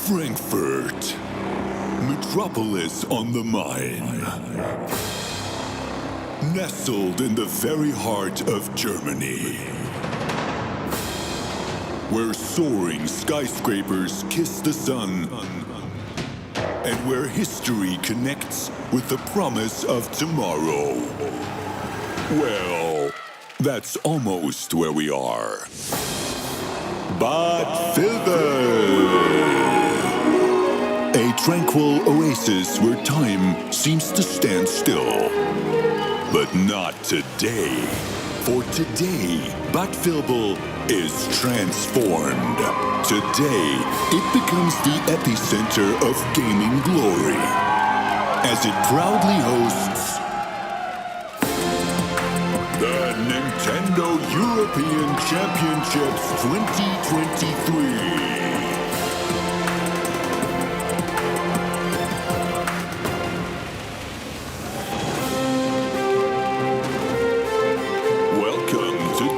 Frankfurt, metropolis on the Main. Nestled in the very heart of Germany, where soaring skyscrapers kiss the sun, and where history connects with the promise of tomorrow. Well, that's almost where we are. Bad Vilbel! A tranquil oasis where time seems to stand still. But not today. For today, Bad Vilbel is transformed. Today, it becomes the epicenter of gaming glory, as it proudly hosts the Nintendo European Championships 2023.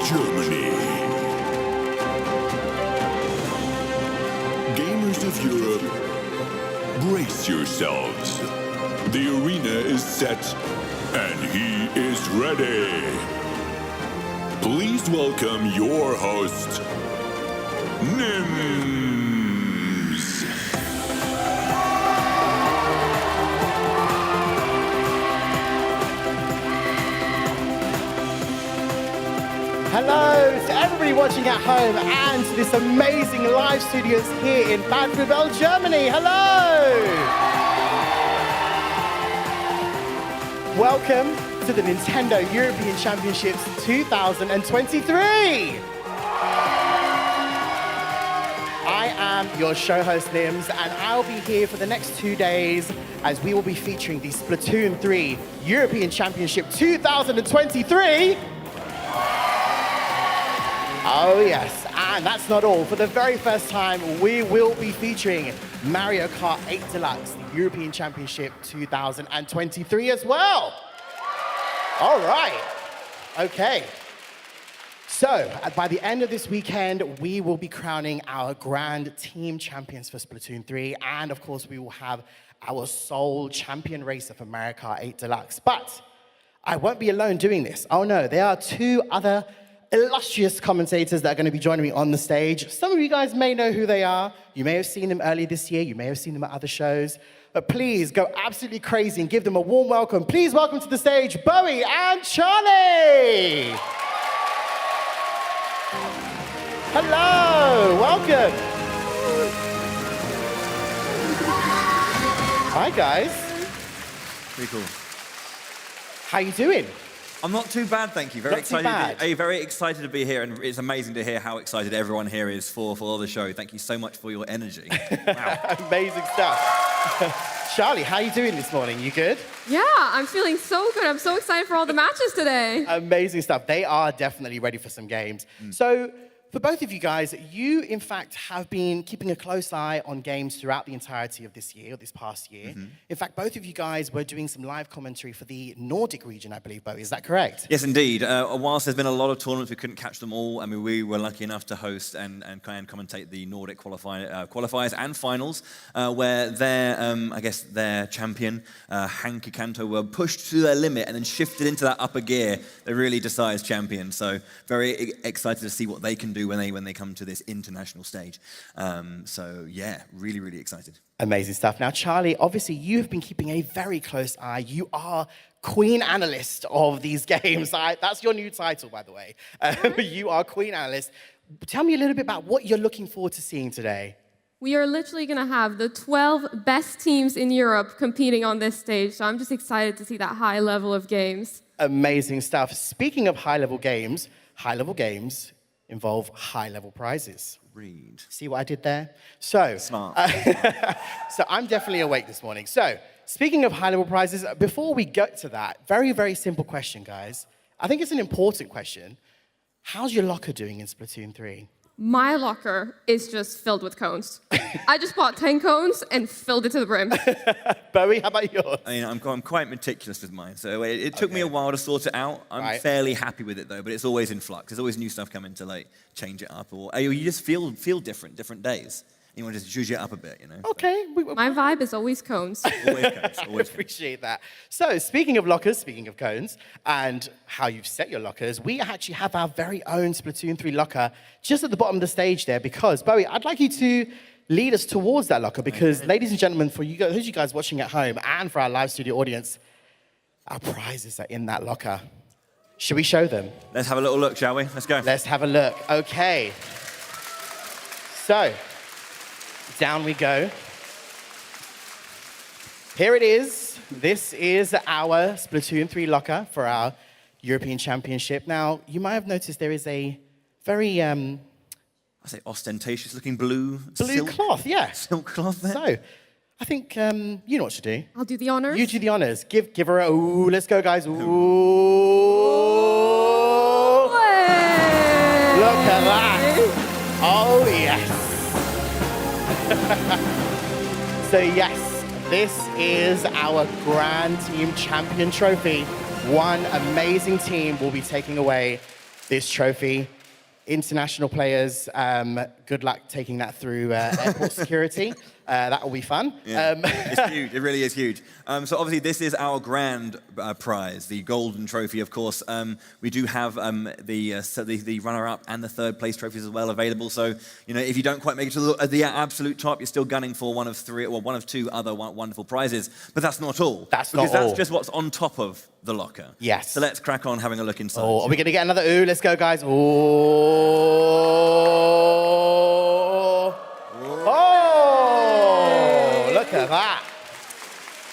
Germany. Gamers of Europe, brace yourselves. The arena is set, and he is ready. Please welcome your host, Nims. Hello to everybody watching at home and to this amazing live studios here in Bad Vilbel, Germany. Hello! Welcome to the Nintendo European Championships 2023. I am your show host, Nims, and I'll be here for the next 2 days as we will be featuring the Splatoon 3 European Championship 2023. Oh yes, and that's not all. For the very first time, we will be featuring Mario Kart 8 Deluxe, the European Championship 2023 as well. All right, okay. So, by the end of this weekend, we will be crowning our grand team champions for Splatoon 3, and of course, we will have our sole champion racer for Mario Kart 8 Deluxe. But I won't be alone doing this. Oh no, there are two other illustrious commentators that are going to be joining me on the stage. Some of you guys may know who they are. You may have seen them earlier this year. You may have seen them at other shows. But please go absolutely crazy and give them a warm welcome. Please welcome to the stage, Bowie and Charlie. Hello, welcome. Hi, guys. Pretty cool. How you doing? I'm not too bad, thank you. Very excited to be here, and it's amazing to hear how excited everyone here is for the show. Thank you so much for your energy. Wow. Amazing stuff. Charlie, how are you doing this morning? You good? Yeah, I'm feeling so good. I'm so excited for all the matches today. Amazing stuff. They are definitely ready for some games. So, for both of you guys, you, in fact, have been keeping a close eye on games throughout the entirety of this year, or this past year. In fact, both of you guys were doing some live commentary for the Nordic region, I believe, Bowie. Is that correct? Yes, indeed. Whilst there's been a lot of tournaments, we couldn't catch them all. I mean, we were lucky enough to host and commentate the Nordic qualifiers and finals, where their champion, Hanki Kanto, were pushed to their limit and then shifted into that upper gear. They're really decided champions. So very excited to see what they can do when they come to this international stage. So yeah, really, really excited. Amazing stuff. Now, Charlie, obviously you've been keeping a very close eye. You are Queen Analyst of these games. That's your new title, by the way. You are Queen Analyst. Tell me a little bit about what you're looking forward to seeing today. We are literally going to have the 12 best teams in Europe competing on this stage, so I'm just excited to see that high level of games. Amazing stuff. Speaking of high-level games involve high-level prizes. Read. See what I did there? So, smart. So I'm definitely awake this morning. So, speaking of high-level prizes, before we get to that, very, very simple question, guys. I think it's an important question. How's your locker doing in Splatoon 3? My locker is just filled with cones. I just bought 10 cones and filled it to the brim. Bowie, how about yours? I mean, I'm quite meticulous with mine, so it took me a while to sort it out. I'm fairly happy with it, though, but it's always in flux. There's always new stuff coming to, like, change it up, or you just feel different days. You want to just zhuzh it up a bit, you know? Okay. My vibe is always cones. Always cones, always cones. Appreciate that. So, speaking of lockers, speaking of cones, and how you've set your lockers, we actually have our very own Splatoon 3 locker just at the bottom of the stage there. Because, Bowie, I'd like you to lead us towards that locker. Because, ladies and gentlemen, for you guys, those of you guys watching at home and for our live studio audience, our prizes are in that locker. Should we show them? Let's have a little look, shall we? Let's go. Let's have a look. Okay. So, down we go. Here it is. This is our Splatoon 3 locker for our European Championship. Now, you might have noticed there is a very I say ostentatious-looking blue silk cloth, yeah. silk cloth there. So, I think you know what to do. I'll do the honors. You do the honors. Give her a ooh. Let's go, guys. Ooh. Hey! Look at that. Oh, yes. So, yes, this is our Grand Team Champion Trophy. One amazing team will be taking away this trophy. International players, good luck taking that through airport security. That will be fun. Yeah. It's huge. It really is huge. So obviously this is our grand prize, the golden trophy, of course. We do have the runner-up and the third place trophies as well available. So, you know, if you don't quite make it to the absolute top, you're still gunning for one of two other wonderful prizes. But that's not all. That's not all. Because that's just what's on top of the locker. Yes. So let's crack on having a look inside. Oh, are we going to get another ooh? Let's go, guys. Ooh. Oh, look at that.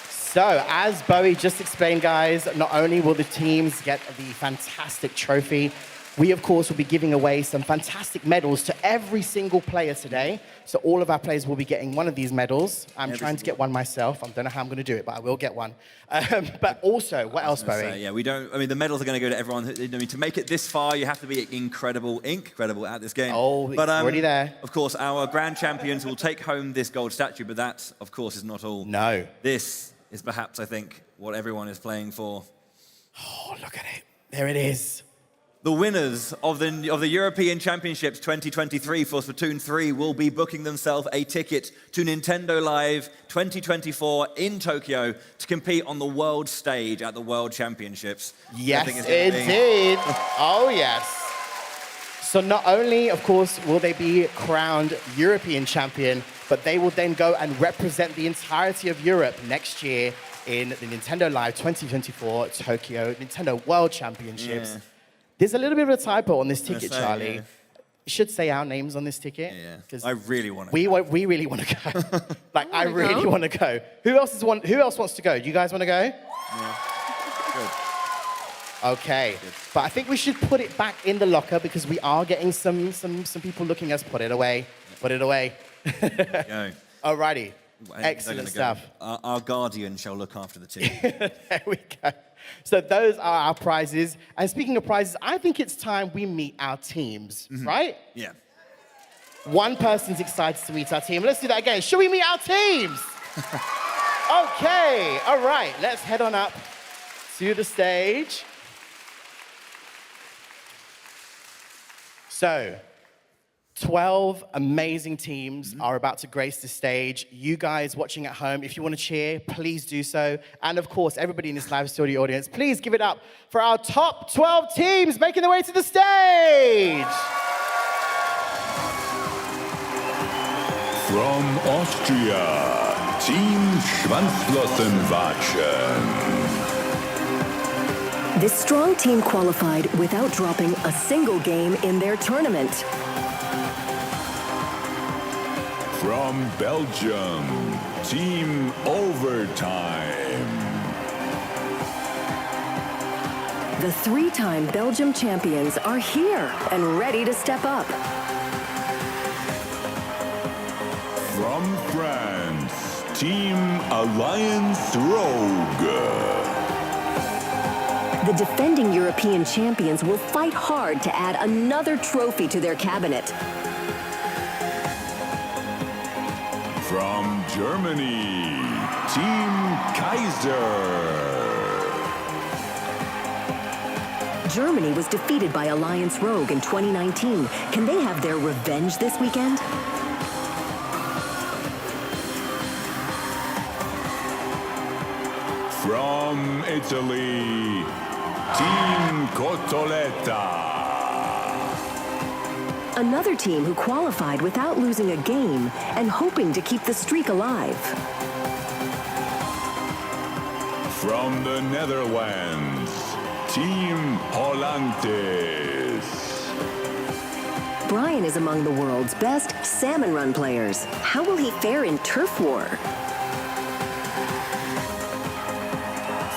So, as Bowie just explained, guys, not only will the teams get the fantastic trophy, we, of course, will be giving away some fantastic medals to every single player today. So all of our players will be getting one of these medals. I'm trying to get one myself. I don't know how I'm going to do it, but I will get one. But also, what else, Bowie? Yeah, the medals are going to go to everyone. I mean, to make it this far, you have to be incredible at this game. Oh, it's already there. Of course, our grand champions will take home this gold statue, but that, of course, is not all. No. This is perhaps, I think, what everyone is playing for. Oh, look at it. There it is. The winners of the European Championships 2023 for Splatoon 3 will be booking themselves a ticket to Nintendo Live 2024 in Tokyo to compete on the world stage at the World Championships. Yes, indeed. Oh, yes. So not only, of course, will they be crowned European champion, but they will then go and represent the entirety of Europe next year in the Nintendo Live 2024 Tokyo Nintendo World Championships. Yeah. There's a little bit of a typo on this ticket, Charlie. Yeah. It should say our names on this ticket. Yeah. 'Cause I really want to we really want to go. Like, I really go. want to go. Who else wants to go? Do you guys want to go? Yeah. Good. Okay. Good. But I think we should put it back in the locker because we are getting some people looking at us. Put it away. Put it away. Go. Alrighty. Excellent stuff. Our guardian shall look after the team. There we go. So those are our prizes. And speaking of prizes, I think it's time we meet our teams, right? Yeah. One person's excited to meet our team. Let's do that again. Should we meet our teams? Okay. All right. Let's head on up to the stage. So, 12 amazing teams are about to grace the stage. You guys watching at home, if you want to cheer, please do so. And of course, everybody in this live studio audience, please give it up for our top 12 teams making their way to the stage. From Austria, Team Schwanzflossenwatschen. This strong team qualified without dropping a single game in their tournament. From Belgium, Team Overtime. The three-time Belgium champions are here and ready to step up. From France, Team Alliance Rogue. The defending European champions will fight hard to add another trophy to their cabinet. From Germany, Team Kaiser. Germany was defeated by Alliance Rogue in 2019. Can they have their revenge this weekend? From Italy, Team Cotoletta. Another team who qualified without losing a game and hoping to keep the streak alive. From the Netherlands, Team Hollantes. Brian is among the world's best salmon run players. How will he fare in turf war?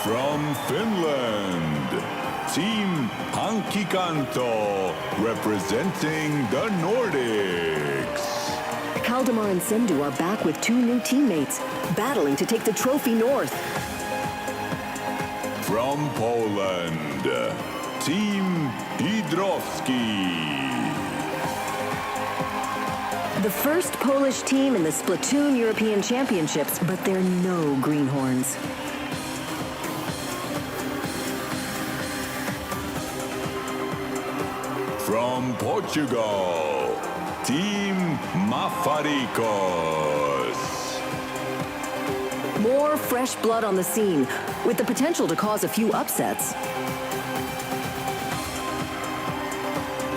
From Finland, Team Hankikanto, representing the Nordics. Kaldemar and Sendu are back with two new teammates, battling to take the trophy north. From Poland, Team Hydrowski. The first Polish team in the Splatoon European Championships, but they're no greenhorns. From Portugal, Team Mafaricos. More fresh blood on the scene, with the potential to cause a few upsets.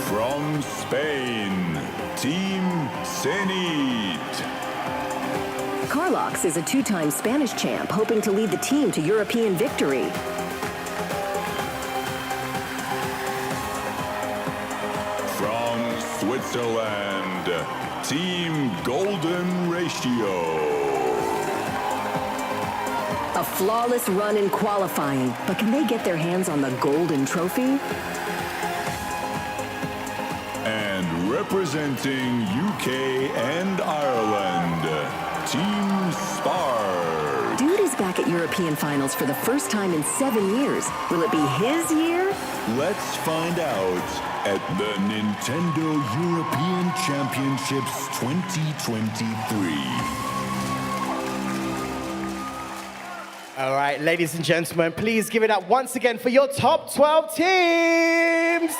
From Spain, Team Zenit. Carlox is a two-time Spanish champ, hoping to lead the team to European victory. From Switzerland, Team Golden Ratio. A flawless run in qualifying, but can they get their hands on the golden trophy? And representing UK and Ireland, Team Spar. Dude is back at European finals for the first time in 7 years. Will it be his year? Let's find out at the Nintendo European Championships 2023. All right, ladies and gentlemen, please give it up once again for your top 12 teams.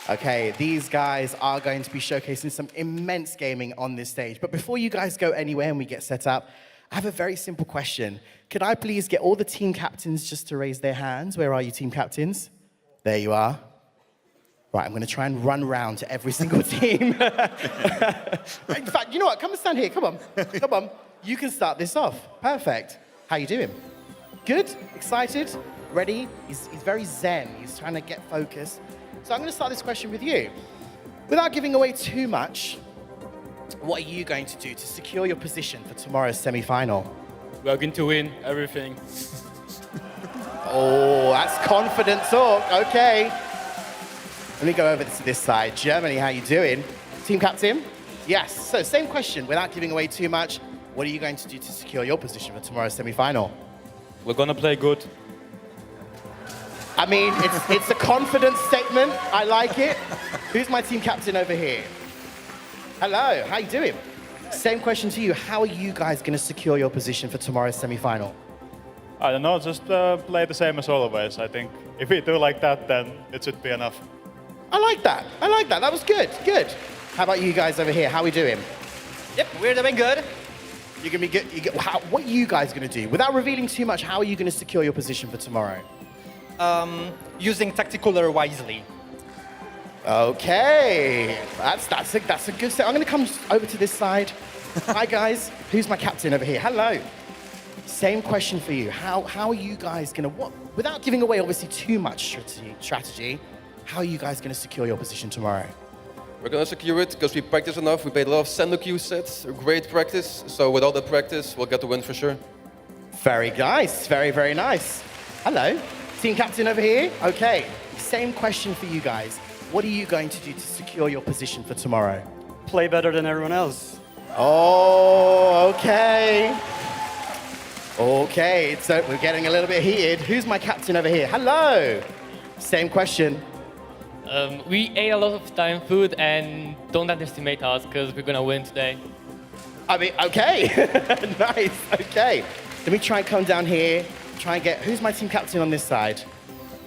Okay, these guys are going to be showcasing some immense gaming on this stage. But before you guys go anywhere and we get set up, I have a very simple question. Could I please get all the team captains just to raise their hands? Where are you, team captains? There you are. Right, I'm going to try and run round to every single team. In fact, you know what? Come and stand here. Come on. Come on. You can start this off. Perfect. How you doing? Good? Excited? Ready? He's very zen. He's trying to get focused. So I'm going to start this question with you. Without giving away too much, what are you going to do to secure your position for tomorrow's semi-final? We're going to win everything. Oh, that's confident talk. Okay. Let me go over to this side. Germany, how you doing? Team captain? Yes. So same question. Without giving away too much, what are you going to do to secure your position for tomorrow's semi-final? We're going to play good. I mean, it's a confident statement. I like it. Who's my team captain over here? Hello, how you doing? Same question to you. How are you guys going to secure your position for tomorrow's semi-final? I don't know, just play the same as always. I think if we do like that, then it should be enough. I like that. I like that. That was good. Good. How about you guys over here? How are we doing? Yep, we're doing good. You're going to be good. What are you guys going to do? Without revealing too much, how are you going to secure your position for tomorrow? Using tactical wisely. Okay. That's a good step. I'm going to come over to this side. Hi, guys. Who's my captain over here? Hello. Same question for you. How are you guys going to, without giving away obviously too much strategy, how are you guys going to secure your position tomorrow? We're going to secure it because we practice enough. We played a lot of sendo queue sets, great practice. So with all the practice, we'll get the win for sure. Very nice. Very, very nice. Hello. Team captain over here. Okay. Same question for you guys. What are you going to do to secure your position for tomorrow? Play better than everyone else. Oh, okay. Okay, so we're getting a little bit heated. Who's my captain over here? Hello. Same question. We ate a lot of Italian food and don't underestimate us because we're gonna win today. I mean, okay. Nice, okay. Let me try and come down here, try and get, who's my team captain on this side?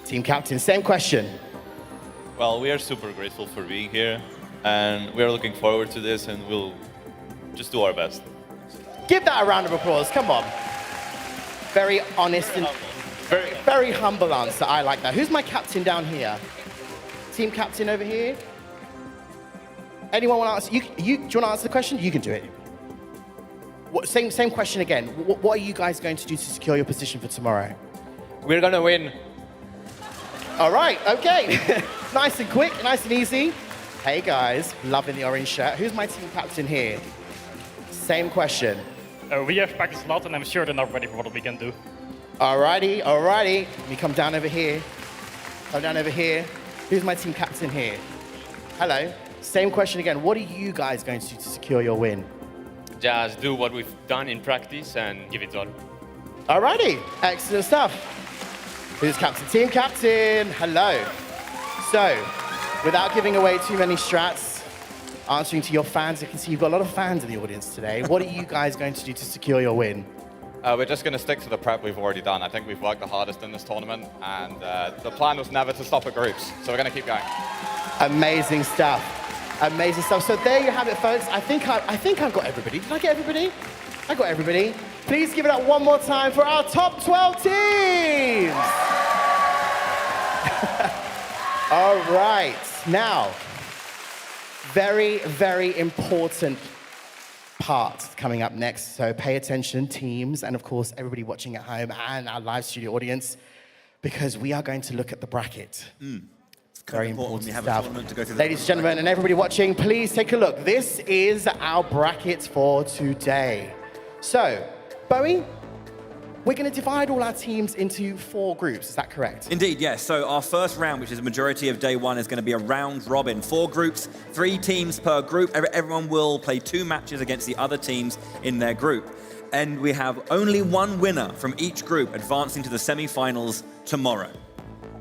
Team captain, same question. Well, we are super grateful for being here. and we're looking forward to this, and we'll just do our best. Give that a round of applause. Come on. Very honest and very humble answer. I like that. Who's my captain down here? Team captain over here? Anyone want to answer? Do you want to answer the question? You can do it. Same question again. What are you guys going to do to secure your position for tomorrow? We're gonna win. All right, okay. Nice and quick, nice and easy. Hey guys, loving the orange shirt. Who's my team captain here? Same question. We have practiced a lot, and I'm sure they're not ready for what we can do. Alrighty, alrighty. Let me come down over here. Come down over here. Who's my team captain here? Hello. Same question again. What are you guys going to do to secure your win? Just do what we've done in practice and give it all. Alrighty, excellent stuff. Who's captain? Team captain, hello. So, without giving away too many strats, answering to your fans, I can see you've got a lot of fans in the audience today. What are you guys going to do to secure your win? We're just going to stick to the prep we've already done. I think we've worked the hardest in this tournament, and the plan was never to stop at groups, so we're going to keep going. Amazing stuff. Amazing stuff. So there you have it, folks. I think I've got everybody. Did I get everybody? I got everybody. Please give it up one more time for our top 12 teams. All right. Now, very, very important part coming up next. So pay attention, teams, and of course, everybody watching at home and our live studio audience, because we are going to look at the bracket. Very important stuff. Ladies and gentlemen, and everybody watching, please take a look. This is our bracket for today. So, Bowie, we're going to divide all our teams into 4 groups. Is that correct? Indeed, yes. So our first round, which is the majority of day 1, is going to be a round robin. 4 groups, 3 teams per group. Everyone will play 2 matches against the other teams in their group. And we have only 1 winner from each group advancing to the semi-finals tomorrow.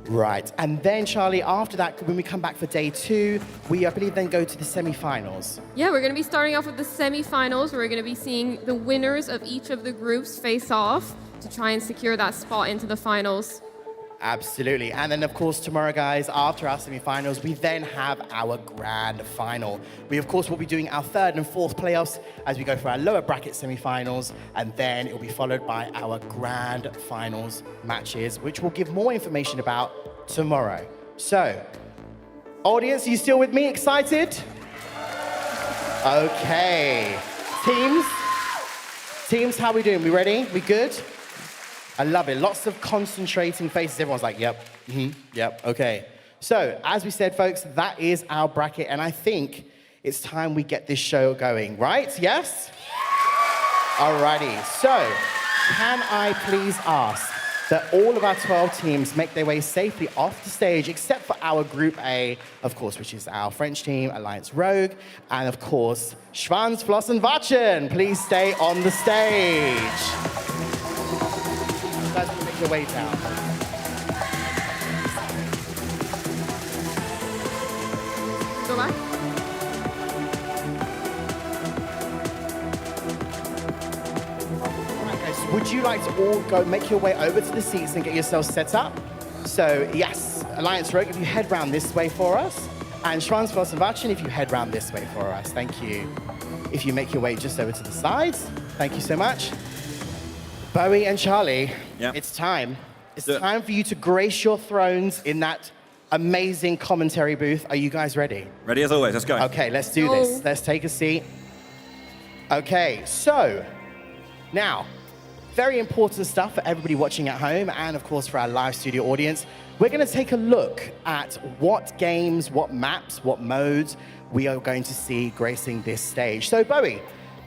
Right. And then, Charlie, after that, when we come back for day 2, we, I believe, then go to the semi-finals. Yeah, we're going to be starting off with the semi-finals. We're going to be seeing the winners of each of the groups face off to try and secure that spot into the finals. Absolutely. And then, of course, tomorrow, guys, after our semi-finals, we then have our grand final. We, of course, will be doing our 3rd and 4th playoffs as we go for our lower bracket semi-finals, and then it will be followed by our grand finals matches, which we'll give more information about tomorrow. So, audience, are you still with me? Excited? Okay. Teams, how are we doing? We ready? We good? I love it. Lots of concentrating faces. Everyone's like, yep, yep, okay. So, as we said, folks, that is our bracket, and I think it's time we get this show going, right? Yes? Alrighty. So, can I please ask that all of our 12 teams make their way safely off the stage, except for our Group A, of course, which is our French team, Alliance Rogue, and of course, Schwanz, Floss, and Wachen. Please stay on the stage. You guys can make your way down. Go back. Right, guys, would you like to all go make your way over to the seats and get yourselves set up? So, yes, Alliance Rogue, if you head round this way for us, and Schwanz, Floss, and Wachen, if you head round this way for us. Thank you. If you make your way just over to the sides, thank you so much. Bowie and Charlie, it's time. It's time for you to grace your thrones in that amazing commentary booth. Are you guys ready? Ready as always. Let's go. Okay, let's do this. Let's take a seat. Okay, so now, very important stuff for everybody watching at home and, of course, for our live studio audience. We're going to take a look at what games, what maps, what modes we are going to see gracing this stage. So, Bowie,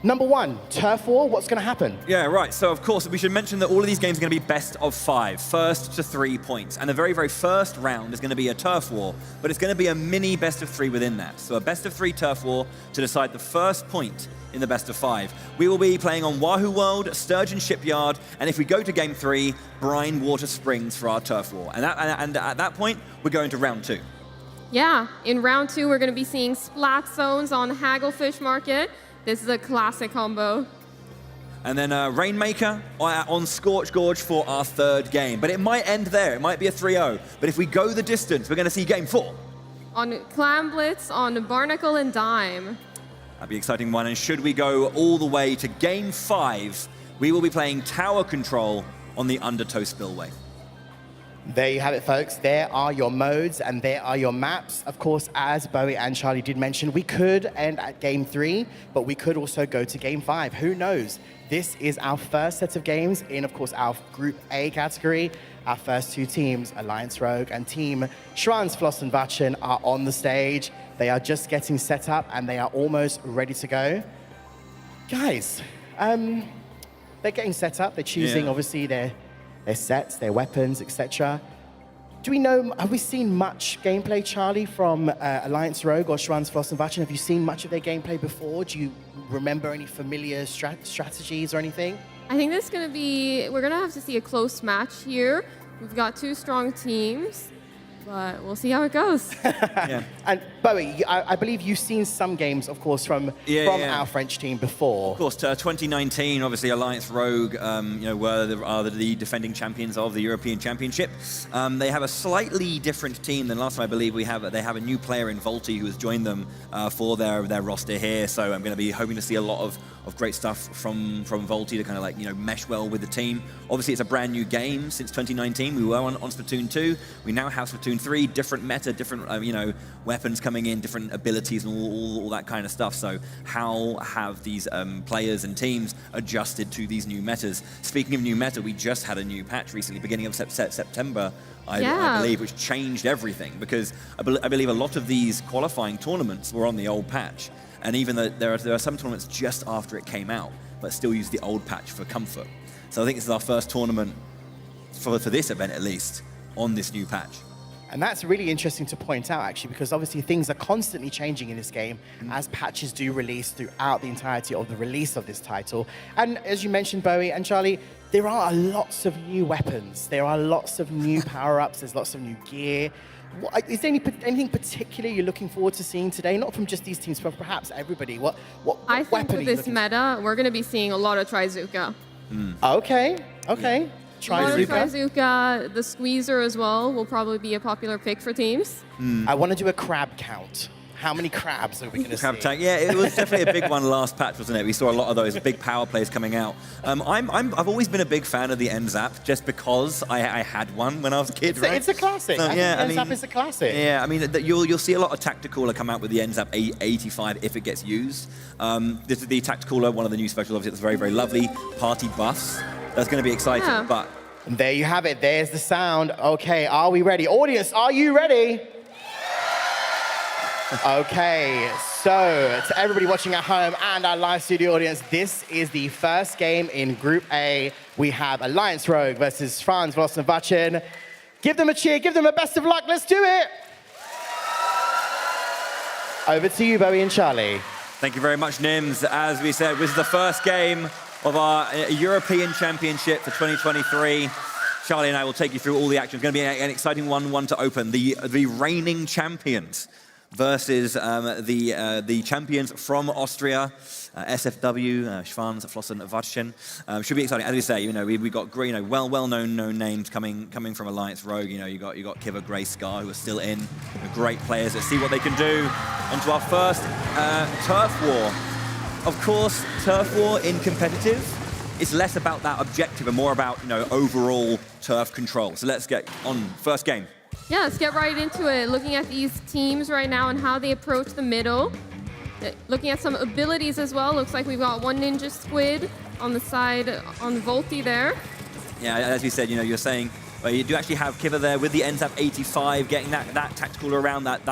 number 1, Turf War, what's going to happen? Yeah, right. So, of course, we should mention that all of these games are going to be best of 5, first to 3 points. And the very, very first round is going to be a Turf War, but it's going to be a mini best of 3 within that. So a best of 3 Turf War to decide the first point in the best of 5. We will be playing on Wahoo World, Sturgeon Shipyard, and if we go to game 3, Brine Water Springs for our Turf War. And at that point, we're going to round 2. Yeah, in round 2, we're going to be seeing Splat Zones on Hagglefish Market. This is a classic combo. And then Rainmaker on Scorch Gorge for our 3rd game. But it might end there. It might be a 3-0. But if we go the distance, we're going to see game 4. on Clam Blitz, on Barnacle and Dime. That'd be an exciting one. And should we go all the way to Game 5, we will be playing Tower Control on the Undertow Spillway. There you have it, folks. There are your modes and there are your maps. Of course, as Bowie and Charlie did mention, we could end at Game 3, but we could also go to Game 5. Who knows? This is our first set of games in, of course, our Group A category. Our first two teams, Alliance Rogue and Team Schwanz, Floss and Vatchen, are on the stage. They are just getting set up and they are almost ready to go. Guys, they're getting set up. They're choosing, obviously, their sets, their weapons, etc. Do we know, have we seen much gameplay, Charlie, from Alliance Rogue or Schwanz, Floss and Vatchen? Have you seen much of their gameplay before? Do you remember any familiar strategies or anything? I think this is going to be, we're going to have to see a close match here. We've got two strong teams, but we'll see how it goes. And Bowie, I believe you've seen some games, of course, from our French team before. Of course, 2019, obviously Alliance Rogue, are the defending champions of the European Championship. They have a slightly different team than last time. I believe they have a new player in Volti who has joined them for their roster here. So I'm going to be hoping to see a lot of great stuff from Volti to kind of mesh well with the team. Obviously, it's a brand new game since 2019. We were on Splatoon 2. We now have Splatoon 3, different meta, different weapons coming in, different abilities and all that kind of stuff. So how have these players and teams adjusted to these new metas? Speaking of new meta, we just had a new patch recently, beginning of September, I believe, which changed everything, because I believe a lot of these qualifying tournaments were on the old patch. And even though there are some tournaments just after it came out, but still use the old patch for comfort. So I think this is our first tournament, for this event at least, on this new patch. And that's really interesting to point out, actually, because obviously things are constantly changing in this game as patches do release throughout the entirety of the release of this title. And as you mentioned, Bowie and Charlie, there are lots of new weapons. There are lots of new power-ups. There's lots of new gear. Is there anything particular you're looking forward to seeing today? Not from just these teams, but perhaps everybody. What I think with this meta, we're going to be seeing a lot of Trizuka. Okay. Trizuka, the Squeezer as well will probably be a popular pick for teams. I want to do a crab count. How many crabs are we going to see? Crab tank, yeah, it was definitely a big one last patch, wasn't it? We saw a lot of those big power plays coming out. I've always been a big fan of the NZAP just because I had one when I was a kid, right? It's a classic. So, NZAP is a classic. Yeah, I mean, you'll see a lot of Tacticooler come out with the NZAP 85 if it gets used. This is the Tacticooler, one of the new specials. Obviously, it's very, very lovely party buffs. That's going to be exciting, but... And there you have it. There's the sound. Okay, are we ready? Audience, are you ready? Okay, so to everybody watching at home and our live studio audience, this is the first game in Group A. We have Alliance Rogue versus Franz, Voss, and Vatchen. Give them a cheer, give them a best of luck. Let's do it. Over to you, Bowie and Charlie. Thank you very much, Nims. As we said, this is the first game of our European Championship for 2023. Charlie and I will take you through all the action. It's going to be an exciting one to open. The reigning champions versus the champions from Austria, SFW, Schwanz, Flossen, Vatchen. Should be exciting. As we say, we've got great, well-known names coming from Alliance Rogue. You got Kiva, Grey Scar, who are still in. Great players. Let's see what they can do. On to our first turf war. Of course, turf war in competitive, it's less about that objective and more about overall turf control. So let's get on first game. Yeah, let's get right into it. Looking at these teams right now and how they approach the middle. Looking at some abilities as well. Looks like we've got one Ninja Squid on the side on Volti there. Yeah, as you said, you're saying, well, you do actually have Kiva there with the NZAP 85, getting that tactical around that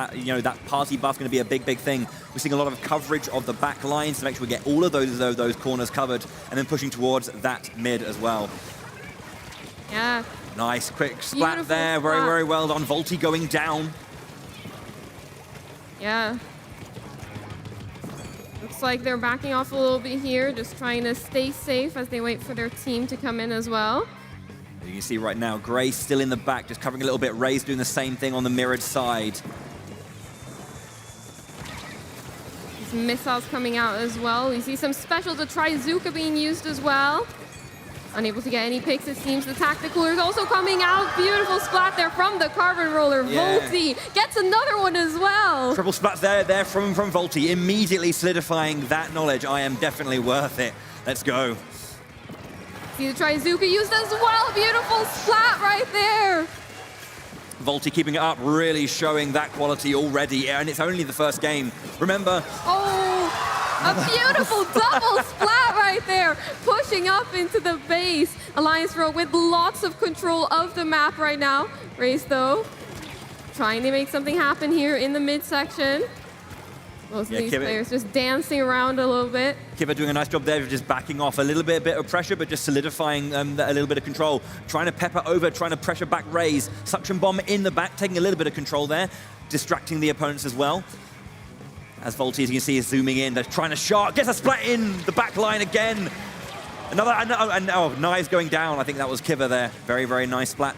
party buff going to be a big thing. We're seeing a lot of coverage of the back lines to make sure we get all of those corners covered, and then pushing towards that mid as well. Yeah. Nice, quick splat Beautiful there. splat. Very well done. Volti going down. Yeah. Looks like they're backing off a little bit here, just trying to stay safe as they wait for their team to come in as well. You can see right now, Gray still in the back, just covering a little bit. Ray's doing the same thing on the mirrored side. These missiles coming out as well. We see some specials of Trizuka being used as well. Unable to get any picks, it seems. The Tacticooler is also coming out. Beautiful splat there from the Carbon Roller. Yeah. Volty gets another one as well. Triple splats there from Volty, immediately solidifying that knowledge. I am definitely worth it. Let's go. See the Trizuka used as well. Beautiful splat right there. Volty keeping it up, really showing that quality already, and it's only the first game. Remember... Oh, a beautiful double splat right there, pushing up into the base. Alliance Rogue with lots of control of the map right now. Raze, though, trying to make something happen here in the midsection. Most of these players just dancing around a little bit. Kiva doing a nice job there of just backing off a little bit of pressure, but just solidifying a little bit of control. Trying to pepper over, trying to pressure back Raze. Suction bomb in the back, taking a little bit of control there, distracting the opponents as well. As Volty, as you can see, is zooming in. They're trying to shark, gets a splat in the back line again. Oh, Knives going down. I think that was Kiva there. Very, very nice splat.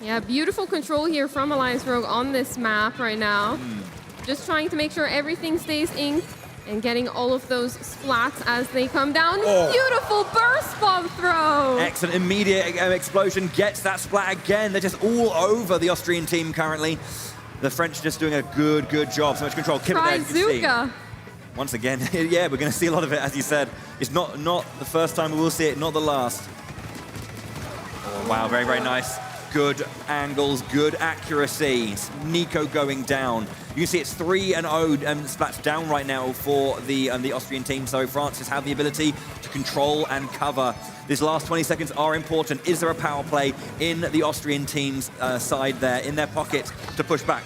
Yeah, beautiful control here from Alliance Rogue on this map right now. Just trying to make sure everything stays inked and getting all of those splats as they come down. Oh. Beautiful burst bomb throw. Excellent immediate explosion, gets that splat again. They're just all over the Austrian team currently. The French just doing a good job. So much control. Trizuka. Once again, yeah, we're going to see a lot of it, as you said. It's not the first time we will see it, not the last. Oh, wow, very, very nice. Good angles, good accuracy. Nico going down. You can see it's 3-0 splats down right now for the Austrian team. So France has had the ability to control and cover. These last 20 seconds are important. Is there a power play in the Austrian team's side there, in their pocket, to push back?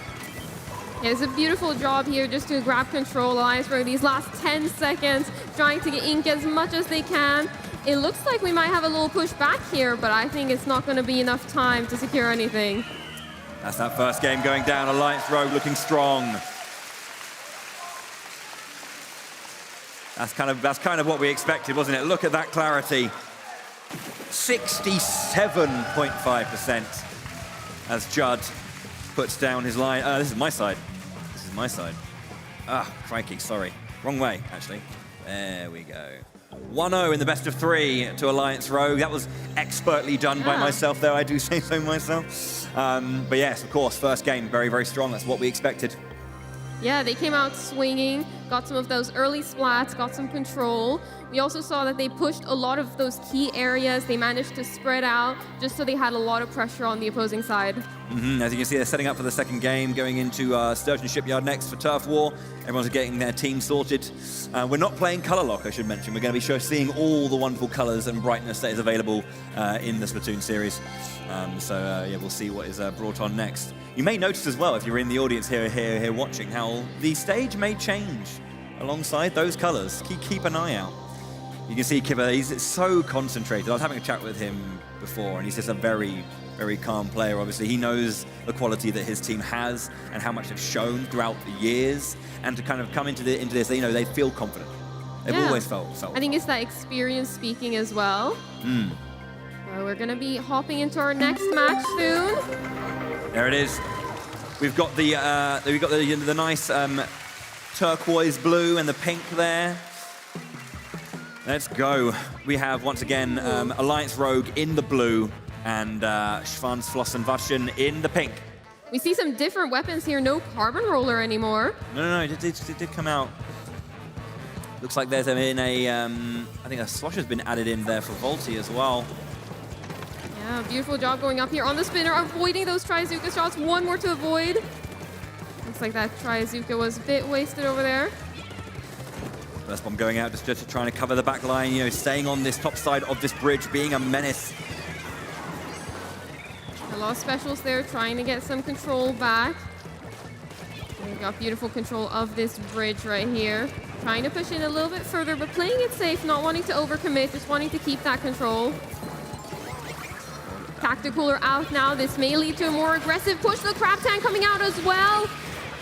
Yeah, it's a beautiful job here just to grab control. Alliance Rogue these last 10 seconds, trying to ink as much as they can. It looks like we might have a little push back here, but I think it's not going to be enough time to secure anything. That's that first game going down. Alliance Rogue looking strong. That's kind of what we expected, wasn't it? Look at that clarity. 67.5% as Judd puts down his line. This is my side. This is my side. Ah, crikey, sorry. Wrong way, actually. There we go. 1-0 in the best of 3 to Alliance Rogue. That was expertly done by myself, though I do say so myself. But yes, of course, first game, very, very strong. That's what we expected. Yeah, they came out swinging, got some of those early splats, got some control. We also saw that they pushed a lot of those key areas. They managed to spread out just so they had a lot of pressure on the opposing side. As you can see, they're setting up for the second game, going into Sturgeon Shipyard next for Turf War. Everyone's getting their team sorted. We're not playing Color Lock, I should mention. We're going to be seeing all the wonderful colors and brightness that is available in the Splatoon series. Yeah, we'll see what is brought on next. You may notice as well, if you're in the audience here watching, how the stage may change alongside those colors. Keep an eye out. You can see Kiva, he's so concentrated. I was having a chat with him before, and he's just a very, very calm player. Obviously, he knows the quality that his team has and how much they've shown throughout the years. And to kind of come into this, you know, they feel confident. They've always felt. I think it's that experience speaking as well. So we're going to be hopping into our next match soon. There it is. We've got the nice turquoise blue and the pink there. Let's go. We have, once again, Alliance Rogue in the blue and Schwanzflossenwaschen in the pink. We see some different weapons here. No Carbon Roller anymore. No, it did come out. Looks like there's been I think a slosh has been added in there for Volty as well. Yeah, beautiful job going up here on the spinner, avoiding those Trizuka shots. One more to avoid. Looks like that Trizuka was a bit wasted over there. First bomb going out, just trying to cover the back line, you know, staying on this top side of this bridge, being a menace. A lot of specials there, trying to get some control back. We've got beautiful control of this bridge right here. Trying to push in a little bit further, but playing it safe, not wanting to overcommit, just wanting to keep that control. Tacticooler out now. This may lead to a more aggressive push. The Crab Tank coming out as well.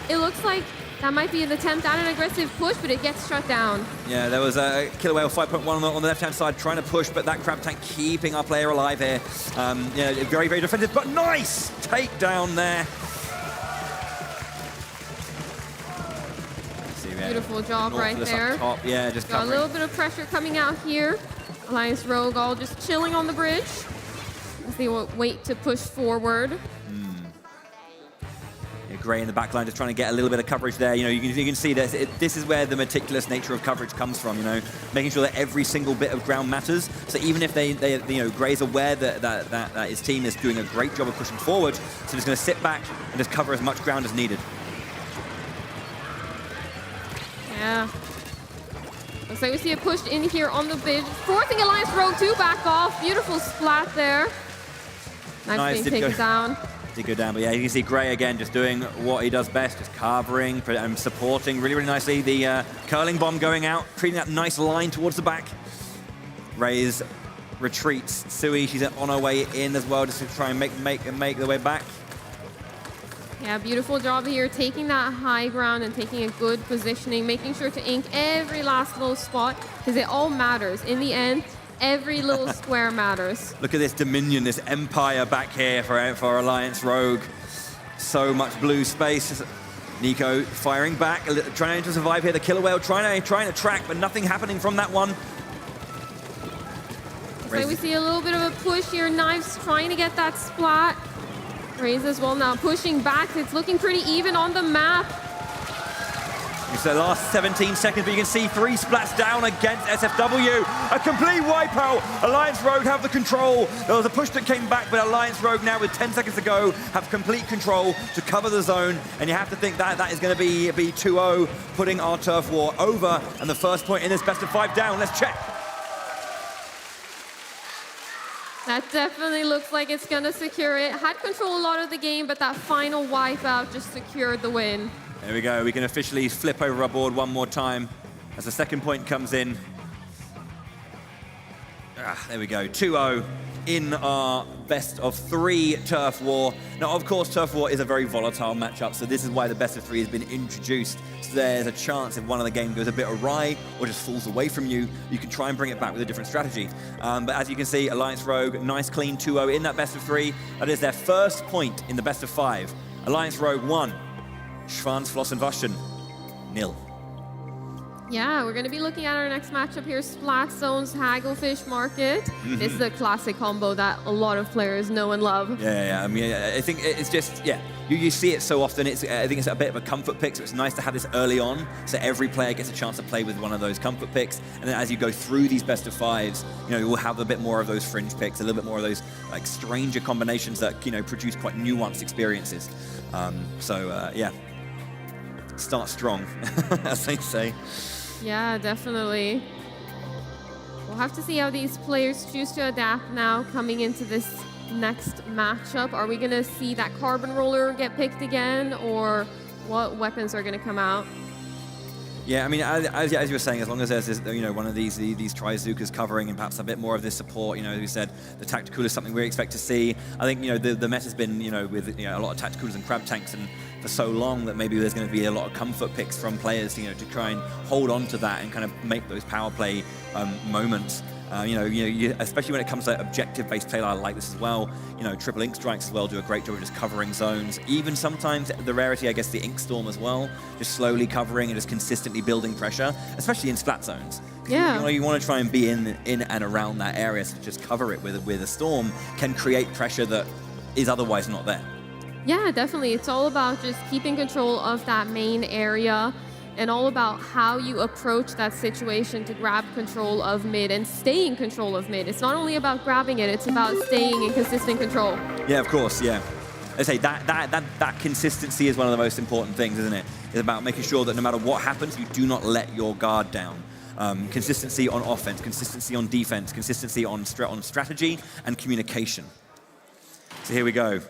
It looks like that might be an attempt at an aggressive push, but it gets shut down. Yeah, there was a Killer Whale 5.1 on the left-hand side trying to push, but that Crab Tank keeping our player alive here. Yeah, very, very defensive, but nice takedown there. Beautiful job right there. Yeah, just got covering. a little bit of pressure coming out here. Alliance Rogue all just chilling on the bridge as they wait to push forward. Yeah, Gray in the back line just trying to get a little bit of coverage there. You know, you can see this. This is where the meticulous nature of coverage comes from. You know, making sure that every single bit of ground matters. So even if they you know, Gray's aware that his team is doing a great job of pushing forward, so he's going to sit back and just cover as much ground as needed. Yeah. Looks like we see it pushed in here on the bridge, forcing Alliance Rogue to back off. Beautiful splat there. Nice being taken down. Did go down, but yeah, you can see Gray again just doing what he does best, just carvering and supporting really, really nicely. The curling bomb going out, creating that nice line towards the back. Raze retreats. Sui, she's on her way in as well, just to try and make the way back. Yeah, beautiful job here, taking that high ground and taking a good positioning, making sure to ink every last little spot, because it all matters. In the end, every little square matters. Look at this Dominion, this empire back here for Alliance Rogue. So much blue space. Nico firing back, trying to survive here. The killer whale trying to track, but nothing happening from that one. So we see a little bit of a push here. Knives trying to get that splat. Raze as well now pushing back. It's looking pretty even on the map. It's the last 17 seconds, but you can see 3 splats down against SFW. A complete wipeout. Alliance Rogue have the control. There was a push that came back, but Alliance Rogue now with 10 seconds to go have complete control to cover the zone. And you have to think that is going to be 2-0, putting our turf war over. And the first point in this best of 5 down. Let's check. That definitely looks like it's going to secure it. Had control a lot of the game, but that final wipeout just secured the win. There we go. We can officially flip over our board one more time as the second point comes in. There we go. 2-0 in our best of 3 turf war. Now, of course, turf war is a very volatile matchup, so this is why the best of 3 has been introduced. So there's a chance if one of the game goes a bit awry or just falls away from you, you can try and bring it back with a different strategy. But as you can see, Alliance Rogue, nice clean 2-0 in that best of 3. That is their first point in the best of 5. Alliance Rogue 1, Schwanzflossenwaschen 0. Yeah, we're going to be looking at our next matchup here, Splat Zone's Hagglefish Market. This is a classic combo that a lot of players know and love. Yeah. I mean, I think it's just, yeah, you see it so often. I think it's a bit of a comfort pick, so it's nice to have this early on, so every player gets a chance to play with one of those comfort picks. And then as you go through these best of 5s, you know, you'll have a bit more of those fringe picks, a little bit more of those like stranger combinations that, you know, produce quite nuanced experiences. Yeah, start strong, as they say. Yeah, definitely. We'll have to see how these players choose to adapt now coming into this next matchup. Are we going to see that carbon roller get picked again, or what weapons are going to come out? Yeah, I mean, as you were saying, as long as there's this, you know, one of these Trizukas covering and perhaps a bit more of this support, you know, as we said, the tactical is something we expect to see. I think, you know, the meta's been, you know, with, you know, a lot of tacticals and crab tanks and for so long that maybe there's going to be a lot of comfort picks from players, you know, to try and hold on to that and kind of make those power play moments. Especially when it comes to objective-based play like this as well. You know, triple ink strikes as well do a great job of just covering zones. Even sometimes the rarity, I guess, the ink storm as well, just slowly covering and just consistently building pressure, especially in splat zones. Yeah. You want to try and be in and around that area, so just cover it with a storm can create pressure that is otherwise not there. Yeah, definitely. It's all about just keeping control of that main area and all about how you approach that situation to grab control of mid and stay in control of mid. It's not only about grabbing it, it's about staying in consistent control. Yeah, of course, yeah. I say that consistency is one of the most important things, isn't it? It's about making sure that no matter what happens, you do not let your guard down. Consistency on offense, consistency on defense, consistency on strategy and communication. So here we go.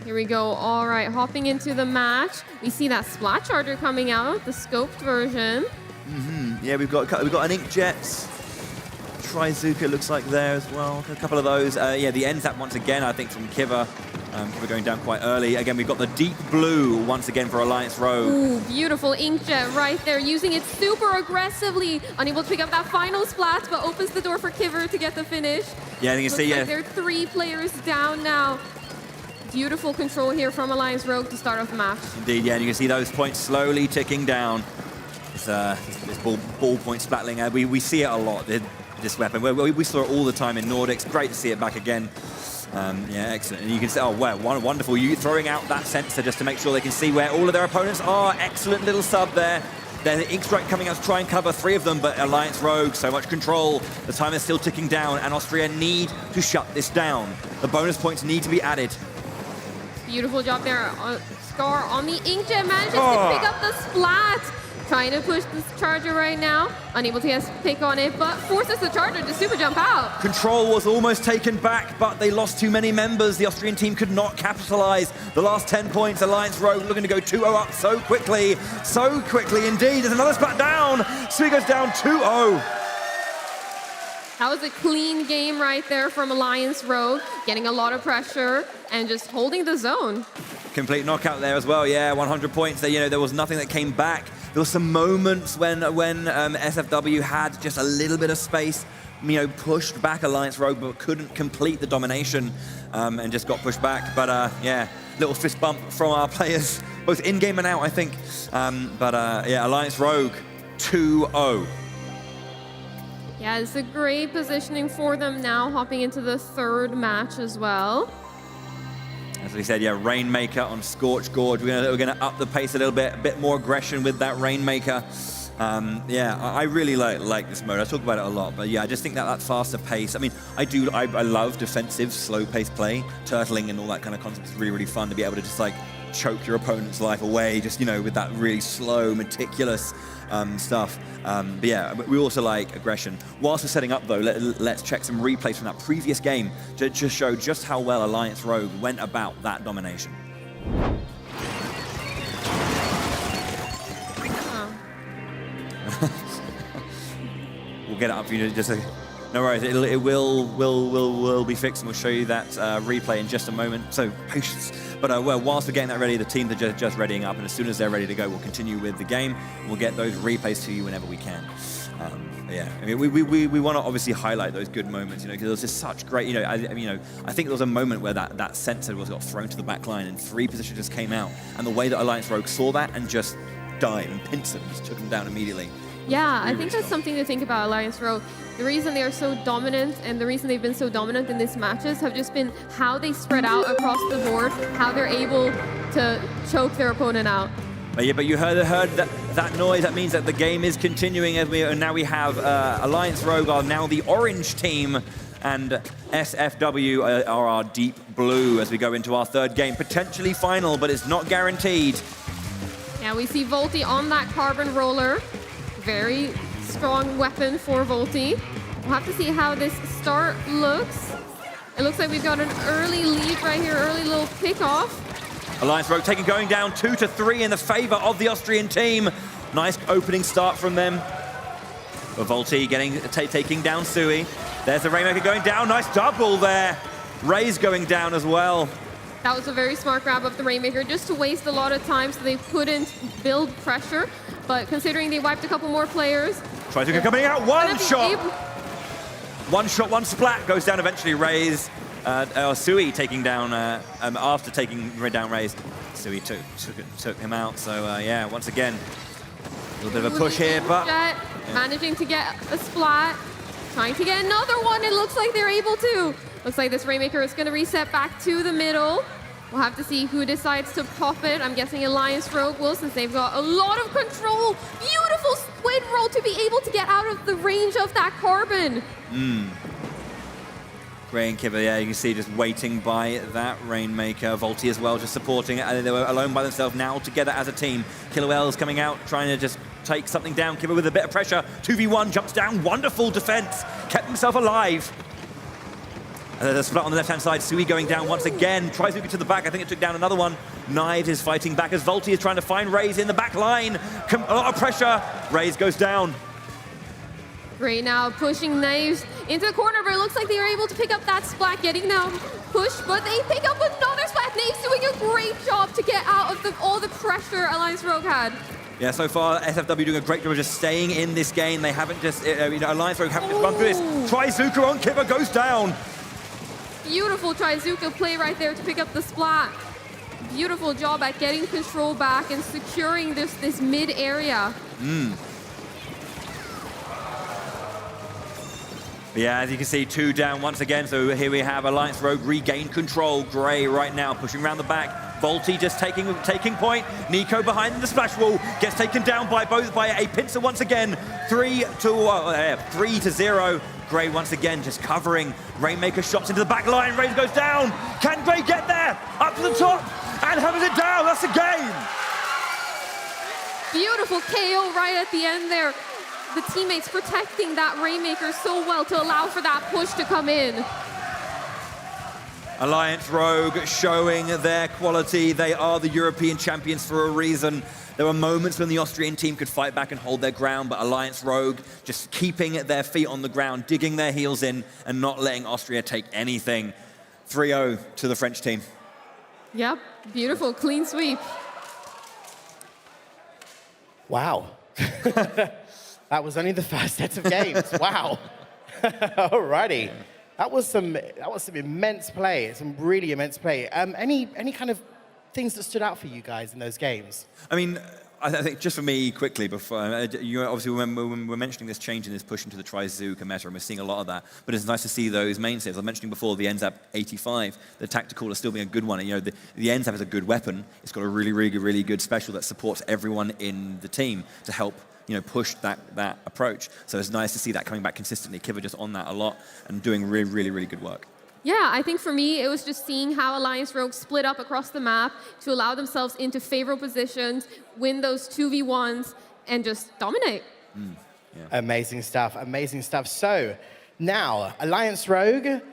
Here we go. All right, hopping into the match. We see that Splat Charger coming out, the scoped version. Yeah, we've got an Inkjet. Trizuka looks like there as well. A couple of those. Yeah, the end tap once again, I think, from Kiva. Kiva going down quite early. Again, we've got the deep blue once again for Alliance Rogue. Ooh, beautiful Inkjet right there, using it super aggressively. Unable to pick up that final splat, but opens the door for Kiva to get the finish. Yeah, you can see, like there are 3 players down now. Beautiful control here from Alliance Rogue to start off the match. Indeed, yeah, and you can see those points slowly ticking down. This ball point splatling, we see it a lot. this weapon. We saw it all the time in Nordics. Great to see it back again. Yeah, excellent. And you can see, oh, wow, wonderful. You throwing out that sensor just to make sure they can see where all of their opponents are. Excellent little sub there. There's the Ink Strike coming out to try and cover 3 of them, but Alliance Rogue, so much control. The time is still ticking down, and Austria need to shut this down. The bonus points need to be added. Beautiful job there. Scar on the Inkjet manages to pick up the Splat. Trying to push this Charger right now. Unable to get a pick on it, but forces the Charger to super jump out. Control was almost taken back, but they lost too many members. The Austrian team could not capitalize. The last 10 points, Alliance Rogue looking to go 2-0 up so quickly. So quickly indeed. There's another Splat down. Sui goes down 2-0. That was a clean game right there from Alliance Rogue, getting a lot of pressure and just holding the zone. Complete knockout there as well. Yeah, 100 points there. You know, there was nothing that came back. There were some moments when SFW had just a little bit of space, you know, pushed back Alliance Rogue, but couldn't complete the domination and just got pushed back. But yeah, little fist bump from our players, both in-game and out, I think. Yeah, Alliance Rogue, 2-0. Yeah, it's a great positioning for them now, hopping into the 3rd match as well. As we said, yeah, Rainmaker on Scorch Gorge. We're gonna up the pace a little bit, a bit more aggression with that Rainmaker. Yeah, I really like this mode. I talk about it a lot, but yeah, I just think that faster pace. I mean, I love defensive, slow-paced play, turtling and all that kind of concept is really, really fun to be able to just like choke your opponent's life away, just, you know, with that really slow, meticulous stuff. But yeah, we also like aggression. Whilst we're setting up though, let's check some replays from that previous game to just show just how well Alliance Rogue went about that domination. We'll get it up for you just a no worries, it will be fixed, and we'll show you that replay in just a moment. So patience. But well, whilst we're getting that ready, the teams are just readying up, and as soon as they're ready to go, we'll continue with the game. We'll get those replays to you whenever we can. Yeah, I mean, we want to obviously highlight those good moments, you know, because there was just such great, you know, I think there was a moment where that sensor got thrown to the back line, and 3 positions just came out, and the way that Alliance Rogue saw that and just died and pinched them, just took them down immediately. Yeah, I think that's something to think about Alliance Rogue. The reason they are so dominant and the reason they've been so dominant in these matches have just been how they spread out across the board, how they're able to choke their opponent out. But yeah, but you heard that noise. That means that the game is continuing, and now we have Alliance Rogue are now the orange team, and SFW are our deep blue as we go into our 3rd game, potentially final, but it's not guaranteed. Yeah, we see Volti on that carbon roller. Very strong weapon for Volti. We'll have to see how this start looks. It looks like we've got an early lead right here, early little kickoff. Alliance Rogue going down 2-3 in the favor of the Austrian team. Nice opening start from them. But Volti taking down Sui. There's the Rainmaker going down. Nice double there. Ray's going down as well. That was a very smart grab of the Rainmaker, just to waste a lot of time so they couldn't build pressure. But considering they wiped a couple more players... Trizuka coming out, one shot! One shot, one splat, goes down eventually. Ray's, Sui taking down, after taking down Ray's, Sui took him out. So yeah, once again, a little bit of a push here, but... Managing to get a splat, trying to get another one, it looks like they're able to. Looks like this Rainmaker is going to reset back to the middle. We'll have to see who decides to pop it. I'm guessing Alliance Rogue will, since they've got a lot of control. Beautiful squid roll to be able to get out of the range of that carbon. Ray and Kiva, yeah, you can see just waiting by that Rainmaker. Volti as well, just supporting it. And they were alone by themselves, now together as a team. Kilowell's coming out, trying to just take something down. Kiva with a bit of pressure. 2v1, jumps down, wonderful defense. Kept himself alive. And there's a split on the left-hand side. Sui going down once again. Trizuka to the back. I think it took down another one. Knives is fighting back as Volti is trying to find Raze in the back line. A lot of pressure. Raze goes down. Great now, pushing Knives into the corner, but it looks like they are able to pick up that splat, getting now pushed, but they pick up another splat. Knives doing a great job to get out of all the pressure Alliance Rogue had. Yeah, so far, SFW doing a great job of just staying in this game. They haven't just, Alliance Rogue haven't just run through this. Trizuka on Kiva goes down. Beautiful Trizuka play right there to pick up the splat. Beautiful job at getting control back and securing this mid area. Yeah, as you can see, 2 down once again. So here we have Alliance Rogue regain control. Gray right now pushing around the back. Volty just taking point. Nico behind the splash wall gets taken down by a pincer once again. 3-0. Gray once again just covering. Rainmaker shots into the back line. Rain goes down. Can Gray get there? Up to the top and hammers it down. That's the game. Beautiful KO right at the end there. The teammates protecting that Rainmaker so well to allow for that push to come in. Alliance Rogue showing their quality. They are the European champions for a reason. There were moments when the Austrian team could fight back and hold their ground, but Alliance Rogue just keeping their feet on the ground, digging their heels in, and not letting Austria take anything. 3-0 to the French team. Yep, beautiful, clean sweep. Wow. That was only the first set of games. Wow. Alrighty. That was some immense play, some really immense play. Any kind of things that stood out for you guys in those games? I mean, I think just for me, quickly, before you obviously when we're mentioning this change in this push into the Trizuka meta, and we're seeing a lot of that. But it's nice to see those mainstays. I was mentioning before the NZAP 85, the tactical is still being a good one. And, you know, the NZAP is a good weapon. It's got a really good special that supports everyone in the team to help, you know, push that approach. So it's nice to see that coming back consistently. Kiva just on that a lot and doing really good work. Yeah, I think for me, it was just seeing how Alliance Rogue split up across the map to allow themselves into favorable positions, win those 2v1s, and just dominate. Yeah. Amazing stuff, amazing stuff. So now, Alliance Rogue,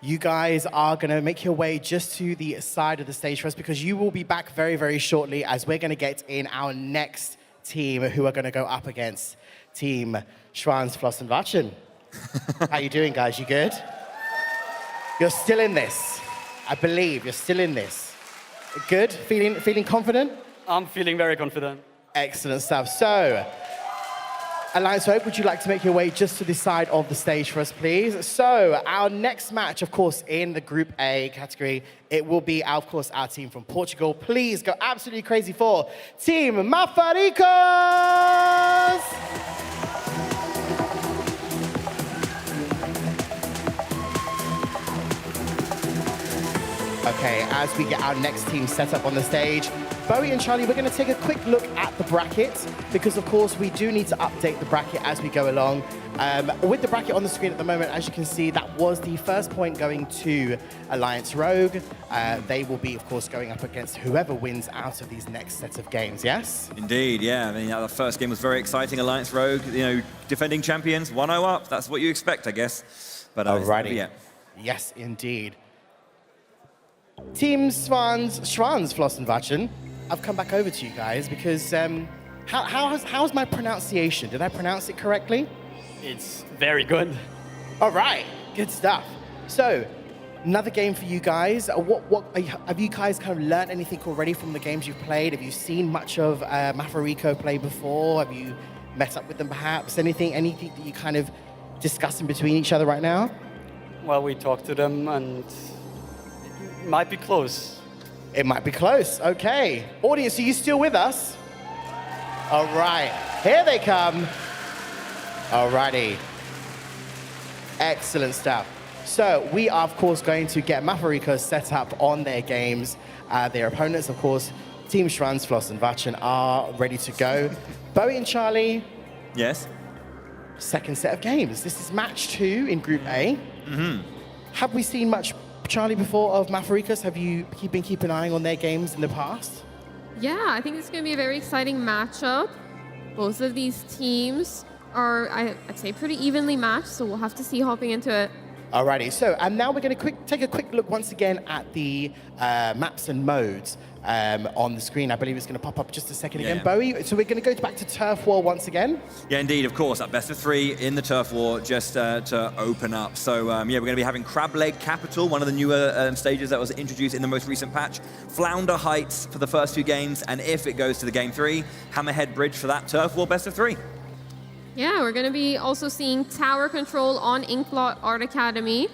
you guys are going to make your way just to the side of the stage for us because you will be back very shortly as we're going to get in our next team who are going to go up against Team Schwanz, Floss, and Wachen. How you doing, guys? You good? You're still in this. I believe you're still in this. Good? Feeling confident? I'm feeling very confident. Excellent stuff. So, Alliance Rogue, would you like to make your way just to the side of the stage for us, please? So, our next match, of course, in the Group A category, it will be, of course, our team from Portugal. Please go absolutely crazy for Team Mafaricos! Okay, as we get our next team set up on the stage, Bowie and Charlie, we're going to take a quick look at the bracket because, of course, we do need to update the bracket as we go along. With the bracket on the screen at the moment, as you can see, that was the first point going to Alliance Rogue. They will be, of course, going up against whoever wins out of these next set of games, yes? Indeed, yeah. I mean, the first game was very exciting. Alliance Rogue, you know, defending champions, 1-0 up. That's what you expect, I guess. But alrighty. Yeah. Yes, indeed. Team Schwanz, Floss, and Wachen, I've come back over to you guys because how's my pronunciation? Did I pronounce it correctly? It's very good. All right, good stuff. So, another game for you guys. Have you guys kind of learned anything already from the games you've played? Have you seen much of Mafarico play before? Have you met up with them perhaps? Anything that you kind of discuss in between each other right now? Well, we talked to them and it might be close. It might be close. Okay. Audience, are you still with us? All right. Here they come. All righty. Excellent stuff. So we are, of course, going to get Mafarico set up on their games. Their opponents, of course, Team Schwanz, Floss, and Wachen are ready to go. Bowie and Charlie. Yes? Second set of games. This is match 2 in Group A. Mm-hmm. Have we seen much, Charlie, before of Mafaricos? Have you been keeping an eye on their games in the past? Yeah, I think it's going to be a very exciting matchup. Both of these teams are, I'd say, pretty evenly matched, so we'll have to see hopping into it. Alrighty, so and now we're going to take a quick look once again at the maps and modes on the screen. I believe it's going to pop up just a second again. Bowie, so we're going to go back to Turf War once again. Yeah, indeed, of course. That best of 3 in the Turf War just to open up. So, yeah, we're going to be having Crab Leg Capital, one of the newer stages that was introduced in the most recent patch. Flounder Heights for the first 2 games, and if it goes to the Game 3, Hammerhead Bridge for that Turf War best of 3. Yeah, we're going to be also seeing Tower Control on Inkblot Art Academy.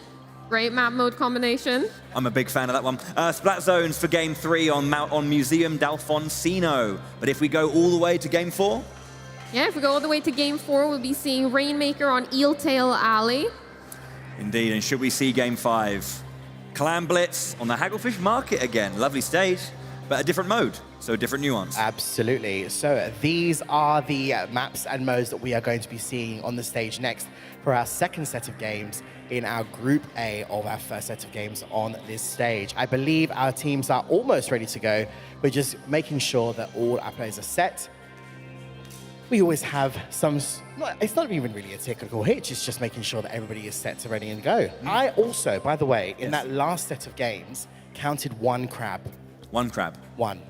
Great map mode combination. I'm a big fan of that one. Splat Zones for Game 3 on Museum d'Alfonsino. But if we go all the way to Game 4, Yeah, if we go all the way to Game 4, we'll be seeing Rainmaker on Eeltail Alley. Indeed, and should we see Game 5? Clan Blitz on the Hagglefish Market again. Lovely stage, but a different mode, so a different nuance. Absolutely. So these are the maps and modes that we are going to be seeing on the stage next for our second set of games in our Group A of our first set of games on this stage. I believe our teams are almost ready to go. We're just making sure that all our players are set. We always have some, it's not even really a technical hitch, it's just making sure that everybody is set to ready and go. I also, by the way, in that last set of games, counted 1 crab. 1 crab? 1.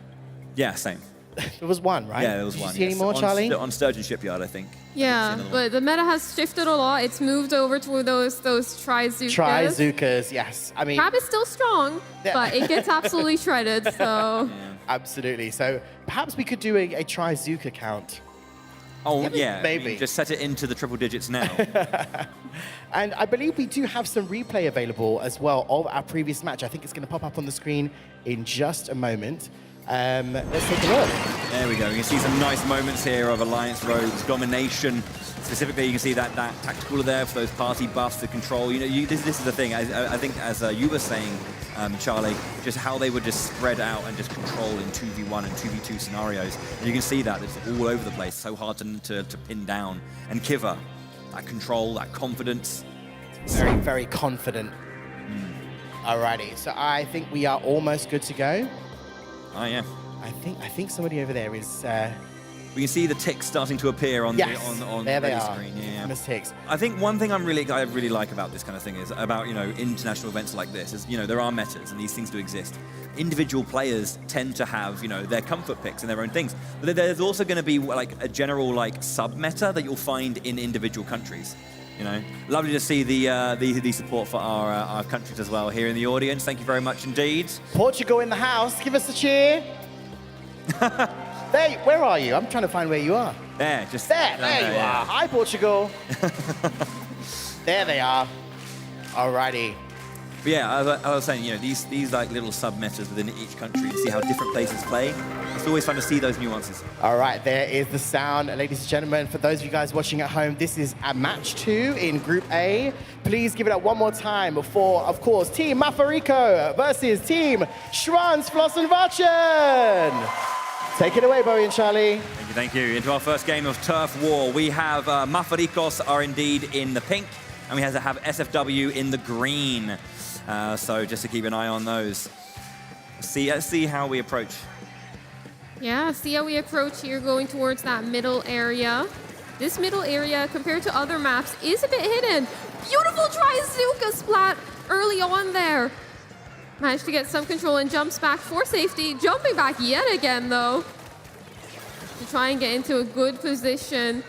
Yeah, same. There was 1, right? Yeah, there was Did 1. you see any more, Charlie? On Sturgeon Shipyard, I think. Yeah, but the meta has shifted a lot. It's moved over to those Trizookas. Trizookas, yes. I mean, Crab is still strong, but it gets absolutely shredded, so... Yeah. Absolutely. So perhaps we could do a Trizooka count. Oh, yeah. Maybe. I mean, just set it into the triple digits now. And I believe we do have some replay available as well of our previous match. I think it's going to pop up on the screen in just a moment. Let's take a look. There we go. You can see some nice moments here of Alliance Rogues domination. Specifically, you can see that tactical there for those party buffs, the control. You know, this is the thing. I think, as you were saying, Charlie, just how they would just spread out and just control in 2v1 and 2v2 scenarios. And you can see that it's all over the place. So hard to pin down. And Kiva, that control, that confidence. Very, very confident. Alrighty, so I think we are almost good to go. Oh yeah. I think somebody over there is. We can see the ticks starting to appear on on the ready screen. Yeah. Ticks. I think one thing I really like about this kind of thing is about international events like this is there are metas and these things do exist. Individual players tend to have their comfort picks and their own things, but there's also going to be like a general sub meta that you'll find in individual countries. Lovely to see the support for our countries as well here in the audience. Thank you very much indeed. Portugal in the house, give us a cheer. Hey, where are you? I'm trying to find where you are. There, just there you are. Hi, Portugal. There they are. Alrighty. But yeah, I was saying, these like little sub-metas within each country, see how different places play. It's always fun to see those nuances. All right, there is the sound. Ladies and gentlemen, for those of you guys watching at home, this is a match 2 in Group A. Please give it up one more time for, of course, Team Mafarico versus Team Schwanzflossenwatchen. Take it away, Bowie and Charlie. Thank you. Into our first game of Turf War. We have Mafaricos are indeed in the pink, and we have SFW in the green. So just to keep an eye on those. Let's see how we approach. Yeah, see how we approach here, going towards that middle area. This middle area, compared to other maps, is a bit hidden. Beautiful Trizooka splat early on there. Managed to get some control and jumps back for safety. Jumping back yet again, though, to try and get into a good position.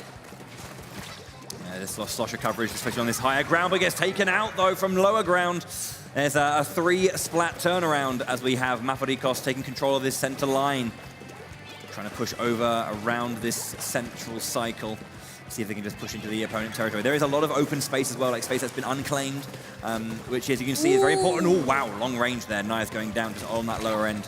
Yeah, this lost Slosher coverage, especially on this higher ground, but gets taken out, though, from lower ground. There's a 3-splat turnaround as we have Mafaricos taking control of this center line. Trying to push over around this central cycle. See if they can just push into the opponent territory. There is a lot of open space as well, like space that's been unclaimed, which, as you can see, is very important. Oh, wow, long range there. Nice going down just on that lower end.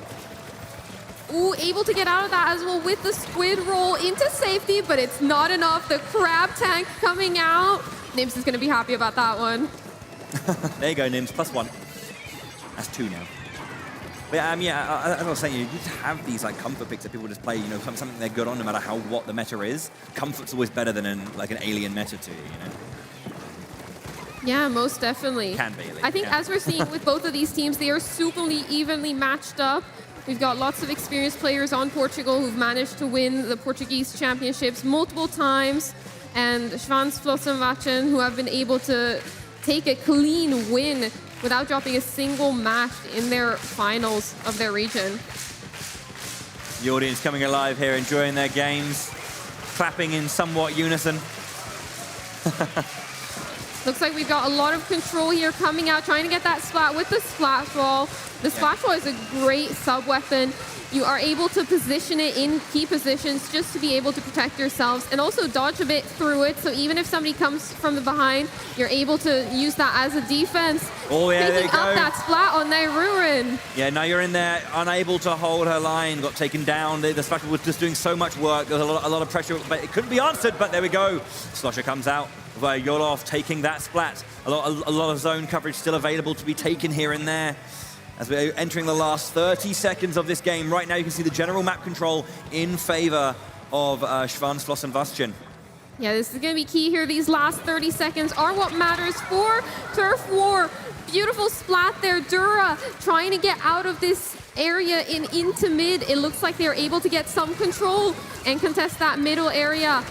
Ooh, able to get out of that as well with the squid roll into safety, but it's not enough. The crab tank coming out. Nims is going to be happy about that one. There you go, Nims, +1. That's 2 now. But yeah, as I was saying, you just have these comfort picks that people just play, something they're good on no matter what the meta is. Comfort's always better than an alien meta to you, Yeah, most definitely. Can be, at least. I think as we're seeing with both of these teams, they are superly evenly matched up. We've got lots of experienced players on Portugal who've managed to win the Portuguese championships multiple times, and Schwanzflossenwatchen, who have been able to take a clean win without dropping a single match in their finals of their region. The audience coming alive here, enjoying their games, clapping in somewhat unison. Looks like we've got a lot of control here coming out, trying to get that splat with the splash wall. The splash wall is a great sub-weapon. You are able to position it in key positions just to be able to protect yourselves and also dodge a bit through it. So even if somebody comes from the behind, you're able to use that as a defense. Oh, yeah, there you Picking go. up that splat on their Ruin. Yeah, now you're in there, unable to hold her line, got taken down. The Splatula was just doing so much work. There was a lot of pressure, but it couldn't be answered, but there we go. Slosher comes out, Yolov taking that splat. A lot of zone coverage still available to be taken here and there. As we're entering the last 30 seconds of this game, right now you can see the general map control in favor of Schwanzfloss and Bastian. Yeah, this is going to be key here. These last 30 seconds are what matters for Turf War. Beautiful splat there. Dura trying to get out of this area and into mid. It looks like they're able to get some control and contest that middle area.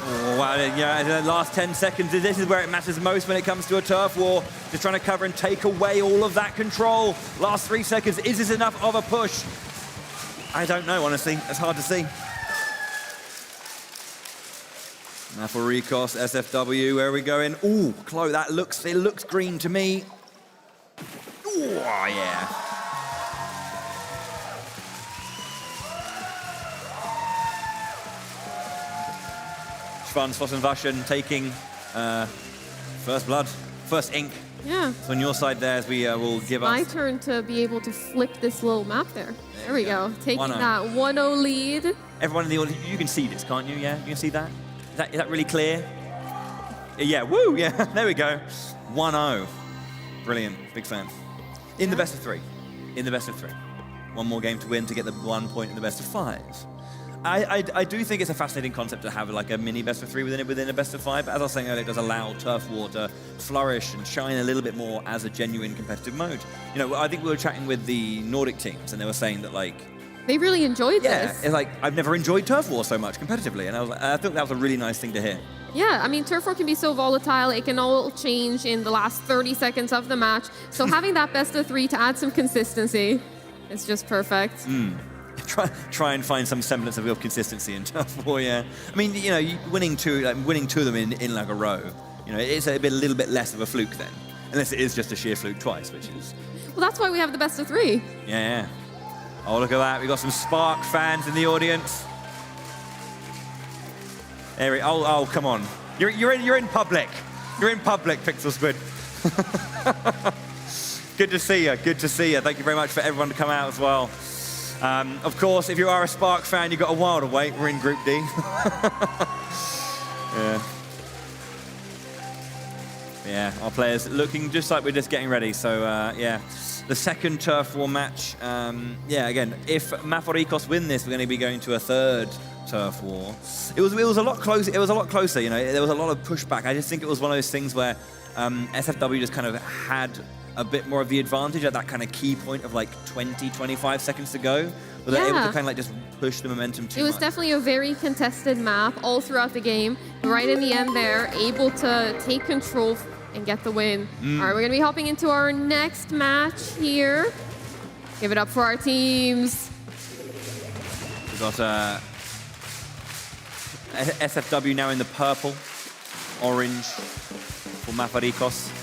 Oh, wow, yeah, the last 10 seconds, this is where it matters most when it comes to a turf war. Just trying to cover and take away all of that control. Last 3 seconds, is this enough of a push? I don't know, honestly. It's hard to see. Now for Rikos, SFW, where are we going? Ooh, Chloe, it looks green to me. Ooh, yeah. Schwanzfloss and Vashen taking first blood, first ink. Yeah. So on your side there, as we will give My us... turn to be able to flip this little map there. There we go. Taking 1-0. that 1-0 lead. Everyone in the audience, you can see this, can't you? Yeah, you can see that? Is that really clear? Yeah, woo, yeah, there we go. 1-0. Brilliant, big fan. In the best of 3. In the best of 3. One more game to win to get the 1 point in the best of 5. I do think it's a fascinating concept to have like a mini best of 3 within a best of 5. But as I was saying earlier, it does allow Turf War to flourish and shine a little bit more as a genuine competitive mode. You know, I think we were chatting with the Nordic teams, and they were saying that like they really enjoyed yeah, this. it's like I've never enjoyed Turf War so much competitively, and I thought that was a really nice thing to hear. Yeah, I mean, Turf War can be so volatile. It can all change in the last 30 seconds of the match. So having that best of 3 to add some consistency is just perfect. Try and find some semblance of real consistency in Turf War, yeah. I mean, you know, winning two of them in like a row, you know, it's a little bit less of a fluke then, unless it is just a sheer fluke twice, which is... Well, that's why we have the best of 3. Yeah. Oh, look at that. We've got some Spark fans in the audience. Oh, come on. You're in public. You're in public, Pixel Squid. Good to see you. Good to see you. Thank you very much for everyone to come out as well. Of course, if you are a Spark fan, you've got a while to wait. We're in Group D. Yeah, our players looking just like we're just getting ready. So, yeah, the second Turf War match. Yeah, again, if Maforikos win this, we're going to be going to a third Turf War. It was a lot closer. It was a lot closer. You know, there was a lot of pushback. I just think it was one of those things where SFW just kind of had a bit more of the advantage at that kind of key point of like 20, 25 seconds to go. But they're able to kind of like just push the momentum too much. It was definitely a very contested map all throughout the game. Right in the end there, able to take control and get the win. All right, we're going to be hopping into our next match here. Give it up for our teams. We've got SFW now in the purple, orange for Mafarikos.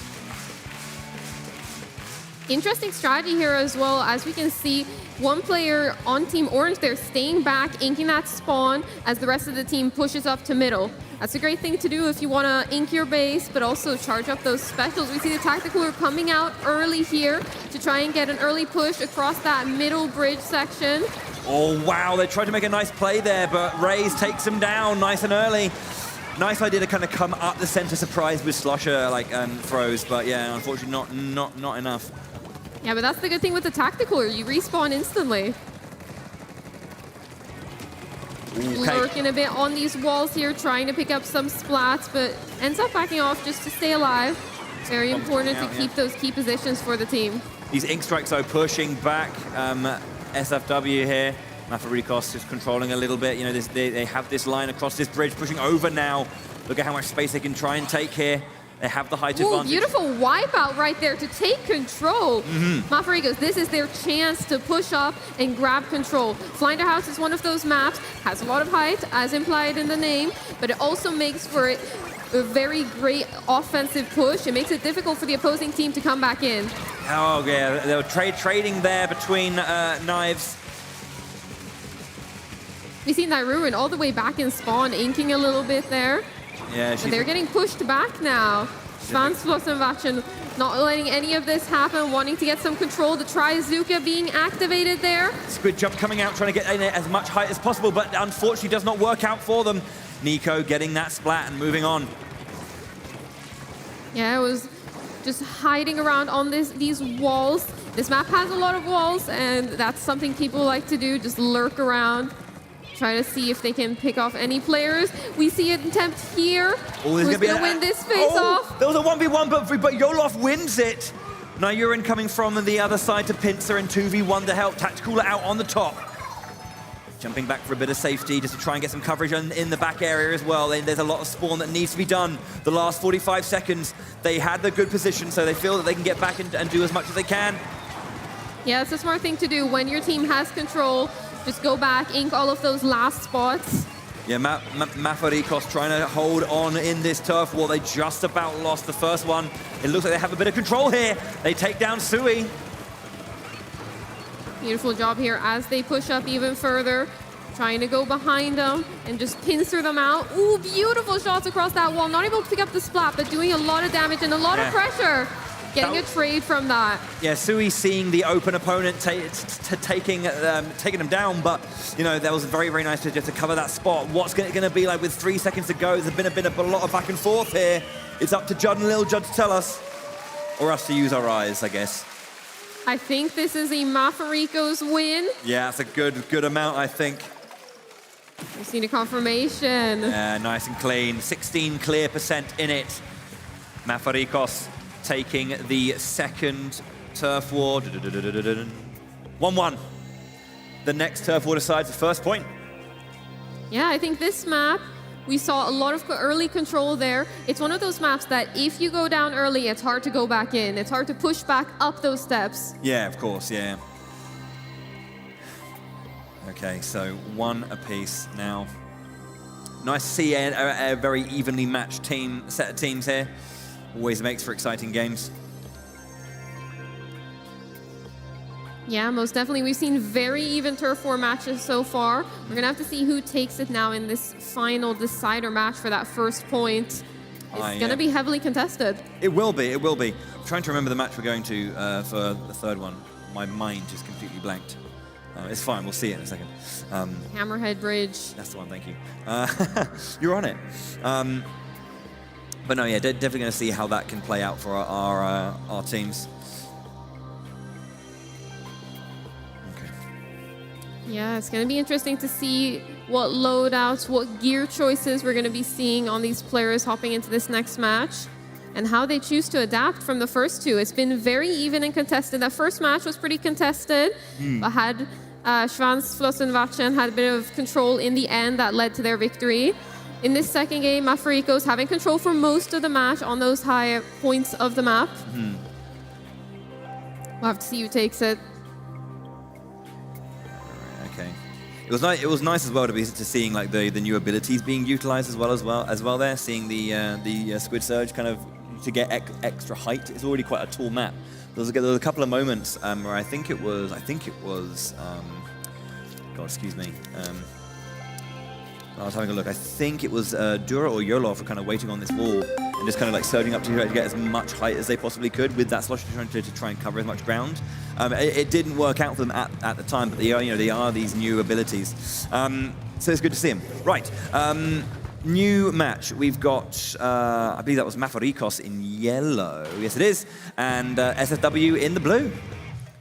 Interesting strategy here as well. As we can see, one player on Team Orange, they're staying back, inking that spawn as the rest of the team pushes up to middle. That's a great thing to do if you want to ink your base, but also charge up those specials. We see the Tactical are coming out early here to try and get an early push across that middle bridge section. Oh, wow, they tried to make a nice play there, but Raze takes them down nice and early. Nice idea to kind of come up the center surprise with Slosher throws, but yeah, unfortunately not enough. Yeah, but that's the good thing with the Tactical. You respawn instantly. Okay. Lurking a bit on these walls here, trying to pick up some splats, but ends up backing off just to stay alive. Very important to keep those key positions for the team. These ink strikes though pushing back SFW here. Mafarikos just controlling a little bit. You know, they have this line across this bridge, pushing over now. Look at how much space they can try and take here. They have the height advantage. Beautiful wipeout right there to take control. Mafarikos, this is their chance to push up and grab control. Flinder House is one of those maps, has a lot of height, as implied in the name, but it also makes for it a very great offensive push. It makes it difficult for the opposing team to come back in. Oh yeah, they were trading there between knives. We see Nairuin all the way back in spawn, inking a little bit there. Yeah, but they're getting pushed back now. Schwanzflossenwachen not letting any of this happen, wanting to get some control. The Trizuka being activated there. Squid jump coming out, trying to get in as much height as possible, but unfortunately does not work out for them. Nico getting that splat and moving on. Yeah, it was just hiding around on these walls. This map has a lot of walls, and that's something people like to do, just lurk around. Try to see if they can pick off any players. We see an attempt here. Oh, who's going to win this face-off? There was a 1v1, but Yolof wins it. Nairuin coming from the other side to Pincer and 2v1 to help. Tacticooler out on the top. Jumping back for a bit of safety just to try and get some coverage in the back area as well. There's a lot of spawn that needs to be done. The last 45 seconds, they had the good position, so they feel that they can get back and do as much as they can. Yeah, it's a smart thing to do. When your team has control, just go back, ink all of those last spots. Yeah, Mafarikos trying to hold on in this turf war. They just about lost the first one. It looks like they have a bit of control here. They take down Sui. Beautiful job here as they push up even further. Trying to go behind them and just pincer them out. Ooh, beautiful shots across that wall. Not able to pick up the splat, but doing a lot of damage and a lot of pressure. Getting a trade from that. Yeah, Sui seeing the open opponent taking them down, but you know that was very, very nice to cover that spot. What's going to be like with 3 seconds to go? There's been a lot of back and forth here. It's up to Judd and Lil Judd to tell us, or us to use our eyes, I guess. I think this is a Mafariko's win. Yeah, that's a good amount, I think. We've seen a confirmation. Yeah, nice and clean. 16% clear in it. Mafarikos taking the second turf war. 1-1. The next turf war decides the first point. Yeah, I think this map, we saw a lot of early control there. It's one of those maps that if you go down early, it's hard to go back in. It's hard to push back up those steps. Yeah, of course, yeah. Okay, so one apiece now. Nice to see a very evenly matched set of teams here. Always makes for exciting games. Yeah, most definitely. We've seen very even turf war matches so far. We're going to have to see who takes it now in this final decider match for that first point. It's going to be heavily contested. It will be, it will be. I'm trying to remember the match we're going to for the third one. My mind just completely blanked. It's fine, we'll see it in a second. Hammerhead Bridge. That's the one, thank you. You're on it. But no, yeah, definitely going to see how that can play out for our teams. Okay. Yeah, it's going to be interesting to see what loadouts, what gear choices we're going to be seeing on these players hopping into this next match, and how they choose to adapt from the first two. It's been very even and contested. That first match was pretty contested, but had Schwanzflossenwachen had a bit of control in the end that led to their victory. In this second game, Mafariko's having control for most of the match on those high points of the map. We'll have to see who takes it. Okay. It was nice as well to seeing like the new abilities being utilized as well there. Seeing the Squid Surge kind of to get extra height. It's already quite a tall map. There was a couple of moments where I think it was God, excuse me. I was having a look. I think it was Dura or Yolov were kind of waiting on this wall and just kind of like surging up to get as much height as they possibly could with that slosh to try and cover as much ground. It didn't work out for them at the time, but they are these new abilities. So it's good to see them. Right. New match. We've got, I believe that was Mafarikos in yellow. Yes, it is. And SFW in the blue.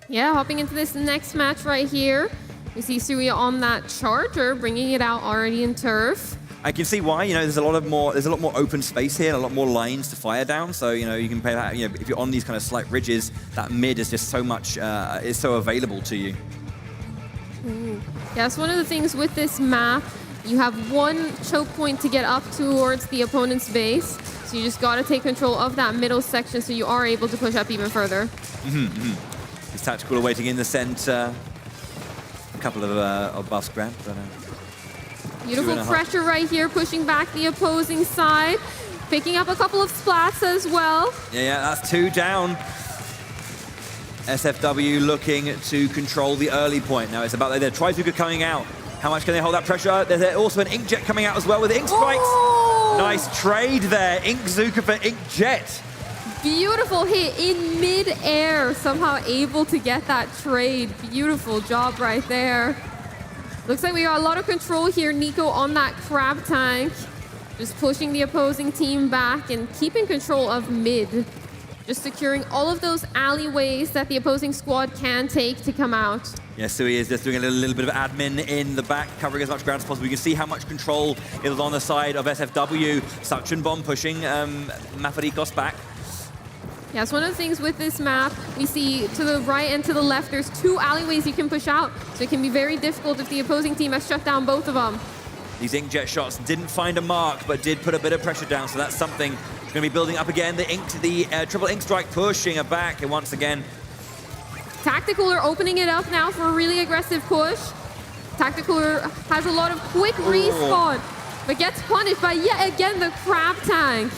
Yeah, hopping into this next match right here. We see Sui on that charger, bringing it out already in turf. I can see why. There's a lot more open space here, and a lot more lines to fire down. So you can play that. If you're on these kind of slight ridges, that mid is just so much is so available to you. Ooh. Yeah, that's one of the things with this map. You have one choke point to get up towards the opponent's base, so you just got to take control of that middle section, so you are able to push up even further. This Tacticooler waiting in the center. A couple of buffs grabbed, but beautiful pressure right here, pushing back the opposing side. Picking up a couple of splats as well. Yeah, that's 2 down. SFW looking to control the early point. Now it's about their Trizuka coming out. How much can they hold that pressure? There's also an Inkjet coming out as well with Ink Strikes. Oh! Nice trade there. Inkzuka for Inkjet. Beautiful hit in mid-air. Somehow able to get that trade. Beautiful job right there. Looks like we got a lot of control here, Nico, on that crab tank. Just pushing the opposing team back and keeping control of mid. Just securing all of those alleyways that the opposing squad can take to come out. Yeah, Sui is just doing a little bit of admin in the back, covering as much ground as possible. You can see how much control it was on the side of SFW. Suction Bomb pushing Mafarikos back. Yeah, it's one of the things with this map. We see to the right and to the left, there's 2 alleyways you can push out. So it can be very difficult if the opposing team has shut down both of them. These Inkjet shots didn't find a mark, but did put a bit of pressure down. So that's something that's going to be building up again. The triple Ink Strike pushing her back. And once again, Tactical are opening it up now for a really aggressive push. Tactical has a lot of quick respawn, but gets punished by yet again the crab tank.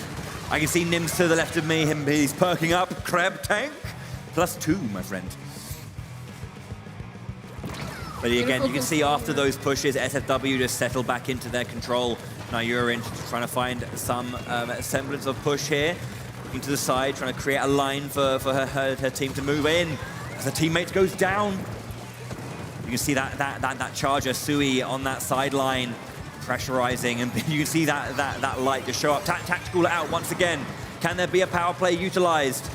I can see Nims to the left of me. He's perking up. Crab tank +2, my friend. But again, you can see after those pushes, SFW just settle back into their control. Now Yurin trying to find some semblance of push here. Looking to the side, trying to create a line for her team to move in. As her teammate goes down, you can see that charger, Sui, on that sideline, pressurizing, and you can see that light just show up. Tactical out once again. Can there be a power play utilized?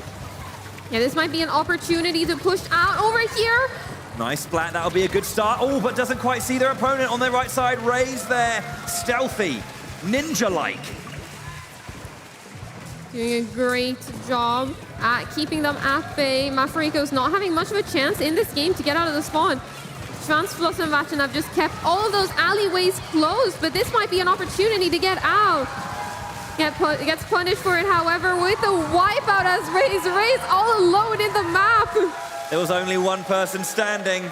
Yeah, this might be an opportunity to push out over here. Nice splat, that'll be a good start. Oh, but doesn't quite see their opponent on their right side. Raise there, stealthy, ninja-like. Doing a great job at keeping them at bay. Mafariko's not having much of a chance in this game to get out of the spawn. Schwanzfloss and Vachin have just kept all of those alleyways closed, but this might be an opportunity to get out. Gets punished for it, however, with the wipeout as Raze all alone in the map. There was only one person standing.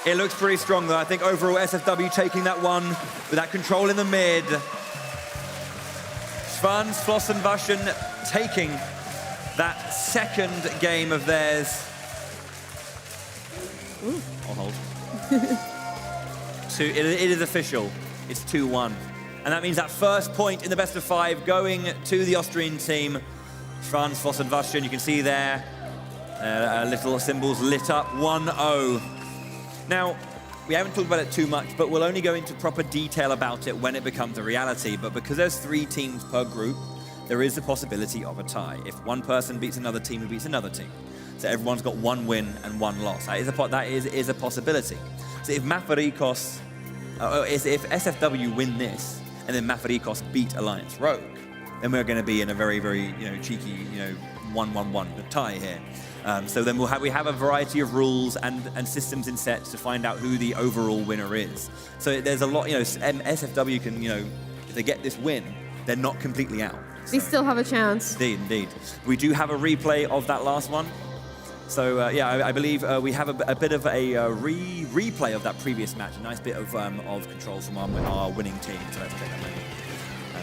It looks pretty strong, though. I think overall SFW taking that one with that control in the mid. Schwanzfloss and Vachin taking that second game of theirs. Ooh. I'll hold. It is official. It's 2-1. And that means that first point in the best of 5 going to the Austrian team. Schwanzfloss and Vachin, you can see there, little symbols lit up, 1-0. Now, we haven't talked about it too much, but we'll only go into proper detail about it when it becomes a reality. But because there's 3 teams per group, there is the possibility of a tie. If one person beats another team, who beats another team. So everyone's got 1 win and 1 loss. That is a possibility. So if Mafarikos, if SFW win this, and then Mafarikos beat Alliance Rogue, then we're going to be in a very, very cheeky 1-1-1 tie here. So then we have a variety of rules and systems in sets to find out who the overall winner is. So there's a lot, SFW can, if they get this win, they're not completely out. They still have a chance. Indeed. We do have a replay of that last one. So I believe we have a bit of a replay of that previous match. A nice bit of control from our winning team. So let's take that moment.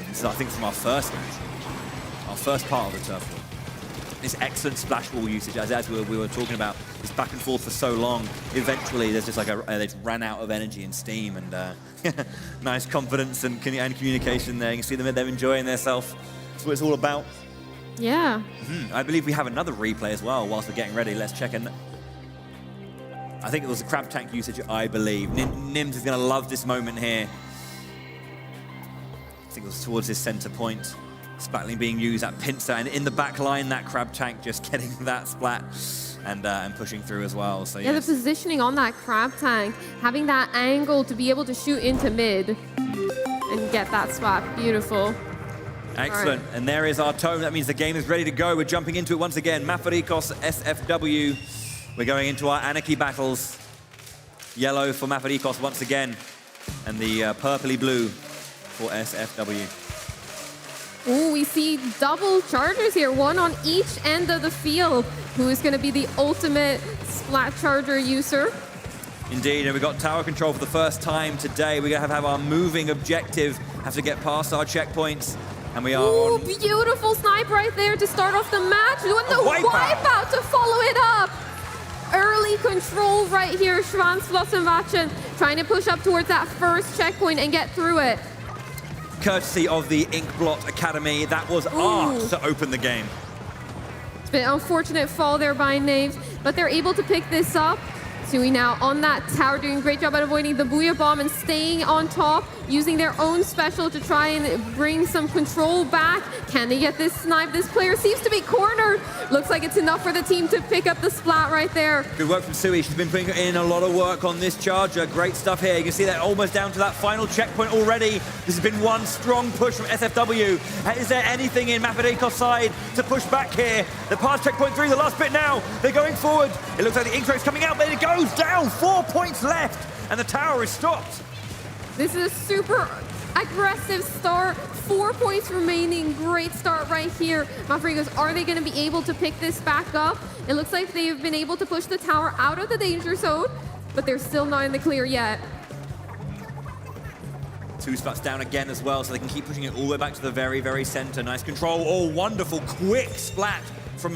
This is, I think, from our first match, our first part of the turf war. This excellent splash wall usage, as we were talking about, this back and forth for so long. Eventually, there's just like they just ran out of energy and steam, and nice confidence and communication there. You can see them enjoying themselves. That's what it's all about. Yeah. I believe we have another replay as well whilst we're getting ready. Let's check in. I think it was a crab tank usage, I believe. Nims is going to love this moment here. I think it was towards his center point. Spatling being used at pincer, and in the back line, that crab tank just getting that splat and pushing through as well. So yeah, the positioning on that crab tank, having that angle to be able to shoot into mid and get that splat. Beautiful. Excellent, and there is our tone. That means the game is ready to go. We're jumping into it once again. Mafarikos, SFW. We're going into our Anarchy battles. Yellow for Mafarikos once again, and the purpley blue for SFW. Ooh, we see double chargers here, one on each end of the field. Who is going to be the ultimate splat charger user? Indeed, and we've got tower control for the first time today. We're going to have our moving objective, have to get past our checkpoints. And we are Ooh, on... beautiful snipe right there to start off the match. Doing the wipeout to follow it up. Early control right here. Schwanzflossenwachen trying to push up towards that first checkpoint and get through it. Courtesy of the Inkblot Academy, that was art to open the game. It's been an unfortunate fall there by Naves, but they're able to pick this up. Sui now on that tower, doing a great job at avoiding the Booyah Bomb and staying on top, using their own special to try and bring some control back. Can they get this snipe? This player seems to be cornered. Looks like it's enough for the team to pick up the splat right there. Good work from Sui. She's been putting in a lot of work on this charger. Great stuff here. You can see that almost down to that final checkpoint already. This has been one strong push from SFW. Is there anything in Mafariko's side to push back here? The past checkpoint 3, the last bit now. They're going forward. It looks like the ink track's coming out, but it goes down. 4 points left, and the tower is stopped. This is a super aggressive start. 4 points remaining. Great start right here. Mafarikos, are they going to be able to pick this back up? It looks like they've been able to push the tower out of the danger zone, but they're still not in the clear yet. 2 spots down again as well, so they can keep pushing it all the way back to the very, very center. Nice control. Oh, wonderful, quick splat from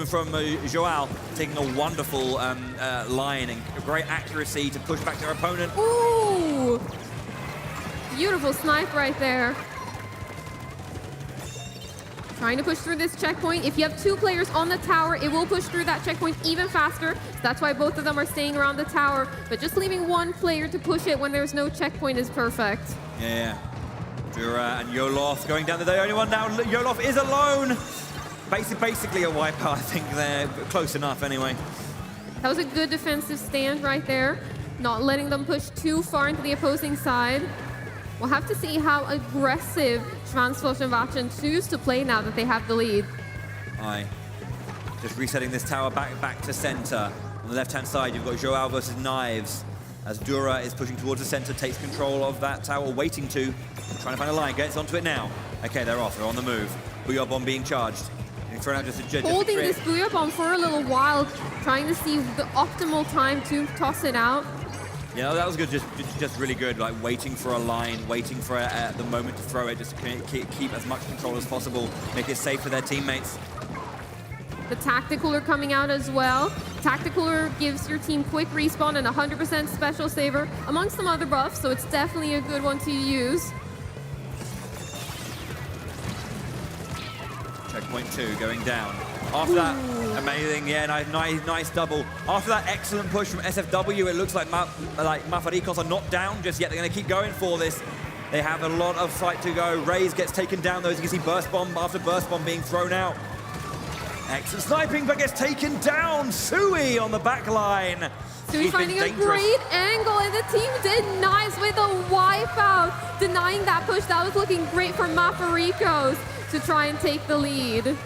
Joao, taking a wonderful line and great accuracy to push back their opponent. Ooh! Beautiful snipe right there. Trying to push through this checkpoint. If you have 2 players on the tower, it will push through that checkpoint even faster. So that's why both of them are staying around the tower. But just leaving 1 player to push it when there's no checkpoint is perfect. Yeah. Dura and Yolof going down. They're the only one now. Yolof is alone. Basically a wipeout. I think they're close enough anyway. That was a good defensive stand right there. Not letting them push too far into the opposing side. We'll have to see how aggressive Schwanzflossenwachen choose to play now that they have the lead. Aye. Just resetting this tower back to center. On the left-hand side, you've got Joao versus Knives. As Dura is pushing towards the center, takes control of that tower, waiting to. Trying to find a line, gets onto it now. Okay, they're off, they're on the move. Booyah Bomb being charged. Thrown out just a Holding this Booyah Bomb for a little while, trying to see the optimal time to toss it out. Yeah, that was good, just really good, like waiting for a line, waiting for the moment to throw it, just to keep as much control as possible, make it safe for their teammates. The Tacticooler coming out as well. Tacticooler gives your team quick respawn and 100% special saver, amongst some other buffs, so it's definitely a good one to use. Checkpoint 2 going down. After that, amazing, yeah, nice double. After that excellent push from SFW, it looks like Mafarikos are not down just yet. They're going to keep going for this. They have a lot of fight to go. Raze gets taken down, though, as you can see Burst Bomb after Burst Bomb being thrown out. Excellent sniping, but gets taken down. Sui on the back line. Sui finding a great angle, and the team denies with a wipeout. Denying that push, that was looking great for Mafarikos to try and take the lead.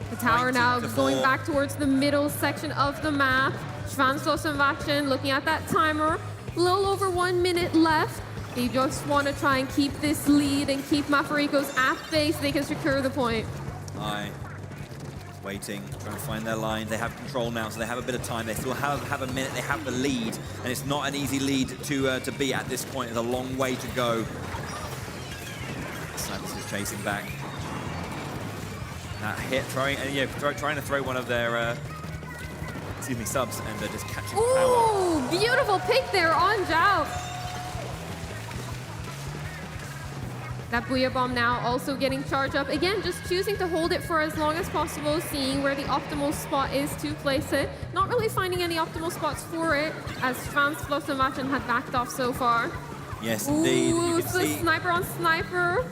The tower now going back towards the middle section of the map. Schwanzflossenwachen looking at that timer. A little over 1 minute left. They just want to try and keep this lead and keep Mafarikos at bay so they can secure the point. Aye. Waiting, trying to find their line. They have control now, so they have a bit of time. They still have a minute. They have the lead, and it's not an easy lead to beat at this point. There's a long way to go. Snipers is chasing back. That hit, trying to throw one of their subs, and they're just catching power. Ooh, beautiful pick there on Zhao. That Booyah Bomb now also getting charged up. Again, just choosing to hold it for as long as possible, seeing where the optimal spot is to place it. Not really finding any optimal spots for it, as Schwanzflossenwachen had backed off so far. Yes, indeed. Ooh, so sniper on sniper.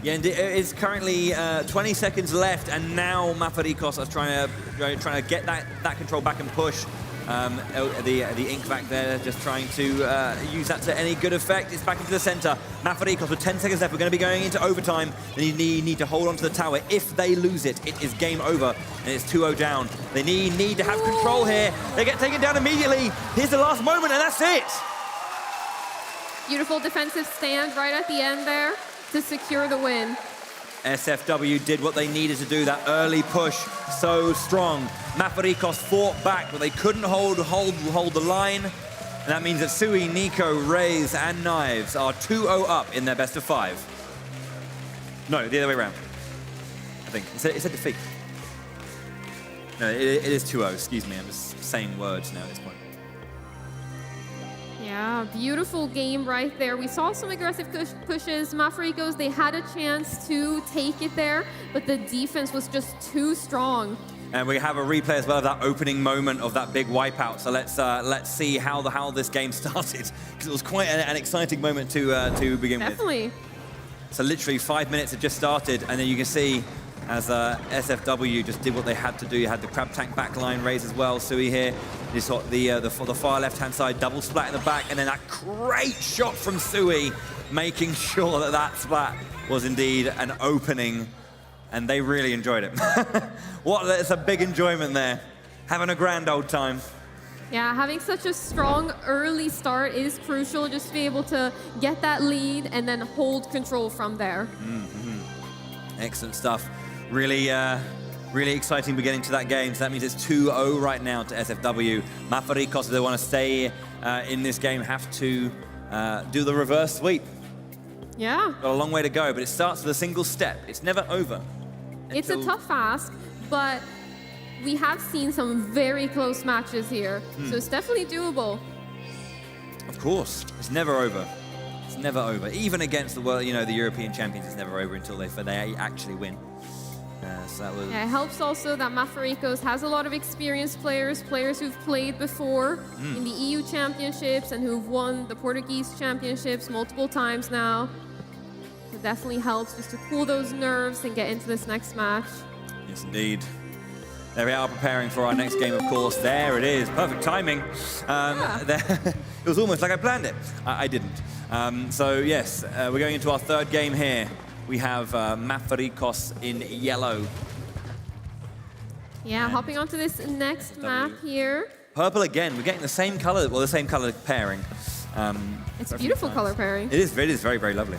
Yeah, indeed. It's currently 20 seconds left, and now Mafarikos are trying to get that control back and push. The ink back there, just trying to use that to any good effect. It's back into the center. Mafarikos with 10 seconds left. We're going to be going into overtime. They need to hold on to the tower. If they lose it, it is game over, and it's 2-0 down. They need to have control here. They get taken down immediately. Here's the last moment, and that's it. Beautiful defensive stand right at the end there to secure the win. SFW did what they needed to do, that early push, so strong. Mafarikos fought back, but they couldn't hold the line. And that means that Sui, Nico, Raze, and Knives are 2-0 up in their best of 5. No, the other way around. I think. It's a defeat. No, it is 2-0, excuse me. I'm just saying words now at this point. Yeah, beautiful game right there. We saw some aggressive pushes. Mafrikos, they had a chance to take it there, but the defense was just too strong. And we have a replay as well of that opening moment of that big wipeout. So let's see how this game started, because it was quite an exciting moment to begin with. Definitely. So literally 5 minutes had just started, and then you can see as SFW just did what they had to do. You had the crab tank backline raise as well. Sui here, just got the far left-hand side double splat in the back, and then that great shot from Sui, making sure that that splat was indeed an opening, and they really enjoyed it. It's a big enjoyment there, having a grand old time. Yeah, having such a strong early start is crucial, just to be able to get that lead and then hold control from there. Excellent stuff. Really, really exciting beginning to that game. So that means it's 2-0 right now to SFW. Mafrikos, if they want to stay in this game, have to do the reverse sweep. Yeah. Got a long way to go, but it starts with a single step. It's never over. It's a tough ask, but we have seen some very close matches here, so it's definitely doable. Of course, it's never over. It's never over. Even against the world, the European champions, it's never over until they actually win. So that was... Yeah, it helps also that Mafrikos has a lot of experienced players who've played before in the EU championships and who've won the Portuguese championships multiple times now. It definitely helps just to cool those nerves and get into this next match. Yes, indeed. There we are, preparing for our next game, of course. There it is, perfect timing. It was almost like I planned it. I didn't. So yes, we're going into our third game here. We have Mafrikos in yellow. Yeah, hopping onto this next map here. Purple again, we're getting the same color, well, the same color pairing. It's a beautiful color pairing. It is very, very lovely.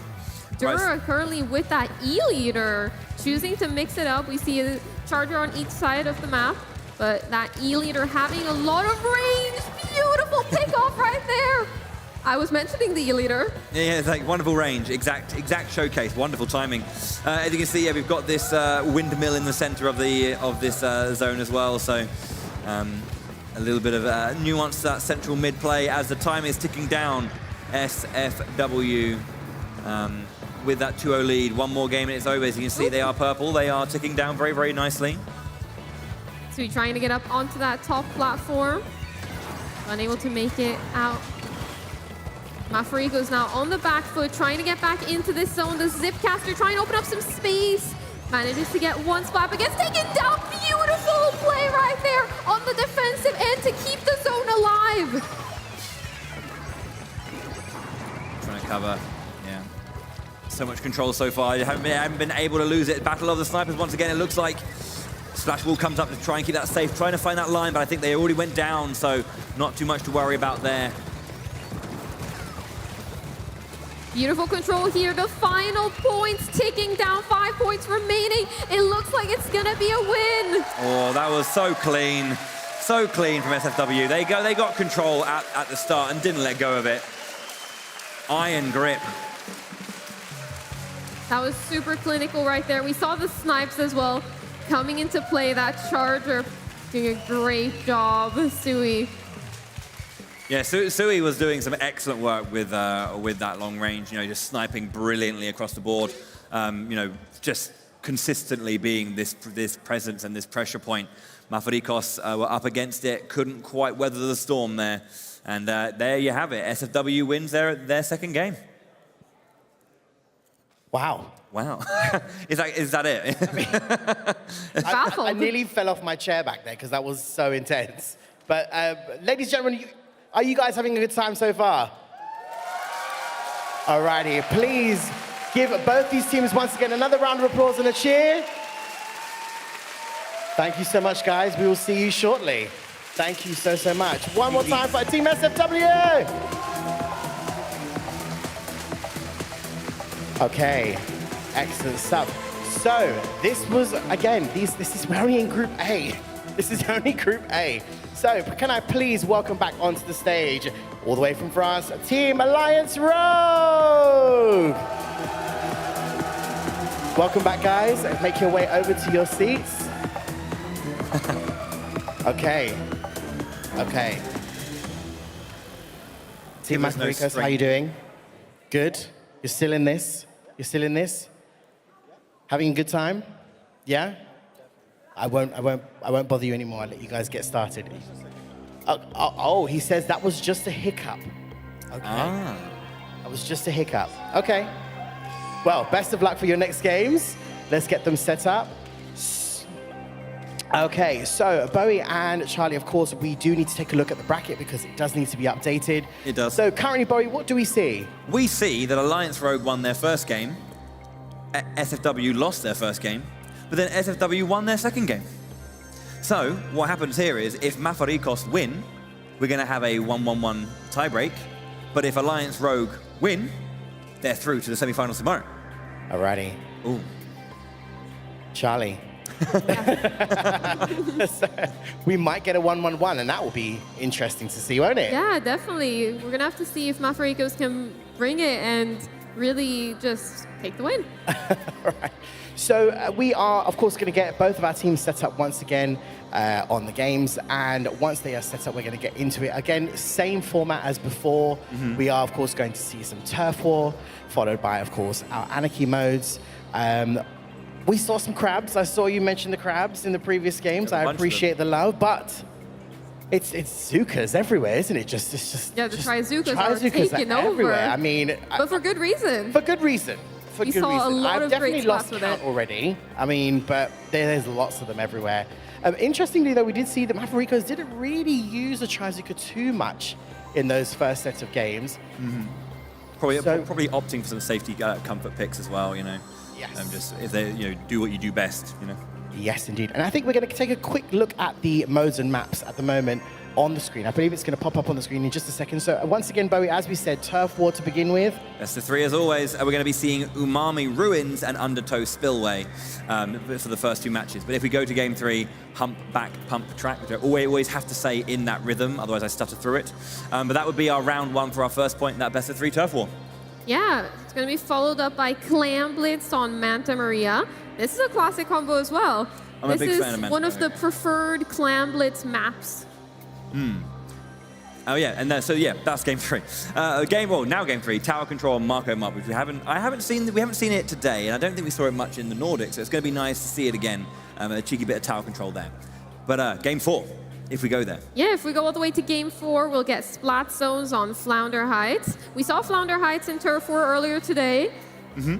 Dura currently with that E-leader, choosing to mix it up. We see a charger on each side of the map, but that E-leader having a lot of range. Beautiful pick-off right there. I was mentioning the E-leader. Yeah, it's like wonderful range, exact showcase, wonderful timing. As you can see, yeah, we've got this windmill in the center of this zone as well. So a little bit of nuance to that central mid play as the time is ticking down. SFW with that 2-0 lead. One more game and it's over. As you can see, they are purple. They are ticking down very, very nicely. So he's trying to get up onto that top platform. Unable to make it out. Mafrikos now on the back foot, trying to get back into this zone. The Zipcaster trying to open up some space. Manages to get one spot, but gets taken down. Beautiful play right there on the defensive end to keep the zone alive. Trying to cover, yeah. So much control so far. You haven't been able to lose it. Battle of the Snipers once again, it looks like. Splash Wall comes up to try and keep that safe, trying to find that line, but I think they already went down, so not too much to worry about there. Beautiful control here. The final points ticking down. 5 points remaining. It looks like it's gonna be a win. Oh, that was so clean. So clean from SFW. They got control at the start and didn't let go of it. Iron grip. That was super clinical right there. We saw the snipes as well coming into play. That charger doing a great job, Sui. Yeah, Sui was doing some excellent work with that long range, just sniping brilliantly across the board, just consistently being this presence and this pressure point. Mafrikos were up against it, couldn't quite weather the storm there. And there you have it. SFW wins their second game. Wow. Wow. Is that it? I nearly fell off my chair back there because that was so intense. But ladies and gentlemen, are you guys having a good time so far? Alrighty, please give both these teams once again another round of applause and a cheer. Thank you so much, guys. We will see you shortly. Thank you so, so much. One more time for Team SFW. Okay, excellent stuff. So this was, again, this is where we're in Group A. This is only Group A. So can I please welcome back onto the stage, all the way from France, Team Alliance Rogue. Welcome back, guys. Make your way over to your seats. Okay. Team Mafarikos, how you doing? Good? You're still in this? Having a good time? Yeah? I won't bother you anymore. I'll let you guys get started. Oh, he says that was just a hiccup. Okay. That was just a hiccup. Okay. Well, best of luck for your next games. Let's get them set up. Okay, so Bowie and Charlie, of course, we do need to take a look at the bracket because it does need to be updated. It does. So currently, Bowie, what do we see? We see that Alliance Rogue won their first game, SFW lost their first game, but then SFW won their second game. So what happens here is if Mafarikos win, we're going to have a 1-1-1 tiebreak, but if Alliance Rogue win, they're through to the semi-finals tomorrow. Alrighty. Ooh. Charlie. So, we might get a 1-1-1, and that will be interesting to see, won't it? Yeah, definitely. We're gonna have to see if Mafarikos can bring it and really just take the win. Right. So we are, of course, going to get both of our teams set up once again on the games, and once they are set up, we're going to get into it. Again, same format as before. We are, of course, going to see some turf war, followed by, of course, our anarchy modes. We saw some crabs. I saw you mention the crabs in the previous games. I appreciate the love, but it's Zukas everywhere, isn't it? It's just the Trizukas are taking over. Everywhere. I mean, but for good reason. For good reason. We saw a lot of great spots with it. I've definitely lost count already. I mean, but there's lots of them everywhere. Interestingly, though, we did see that Mafarikos didn't really use the Trizuka too much in those first set of games. Probably opting for some safety comfort picks as well, you know. Yes. Just if they, do what you do best, you know. Yes, indeed. And I think we're going to take a quick look at the modes and maps at the moment on the screen. I believe it's going to pop up on the screen in just a second. So once again, Bowie, as we said, turf war to begin with. Best of three as always. We're going to be seeing Umami Ruins and Undertow Spillway for the first two matches. But if we go to game three, hump, back, pump, track, which I always have to say in that rhythm, otherwise I stutter through it. But that would be our round one for our first point in that best of three turf war. Yeah, it's going to be followed up by Clam Blitz on Manta Maria. This is a classic combo as well. I'm a big fan of Manta Maria. One of the preferred Clam Blitz maps. Oh yeah, and that's game three. Game three, Tower Control and Marco Mob, which we haven't seen it today, and I don't think we saw it much in the Nordics. So it's going to be nice to see it again. A cheeky bit of Tower Control there. But game four, if we go there. Yeah, if we go all the way to game four, we'll get Splat Zones on Flounder Heights. We saw Flounder Heights in Turf War earlier today.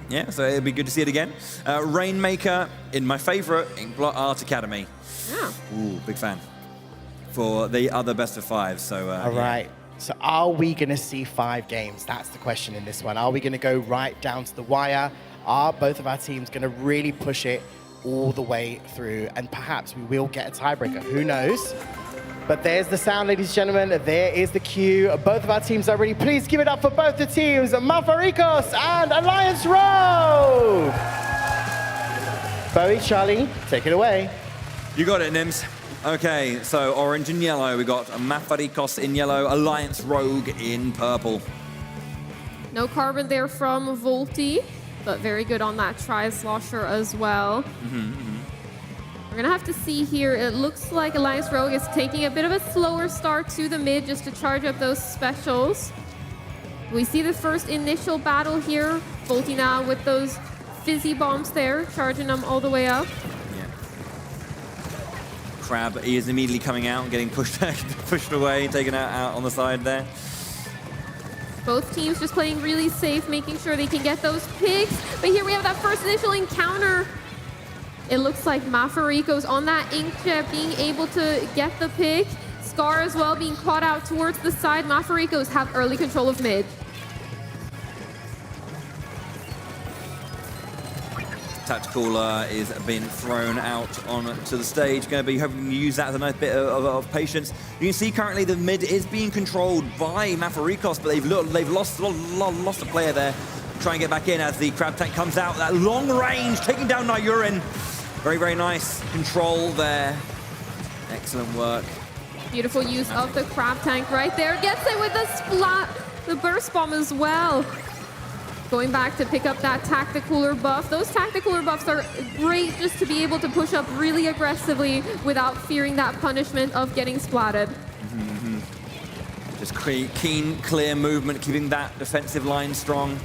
Yeah, so it'd be good to see it again. Rainmaker in my favorite, Inkblot Art Academy. Yeah. Ooh, big fan. For the other best of five, so all right. So are we going to see 5 games? That's the question in this one. Are we going to go right down to the wire? Are both of our teams going to really push it all the way through? And perhaps we will get a tiebreaker. Who knows? But there's the sound, ladies and gentlemen. There is the cue. Both of our teams are ready. Please give it up for both the teams, Mafarikos and Alliance Rogue. Bowie, Charlie, take it away. You got it, Nims. Okay, so orange and yellow. We got Mafarikos in yellow, Alliance Rogue in purple. No carbon there from Volti, but very good on that Tri-Slosher as well. We're going to have to see here. It looks like Alliance Rogue is taking a bit of a slower start to the mid just to charge up those specials. We see the first initial battle here. Volti now with those fizzy bombs there, charging them all the way up. Crab, he is immediately coming out and getting pushed away, taken out on the side there. Both teams just playing really safe, making sure they can get those picks. But here we have that first initial encounter. It looks like Mafarikos on that inkjet being able to get the pick. Scar as well being caught out towards the side. Mafarikos have early control of mid. Tactical is being thrown out onto the stage. Going to be hoping to use that as a nice bit of patience. You can see currently the mid is being controlled by Mafarikos, but they've lost a player there. Try and get back in as the Crab tank comes out. That long range, taking down Nayurin. Very, very nice control there. Excellent work. Beautiful use of the crab tank right there. Gets it with the splat, the burst bomb as well. Going back to pick up that tacticooler buff. Those tacticooler buffs are great just to be able to push up really aggressively without fearing that punishment of getting splatted. Just keen, clear movement, keeping that defensive line strong.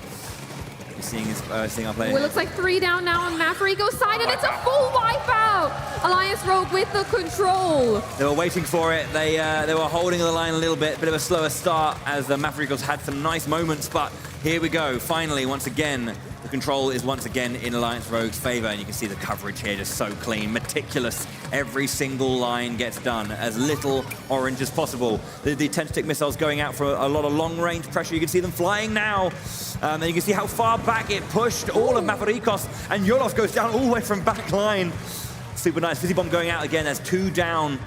You're seeing our player. It looks like 3 down now on Mafrico's side, and it's a full wipeout! Alliance Rogue with the control. They were waiting for it. They were holding the line a little bit of a slower start as the Mafricos had some nice moments, but here we go. Finally, once again, the control is once again in Alliance Rogue's favor, and you can see the coverage here just so clean, meticulous. Every single line gets done, as little orange as possible. The Tentatic missiles going out for a lot of long-range pressure. You can see them flying now. And you can see how far back it pushed all of Mafarikos, and Yolos goes down all the way from back line. Super nice. Fizzy Bomb going out again. There's 2 down.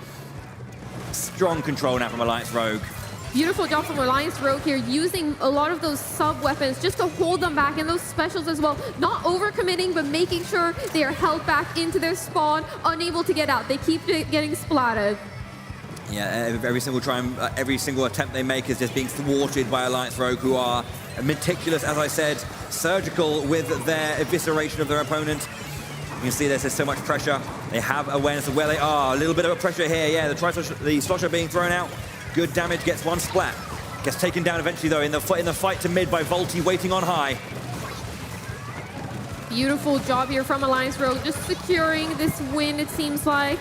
Strong control now from Alliance Rogue. Beautiful job from Alliance Rogue here, using a lot of those sub-weapons just to hold them back, and those specials as well. Not overcommitting, but making sure they are held back into their spawn, unable to get out. They keep getting splatted. Yeah, every single attempt they make is just being thwarted by Alliance Rogue, who are meticulous, as I said, surgical with their evisceration of their opponent. You can see there's just so much pressure. They have awareness of where they are. A little bit of a pressure here. Yeah, the slosher being thrown out. Good damage, gets 1 splat. Gets taken down eventually, though, in the fight to mid by Volti, waiting on high. Beautiful job here from Alliance Rogue, just securing this win, it seems like.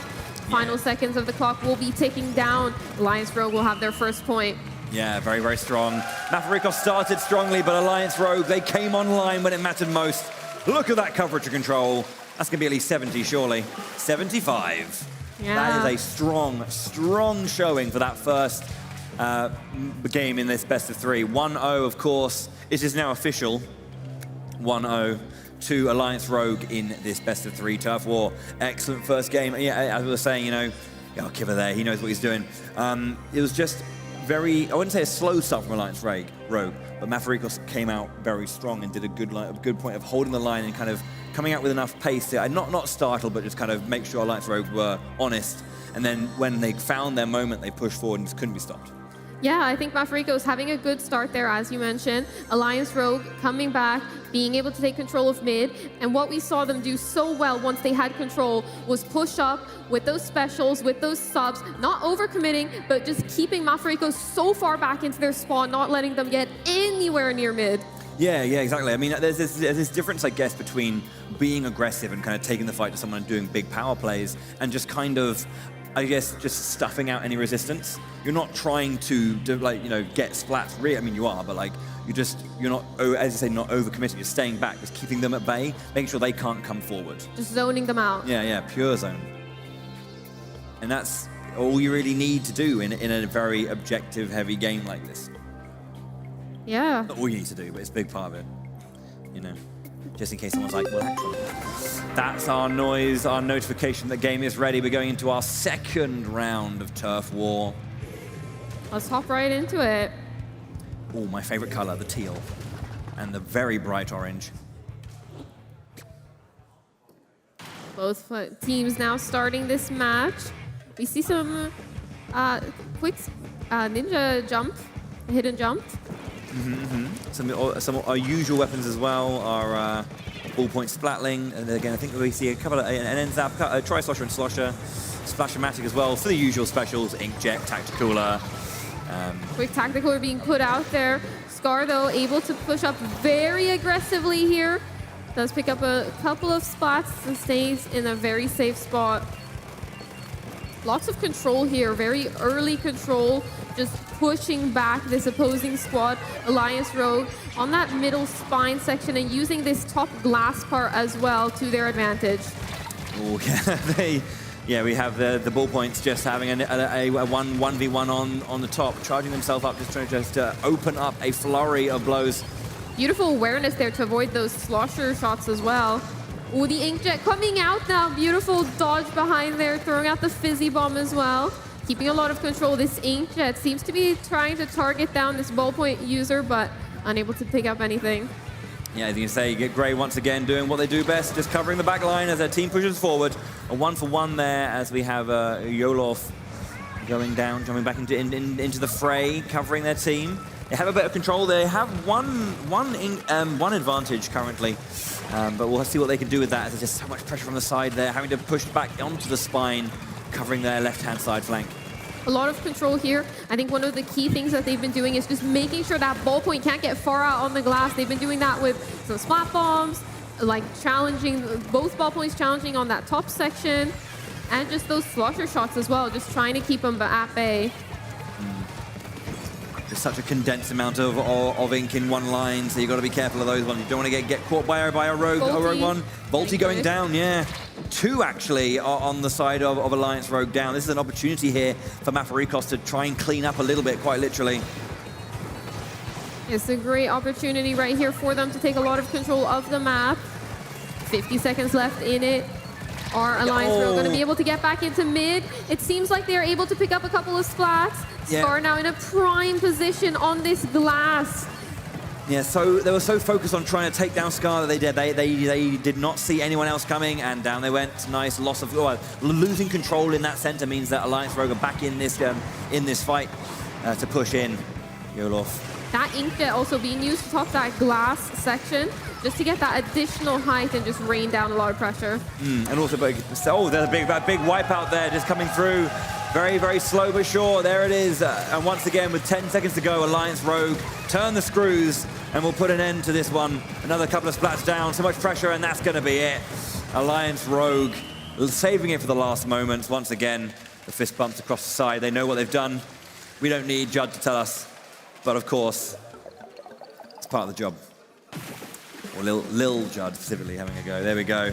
Final seconds of the clock will be ticking down. Alliance Rogue will have their first point. Yeah, very, very strong. Mafarikos started strongly, but Alliance Rogue, they came online when it mattered most. Look at that coverage and control. That's going to be at least 70, surely. 75. Yeah. That is a strong, strong showing for that first game in this best of 3. 1-0, of course. It is now official. 1-0 to Alliance Rogue in this best of 3 turf war. Excellent first game. Yeah, as we were saying, you know, Kiva there, he knows what he's doing. It was just very, I wouldn't say a slow start from Alliance Rogue, but Mafarikos came out very strong and did a good point of holding the line and kind of coming out with enough pace to not startle, but just kind of make sure Alliance Rogue were honest. And then when they found their moment, they pushed forward and just couldn't be stopped. Yeah, I think Mafrico is having a good start there, as you mentioned. Alliance Rogue coming back, being able to take control of mid. And what we saw them do so well once they had control was push up with those specials, with those subs, not overcommitting, but just keeping Mafrico so far back into their spawn, not letting them get anywhere near mid. Yeah, exactly. I mean, there's this difference, I guess, between being aggressive and kind of taking the fight to someone and doing big power plays and just kind of, I guess, just stuffing out any resistance. You're not trying to like, you know, get splats. I mean, you are, but like, you're not, as you say, not overcommitting. You're staying back, just keeping them at bay, making sure they can't come forward. Just zoning them out. Yeah, pure zone. And that's all you really need to do in a very objective-heavy game like this. Yeah. Not all you need to do, but it's a big part of it. You know, just in case someone's like, well, actually. That's our noise, our notification that game is ready. We're going into our second round of Turf War. Let's hop right into it. Oh, my favorite color, the teal. And the very bright orange. Both teams now starting this match. We see some quick ninja jump, hidden jump. Some our usual weapons as well are ballpoint splatling, and again I think we see a couple of an Enzap, a Tri-Slosher and Slosher, Splashomatic as well for the usual specials, Inkjet, Tacticooler. Quick Tacticooler being put out there. Scar though able to push up very aggressively here. Does pick up a couple of splats and stays in a very safe spot. Lots of control here, very early control, just pushing back this opposing squad. Alliance Rogue on that middle spine section and using this top glass part as well to their advantage. Oh yeah, we have the ballpoints just having a 1v1 on the top, charging themselves up, just trying to open up a flurry of blows. Beautiful awareness there to avoid those slosher shots as well. Oh, the Inkjet coming out now. Beautiful dodge behind there, throwing out the Fizzy Bomb as well. Keeping a lot of control. This Inkjet seems to be trying to target down this ballpoint user, but unable to pick up anything. Yeah, as you can say, Grey once again doing what they do best, just covering the back line as their team pushes forward. A 1-for-1 there as we have Yolof going down, jumping back into the fray, covering their team. They have a bit of control. They have one advantage currently, but we'll see what they can do with that. There's just so much pressure from the side there, having to push back onto the spine, covering their left-hand side flank. A lot of control here. I think one of the key things that they've been doing is just making sure that ballpoint can't get far out on the glass. They've been doing that with some splat bombs, like challenging, both ballpoints challenging on that top section, and just those slosher shots as well, just trying to keep them at bay. There's such a condensed amount of ink in one line, so you've got to be careful of those ones. You don't want to get caught by a rogue one. Volty going down, yeah. 2 actually are on the side of Alliance Rogue down. This is an opportunity here for Mafarikos to try and clean up a little bit, quite literally. It's a great opportunity right here for them to take a lot of control of the map. 50 seconds left in it. Are Alliance Rogue going to be able to get back into mid? It seems like they're able to pick up a couple of splats. Yeah. Scar now in a prime position on this glass. Yeah, so they were so focused on trying to take down Scar that they did not see anyone else coming, and down they went. Nice loss of losing control in that center means that Alliance Rogue are back in this fight to push in. Yolof. That inkjet also being used to top that glass section just to get that additional height and just rain down a lot of pressure. And also, there's a big wipeout there just coming through. Very, very slow but sure. There it is. And once again, with 10 seconds to go, Alliance Rogue turn the screws and we'll put an end to this one. Another couple of splats down, so much pressure, and that's going to be it. Alliance Rogue saving it for the last moments. Once again, the fist bumps across the side. They know what they've done. We don't need Judd to tell us. But of course, it's part of the job. Or Lil Judd specifically having a go. There we go.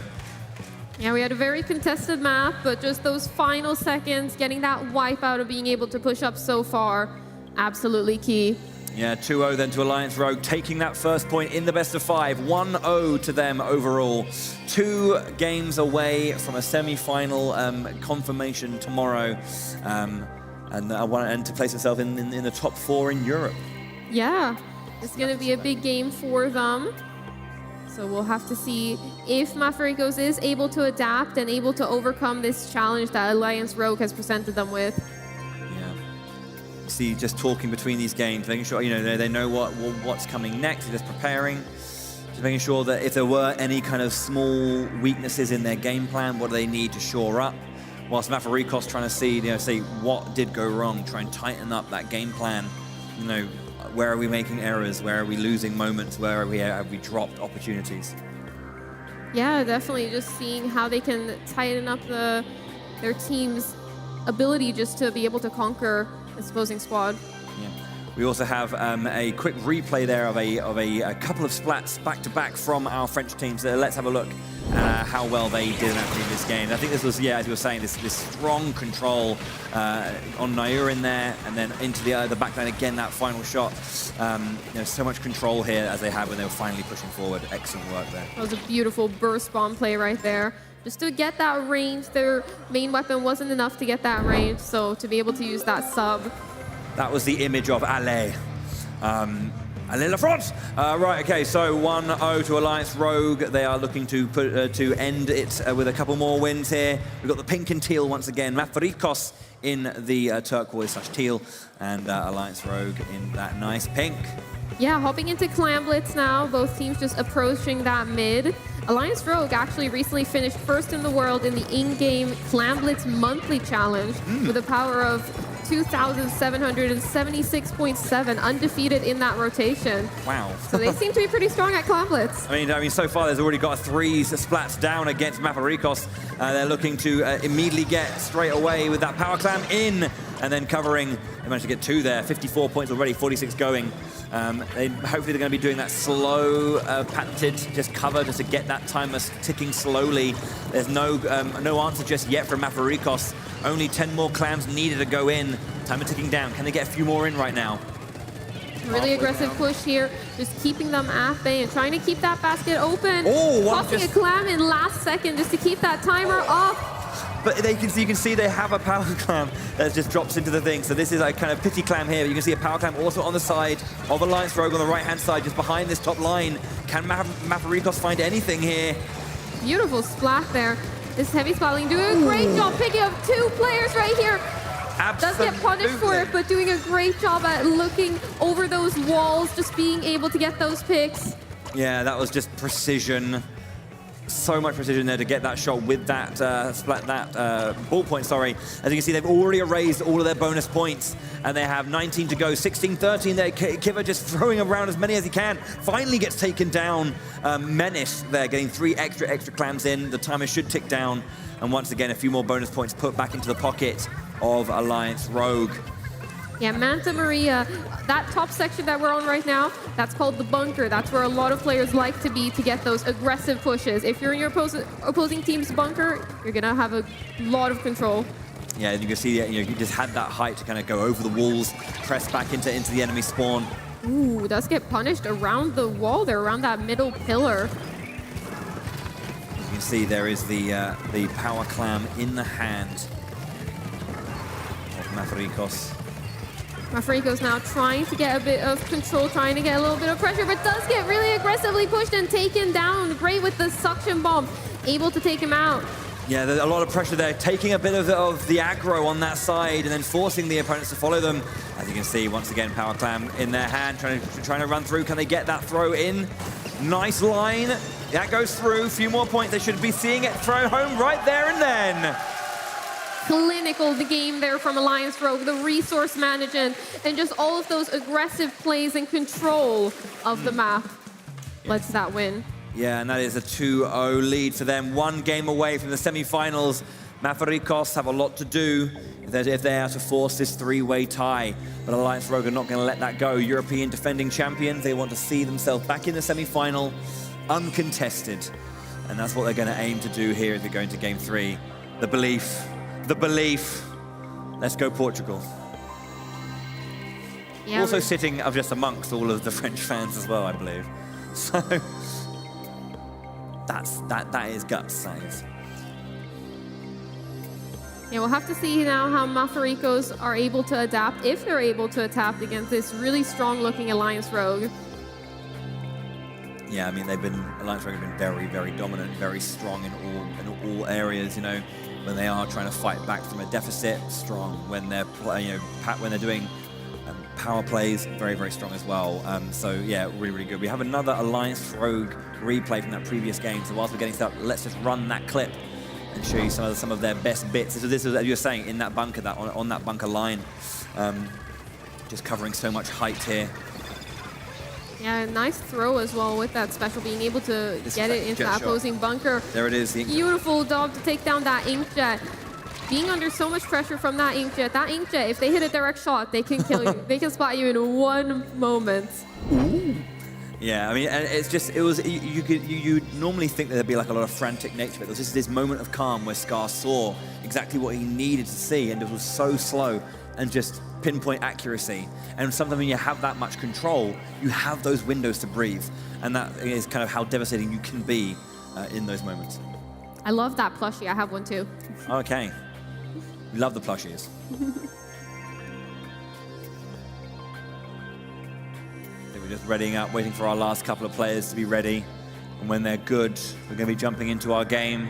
Yeah, we had a very contested map, but just those final seconds, getting that wipeout of being able to push up so far, absolutely key. Yeah, 2-0 then to Alliance Rogue, taking that first point in the best of 5. 1-0 to them overall. 2 games away from a semi-final confirmation tomorrow. And to place itself in the top 4 in Europe. Yeah, it's going to be a big game for them. So we'll have to see if Mafarikos is able to adapt and able to overcome this challenge that Alliance Rogue has presented them with. Yeah. You see, just talking between these games, making sure they know what's coming next. They're just preparing, just making sure that if there were any kind of small weaknesses in their game plan, what do they need to shore up? Whilst Mafarikos trying to see what did go wrong, try and tighten up that game plan. Where are we making errors? Where are we losing moments? Where have we dropped opportunities? Yeah, definitely. Just seeing how they can tighten up their team's ability just to be able to conquer this opposing squad. Yeah. We also have a quick replay there of a couple of splats back to back from our French team. So let's have a look at how well they did in that previous game. I think this was, as you were saying, this strong control on Nair in there, and then into the backline again. That final shot, so much control here as they had when they were finally pushing forward. Excellent work there. That was a beautiful burst bomb play right there. Just to get that range, their main weapon wasn't enough to get that range, so to be able to use that sub. That was the image of Allez. Allez La France! Right, okay, so 1-0 to Alliance Rogue. They are looking to end it with a couple more wins here. We've got the pink and teal once again. Mafarikos in the turquoise/teal, and Alliance Rogue in that nice pink. Yeah, hopping into Clan Blitz now. Both teams just approaching that mid. Alliance Rogue actually recently finished first in the world in the in-game Clan Blitz monthly challenge with a power of 2,776.7, undefeated in that rotation. Wow. So they seem to be pretty strong at Clan Blitz. I mean, so far there's already got 3 splats down against Mafarikos. They're looking to immediately get straight away with that power clam in, and then covering. They managed to get 2 there, 54 points already, 46 going. Hopefully they're going to be doing that slow patented just cover just to get that timer ticking slowly. There's no answer just yet from Mafarikos. Only 10 more clams needed to go in. Timer ticking down. Can they get a few more in right now? Really aggressive push here, just keeping them at bay and trying to keep that basket open. Oh, tossing a clam in last second just to keep that timer up. But you can see they have a power clam that just drops into the thing. So this is a kind of pity clam here. You can see a power clam also on the side of Alliance Rogue on the right-hand side, just behind this top line. Can Mafarikos find anything here? Beautiful splat there. This heavy splatling doing a great job picking up 2 players right here. Absolutely. Does get punished for it, but doing a great job at looking over those walls, just being able to get those picks. Yeah, that was just precision. So much precision there to get that shot with that ball point, sorry. As you can see, they've already erased all of their bonus points, and they have 19 to go. 16-13 there. Kiva just throwing around as many as he can. Finally gets taken down. Menace there, getting 3 extra clams in. The timer should tick down. And once again, a few more bonus points put back into the pocket of Alliance Rogue. Yeah, Manta Maria, that top section that we're on right now, that's called the bunker. That's where a lot of players like to be to get those aggressive pushes. If you're in your opposing team's bunker, you're going to have a lot of control. Yeah, you can see you just had that height to kind of go over the walls, press back into the enemy spawn. Ooh, does get punished around the wall there, around that middle pillar. As you can see, there is the power clam in the hand of Mafarikos. Mafarikos now trying to get a bit of control, trying to get a little bit of pressure, but does get really aggressively pushed and taken down. Great with the suction bomb, able to take him out. Yeah, there's a lot of pressure there, taking a bit of the aggro on that side and then forcing the opponents to follow them. As you can see, once again, power clam in their hand, trying to run through. Can they get that throw in? Nice line. That goes through. A few more points. They should be seeing it throw home right there and then. Clinical the game there from Alliance Rogue, the resource management, and just all of those aggressive plays and control of the map lets that win. Yeah, and that is a 2-0 lead for them. 1 game away from the semi-finals. Mafarikos have a lot to do if they are to force this 3-way tie. But Alliance Rogue are not going to let that go. European defending champions, they want to see themselves back in the semi-final, uncontested. And that's what they're going to aim to do here as we go into game 3. The belief. Let's go Portugal. Yeah, also sitting just amongst all of the French fans as well, I believe. So that is guts, that is. Yeah, we'll have to see now how Mafarikos are able to adapt, if they're able to adapt against this really strong-looking Alliance Rogue. Yeah, I mean, Alliance Rogue have been very, very dominant, very strong in all areas, you know. When they are trying to fight back from a deficit, strong. When they're when they're doing power plays, very, very strong as well. So yeah, really, really good. We have another Alliance Rogue replay from that previous game. So whilst we're getting set up, let's just run that clip and show you some of their best bits. So this is, as you were saying, in that bunker, on that bunker line, just covering so much height here. Yeah, nice throw as well with that special, being able to get it into that opposing bunker. There it is. Beautiful job to take down that inkjet. Being under so much pressure from that inkjet, if they hit a direct shot, they can kill you. They can spot you in 1 moment. Ooh. Yeah, I mean, and you normally think that there'd be like a lot of frantic nature, but there was just this moment of calm where Scar saw exactly what he needed to see, and it was so slow and just pinpoint accuracy. And sometimes when you have that much control, you have those windows to breathe, and that is kind of how devastating you can be in those moments. I love that plushie. I have one too. Okay. We love the plushies. We're just readying up, waiting for our last couple of players to be ready. And when they're good, we're going to be jumping into our game.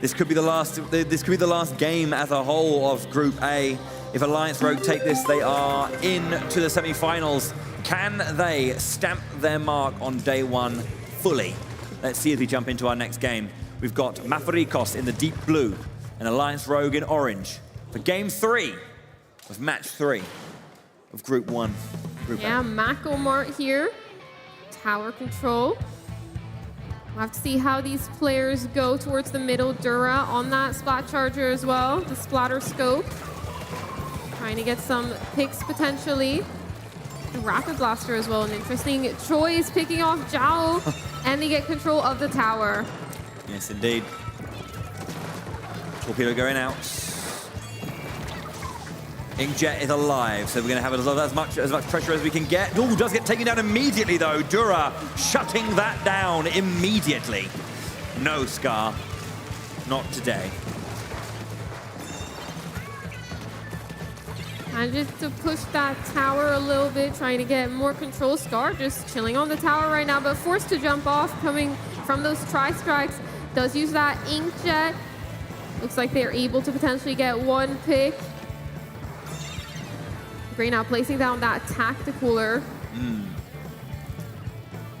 This could be the last game as a whole of Group A. If Alliance Rogue take this, they are in to the semi-finals. Can they stamp their mark on day 1 fully? Let's see as we jump into our next game. We've got Mafarikos in the deep blue and Alliance Rogue in orange for game 3 of match 3 of Group 1. Yeah, Macklemart here. Tower control. We'll have to see how these players go towards the middle. Dura on that splat charger as well. The splatter scope. Trying to get some picks potentially. The Rapid Blaster as well, an interesting choice, picking off Zhao. And they get control of the tower. Yes, indeed. Torpedo going out. Inkjet is alive, so we're going to have as much pressure as we can get. Ooh, does get taken down immediately, though. Dura shutting that down immediately. No, Scar. Not today. Manages to push that tower a little bit, trying to get more control. Scar just chilling on the tower right now, but forced to jump off, coming from those tri-strikes. Does use that inkjet. Looks like they're able to potentially get one pick. Gray now placing down that tacticooler.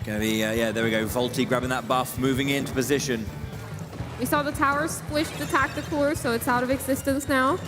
Gonna be, yeah, there we go. Volty grabbing that buff, moving into position. We saw the tower squish the tacticooler, so it's out of existence now.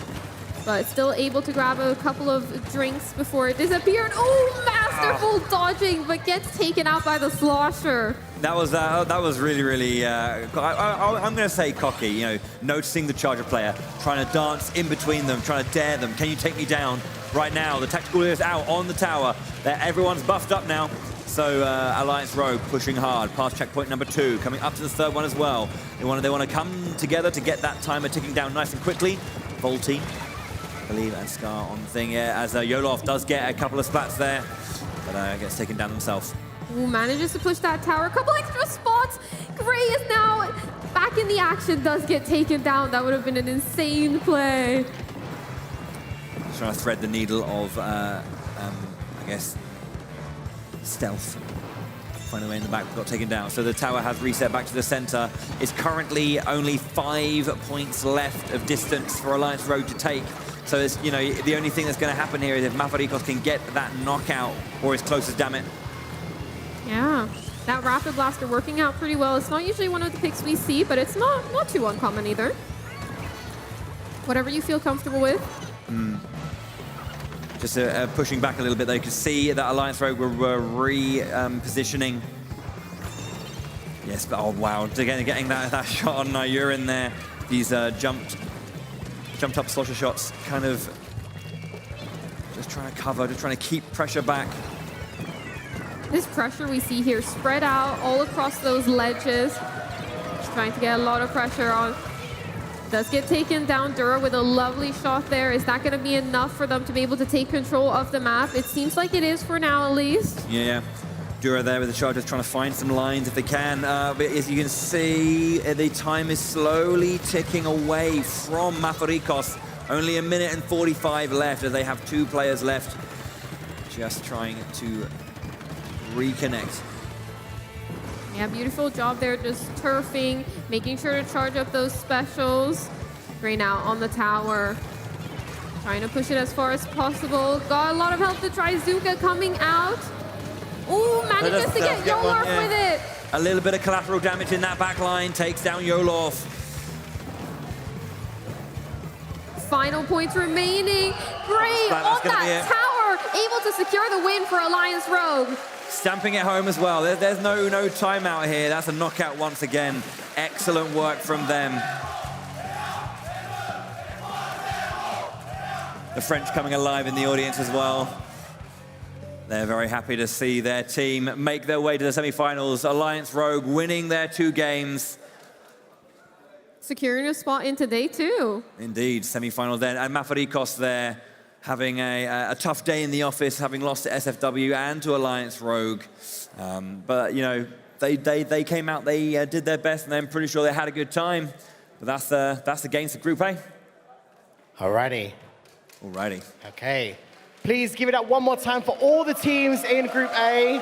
But still able to grab a couple of drinks before it disappeared. Oh, masterful dodging, but gets taken out by the slosher. That was really, really, I'm going to say cocky, you know, noticing the Charger player, trying to dance in between them, trying to dare them. Can you take me down? Right now, the tactical is out on the tower. Everyone's buffed up now. So Alliance Rogue pushing hard, past checkpoint number 2, coming up to the third one as well. They want to come together to get that timer ticking down nice and quickly. Volty, I believe, and Scar on the thing, yeah, as Yolof does get a couple of splats there, but gets taken down himself. Ooh, manages to push that tower. A couple extra spots. Gray is now back in the action, does get taken down. That would have been an insane play. Trying to thread the needle of, I guess, stealth. Find a way in the back, got taken down. So the tower has reset back to the center. It's currently only 5 points left of distance for Alliance Rogue to take. So it's, you know, the only thing that's going to happen here is if Mavarikos can get that knockout or as close as damn it. Yeah, that Rapid Blaster working out pretty well. It's not usually one of the picks we see, but it's not too uncommon either. Whatever you feel comfortable with. Just pushing back a little bit, though. You can see that Alliance Rogue were repositioning. Yes, but oh wow, getting that shot on Nayur in there. These jumped up slosher shots, kind of just trying to cover, just trying to keep pressure back. This pressure we see here spread out all across those ledges. Just trying to get a lot of pressure on. Does get taken down. Dura with a lovely shot there. Is that going to be enough for them to be able to take control of the map? It seems like it is for now, at least. Yeah, Dura there with the Chargers trying to find some lines if they can. But as you can see, the time is slowly ticking away from Mafarikos. Only 1 minute and 45 left as they have 2 players left. Just trying to reconnect. Yeah, beautiful job there, just turfing, making sure to charge up those specials. Right now on the tower, trying to push it as far as possible. Got a lot of help to Trizuka coming out. Ooh, manages to get Yolorf with it. A little bit of collateral damage in that back line, takes down Yolorf. Final points remaining. Great, on that tower, able to secure the win for Alliance Rogue. Stamping it home as well. There's no timeout here. That's a knockout once again. Excellent work from them. The French coming alive in the audience as well. They're very happy to see their team make their way to the semi-finals. Alliance Rogue winning their 2 games. Securing a spot in today too. Indeed, semi-final then. And Mafarikos there, having a tough day in the office, having lost to SFW and to Alliance Rogue. But, you know, they came out, they did their best, and I'm pretty sure they had a good time. But that's the games for Group A. Alrighty. Alrighty. Okay. Please give it up one more time for all the teams in Group A.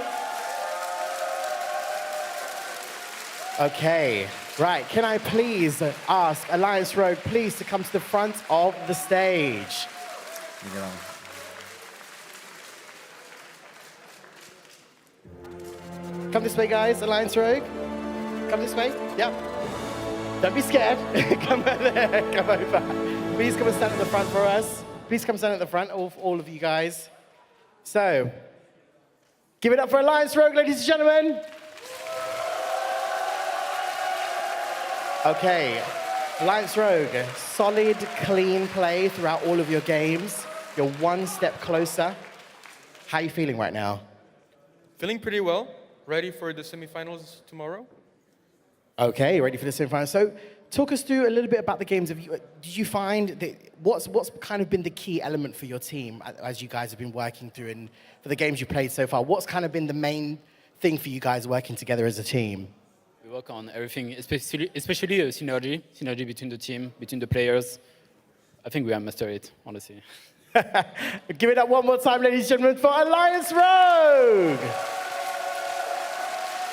Okay. Right, can I please ask Alliance Rogue, please, to come to the front of the stage. Come this way, guys, Alliance Rogue. Come this way, yep. Don't be scared. Come over there, come over. Please come and stand at the front for us. Please come stand at the front, all of you guys. So, give it up for Alliance Rogue, ladies and gentlemen. Okay, Alliance Rogue, solid, clean play throughout all of your games. You're one step closer. How are you feeling right now? Feeling pretty well. Ready for the semifinals tomorrow? Okay, ready for the semifinals. So, talk us through a little bit about the games. Did you find that what's kind of been the key element for your team as you guys have been working through, and for the games you played so far? What's kind of been the main thing for you guys working together as a team? We work on everything, especially synergy between the team, between the players. I think we have mastered it, honestly. Give it up one more time, ladies and gentlemen, for Alliance Rogue.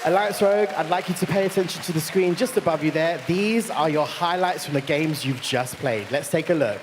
Alliance Rogue, I'd like you to pay attention to the screen just above you there. These are your highlights from the games you've just played. Let's take a look.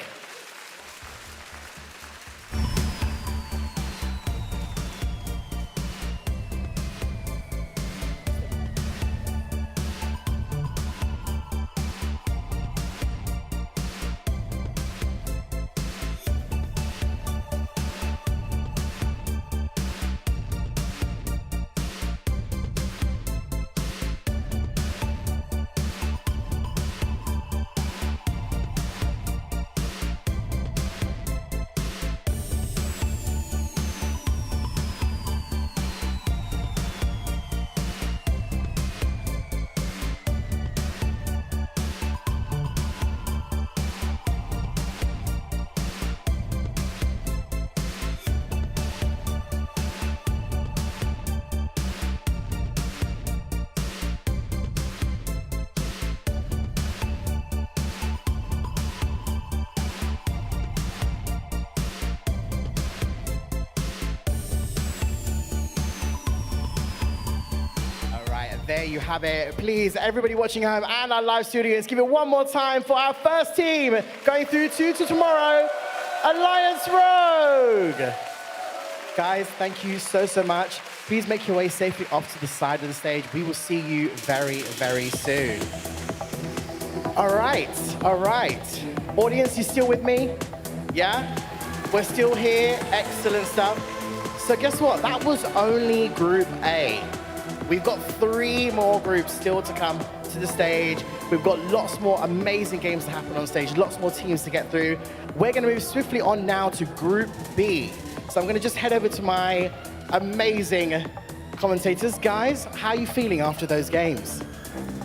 There you have it. Please, everybody watching home and our live studios, give it one more time for our first team going through to tomorrow, Alliance Rogue. Guys, thank you so much. Please make your way safely off to the side of the stage. We will see you very, very soon. All right. Audience, you still with me? Yeah? We're still here. Excellent stuff. So guess what? That was only Group A. We've got 3 more groups still to come to the stage. We've got lots more amazing games to happen on stage, lots more teams to get through. We're going to move swiftly on now to Group B. So I'm going to just head over to my amazing commentators. Guys, how are you feeling after those games?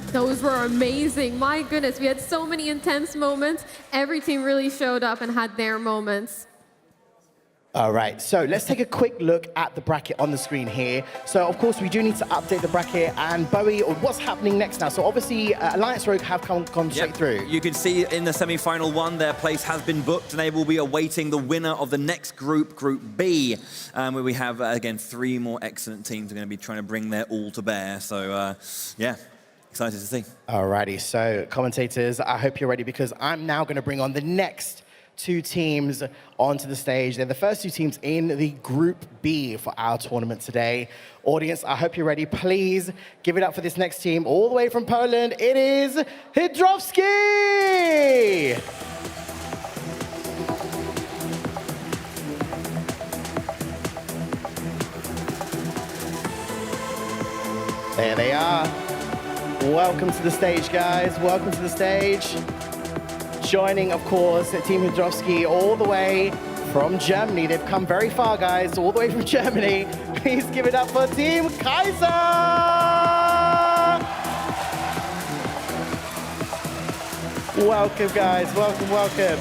Those were amazing. My goodness, we had so many intense moments. Every team really showed up and had their moments. All right, so let's take a quick look at the bracket on the screen here. So, of course, we do need to update the bracket. And, Bowie, what's happening next now? So, obviously, Alliance Rogue have gone straight through. You can see in the semi-final one, their place has been booked, and they will be awaiting the winner of the next group, Group B, where we have, again, 3 more excellent teams are going to be trying to bring their all to bear. So, yeah, excited to see. All righty, so, commentators, I hope you're ready, because I'm now going to bring on the next 2 teams onto the stage. They're the first 2 teams in the Group B for our tournament today. Audience, I hope you're ready. Please give it up for this next team. All the way from Poland, it is Hydrowski! There they are. Welcome to the stage, guys. Welcome to the stage. Joining, of course, Team Hydrowski all the way from Germany. They've come very far, guys, all the way from Germany. Please give it up for Team Kaiser! Welcome, guys. Welcome, welcome.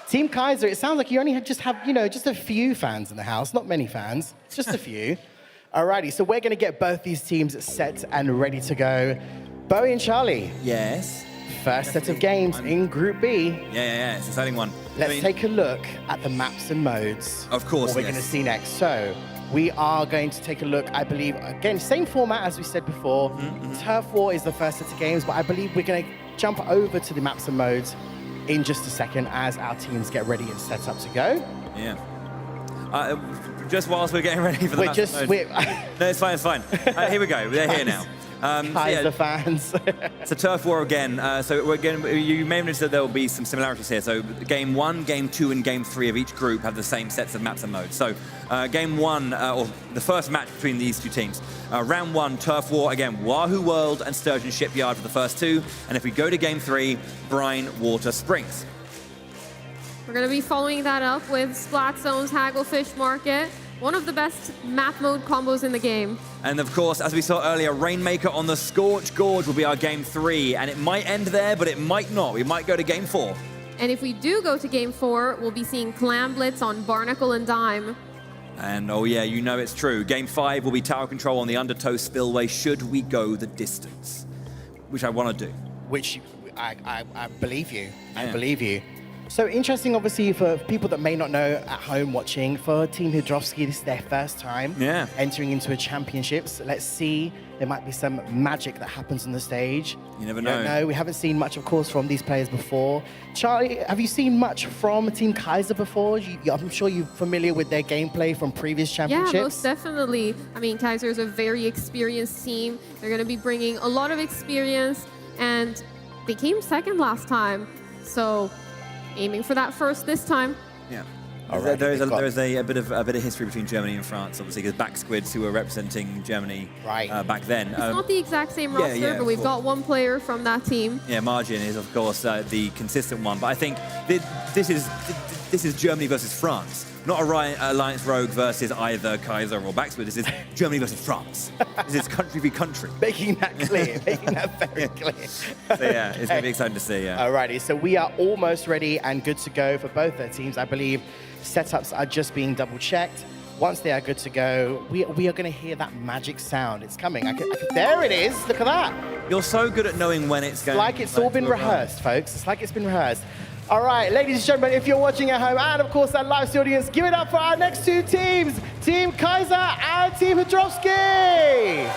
Team Kaiser, it sounds like you only just have, just a few fans in the house, not many fans, just a few. Alrighty, so we're going to get both these teams set and ready to go. Bowie and Charlie. Yes? First set of games in Group B. Yeah, it's an exciting one. Let's take a look at the maps and modes. Of course, What we're going to see next. So, we are going to take a look, I believe, again, same format as we said before. Turf War is the first set of games, but I believe we're going to jump over to the maps and modes in just a second as our teams get ready and set up to go. Yeah. Just whilst we're getting ready for the match mode. No, it's fine. Here we go. They're here now. Kaiser fans. So Turf War again. So you may have noticed that there will be some similarities here. So Game 1, Game 2, and Game 3 of each group have the same sets of maps and modes. So Game 1, or the first match between these 2 teams. Round 1, Turf War, again, Wahoo World and Sturgeon Shipyard for the first 2. And if we go to Game 3, Brine Water Springs. We're going to be following that up with Splat Zone's Hagglefish Market, one of the best map mode combos in the game. And of course, as we saw earlier, Rainmaker on the Scorch Gorge will be our Game 3. And it might end there, but it might not. We might go to Game 4. And if we do go to Game 4, we'll be seeing Clam Blitz on Barnacle and Dime. And oh yeah, you know it's true. Game 5 will be tower control on the undertow spillway should we go the distance, which I want to do. Which I believe you. I Yeah. believe you. So interesting, obviously, for people that may not know at home watching, for Team Hydrovsky, this is their first time entering into a championships. Let's see, there might be some magic that happens on the stage. You never We know. don't know. We haven't seen much, of course, from these players before. Charlie, have you seen much from Team Kaiser before? I'm sure you're familiar with their gameplay from previous championships. Yeah, most definitely. I mean, Kaiser is a very experienced team. They're going to be bringing a lot of experience, and they came second last time. So aiming for that first this time. Yeah. Alright, There is a bit of history between Germany and France, obviously, because back squids who were representing Germany back then. It's not the exact same roster, yeah, but we've of got one player from that team. Yeah, Margin is of course the consistent one, but I think this is Germany versus France, not Alliance Rogue versus either Kaiser or Backsquid. This is Germany versus France. This is country v country. Making that clear, making that very clear. So yeah, it's going to be exciting to see. Yeah. Alrighty, so we are almost ready and good to go for both their teams. I believe setups are just being double checked. Once they are good to go, we are going to hear that magic sound. It's coming. There it is. Look at that. You're so good at knowing when it's going. Like it's all been rehearsed, folks. It's like it's been rehearsed. All right, ladies and gentlemen, if you're watching at home and, of course, our live audience, give it up for our next two teams, Team Kaiser and Team Hydrovsky.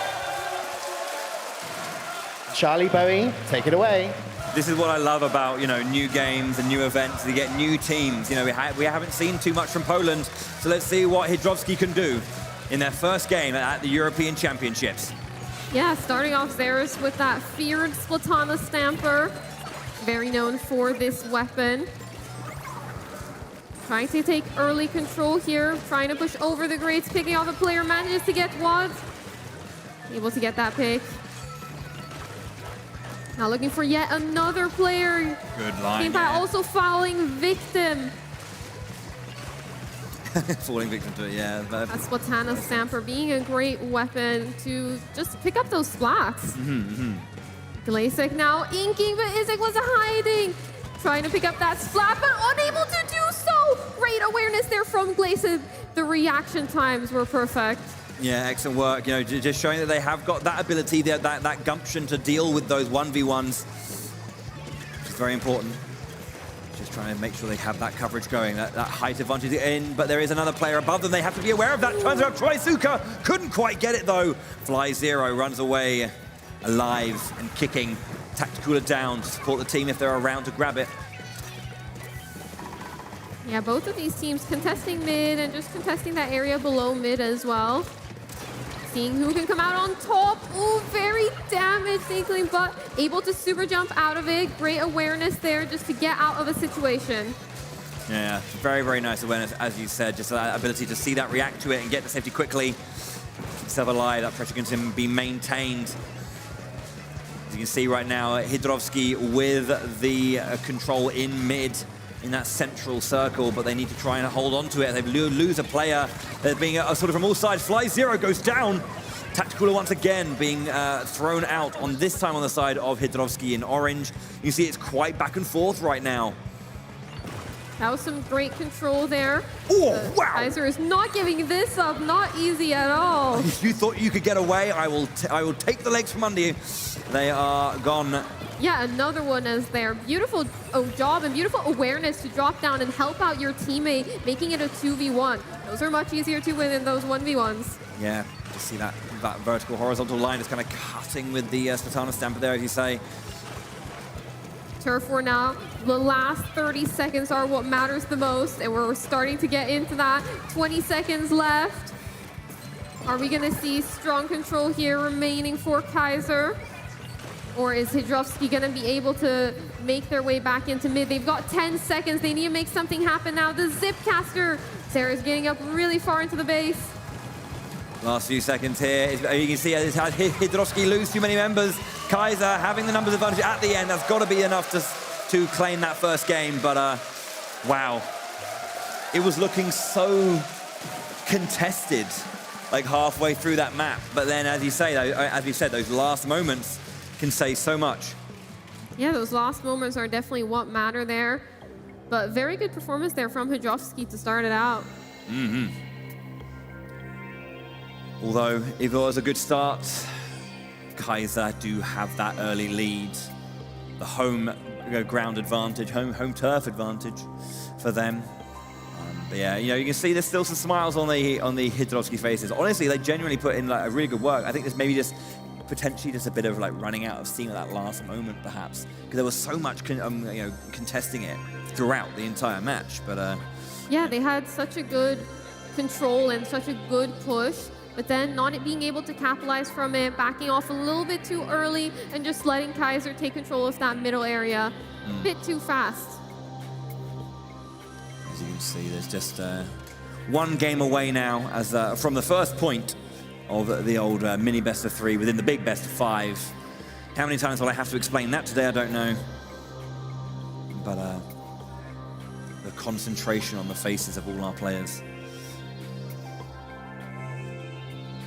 Charlie, Bowie, take it away. This is what I love about, new games and new events. We get new teams. We haven't seen too much from Poland, so let's see what Hydrovsky can do in their first game at the European Championships. Yeah, starting off Zeros with that feared Splatoon Stamper. Very known for this weapon. Trying to take early control here, trying to push over the grates, picking off a player, manages to get Wads. Able to get that pick. Now looking for yet another player. Good line. By also fouling Victim. Falling victim to it, yeah. That's Splatoon Stamper being a great weapon to just pick up those splats. Glazek now inking, but Izek was hiding. Trying to pick up that splat, but unable to do so. Great awareness there from Glazek. The reaction times were perfect. Yeah, excellent work. Just showing that they have got that ability, that gumption to deal with those 1v1s, which is very important. Just trying to make sure they have that coverage going, that height advantage in, but there is another player above them. They have to be aware of that. Turns out Troisuka couldn't quite get it, though. Fly Zero runs away alive and kicking. Tacticooler down to support the team if they're around to grab it. Yeah, both of these teams contesting mid and just contesting that area below mid as well. Seeing who can come out on top. Ooh, very damaged Inkling, but able to super jump out of it. Great awareness there just to get out of a situation. Yeah, very, very nice awareness, as you said. Just that ability to see that, react to it, and get to safety quickly. Keep yourself alive. That pressure can be maintained. As you can see right now, Hydrovsky with the control in mid, in that central circle, but they need to try and hold on to it. They lose a player. They're being sort of from all sides. Fly Zero goes down. Tacticooler once again being thrown out, on this time on the side of Hydrovsky in orange. You see it's quite back and forth right now. That was some great control there. Oh, wow! Kaiser is not giving this up. Not easy at all. You thought you could get away? I will take the legs from under you. They are gone. Yeah, another one is there. Beautiful job and beautiful awareness to drop down and help out your teammate, making it a 2v1. Those are much easier to win than those 1v1s. Yeah, just see that vertical horizontal line is kind of cutting with the Splatoon Stamper there, as you say. Turf War now. The last 30 seconds are what matters the most, and we're starting to get into that. 20 seconds left. Are we going to see strong control here remaining for Kaiser? Or is Hydrovsky going to be able to make their way back into mid? They've got 10 seconds. They need to make something happen now. The Zipcaster. Sarah's getting up really far into the base. Last few seconds here. You can see Hydrovsky lose too many members. Kaiser having the numbers advantage at the end. That's got to be enough to claim that first game. But wow. It was looking so contested, like halfway through that map. But then, as you say, as we said, those last moments can say so much. Yeah, those last moments are definitely what matter there. But very good performance there from Hydrovsky to start it out. Although, if it was a good start, Kaiser do have that early lead. The home ground advantage, home turf advantage for them. But yeah, you can see there's still some smiles on the Hydrovsky faces. Honestly, they genuinely put in like a really good work. I think there's maybe just potentially just a bit of like running out of steam at that last moment, perhaps, because there was so much contesting it throughout the entire match. But yeah, they had such a good control and such a good push, but then not being able to capitalize from it, backing off a little bit too early, and just letting Kaiser take control of that middle area a bit too fast. As you can see, there's just one game away now as from the first point of the old mini best of 3 within the big best of 5. How many times will I have to explain that today? I don't know. But the concentration on the faces of all our players.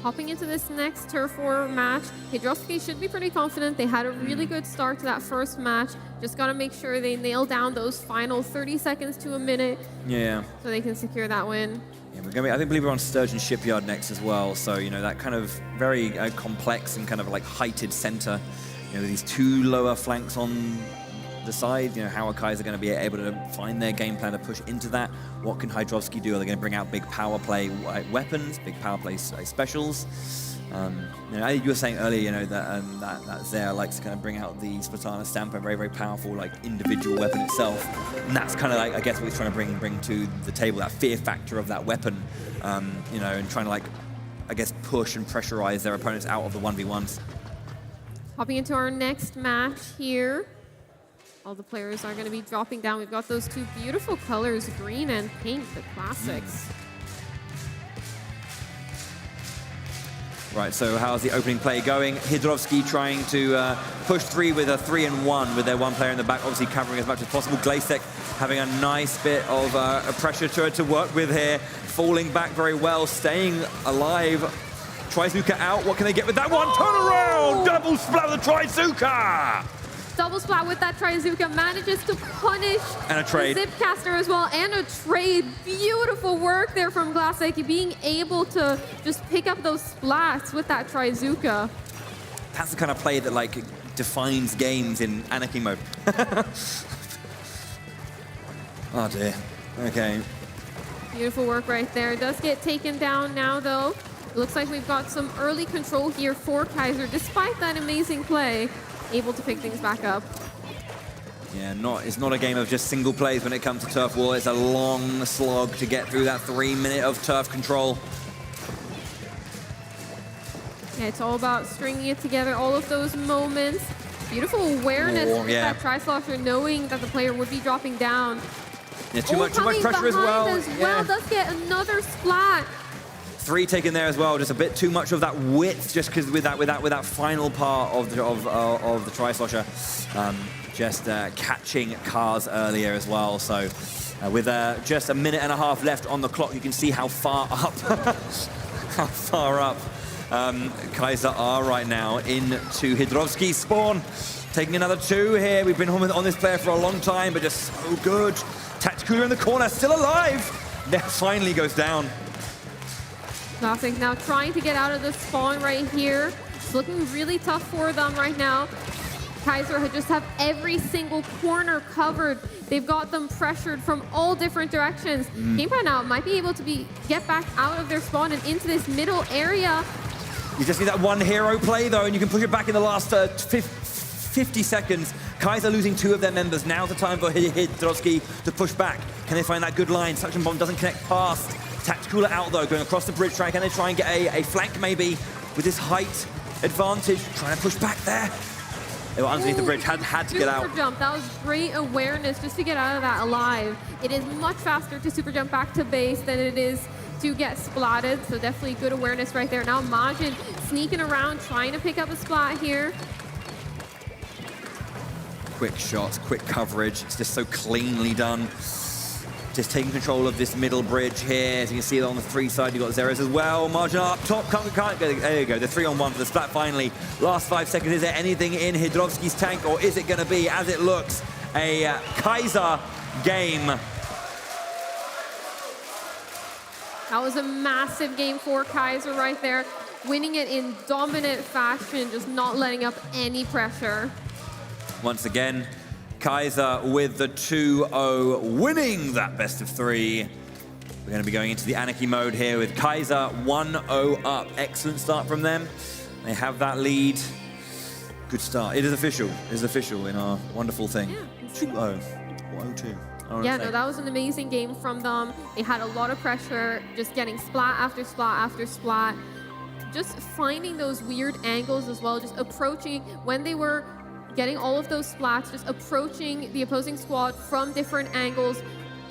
Hopping into this next Turf War match, Hydrovsky should be pretty confident. They had a really good start to that first match. Just got to make sure they nail down those final 30 seconds to a minute. Yeah. So they can secure that win. Yeah, we're going to believe we're on Sturgeon Shipyard next as well. So, that kind of very complex and kind of like heighted center. These 2 lower flanks on the side. How are Kaiser going to be able to find their game plan to push into that? What can Hydrovsky do? Are they going to bring out big power play weapons, big power play specials? You were saying earlier, that Zaya likes to kind of bring out the Splatana Stamper, very, very powerful, like individual weapon itself, and that's kind of like, I guess, what he's trying to bring to the table, that fear factor of that weapon, and trying to, like, I guess, push and pressurize their opponents out of the 1v1s. Hopping into our next match here. All the players are going to be dropping down. We've got those 2 beautiful colors, green and pink, the classics. Right, so how's the opening play going? Hydrovsky trying to push 3 with a 3-and-1 with their 1 player in the back, obviously covering as much as possible. Glazek having a nice bit of pressure to work with here, falling back very well, staying alive. Trizuka out, what can they get with that one? Turn around! Double splat with the Trizuka! Double splat with that Trizuka, manages to punish and a trade. The Zipcaster as well, and a trade. Beautiful work there from Glazek, being able to just pick up those splats with that Trizuka. That's the kind of play that like defines games in Anakin mode. Oh dear. Okay. Beautiful work right there. Does get taken down now though. It looks like we've got some early control here for Kaiser, despite that amazing play. Able to pick things back up. Yeah, it's not a game of just single plays when it comes to Turf War. It's a long slog to get through that 3 minute of turf control. Yeah, it's all about stringing it together, all of those moments. Beautiful awareness with that Tri-Slosher, knowing that the player would be dropping down. Yeah, too much pressure as well. Does get another splat. 3 taken there as well, just a bit too much of that width, just because with that final part of the Tri-Slosher, just catching cars earlier as well. So with just a minute and a half left on the clock, you can see how far up Kaiser are right now into Hydrovsky's spawn. Taking another 2 here. We've been on this player for a long time, but just so good. Tacticooler in the corner, still alive. That finally goes down. Glazek now trying to get out of the spawn right here. It's looking really tough for them right now. Kaiser just have every single corner covered. They've got them pressured from all different directions. Gamepad now might be able to get back out of their spawn and into this middle area. You just need that one hero play though, and you can push it back in the last 50 seconds. Kaiser losing 2 of their members. Now's the time for Hydrovsky to push back. Can they find that good line? Suction Bomb doesn't connect past. Tacticooler out though, going across the bridge track. Can they try and get a flank maybe with this height advantage? Trying to push back there. They were underneath the bridge, had to get out. Super jump, that was great awareness just to get out of that alive. It is much faster to super jump back to base than it is to get splatted, so definitely good awareness right there. Now Majin sneaking around, trying to pick up a splat here. Quick shots, quick coverage. It's just so cleanly done. Just taking control of this middle bridge here. As you can see on the 3 side, you've got Zeros as well. Margin up top, can't go. There you go, the 3-on-1 for the splat finally. Last 5 seconds, is there anything in Hydrovsky's tank, or is it gonna be, as it looks, a Kaiser game? That was a massive game for Kaiser right there, winning it in dominant fashion, just not letting up any pressure. Once again, Kaiser with the 2-0, winning that best of 3. We're going to be going into the Anarchy mode here with Kaiser 1-0 up. Excellent start from them. They have that lead. Good start. It is official. It is official in our wonderful thing. 2-0. 1-0-2. Yeah, no, that was an amazing game from them. They had a lot of pressure, just getting splat after splat after splat. Just finding those weird angles as well, just approaching when they were getting all of those splats, just approaching the opposing squad from different angles,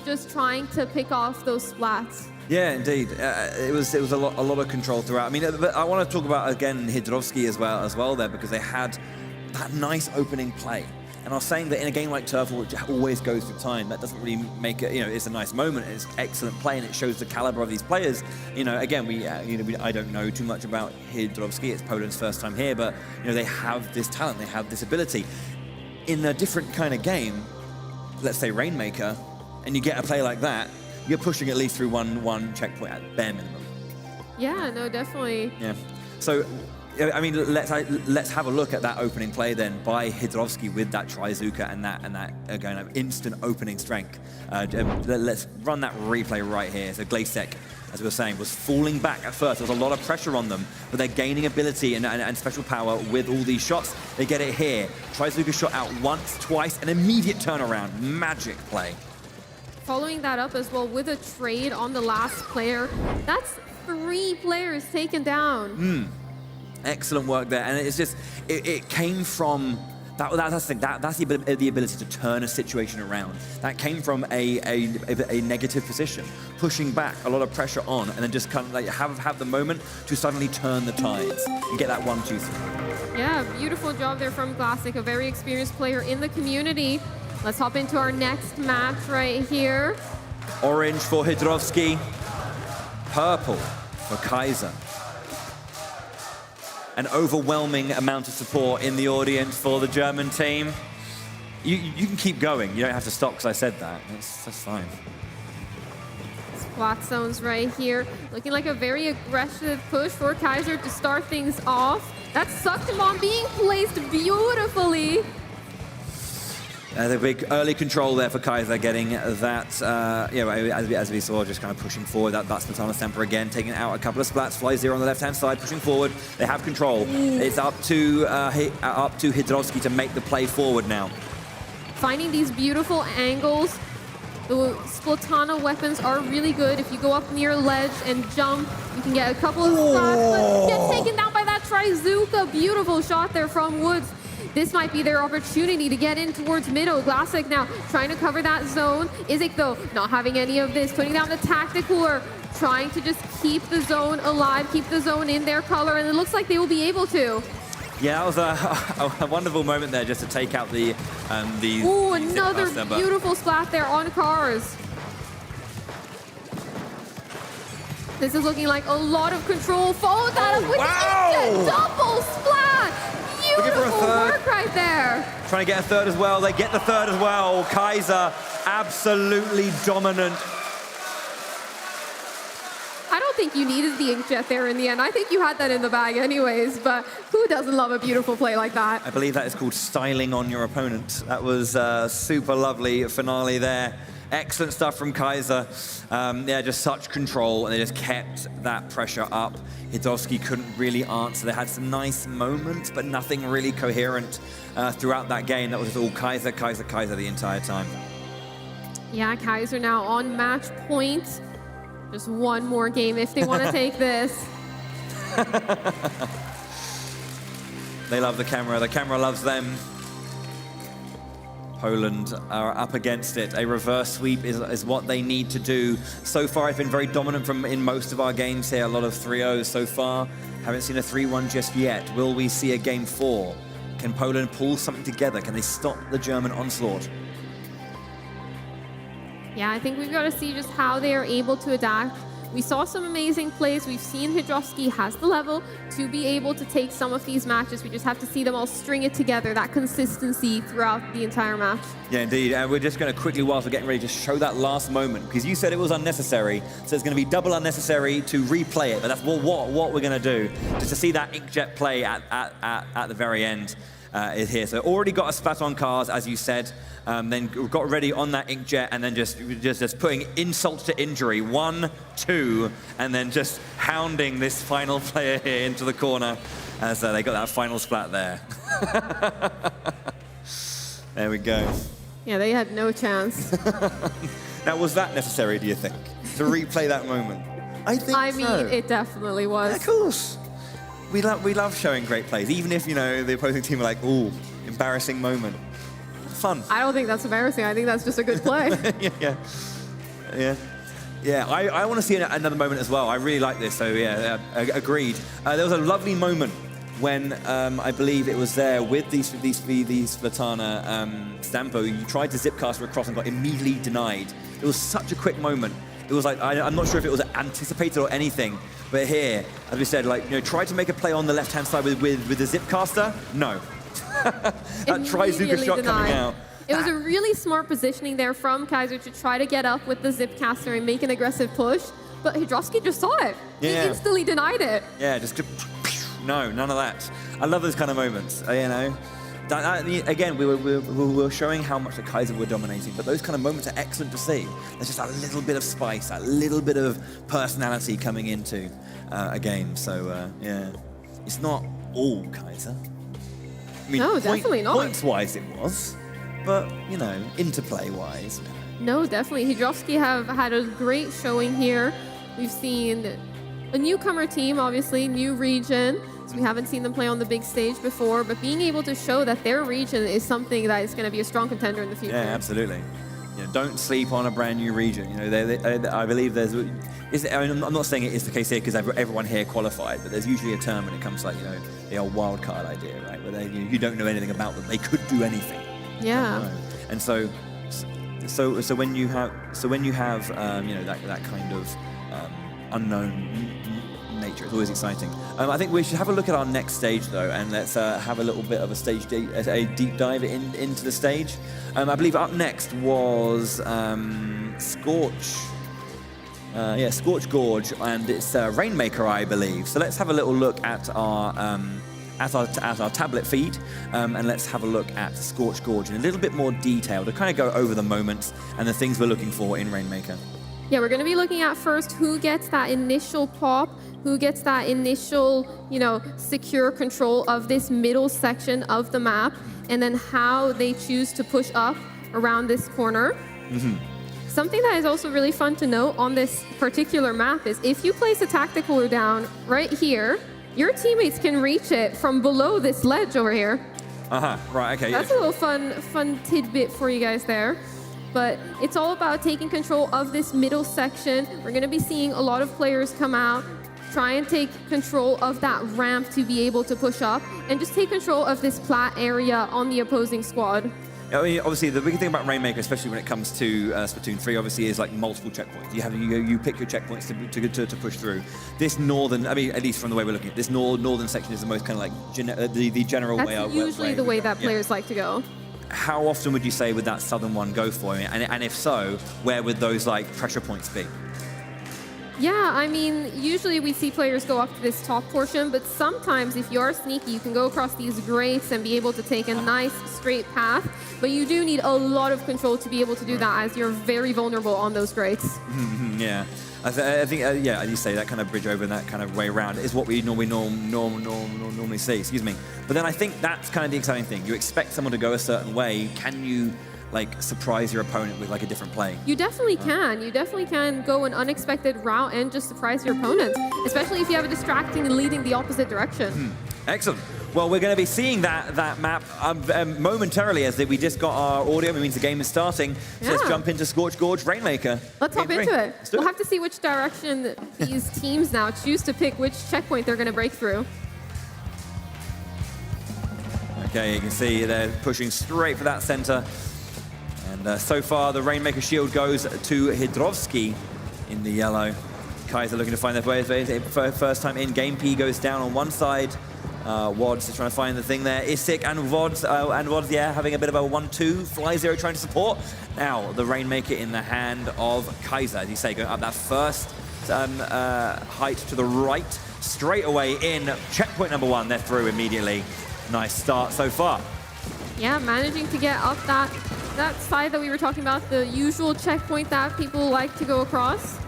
just trying to pick off those splats. Yeah, indeed. It was a lot of control throughout. I mean, I want to talk about again Hydrovsky as well there, because they had that nice opening play. And I was saying that in a game like Turf, which always goes through time, that doesn't really make it, it's a nice moment, it's excellent play, and it shows the caliber of these players. Again, I don't know too much about Hydrovsky, it's Poland's first time here, but, they have this talent, they have this ability. In a different kind of game, let's say Rainmaker, and you get a play like that, you're pushing at least through one checkpoint at bare minimum. Yeah, no, definitely. Yeah. So, I mean, let's have a look at that opening play then by Hydrovsky with that Trizuka and that again instant opening strength. Let's run that replay right here. So Glasek, as we were saying, was falling back at first. There was a lot of pressure on them, but they're gaining ability and special power with all these shots. They get it here. Trizuka shot out once, twice, an immediate turnaround. Magic play. Following that up as well with a trade on the last player. That's 3 players taken down. Excellent work there, and it's just it came from that's the ability to turn a situation around. That came from a negative position, pushing back a lot of pressure on, and then just kind of like have the moment to suddenly turn the tides and get that 1-2-3. Yeah, beautiful job there from Glasek, a very experienced player in the community. Let's hop into our next match right here. Orange for Hydrovsky, purple for Kaiser. An overwhelming amount of support in the audience for the German team. You can keep going. You don't have to stop because I said that. That's fine. Splat zones right here. Looking like a very aggressive push for Kaiser to start things off. That's Suctimon being placed beautifully. The big early control there for Kaiser, getting that, as we saw, just kind of pushing forward. That's Splatoon Semper again, taking out a couple of splats. Fly Zero on the left-hand side, pushing forward. They have control. It's up to Hydrovsky to make the play forward now. Finding these beautiful angles. The Splatana weapons are really good. If you go up near a ledge and jump, you can get a couple of splats, but gets taken down by that Trizuka. Beautiful shot there from Woods. This might be their opportunity to get in towards middle. Glasek now trying to cover that zone. Izik, though, not having any of this. Putting down the Tacticooler, trying to just keep the zone alive, keep the zone in their color, and it looks like they will be able to. Yeah, that was a wonderful moment there just to take out the Ooh, another beautiful splat there on Cars. This is looking like a lot of control. Follow that up with a double splat. Beautiful work right there. Trying to get a third as well. They get the third as well. Kaiser, absolutely dominant. I don't think you needed the inkjet there in the end. I think you had that in the bag anyways, but who doesn't love a beautiful play like that? I believe that is called styling on your opponent. That was a super lovely finale there. Excellent stuff from Kaiser. Yeah, just such control, and they just kept that pressure up. Hydrovsky couldn't really answer. They had some nice moments, but nothing really coherent throughout that game. That was just all Kaiser, Kaiser, Kaiser the entire time. Yeah, Kaiser now on match point. Just one more game if they want to take this. They love the camera. The camera loves them. Poland are up against it. A reverse sweep is what they need to do. So far, it's been very dominant in most of our games here. A lot of 3-0s so far. Haven't seen a 3-1 just yet. Will we see a game 4? Can Poland pull something together? Can they stop the German onslaught? Yeah, I think we've got to see just how they are able to adapt We saw some amazing plays. We've seen Hydrovsky has the level to be able to take some of these matches. We just have to see them all string it together, that consistency throughout the entire match. Yeah, indeed. And we're just going to quickly, whilst we're getting ready, just show that last moment, because you said it was unnecessary, so it's going to be double unnecessary to replay it. But that's what we're going to do, just to see that inkjet play at the very end. Is here. So already got a Splatoon cars, as you said. Then got ready on that inkjet, and then just putting insult to injury, 1, 2, and then just hounding this final player here into the corner as they got that final splat there. There we go. Yeah, they had no chance. Now, was that necessary, do you think, to replay that moment? I think I so. mean, it definitely was. Yeah, of course. We love showing great plays, even if, you know, the opposing team are like, ooh, embarrassing moment. Fun. I don't think that's embarrassing. I think that's just a good play. Yeah, I want to see another moment as well. I really like this, so yeah, agreed. There was a lovely moment when I believe it was there with these Splatana Stampo. You tried to zipcaster across and got immediately denied. It was such a quick moment. It was like, I'm not sure if it was anticipated or anything, but here, as we said, like, you know, try to make a play on the left-hand side with the zipcaster. No. That Trizuka shot coming out. It was a really smart positioning there from Kaiser to try to get up with the zipcaster and make an aggressive push, but Hydrovsky just saw it. Yeah. He instantly denied it. Yeah, just no, none of that. I love those kind of moments, you know. Again, we were showing how much the Kaiser were dominating, but those kind of moments are excellent to see. There's just a little bit of spice, a little bit of personality coming into a game. So, yeah, it's not all Kaiser. I mean, no, definitely not. Points-wise it was, but, you know, interplay-wise. No, definitely. Hydrovsky have had a great showing here. We've seen a newcomer team, obviously, new region. So we haven't seen them play on the big stage before, but being able to show that their region is something that is going to be a strong contender in the future. Yeah, absolutely. You know, don't sleep on a brand new region. You know, I believe there's. I'm not saying it is the case here because everyone here qualified, but there's usually a term when it comes to, like, you know, the old wild card idea, right? Where you don't know anything about them. They could do anything. Yeah. And so when you have you know, that kind of unknown nature, it's always exciting. I think we should have a look at our next stage though, and let's have a little bit of a deep dive into the stage. I believe up next was Scorch. Scorch Gorge, and it's Rainmaker, I believe. So let's have a little look at our tablet feed, and let's have a look at Scorch Gorge in a little bit more detail to kind of go over the moments and the things we're looking for in Rainmaker. Yeah, we're going to be looking at first who gets that initial pop, who gets that initial, you know, secure control of this middle section of the map, and then how they choose to push up around this corner. Mm-hmm. Something that is also really fun to note on this particular map is if you place a tactical down right here, your teammates can reach it from below this ledge over here. Right, okay. That's a little fun tidbit for you guys there. But it's all about taking control of this middle section. We're going to be seeing a lot of players come out, try and take control of that ramp to be able to push up, and just take control of this plat area on the opposing squad. I mean, obviously, the big thing about Rainmaker, especially when it comes to Splatoon 3, obviously, is like multiple checkpoints. You pick your checkpoints to push through. This northern, I mean, at least from the way we're looking at it, this northern section is the most kind of like the general way. That's usually the way that players like to go. How often would you say would that southern one go for you? And if so, where would those like pressure points be? Yeah, I mean, usually we see players go up to this top portion, but sometimes if you're sneaky, you can go across these grates and be able to take a nice straight path, but you do need a lot of control to be able to do that, as you're very vulnerable on those grates. Yeah. I think, yeah, as you say, that kind of bridge over and that kind of way around is what we normally see, excuse me. But then I think that's kind of the exciting thing. You expect someone to go a certain way. Can you, like, surprise your opponent with, like, a different play? You definitely can. You definitely can go an unexpected route and just surprise your opponent, especially if you have a distracting and leading the opposite direction. Excellent. Well, we're going to be seeing that map momentarily as we just got our audio. It means the game is starting. So let's jump into Scorch Gorge Rainmaker. Let's hop into it. We'll have to see which direction these teams now choose to pick, which checkpoint they're going to break through. Okay, you can see they're pushing straight for that center. And so far, the Rainmaker shield goes to Hydrovsky in the yellow. Kaiser looking to find their way for first time in. Game P goes down on one side. Wads is trying to find the thing there. Isik and Wads, yeah, having a bit of a 1-2. Fly0 trying to support. Now, the Rainmaker in the hand of Kaiser, as you say, going up that first height to the right. Straight away in. Checkpoint number 1, they're through immediately. Nice start so far. Yeah, managing to get up that side that we were talking about, the usual checkpoint that people like to go across.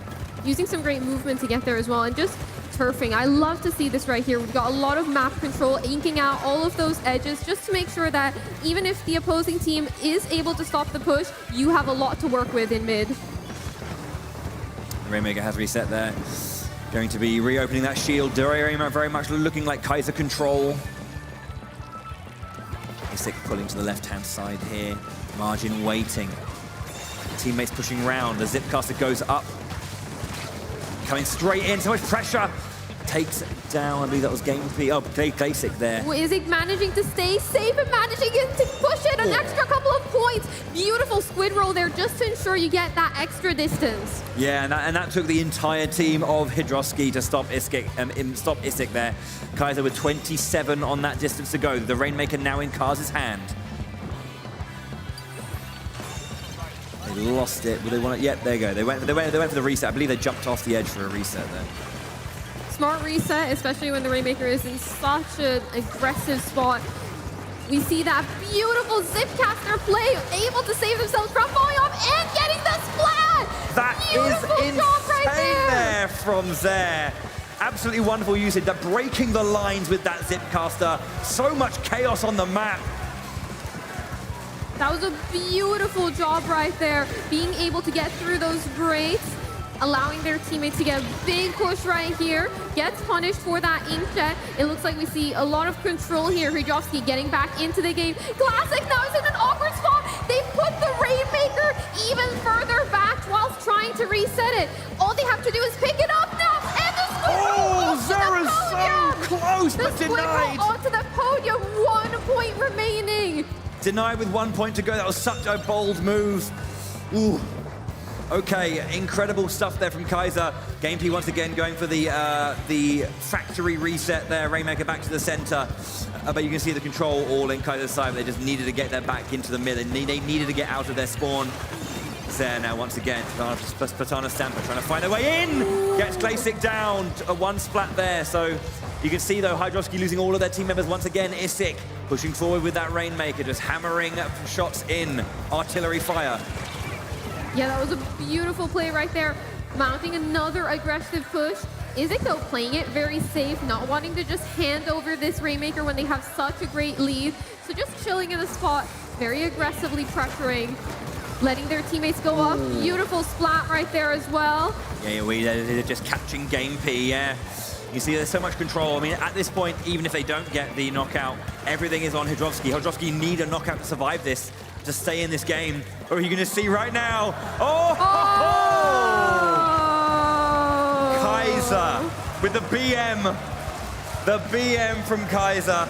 Using some great movement to get there as well, and just turfing. I love to see this right here. We've got a lot of map control, inking out all of those edges just to make sure that even if the opposing team is able to stop the push, you have a lot to work with in mid. Rainmaker has reset there. Going to be reopening that shield. Very much looking like Kaiser control. Isik pulling to the left-hand side here. Margin waiting. Teammates pushing round. The Zipcaster goes up. Coming straight in. So much pressure. Takes it down. I believe that was Game P. Oh, Basic there. Well, Isik managing to stay safe and managing to push it an extra couple of points. Beautiful squid roll there just to ensure you get that extra distance. Yeah, and that took the entire team of Hydrovsky to stop Isik there. Kaiser with 27 on that distance to go. The Rainmaker now in Kaz's hand. They lost it, but they want it. Yep, there you go. They went for the reset. I believe they jumped off the edge for a reset there. Smart reset, especially when the Rainmaker is in such an aggressive spot. We see that beautiful Zipcaster play, able to save themselves from falling off and getting the splat! That beautiful is job right insane there from Zaire. Absolutely wonderful usage. They're breaking the lines with that Zipcaster. So much chaos on the map. That was a beautiful job right there, being able to get through those breaks, allowing their teammates to get a big push right here. Gets punished for that inkjet. It looks like we see a lot of control here. Hydrovsky getting back into the game. Classic now is in an awkward spot. They put the Rainmaker even further back whilst trying to reset it. All they have to do is pick it up now, and the squid roll Zara's so close, but denied. Onto the podium, 1 point remaining. Denied with 1 point to go. That was such a bold move. Ooh. Okay, incredible stuff there from Kaiser. Game P once again going for the factory reset there. Rainmaker back to the center. But you can see the control all in Kaiser's side. They just needed to get their back into the mid. They needed to get out of their spawn. There now once again. Platana Stamper trying to find a way in. Gets Classic down. One splat there. So you can see though Hydrovsky losing all of their team members once again. Isik pushing forward with that Rainmaker, just hammering shots in. Artillery fire. Yeah, that was a beautiful play right there. Mounting another aggressive push. Isik though playing it very safe, not wanting to just hand over this Rainmaker when they have such a great lead. So just chilling in the spot, very aggressively pressuring, letting their teammates go up. Beautiful splat right there as well. Yeah, they're just catching Game P, yeah. You see there's so much control. I mean, at this point, even if they don't get the knockout, everything is on Hydrovsky. Hydrovsky need a knockout to survive this, to stay in this game. Or are you going to see right now? Oh! Kaiser with the BM. The BM from Kaiser.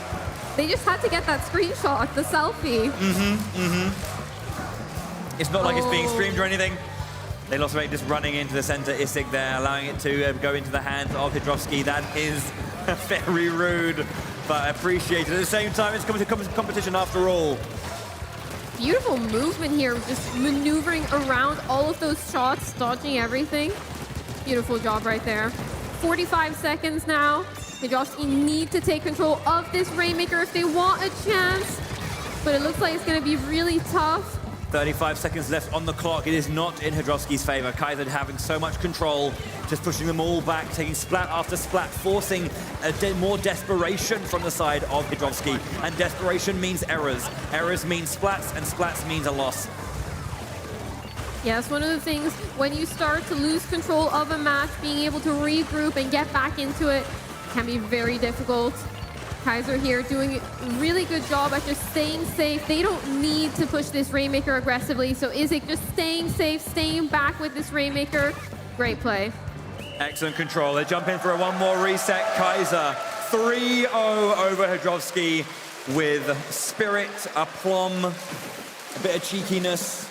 They just had to get that screenshot, the selfie. It's not like it's being streamed or anything. They lost rate just running into the center. Isik there, allowing it to go into the hands of Hydrovsky. That is very rude, but appreciated. At the same time, it's coming to competition after all. Beautiful movement here, just maneuvering around all of those shots, dodging everything. Beautiful job right there. 45 seconds now. Hydrovsky need to take control of this Rainmaker if they want a chance, but it looks like it's going to be really tough. 35 seconds left on the clock. It is not in Hydrovsky's favor. Kaiser having so much control, just pushing them all back, taking splat after splat, forcing more desperation from the side of Hydrovsky. And desperation means errors. Errors mean splats, and splats means a loss. Yeah, it's one of the things when you start to lose control of a match, being able to regroup and get back into it can be very difficult. Kaiser here doing a really good job at just staying safe. They don't need to push this Rainmaker aggressively, so Isik just staying safe, staying back with this Rainmaker. Great play. Excellent control. They jump in for one more reset. Kaiser 3-0 over Hydrovsky with spirit, aplomb, a bit of cheekiness.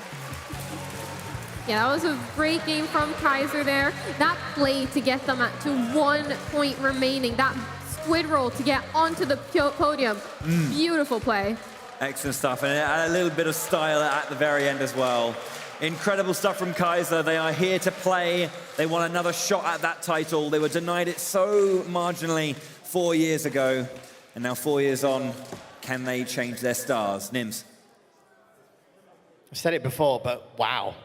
Yeah, that was a great game from Kaiser there. That play to get them to 1 point remaining, that squid roll to get onto the podium. Beautiful play. Excellent stuff, and a little bit of style at the very end as well. Incredible stuff from Kaiser. They are here to play. They want another shot at that title. They were denied it so marginally 4 years ago, and now 4 years on, can they change their stars? Nims. I've said it before, but wow.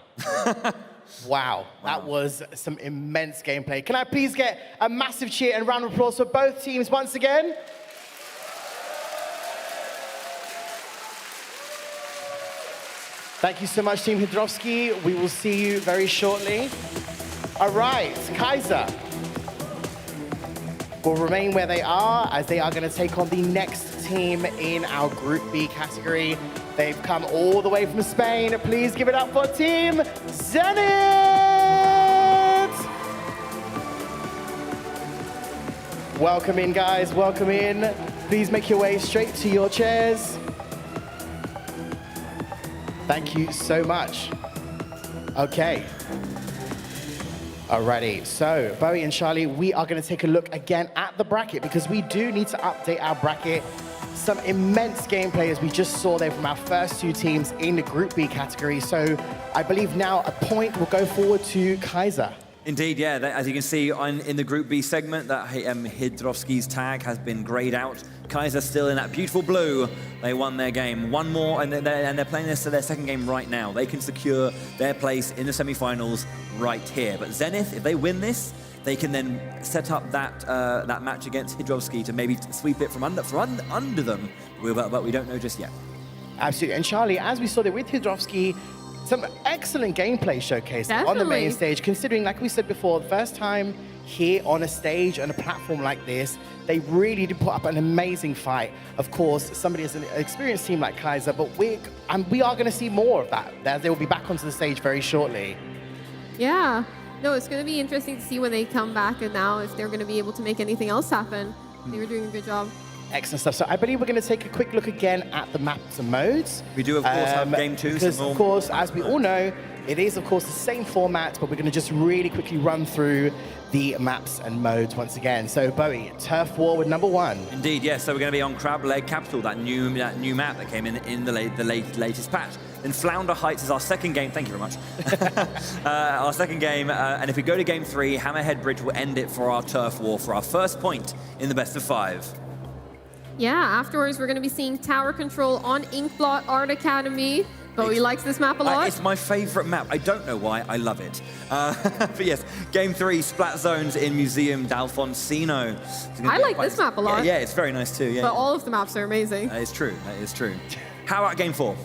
Wow, that was some immense gameplay. Can I please get a massive cheer and round of applause for both teams once again? Thank you so much, Team Hydrovsky. We will see you very shortly. All right, Kaiser will remain where they are as they are going to take on the next team in our Group B category. They've come all the way from Spain. Please give it up for Team Zenit! Welcome in, guys. Welcome in. Please make your way straight to your chairs. Thank you so much. Okay. Alrighty, so Bowie and Charlie, we are going to take a look again at the bracket because we do need to update our bracket. Some immense gameplay as we just saw there from our first two teams in the Group B category. So I believe now a point will go forward to Kaiser. Indeed, yeah. As you can see in the Group B segment, that Hydrovsky's tag has been grayed out. Kaiser still in that beautiful blue. They won their game. One more, and they're playing this to their second game right now. They can secure their place in the semifinals right here. But Zenith, if they win this, they can then set up that match against Hydrovsky to maybe sweep it from under them. But we don't know just yet. Absolutely. And Charlie, as we saw there with Hydrovsky, some excellent gameplay showcased on the main stage, considering, like we said before, the first time here on a stage, on a platform like this, they really did put up an amazing fight. Of course, somebody as an experienced team like Kaiser, but we are going to see more of that. They will be back onto the stage very shortly. Yeah. No, it's going to be interesting to see when they come back and now if they're going to be able to make anything else happen. They were doing a good job. Excellent stuff. So I believe we're going to take a quick look again at the maps and modes. We do, of course, have game two. Because, of course, as we all know, it is, of course, the same format, but we're going to just really quickly run through the maps and modes once again. So, Bowie, Turf War with number 1. Indeed, yes. So we're going to be on Crab Leg Capital, that new map that came in the latest patch. Then Flounder Heights is our second game. Thank you very much. Our second game. And if we go to game 3, Hammerhead Bridge will end it for our Turf War for our first point in the best of 5. Yeah, afterwards we're going to be seeing Tower Control on Inkblot Art Academy. Bowie likes this map a lot. It's my favorite map. I don't know why. I love it. But yes, game 3, Splat Zones in Museum d'Alfonsino. I like this map a lot. Yeah, it's very nice too. Yeah. But all of the maps are amazing. That is true. That is true. How about game 4?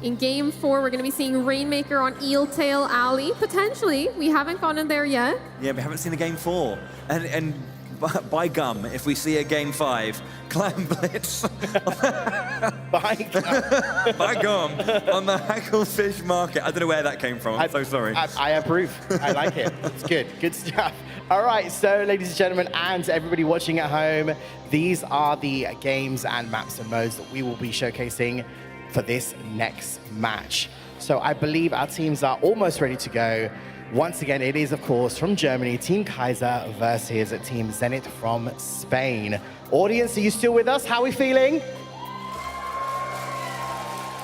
In game 4, we're going to be seeing Rainmaker on Eeltail Alley. Potentially. We haven't gone in there yet. Yeah, we haven't seen a game 4. And by gum, if we see a game 5, Clam Blitz. By gum on the Hacklefish Market. I don't know where that came from. I'm so sorry. I approve. I like it. It's good. Good stuff. All right, so ladies and gentlemen, and everybody watching at home, these are the games and maps and modes that we will be showcasing for this next match. So I believe our teams are almost ready to go. Once again, it is, of course, from Germany, Team Kaiser versus Team Zenit from Spain. Audience, are you still with us? How are we feeling?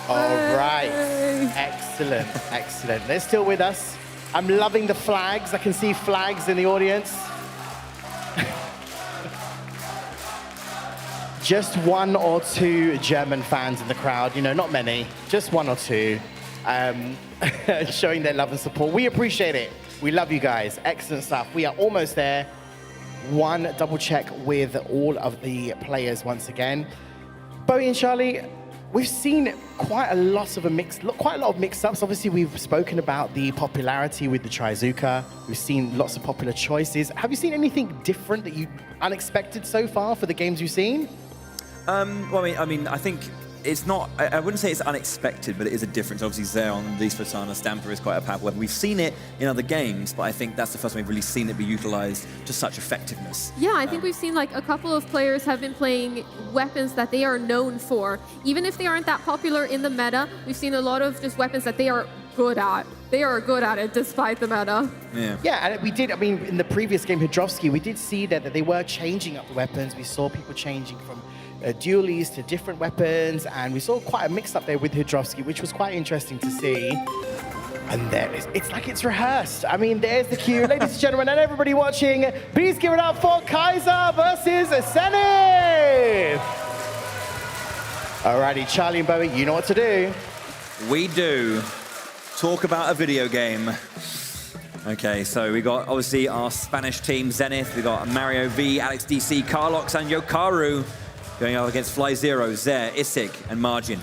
All right. Excellent, excellent. They're still with us. I'm loving the flags. I can see flags in the audience. Just 1 or 2 German fans in the crowd. You know, not many. Just 1 or 2. Showing their love and support. We appreciate it. We love you guys. Excellent stuff. We are almost there. One double check with all of the players once again. Bowie and Charlie, we've seen quite a lot of mix-ups. Obviously, we've spoken about the popularity with the Trizuka. We've seen lots of popular choices. Have you seen anything different that you unexpected so far for the games you've seen? Well, I mean, I think it's not, I wouldn't say it's unexpected, but it is a difference. Obviously, Xeon, Lee Spartana, Stamper is quite a powerful weapon. We've seen it in other games, but I think that's the first time we've really seen it be utilized to such effectiveness. Yeah, I think we've seen like a couple of players have been playing weapons that they are known for. Even if they aren't that popular in the meta, we've seen a lot of just weapons that they are good at. They are good at it despite the meta. Yeah. Yeah, and we did, I mean, in the previous game, Hydrovsky, we did see that they were changing up the weapons. We saw people changing from dualies to different weapons, and we saw quite a mix up there with Hydrovsky, which was quite interesting to see. And there it's like it's rehearsed. I mean, there's the cue. Ladies and gentlemen, and everybody watching, please give it up for Kaiser versus Zenith. Alrighty, Charlie and Bowie, you know what to do. We do. Talk about a video game. Okay, so we got obviously our Spanish team, Zenith. We got Mario V, Alex DC, Carlox, and Yokaru going up against Fly Zero, Zer, Isik, and Margin.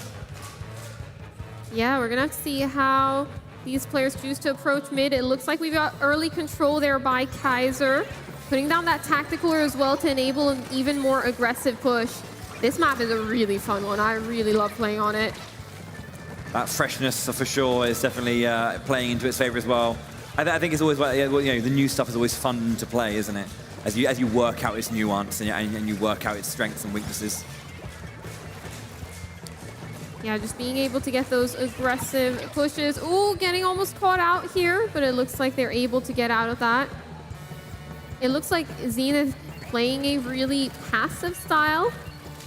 Yeah, we're gonna have to see how these players choose to approach mid. It looks like we've got early control there by Kaiser, putting down that tacticaler as well to enable an even more aggressive push. This map is a really fun one. I really love playing on it. That freshness, for sure, is definitely playing into its favor as well. I think it's always, you know, the new stuff is always fun to play, isn't it? As you work out its nuance and you work out its strengths and weaknesses. Yeah, just being able to get those aggressive pushes. Ooh, getting almost caught out here, but it looks like they're able to get out of that. It looks like Zenith playing a really passive style,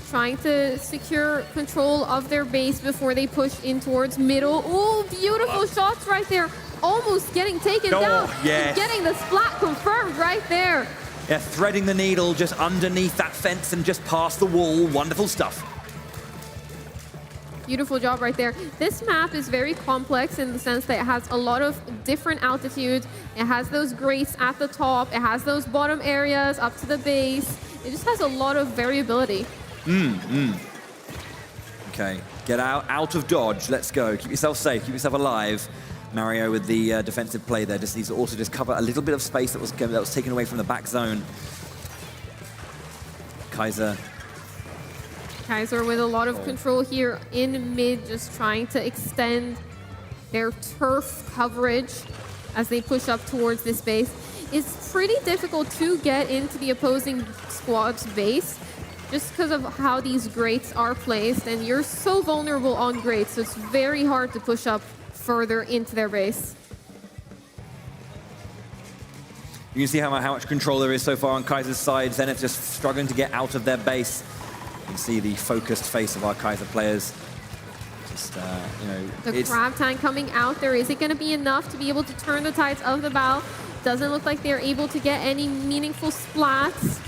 trying to secure control of their base before they push in towards middle. Ooh, beautiful shots right there. Almost getting taken down. Yes. Getting the splat confirmed right there. Yeah, threading the needle just underneath that fence and just past the wall. Wonderful stuff. Beautiful job right there. This map is very complex in the sense that it has a lot of different altitudes. It has those grates at the top. It has those bottom areas up to the base. It just has a lot of variability. Okay, get out of dodge. Let's go. Keep yourself safe. Keep yourself alive. Mario with the defensive play there just needs to also just cover a little bit of space that was taken away from the back zone. Kaiser with a lot of control here in mid, just trying to extend their turf coverage as they push up towards this base. It's pretty difficult to get into the opposing squad's base just because of how these grates are placed, and you're so vulnerable on grates, so it's very hard to push up further into their base. You can see how much control there is so far on Kaiser's side. Zenith just struggling to get out of their base. You can see the focused face of our Kaiser players. Just, you know, The crab tank coming out there. Is it going to be enough to be able to turn the tides of the battle? Doesn't look like they're able to get any meaningful splats.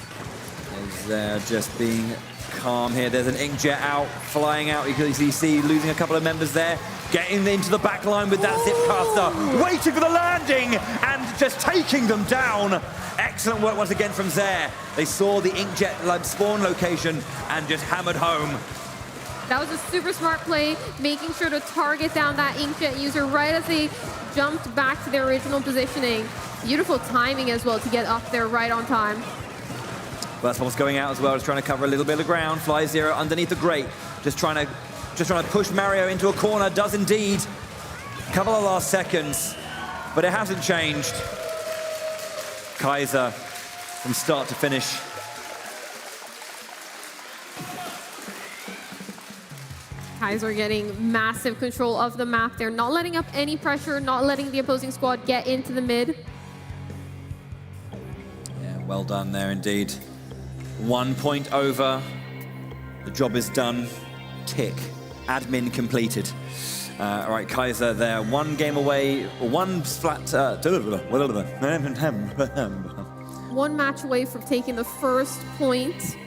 They're just being calm here. There's an inkjet out, flying out. You can see losing a couple of members there. Getting into the back line with that Zipcaster, waiting for the landing and just taking them down. Excellent work once again from Zer. They saw the inkjet spawn location and just hammered home. That was a super smart play, making sure to target down that inkjet user right as they jumped back to their original positioning. Beautiful timing as well to get up there right on time. First one's going out as well, just trying to cover a little bit of the ground. Fly Zero underneath the grate, just trying to push Mario into a corner. Does indeed. Couple of last seconds, but it hasn't changed. Kaiser from start to finish. Kaiser getting massive control of the map. They're not letting up any pressure, not letting the opposing squad get into the mid. Yeah, well done there indeed. 1 point over. The job is done. Tick. Admin completed. All right, Kaiser there. 1 game away, 1 splat. 1 match away from taking the first point.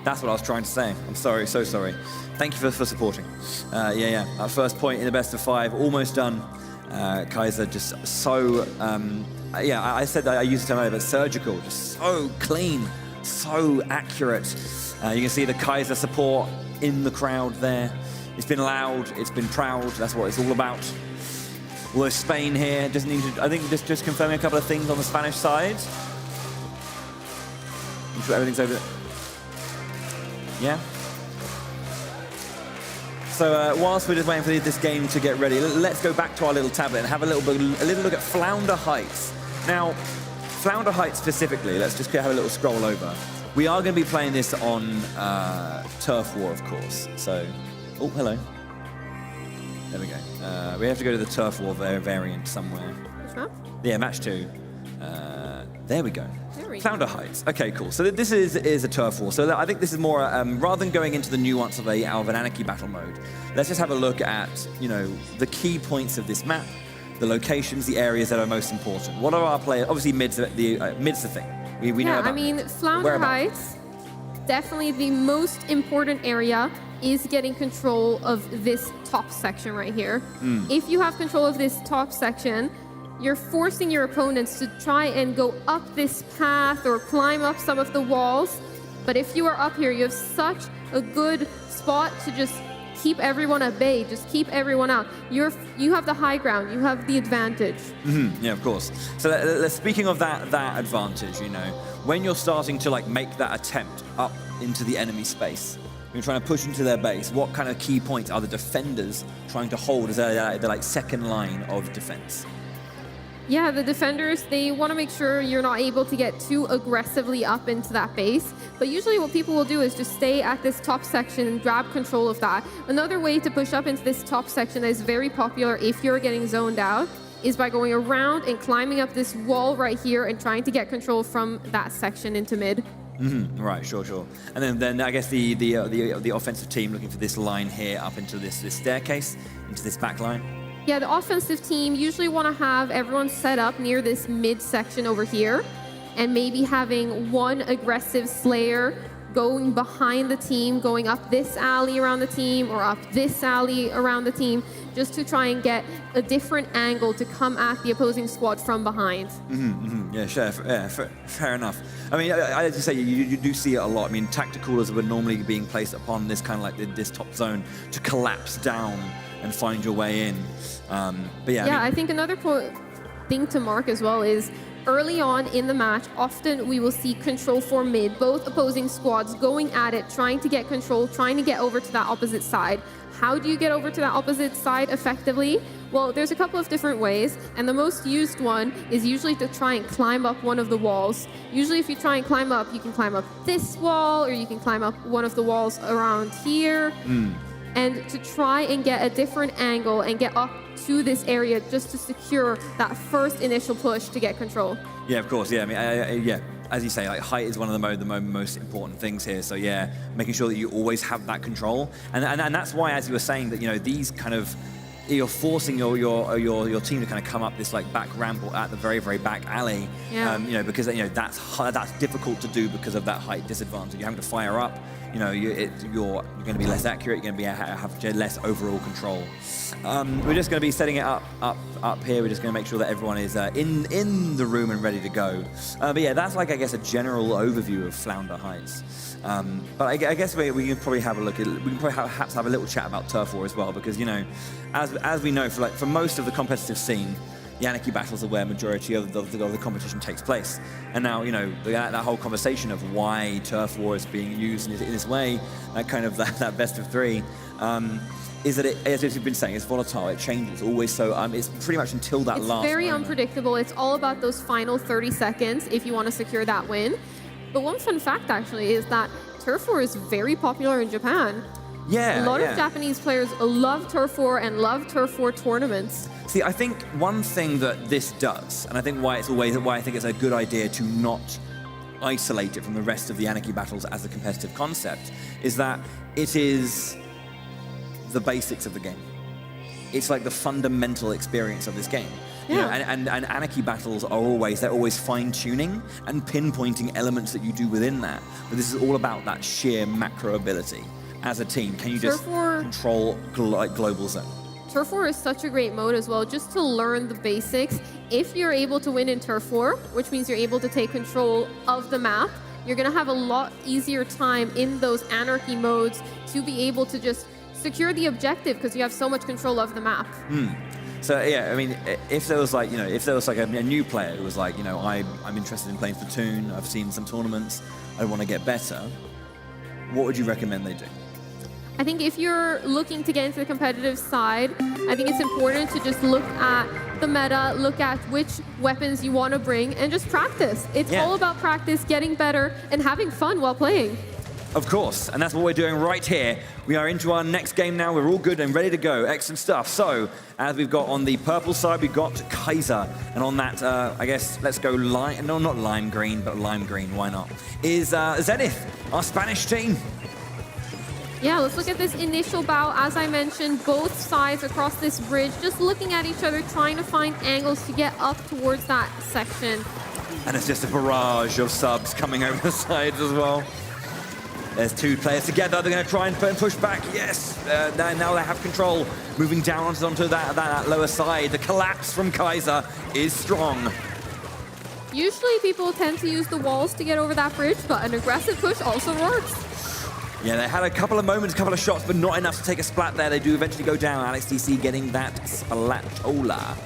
That's what I was trying to say. I'm sorry, so sorry. Thank you for supporting. Yeah. Our first point in the best of 5, almost done. Kaiser just so, I said that I used the term earlier, but surgical, just so clean, so accurate. You can see the Kaiser support in the crowd there. It's been loud, it's been proud, that's what it's all about. Although Spain here just needs to, I think just confirming a couple of things on the Spanish side. I'm sure everything's over there. Yeah. So whilst we're just waiting for this game to get ready, let's go back to our little tablet and have a little look at Flounder Heights. Now, Flounder Heights specifically, let's just have a little scroll over. We are going to be playing this on Turf War, of course. So, oh, hello. There we go. We have to go to the turf war variant somewhere. Which map? Yeah, match 2. There we go. There we go. Flounder Heights. Okay, cool. So this is a turf war. So I think this is more, rather than going into the nuance of an anarchy battle mode, let's just have a look at, the key points of this map, the locations, the areas that are most important. What are our players? Obviously, mid's the thing. We know about. I mean, Flounder Heights, definitely the most important area is getting control of this top section right here. If you have control of this top section, you're forcing your opponents to try and go up this path or climb up some of the walls. But if you are up here, you have such a good spot to just keep everyone at bay, just keep everyone out. You have the high ground, you have the advantage. Yeah, of course. So speaking of that advantage, when you're starting to make that attempt up into the enemy space, you're trying to push into their base, what kind of key points are the defenders trying to hold as their second line of defense? Yeah, the defenders, they want to make sure you're not able to get too aggressively up into that base. But usually what people will do is just stay at this top section and grab control of that. Another way to push up into this top section that is very popular if you're getting zoned out is by going around and climbing up this wall right here and trying to get control from that section into mid. Right, sure. And then I guess the offensive team looking for this line here up into this staircase, into this back line. Yeah, the offensive team usually want to have everyone set up near this mid section over here, and maybe having one aggressive Slayer going behind the team, going up this alley around the team or up this alley around the team, just to try and get a different angle to come at the opposing squad from behind. Yeah, sure. Fair enough. I mean, as you say, you do see it a lot. I mean, tacticalers were normally being placed upon this kind of this top zone to collapse down and find your way in. But yeah. I think another thing to mark as well is early on in the match, often we will see control for mid, both opposing squads going at it, trying to get control, trying to get over to that opposite side. How do you get over to that opposite side effectively? Well, there's a couple of different ways, and the most used one is usually to try and climb up one of the walls. Usually if you try and climb up, you can climb up this wall, or you can climb up one of the walls around here. And to try and get a different angle and get up to this area just to secure that first initial push to get control. Yeah, of course. Yeah, I mean, as you say, height is one of the most important things here. So yeah, making sure that you always have that control, and that's why, as you were saying, that these kind of, you're forcing your team to kind of come up this back ramp or at the very back alley. Because that's difficult to do because of that height disadvantage. You're having to fire up. You're going to be less accurate. You're going to have less overall control. We're just going to be setting it up here. We're just going to make sure that everyone is in the room and ready to go. But yeah, that's I guess a general overview of Flounder Heights. But I guess we can probably have a look at. We can probably perhaps have a little chat about Turf War as well, because as we know, for most of the competitive scene, the anarchy battles are where majority of the competition takes place. And now, that whole conversation of why Turf War is being used in this way, that best of three, is that as you've been saying, it's volatile, it changes always. So it's pretty much until that last. It's very moment. unpredictable. It's all about those final 30 seconds if you want to secure that win. But one fun fact actually is that Turf War is very popular in Japan. Yeah, a lot of Japanese players love Turf War and love Turf War tournaments. See, I think one thing that this does, and I think why I think it's a good idea to not isolate it from the rest of the anarchy battles as a competitive concept, is that it is the basics of the game. It's like the fundamental experience of this game. Yeah. And anarchy battles are always fine-tuning and pinpointing elements that you do within that. But this is all about that sheer macro ability. As a team, can you just control global zone? Turf War is such a great mode as well, just to learn the basics. If you're able to win in Turf War, which means you're able to take control of the map, you're going to have a lot easier time in those anarchy modes to be able to just secure the objective because you have so much control of the map. So yeah, I mean, if there was a new player who was I'm interested in playing Splatoon, I've seen some tournaments, I want to get better, what would you recommend they do? I think if you're looking to get into the competitive side, I think it's important to just look at the meta, look at which weapons you want to bring, and just practice. It's all about practice, getting better, and having fun while playing. Of course, and that's what we're doing right here. We are into our next game now. We're all good and ready to go. Excellent stuff. So, as we've got on the purple side, we've got Kaiser. And on that, I guess, let's go lime, no, not lime green, but lime green, why not? Is Zenith, our Spanish team. Yeah, let's look at this initial bout. As I mentioned, both sides across this bridge, just looking at each other, trying to find angles to get up towards that section. And it's just a barrage of subs coming over the sides as well. There's two players together. They're going to try and push back. Yes, now they have control. Moving down onto that lower side. The collapse from Kaiser is strong. Usually people tend to use the walls to get over that bridge, but an aggressive push also works. Yeah, they had a couple of moments, a couple of shots, but not enough to take a splat there. They do eventually go down. Alex DC getting that splatola.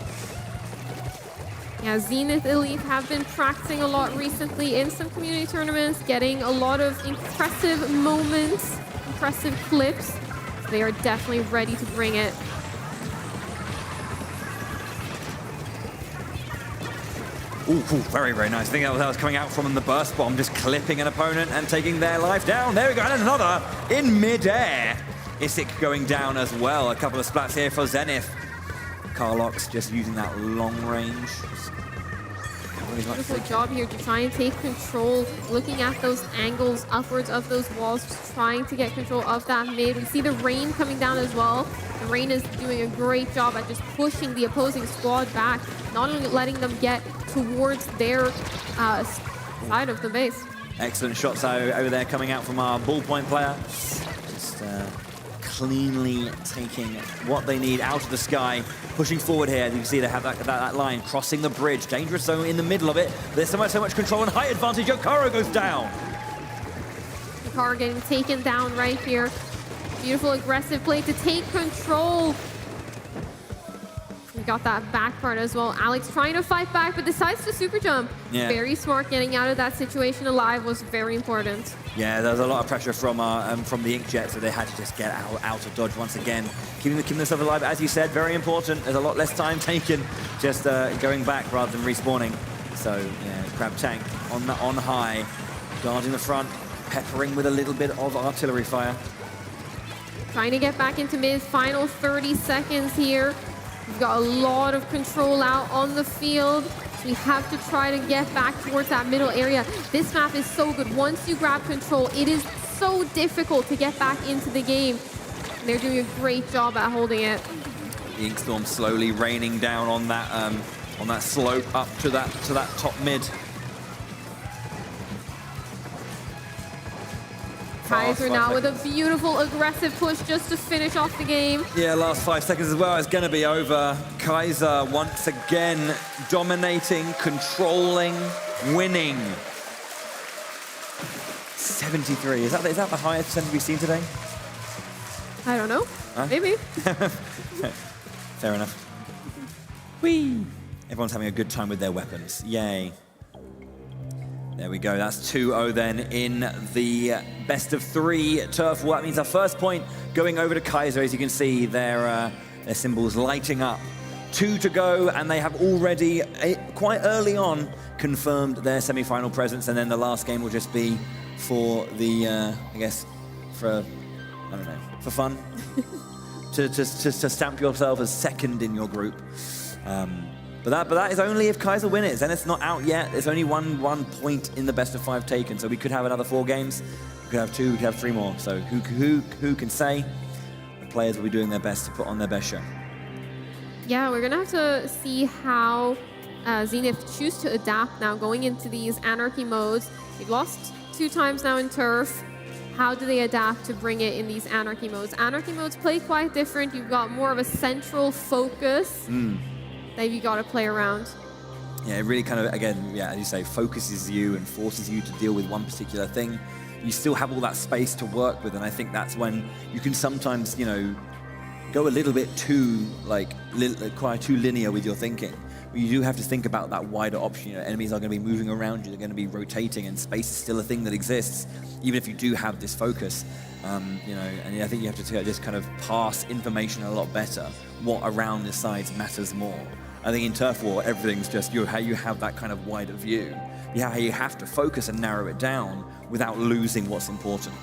Yeah, Zenith Elite have been practicing a lot recently in some community tournaments, getting a lot of impressive moments, impressive clips. So they are definitely ready to bring it. Ooh, very, very nice. I think that was coming out from the burst bomb, just clipping an opponent and taking their life down. There we go, and another in midair. Isik going down as well. A couple of splats here for Zenith. Carlox just using that long range. Beautiful job here to try and take control, looking at those angles upwards of those walls, just trying to get control of that mid. We see the rain coming down as well. The rain is doing a great job at just pushing the opposing squad back, not only letting them get towards their side of the base. Excellent shots over there coming out from our ballpoint player. Just cleanly taking what they need out of the sky, pushing forward here. You can see they have that line crossing the bridge. Dangerous zone in the middle of it. There's so much control and high advantage. Okaro goes down. Okaro getting taken down right here. Beautiful aggressive play to take control. We got that back part as well. Alex trying to fight back, but decides to super jump. Yeah. Very smart. Getting out of that situation alive was very important. Yeah, there was a lot of pressure from the Inkjet, so they had to just get out of dodge once again. Keeping themselves alive, as you said, very important. There's a lot less time taken just going back rather than respawning. So, yeah, Crab Tank on high, guarding the front, peppering with a little bit of artillery fire. Trying to get back into mid, final 30 seconds here. We've got a lot of control out on the field. So we have to try to get back towards that middle area. This map is so good. Once you grab control, it is so difficult to get back into the game. And they're doing a great job at holding it. The Inkstorm slowly raining down on that slope up to that top mid. Kaiser now with a beautiful aggressive push just to finish off the game. Yeah, last 5 seconds as well. It's going to be over. Kaiser once again dominating, controlling, winning. 73. Is that the highest percentage we've seen today? I don't know. Huh? Maybe. Fair enough. Whee! Everyone's having a good time with their weapons. Yay. There we go, that's 2-0 then in the best of 3 turf war. That means our first point going over to Kaiser. As you can see, their symbols lighting up. 2 to go, and they have already, quite early on, confirmed their semi-final presence, and then the last game will just be for the, I guess, for, I don't know, for fun. to stamp yourself as second in your group. But that is only if Kaiser win it. Zenith's not out yet. There's only one point in the best of 5 taken, so we could have another 4 games. We could have 2, we could have 3 more. So who can say? The players will be doing their best to put on their best show. Yeah, we're gonna have to see how Zenith choose to adapt now going into these anarchy modes. They've lost 2 times now in turf. How do they adapt to bring it in these anarchy modes? Anarchy modes play quite different. You've got more of a central focus that you got to play around. Yeah, it really kind of, again, yeah, as you say, focuses you and forces you to deal with one particular thing. You still have all that space to work with, and I think that's when you can sometimes, you know, go a little bit too, quite too linear with your thinking. You do have to think about that wider option. You know, enemies are going to be moving around you, they're going to be rotating, and space is still a thing that exists, even if you do have this focus. You know, and I think you have to just kind of pass information a lot better. What around the sides matters more. I think in Turf War, everything's just you have that kind of wider view. yeah, you have to focus and narrow it down without losing what's important.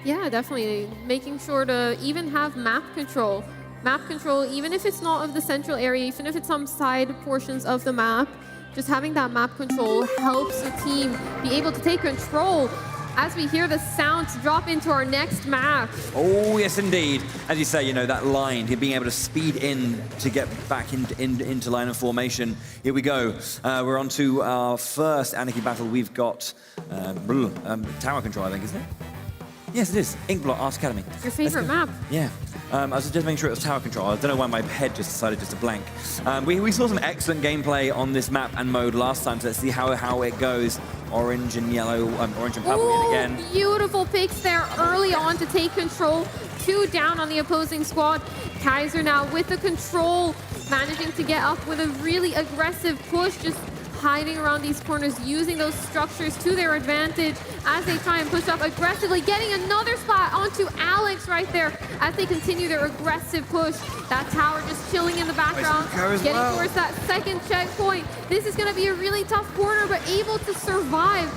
Yeah, definitely. Making sure to even have map control. Map control, even if it's not of the central area, even if it's some side portions of the map, just having that map control helps the team be able to take control as we hear the sounds drop into our next match. Oh, yes, indeed. As you say, you know, that line, being able to speed in to get back into line of formation. Here we go. We're on to our first Anarchy battle. We've got tower control, I think, isn't it? Yes, it is. Inkblot Art Academy. Your favorite map. Yeah. I was just making sure it was tower control. I don't know why my head just decided just to blank. We saw some excellent gameplay on this map and mode last time, so let's see how it goes. Orange and yellow, orange and purple yet again. Beautiful picks there early on to take control. 2 down on the opposing squad. Kaiser now with the control, managing to get up with a really aggressive push, just hiding around these corners, using those structures to their advantage as they try and push up aggressively, getting another spot onto Alex right there as they continue their aggressive push. That tower just chilling in the background, getting towards that second checkpoint. This is going to be a really tough corner, but able to survive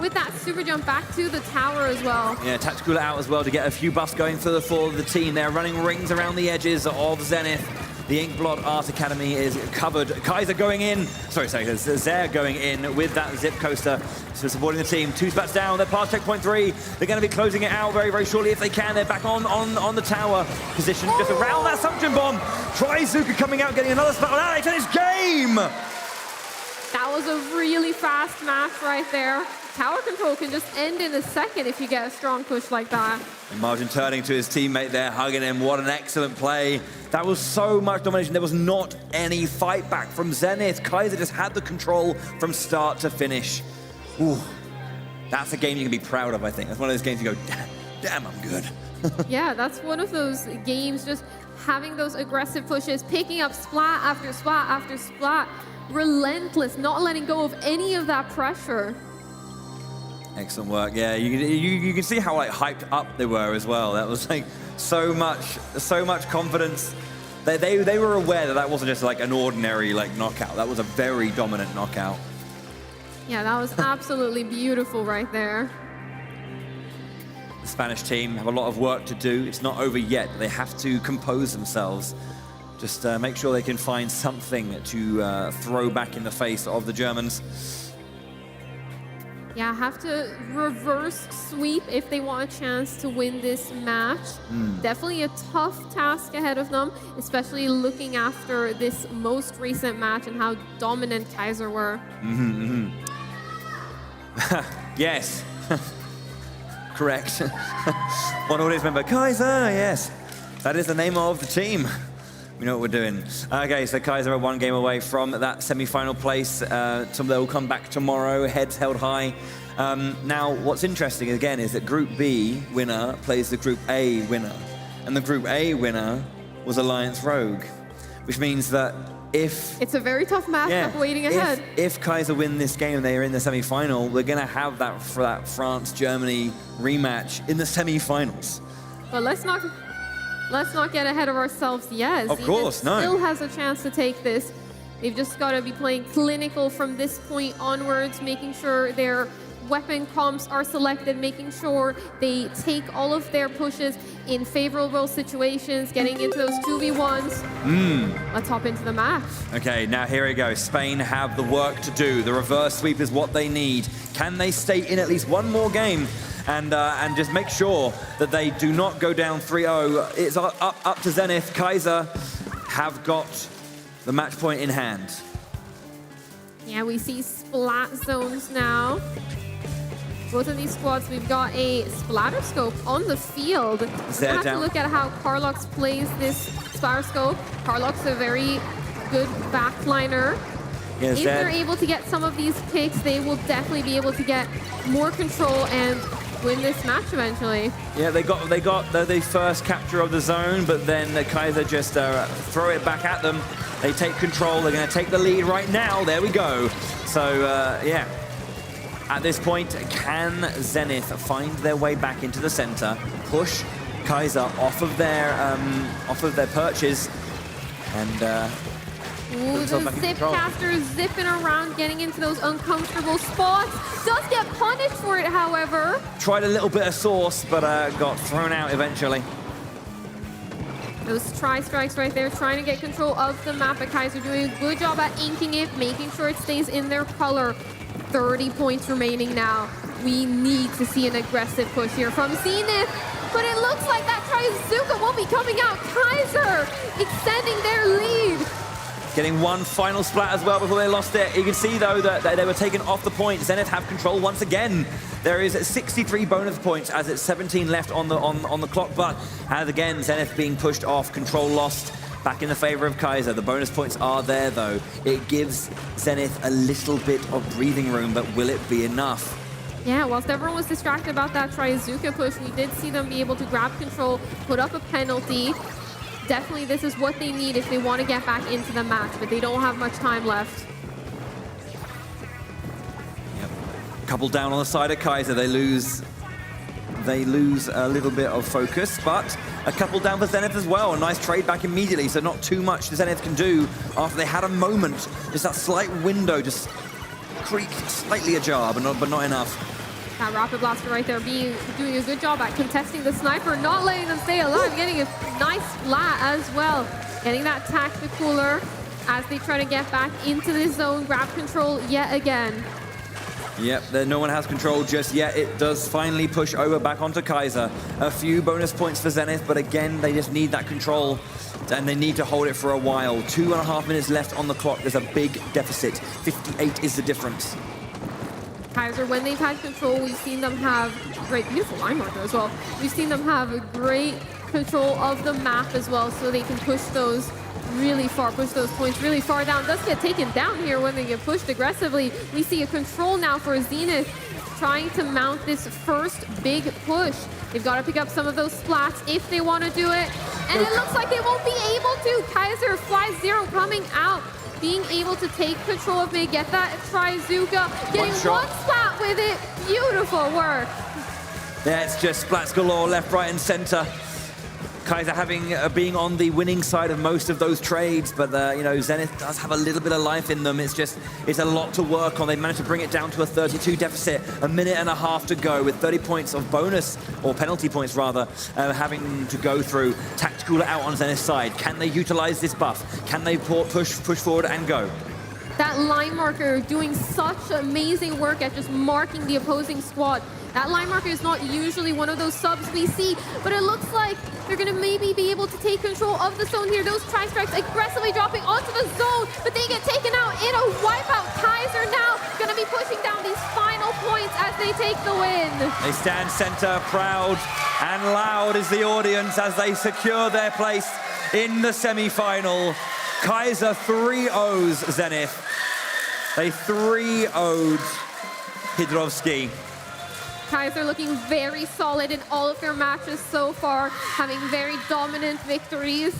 with that super jump back to the tower as well. Yeah, tactical out as well to get a few buffs going for the team. They're running rings around the edges of Zenith. The Inkblot Art Academy is covered. Kaiser going in. Sorry, Zare going in with that zip coaster. So supporting the team. 2 spots down. They're past checkpoint 3. They're going to be closing it out very, very shortly if they can. They're back on the tower position. Just around that suction bomb. Trizuka coming out, getting another spot on Alex, and it's game! That was a really fast match right there. Tower control can just end in a second if you get a strong push like that. And Margin turning to his teammate there, hugging him. What an excellent play. That was so much domination. There was not any fight back from Zenith. Kaiser just had the control from start to finish. Ooh, that's a game you can be proud of, I think. That's one of those games you go, damn, I'm good. Yeah, that's one of those games, just having those aggressive pushes, picking up splat after splat after splat. Relentless, not letting go of any of that pressure. Excellent work. Yeah, you can see how like hyped up they were as well. That was like so much confidence. They were aware that wasn't just like an ordinary like knockout. That was a very dominant knockout. Yeah, that was absolutely beautiful right there. The Spanish team have a lot of work to do. It's not over yet. They have to compose themselves. Just make sure they can find something to throw back in the face of the Germans. Yeah, have to reverse sweep if they want a chance to win this match. Definitely a tough task ahead of them, especially looking after this most recent match and how dominant Kaiser were. Yes. Correct. One audience member, Kaiser, yes. That is the name of the team. We know what we're doing. Okay, so Kaiser are 1 game away from that semi-final place. They'll come back tomorrow, heads held high. Now, what's interesting, again, is that Group B winner plays the Group A winner. And the Group A winner was Alliance Rogue, which means that if... It's a very tough matchup waiting ahead. If Kaiser win this game and they're in the semi-final, we're going to have that France-Germany rematch in the semi-finals. But let's not get ahead of ourselves yet. Of course, no. Still has a chance to take this. They've just got to be playing clinical from this point onwards, making sure their weapon comps are selected, making sure they take all of their pushes in favorable situations, getting into those 2v1s. Let's hop into the match. Okay, now here we go. Spain have the work to do. The reverse sweep is what they need. Can they stay in at least 1 more game? And just make sure that they do not go down 3-0. It's up to Zenith. Kaiser have got the match point in hand. Yeah, we see splat zones now. Both of these squads, we've got a splatter scope on the field. We have to look at how Carlox plays this splatter scope. Carlox a very good backliner. Yeah, if they're able to get some of these picks, they will definitely be able to get more control and win this match eventually. Yeah, they got the first capture of the zone, but then the Kaiser just throw it back at them. They take control. They're going to take the lead right now. There we go. So yeah, at this point, can Zenith find their way back into the center, push Kaiser off of their perches, and Ooh, the Zipcaster zipping around, getting into those uncomfortable spots. Does get punished for it, however. Tried a little bit of sauce, but got thrown out eventually. Those tri-strikes right there, trying to get control of the map, but Kaiser doing a good job at inking it, making sure it stays in their color. 30 points remaining now. We need to see an aggressive push here from Zenith, but it looks like that Trizuka won't be coming out. Kaiser extending their lead. Getting one final splat as well before they lost it. You can see, though, that they were taken off the point. Zenith have control once again. There is 63 bonus points as it's 17 left on the clock, but as again, Zenith being pushed off, control lost. Back in the favor of Kaiser. The bonus points are there, though. It gives Zenith a little bit of breathing room, but will it be enough? Yeah, whilst everyone was distracted about that Trizuka push, we did see them be able to grab control, put up a penalty. Definitely this is what they need if they want to get back into the match, but they don't have much time left. Yep. Couple down on the side of Kaiser. They lose a little bit of focus, but a couple down for Zenith as well. A nice trade back immediately, so not too much Zenith can do after they had a moment. Just that slight window just creaked slightly ajar, but not enough. That Rapid Blaster right there doing a good job at contesting the sniper, not letting them stay alive, getting a nice splat as well. Getting that tacticaler as they try to get back into this zone, grab control yet again. Yep, no one has control just yet. It does finally push over back onto Kaiser. A few bonus points for Zenith, but again, they just need that control, and they need to hold it for a while. 2.5 minutes left on the clock. There's a big deficit. 58 is the difference. Kaiser, when they've had control, we've seen them have great, beautiful line marker as well. We've seen them have a great control of the map as well, so they can push those really far, push those points really far down. Does get taken down here when they get pushed aggressively. We see a control now for Zenith, trying to mount this first big push. They've got to pick up some of those splats if they want to do it, and it looks like they won't be able to. Kaiser, Fly Zero coming out, being able to take control of mid, get that Trizuka, getting one splat with it. Beautiful work. Yeah, it's just splats galore, left, right, and center. Kaiser being on the winning side of most of those trades, but you know, Zenith does have a little bit of life in them. It's a lot to work on. They managed to bring it down to a 32 deficit, 1.5 minutes to go with 30 points of bonus, or penalty points rather, having to go through. Tactical out on Zenith's side. Can they utilize this buff? Can they push forward and go? That line marker doing such amazing work at just marking the opposing squad. That line marker is not usually one of those subs we see, but it looks like they're going to maybe be able to take control of the zone here. Those tri-strikes aggressively dropping onto the zone, but they get taken out in a wipeout. Kaiser now going to be pushing down these final points as they take the win. They stand center, proud and loud is the audience as they secure their place in the semi-final. Kaiser 3-0's Zenith. They 3-0'd Hydrovsky. Kaiser looking very solid in all of their matches so far, having very dominant victories.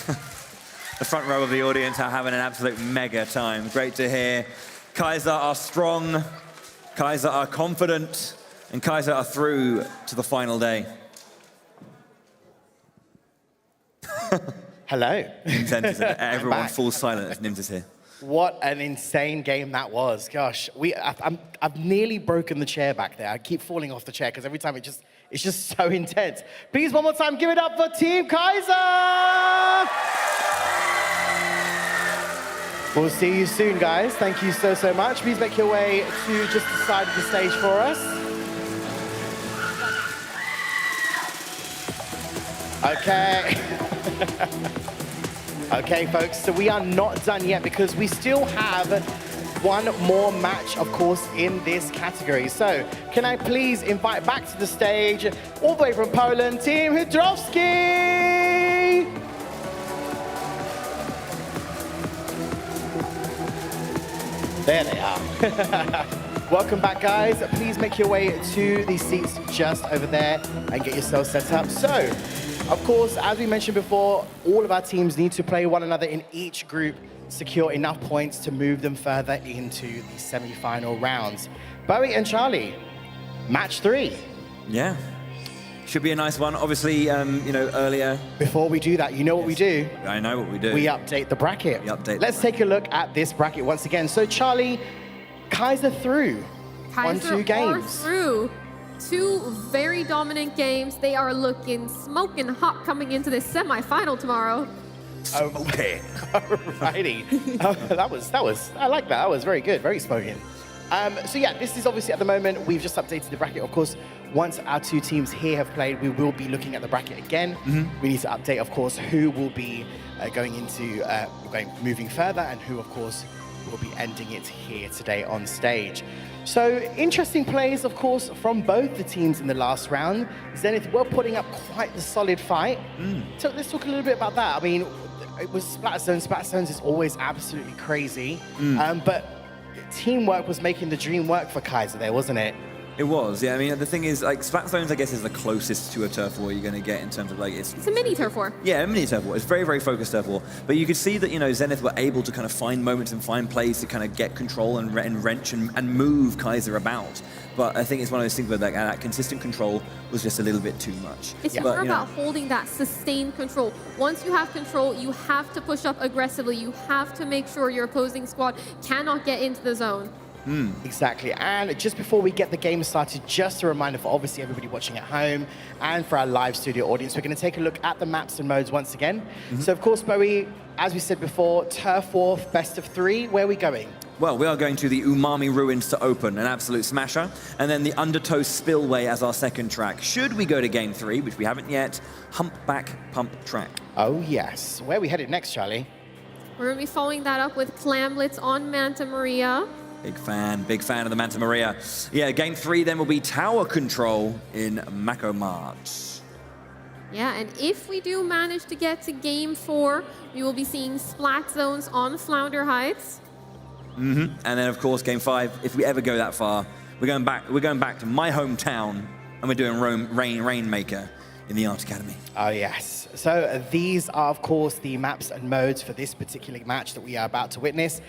The front row of the audience are having an absolute mega time. Great to hear. Kaiser are strong, Kaiser are confident, and Kaiser are through to the final day. Hello. Everyone falls silent as Nims is here. What an insane game that was. Gosh, I've nearly broken the chair back there. I keep falling off the chair because every time it's just so intense. Please, one more time, give it up for Team Kaiser! We'll see you soon, guys. Thank you so, so much. Please make your way to just the side of the stage for us. Okay. Okay, folks, so we are not done yet because we still have one more match, of course, in this category. So, can I please invite back to the stage, all the way from Poland, Team Hydrovsky! There they are. Welcome back, guys. Please make your way to the seats just over there and get yourselves set up. So, of course, as we mentioned before, all of our teams need to play one another in each group, secure enough points to move them further into the semi-final rounds. Bowie and Charlie, match 3. Yeah. Should be a nice one. Obviously, you know, earlier. Before we do that, you know what we do? I know what we do. We update the bracket. We update. Let's take a look at this bracket once again. So Charlie, Kaiser through. Kaiser 1-2 games. are through. 2 very dominant games. They are looking smoking hot coming into this semifinal tomorrow. Okay. Alrighty. I like that. That was very good. Very spoken. So yeah, this is obviously at the moment, we've just updated the bracket. Of course, once our 2 teams here have played, we will be looking at the bracket again. We need to update, of course, who will be moving further and who, of course, will be ending it here today on stage. So interesting plays, of course, from both the teams in the last round. Zenith were putting up quite the solid fight. So let's talk a little bit about that. I mean, it was Splatzones. Splatzones is always absolutely crazy. But teamwork was making the dream work for Kaiser there, wasn't it? It was, yeah. I mean, the thing is, like, Splatzones, I guess, is the closest to a turf war you're going to get in terms of, like, it's a mini turf war. Yeah, a mini turf war. It's very, very focused turf war. But you could see that, you know, Zenith were able to kind of find moments and find plays to kind of get control and wrench and move Kaiser about. But I think it's one of those things where that consistent control was just a little bit too much. It's more about holding that sustained control. Once you have control, you have to push up aggressively. You have to make sure your opposing squad cannot get into the zone. Exactly. And just before we get the game started, just a reminder for obviously everybody watching at home and for our live studio audience, we're going to take a look at the maps and modes once again. So of course, Bowie, as we said before, Turf War, best of 3. Where are we going? Well, we are going to the Umami Ruins to open, an absolute smasher, and then the Undertow Spillway as our second track. Should we go to Game 3, which we haven't yet, Humpback Pump Track. Oh yes. Where are we headed next, Charlie? We're going to be following that up with Clamblitz on Manta Maria. Big fan of the Manta Maria. Yeah, Game 3 then will be Tower Control in Mako Mart. Yeah, and if we do manage to get to Game 4, we will be seeing Splat Zones on Flounder Heights. And then, of course, Game 5, if we ever go that far, we're going back to my hometown, and we're doing Rainmaker in the Art Academy. Oh, yes. So these are, of course, the maps and modes for this particular match that we are about to witness.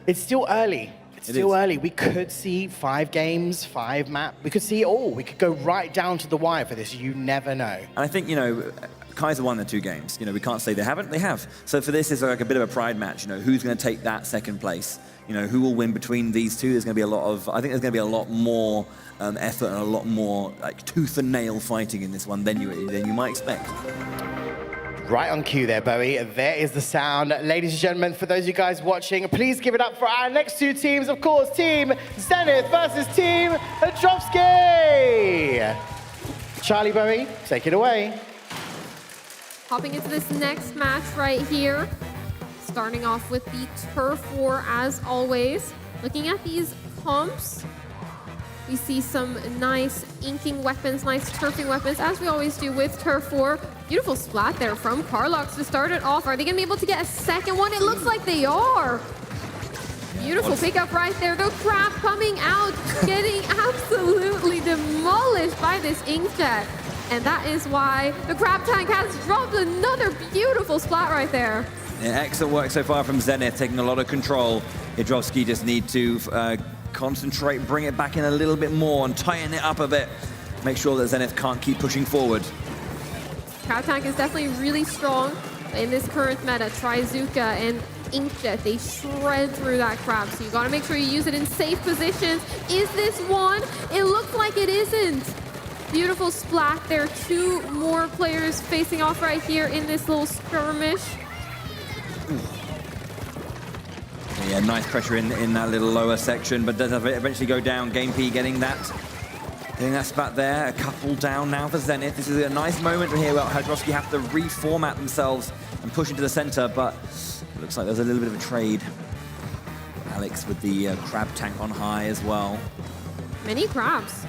It's still early. It's still early. We could see 5 games, 5 maps. We could see it all. We could go right down to the wire for this. You never know. And I think, you know, Kaiser won the 2 games. You know, we can't say they haven't. They have. So for this, it's like a bit of a pride match. You know, who's going to take that second place? You know, who will win between these 2? There's going to be a lot of, I think there's going to be a lot more effort and a lot more like tooth and nail fighting in this one than you might expect. Right on cue there, Bowie. There is the sound. Ladies and gentlemen, for those of you guys watching, please give it up for our next 2 teams, of course, Team Zenith versus Team Hedrovsky. Charlie, Bowie, take it away. Hopping into this next match right here. Starting off with the Turf War, as always. Looking at these pumps, we see some nice inking weapons, nice turfing weapons, as we always do with Turf War. Beautiful splat there from Carlox to start it off. Are they going to be able to get a second one? It looks like they are. Beautiful pickup right there. The crab coming out, getting absolutely demolished by this inkjet. And that is why the crab tank has dropped another beautiful splat right there. Yeah, excellent work so far from Zenith, taking a lot of control. Hedrovsky just need to concentrate, bring it back in a little bit more and tighten it up a bit. Make sure that Zenith can't keep pushing forward. Crab tank is definitely really strong in this current meta. Trizuka and Inkjet, they shred through that crab. So you gotta make sure you use it in safe positions. Is this one? It looks like it isn't. Beautiful splat there. 2 more players facing off right here in this little skirmish. Yeah, nice pressure in that little lower section, but does eventually go down. Game P getting that spot there. A couple down now for Zenith. This is a nice moment here where Hedrovsky have to reformat themselves and push into the center, but it looks like there's a little bit of a trade. Alex with the crab tank on high as well. Many crabs.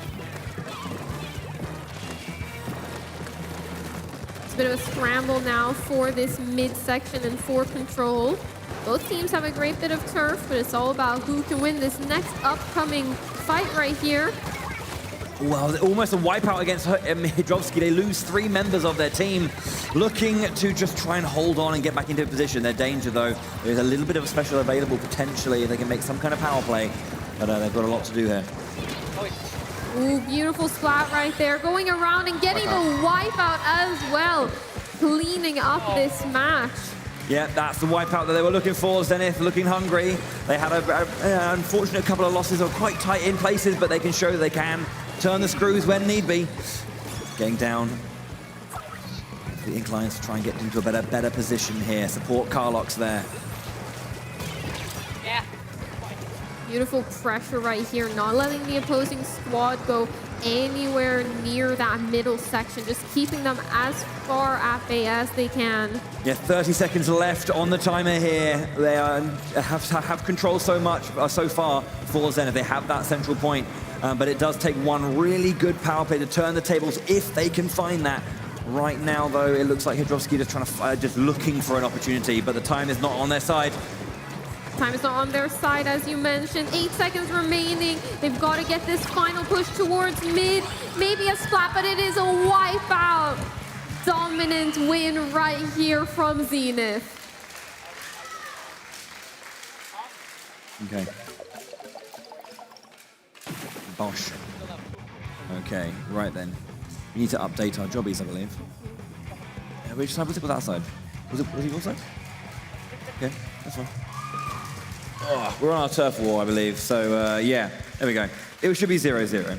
It's a bit of a scramble now for this midsection and for control. Both teams have a great bit of turf, but it's all about who can win this next upcoming fight right here. Well, almost a wipeout against Hedrovsky. They lose 3 members of their team, looking to just try and hold on and get back into position. Their danger, though, there's a little bit of a special available potentially if they can make some kind of power play, but they've got a lot to do here. Ooh, beautiful splat right there. Going around and getting the wipeout as well. Cleaning up this match. Yeah, that's the wipeout that they were looking for. Zenith looking hungry. They had an unfortunate couple of losses. They were quite tight in places, but they can show that they can turn the screws when need be. Getting down the inclines to try and get into a better position here. Support Carlox there. Yeah. Beautiful pressure right here, not letting the opposing squad go anywhere near that middle section, just keeping them as far at bay as they can. Yeah, 30 seconds left on the timer here. They have control so far for Zenith. They have that central point, but it does take one really good power play to turn the tables if they can find that. Right now, though, it looks like Hydrovsky just trying to just looking for an opportunity, but the time is not on their side. Time is not on their side, as you mentioned. 8 seconds remaining. They've got to get this final push towards mid. Maybe a splat, but it is a wipeout. Dominant win right here from Zenith. Okay. Bosh. Okay, right then. We need to update our jobbies, I believe. Which side was it? Was that side? Was it your side? Okay, that's fine. Oh, we're on our turf war, I believe. So, yeah, there we go. It should be 0-0.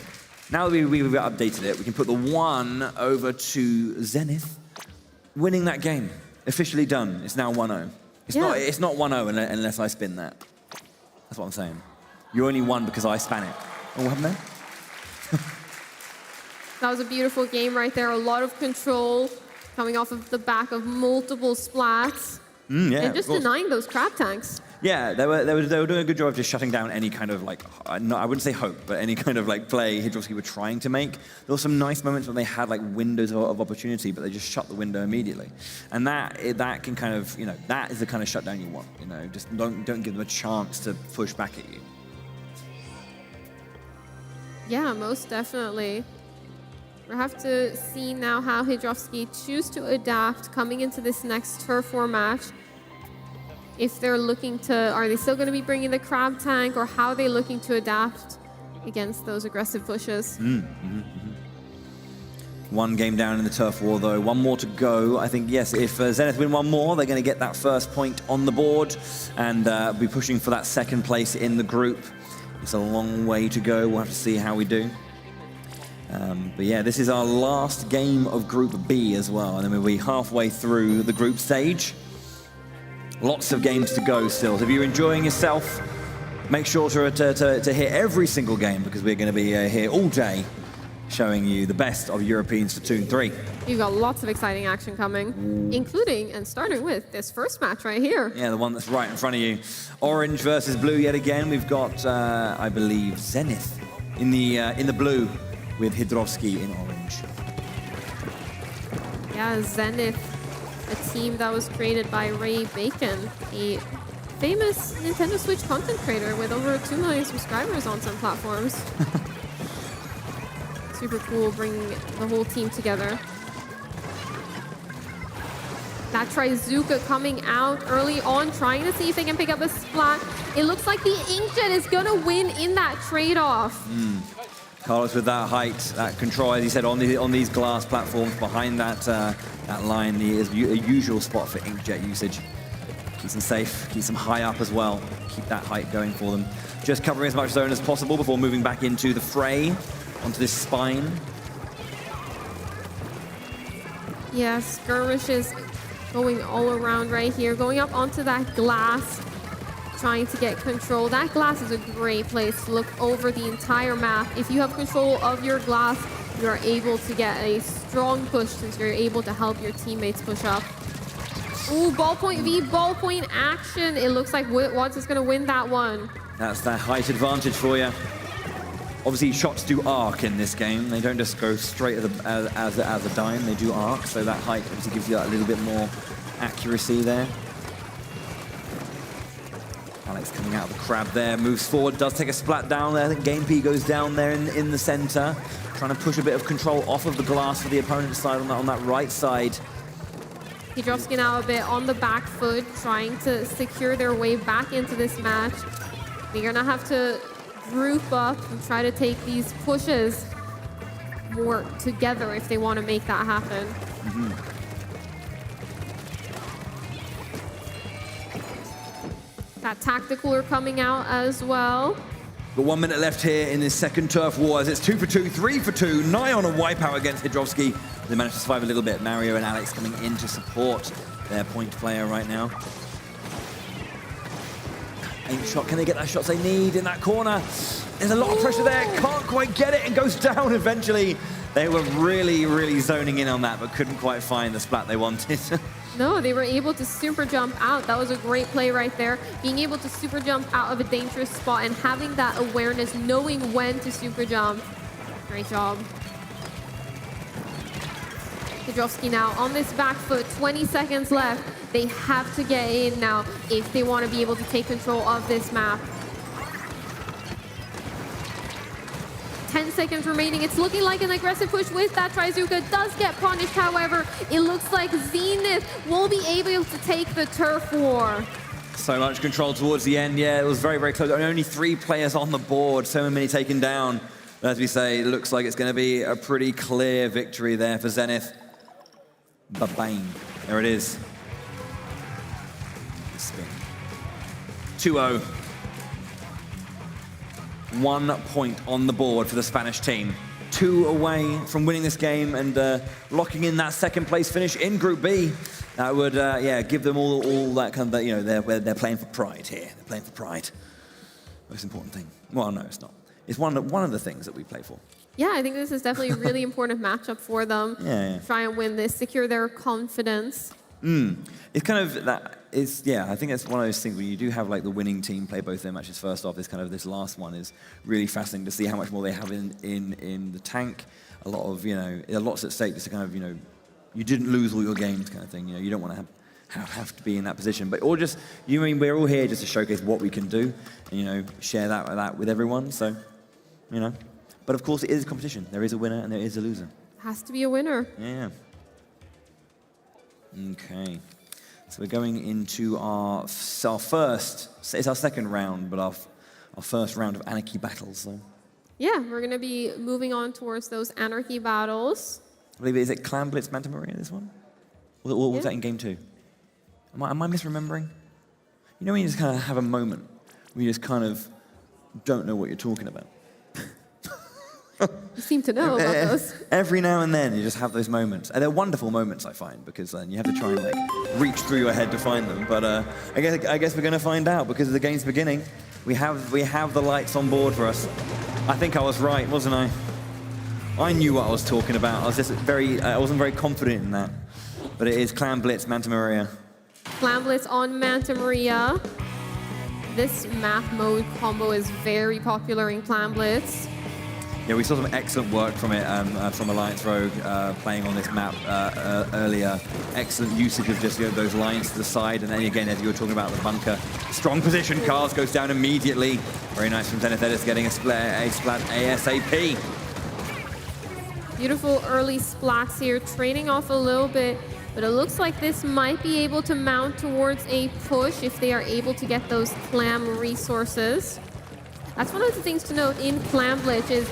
Now that we've updated it, we can put the 1 over to Zenith, winning that game. Officially done. It's now 1-0. It's not 1-0 unless I spin that. That's what I'm saying. You only won because I span it. Oh, what happened there? That was a beautiful game right there. A lot of control coming off of the back of multiple splats. Yeah, and just denying those crab tanks. Yeah, they were doing a good job of just shutting down any kind of like, no, I wouldn't say hope, but any kind of like play Hydrovsky were trying to make. There were some nice moments when they had like windows of opportunity, but they just shut the window immediately. And that can kind of, you know, that is the kind of shutdown you want. You know, just don't give them a chance to push back at you. Yeah, most definitely. We'll have to see now how Hydrovsky choose to adapt coming into this next turf war match. If they're looking to, are they still going to be bringing the crab tank, or how are they looking to adapt against those aggressive pushes? One game down in the turf war, though. One more to go. I think, yes, if Zenith win one more, they're going to get that first point on the board and be pushing for that second place in the group. It's a long way to go. We'll have to see how we do. But yeah, this is our last game of Group B as well. And then we'll be halfway through the group stage. Lots of games to go still. So if you're enjoying yourself, make sure to hit every single game, because we're going to be here all day showing you the best of European Splatoon 3. You've got lots of exciting action coming, including and starting with this first match right here. Yeah, the one that's right in front of you. Orange versus blue yet again. We've got, I believe, Zenith in the blue with Hydrovsky in orange. Yeah, Zenith, a team that was created by Ray Bacon, a famous Nintendo Switch content creator with over 2 million subscribers on some platforms. Super cool bringing the whole team together. That Trizuka coming out early on, trying to see if they can pick up a splat. It looks like the Inkjet is going to win in that trade-off. Carlos with that height, that control, as he said, on these glass platforms behind that line, is a usual spot for Inkjet usage. Keeps them safe, keeps them high up as well. Keep that height going for them. Just covering as much zone as possible before moving back into the fray, onto this spine. Yeah, skirmishes going all around right here, going up onto that glass, trying to get control. That glass is a great place to look over the entire map. If you have control of your glass, you are able to get a strong push, since you're able to help your teammates push up. Ooh, ballpoint v ballpoint action. It looks like Watts is going to win that one. That's that height advantage for you. Obviously, shots do arc in this game. They don't just go straight as a dime. They do arc, so that height obviously gives you that little bit more accuracy there. Alex coming out of the crab there, moves forward, does take a splat down there. I think Game P goes down there in the center, trying to push a bit of control off of the glass for the opponent's side on that right side. Hydrovsky now a bit on the back foot, trying to secure their way back into this match. They're gonna have to group up and try to take these pushes more together if they want to make that happen. That tactical are coming out as well. Got 1 minute left here in this second turf war as it's 2 for 2, 3 for 2. Nigh on a wipeout against Hydrovsky. They managed to survive a little bit. Mario and Alex coming in to support their point player right now. Ain't shot. Can they get that shots they need in that corner? There's a lot of pressure there. Can't quite get it and goes down eventually. They were really, really zoning in on that, but couldn't quite find the splat they wanted. No, they were able to super jump out. That was a great play right there. Being able to super jump out of a dangerous spot and having that awareness, knowing when to super jump. Great job. Hydrovsky now on this back foot, 20 seconds left. They have to get in now if they want to be able to take control of this map. 10 seconds remaining. It's looking like an aggressive push with that Trizuka. Does get punished, however. It looks like Zenith will be able to take the turf war. So much control towards the end. Yeah, it was very, very close. Only 3 players on the board. So many taken down. But as we say, it looks like it's going to be a pretty clear victory there for Zenith. Ba-bang. There it is. Spin. 2-0. 1 point on the board for the Spanish team. 2 away from winning this game and locking in that second place finish in Group B. That would, yeah, give them all that kind of, you know, they're playing for pride here. They're playing for pride. Most important thing. Well, no, it's not. It's one of the things that we play for. Yeah, I think this is definitely a really important matchup for them. Yeah. Try and win this, secure their confidence. It's kind of that is, yeah, I think that's one of those things where you do have like the winning team play both their matches first off. This kind of this last one is really fascinating to see how much more they have in the tank. A lot of, you know, lots at stake. Just to kind of, you know, you didn't lose all your games kind of thing. You know, you don't want to have to be in that position. But or just, you mean we're all here just to showcase what we can do and, you know, share that with everyone. So, you know, but of course it is a competition. There is a winner and there is a loser. Has to be a winner. Yeah. Okay, so we're going into our first, it's our second round, but our first round of Anarchy battles. So. Yeah, we're going to be moving on towards those Anarchy battles. I believe, is it Clan Blitz Manta Maria, this one? Or was that in game 2? Am I misremembering? You know when you just kind of have a moment where you just kind of don't know what you're talking about? You seem to know about those. Every now and then, you just have those moments. And they're wonderful moments, I find, because then you have to try and like reach through your head to find them. But I guess we're going to find out because the game's beginning. We have the lights on board for us. I think I was right, wasn't I? I knew what I was talking about. I was just I wasn't very confident in that. But it is Clan Blitz Manta Maria. Clan Blitz on Manta Maria. This map mode combo is very popular in Clan Blitz. Yeah, we saw some excellent work from it from Alliance Rogue playing on this map earlier. Excellent usage of just those lines to the side, and then again, as you were talking about the bunker, strong position. Cars goes down immediately. Very nice from Zenith Edis getting a splat ASAP. Beautiful early splats here, trading off a little bit, but it looks like this might be able to mount towards a push if they are able to get those clam resources. That's one of the things to note in Clam Blitz is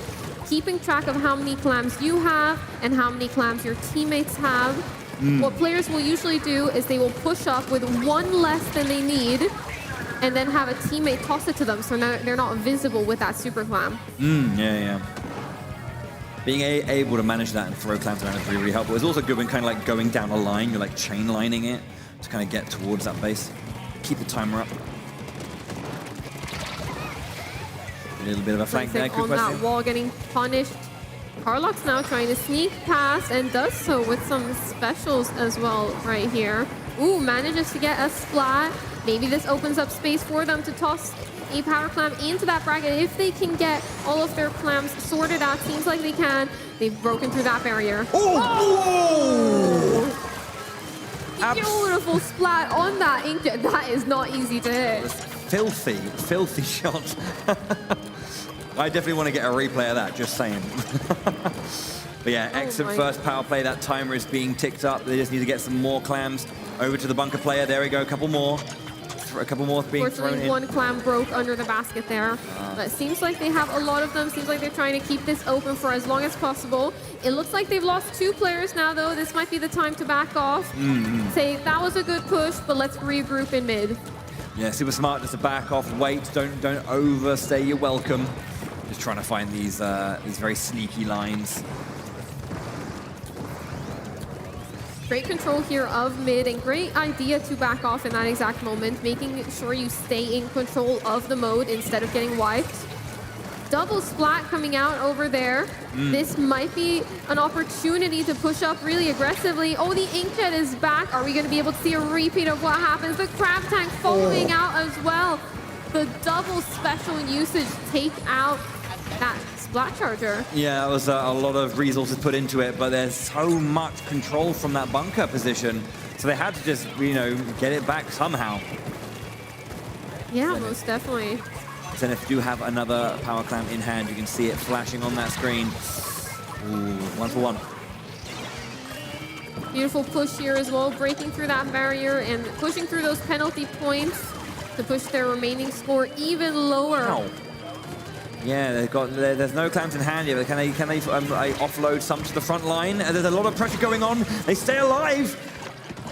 keeping track of how many clams you have and how many clams your teammates have. What players will usually do is they will push up with 1 less than they need and then have a teammate toss it to them so now they're not visible with that super clam. Yeah. Being able to manage that and throw clams around is really, really helpful. It's also good when kind of like going down a line, you're like chain lining it to kind of get towards that base. Keep the timer up. A little bit of a flank there. On that wall, getting punished. Carlock's now trying to sneak past and does so with some specials as well right here. Ooh, manages to get a splat. Maybe this opens up space for them to toss a power clam into that bracket. If they can get all of their clams sorted out, seems like they can. They've broken through that barrier. Beautiful splat on that inkjet. That is not easy to hit. Filthy shot. I definitely want to get a replay of that, just saying. But yeah, excellent first power play. That timer is being ticked up. They just need to get some more clams over to the bunker player. There we go, a couple more. a couple more being thrown Unfortunately, in. one clam broke under the basket there. But it seems like they have a lot of them. Seems like they're trying to keep this open for as long as possible. It looks like they've lost 2 players now, though. This might be the time to back off. Say, that was a good push, but let's regroup in mid. Yeah, super smart just to back off, wait, don't overstay your welcome. Just trying to find these very sneaky lines. Great control here of mid, and great idea to back off in that exact moment, making sure you stay in control of the mode instead of getting wiped. Double splat coming out over there. This might be an opportunity to push up really aggressively. Oh, the Inkjet is back. Are we going to be able to see a repeat of what happens? The Crab Tank following out as well. The double special usage take out that Splat Charger. Yeah, it was a lot of resources put into it, but there's so much control from that bunker position. So they had to just, get it back somehow. Yeah, most definitely. Zenith do have another power clamp in hand. You can see it flashing on that screen. Ooh, 1 for 1. Beautiful push here as well, breaking through that barrier and pushing through those penalty points to push their remaining score even lower. Ow. Yeah, there's no clamps in hand here. Can they offload some to the front line? There's a lot of pressure going on. They stay alive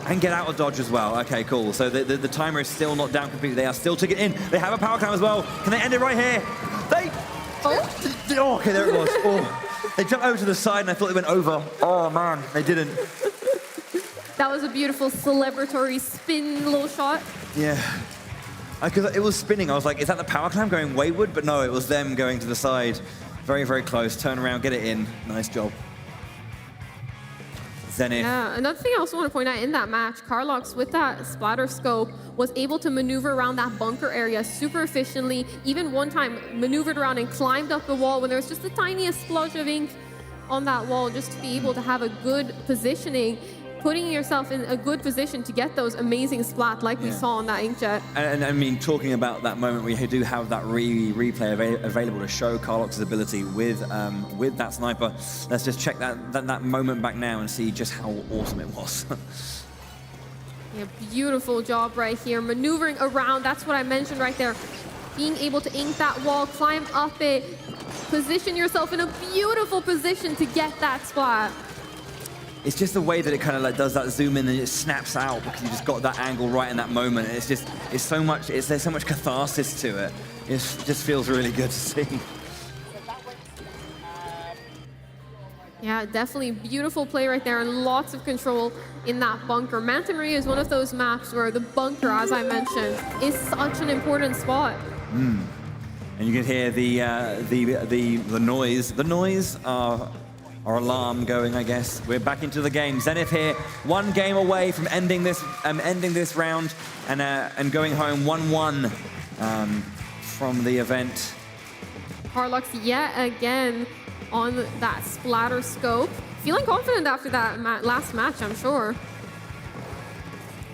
and get out of dodge as well. Okay, cool. So the timer is still not down completely. They are still ticking in. They have a power clamp as well. Can they end it right here? Oh, okay, there it was. Oh, they jumped over to the side and I thought they went over. Oh man, they didn't. That was a beautiful celebratory spin little shot. Yeah. Because it was spinning. I was like, is that the power clamp going wayward? But no, it was them going to the side. Very, very close. Turn around, get it in. Nice job. Zenith. Yeah, another thing I also want to point out in that match, Carlox with that splatter scope was able to maneuver around that bunker area super efficiently. Even one time maneuvered around and climbed up the wall when there was just the tiniest splodge of ink on that wall, just to be able to have a good positioning, putting yourself in a good position to get those amazing splat like we saw on that Inkjet. And I mean, talking about that moment, we do have that replay available to show Carlox's ability with that sniper. Let's just check that moment back now and see just how awesome it was. Yeah, beautiful job right here. Maneuvering around, that's what I mentioned right there. Being able to ink that wall, climb up it, position yourself in a beautiful position to get that splat. It's just the way that it kind of does that zoom in and it snaps out because you just got that angle right in that moment. There's so much catharsis to it. It just feels really good to see. Yeah, definitely beautiful play right there and lots of control in that bunker. Manta Maria is one of those maps where the bunker, as I mentioned, is such an important spot. And you can hear the noise. The noise, our alarm going, I guess. We're back into the game. Zenith here, 1 game away from ending this round and going home 1-1 from the event. Carlox yet again on that splatter scope. Feeling confident after that last match, I'm sure.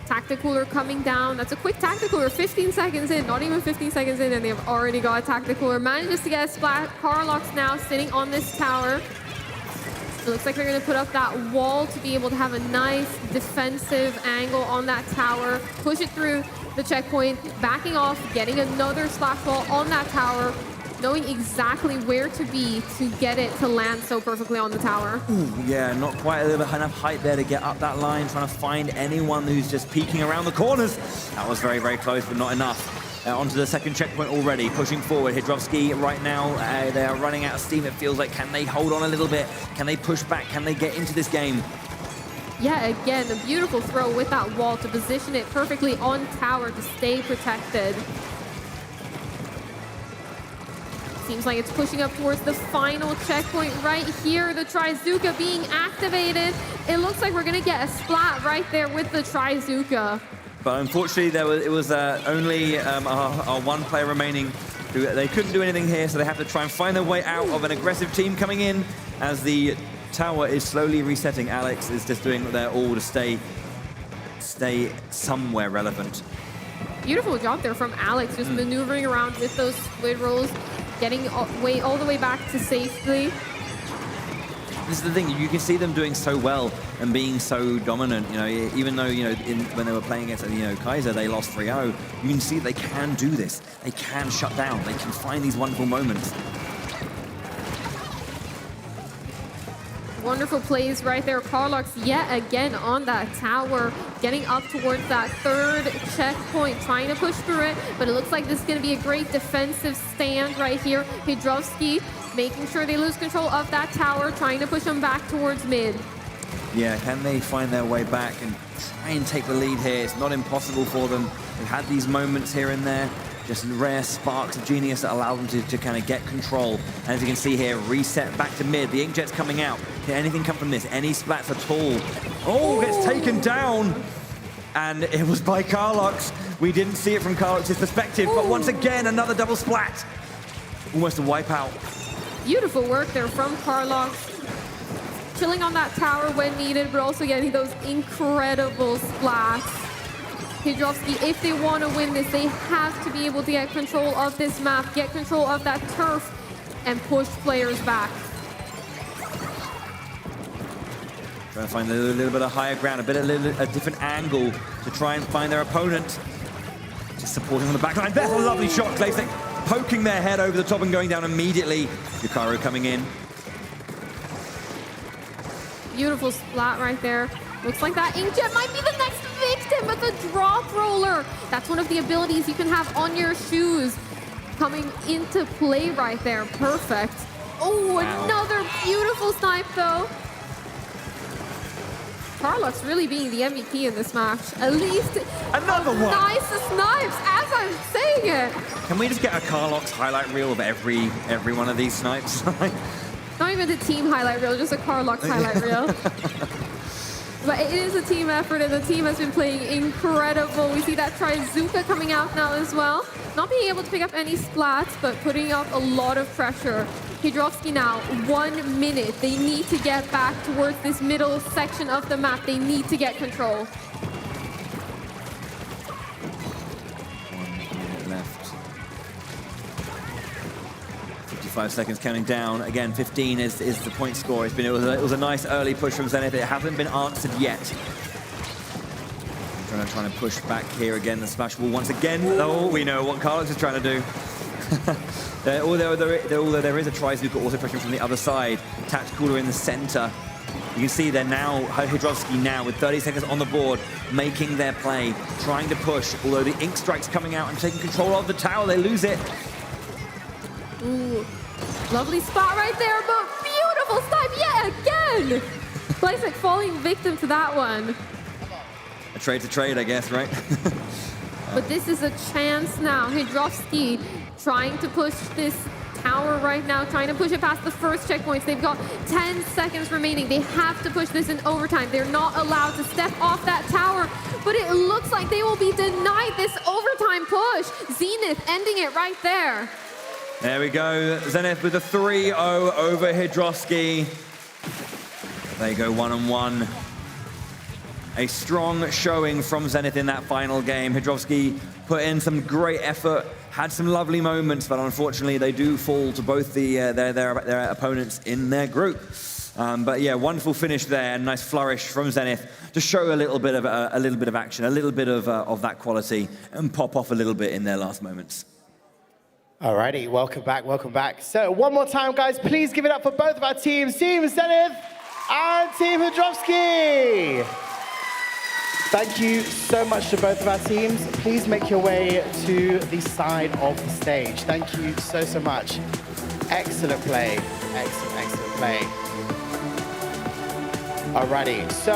Tacticooler coming down. That's a quick Tacticooler, 15 seconds in, not even 15 seconds in, and they've already got a Tacticooler. Manages to get a splat. Carlox now sitting on this tower. It looks like they're going to put up that wall to be able to have a nice defensive angle on that tower. Push it through the checkpoint, backing off, getting another splash wall on that tower, knowing exactly where to be to get it to land so perfectly on the tower. Ooh, yeah, not quite enough height there to get up that line, trying to find anyone who's just peeking around the corners. That was very, very close, but not enough. Onto the second checkpoint already, pushing forward. Hydrovsky right now, they are running out of steam, it feels like. Can they hold on a little bit? Can they push back? Can they get into this game? Yeah, again, a beautiful throw with that wall to position it perfectly on tower to stay protected. Seems like it's pushing up towards the final checkpoint right here. The Trizuka being activated. It looks like we're going to get a splat right there with the Trizuka. But unfortunately, it was only our 1 player remaining. They couldn't do anything here, so they have to try and find their way out of an aggressive team coming in as the tower is slowly resetting. Alex is just doing their all to stay somewhere relevant. Beautiful job there from Alex, just maneuvering around with those squid rolls, getting all the way back to safety. this is the thing. You can see them doing so well and being so dominant. You know, even though when they were playing against Kaiser, they lost 3-0. You can see they can do this. They can shut down. They can find these wonderful moments. Wonderful plays right there. Carlox yet again on that tower, getting up towards that third checkpoint, trying to push through it, but it looks like this is going to be a great defensive stand right here. Hydrovsky making sure they lose control of that tower, trying to push them back towards mid. Yeah, can they find their way back and try and take the lead here? It's not impossible for them. They've had these moments here and there, just rare sparks of genius that allow them to kind of get control. And as you can see here, reset back to mid. The Inkjet's coming out. Can anything come from this? Any splats at all? Oh, gets taken down. And it was by Carlox. We didn't see it from Carlox's perspective, but once again, another double splat. Almost a wipeout. Beautiful work there from Carlox. Chilling on that tower when needed, but also getting those incredible splats. Hydrovsky, if they want to win this, they have to be able to get control of this map, get control of that turf, and push players back. Trying to find a little bit of higher ground, a different angle to try and find their opponent. Just supporting on the back line. There's a lovely shot, Claystick, poking their head over the top and going down immediately. Yukaro coming in. Beautiful splat right there. Looks like that Inkjet might be the next victim, but the drop roller. That's one of the abilities you can have on your shoes coming into play right there. Perfect. Oh, wow. Another beautiful snipe though. Carlox really being the MVP in this match. At least another one. Nice snipes as I'm saying it. Can we just get a Carlox highlight reel of every one of these snipes? Not even the team highlight reel, just a Carlox highlight reel. But it is a team effort, and the team has been playing incredible. We see that Trizuka coming out now as well. Not being able to pick up any splats, but putting up a lot of pressure. Hydrovsky now, 1 minute. They need to get back towards this middle section of the map. They need to get control. 1 minute left. 55 seconds counting down. Again, 15 is the point score. It was a nice early push from Zenith. It hasn't been answered yet. Trying to push back here again. The smash wall once again. Oh, we know what Carlox is trying to do. although there is a Trizuka also pushing from the other side. Tacticooler in the center. You can see they're now, Hydrovsky now with 30 seconds on the board, making their play, trying to push. Although the Ink Strike's coming out and taking control of the tower, they lose it. Ooh, lovely spot right there, but beautiful snipe yet again. Claystick falling victim to that one. A trade to trade, I guess, right? But this is a chance now. Hydrovsky trying to push this tower right now, trying to push it past the first checkpoints. They've got 10 seconds remaining. They have to push this in overtime. They're not allowed to step off that tower, but it looks like they will be denied this overtime push. Zenith ending it right there. There we go. Zenith with a 3-0 over Hydrovsky. They go 1-1. A strong showing from Zenith in that final game. Hydrovsky put in some great effort, had some lovely moments, but unfortunately they do fall to both their opponents in their group. But yeah, wonderful finish there, nice flourish from Zenith to show a little bit of action, a little bit of that quality, and pop off a little bit in their last moments. Alrighty, welcome back, welcome back. So one more time, guys, please give it up for both of our teams, Team Zenith and Team Hydrovsky. Thank you so much to both of our teams. Please make your way to the side of the stage. Thank you so, so much. Excellent play. Excellent, excellent play. Alrighty, so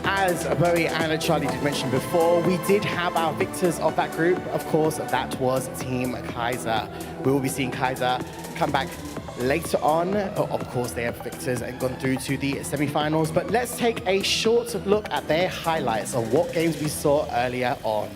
as Bowie and Charlie did mention before, we did have our victors of that group. Of course, that was Team Kaiser. We will be seeing Kaiser come back later on. Of course, they have victors and gone through to the semi-finals. But let's take a short look at their highlights of what games we saw earlier on.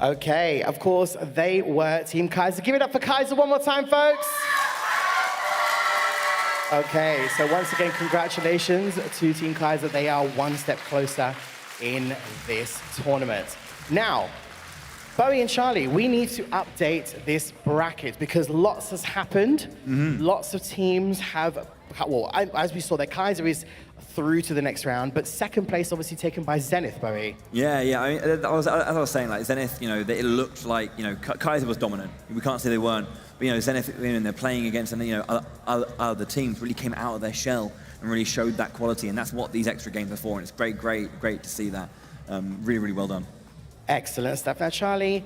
Okay, of course, they were Team Kaiser. Give it up for Kaiser one more time, folks. Okay, so once again, congratulations to Team Kaiser. They are one step closer in this tournament. Now, Bowie and Charlie, we need to update this bracket because lots has happened. Lots of teams have, well, as we saw, that Kaiser is through to the next round, but second place obviously taken by Zenith, Bowie. Yeah. I mean, as I was saying, like Zenith, it looked like, Kaiser was dominant. We can't say they weren't, but Zenith, they're playing against, and other teams really came out of their shell and really showed that quality, and that's what these extra games are for. And it's great to see that. Really well done. Excellent stuff. Now, Charlie,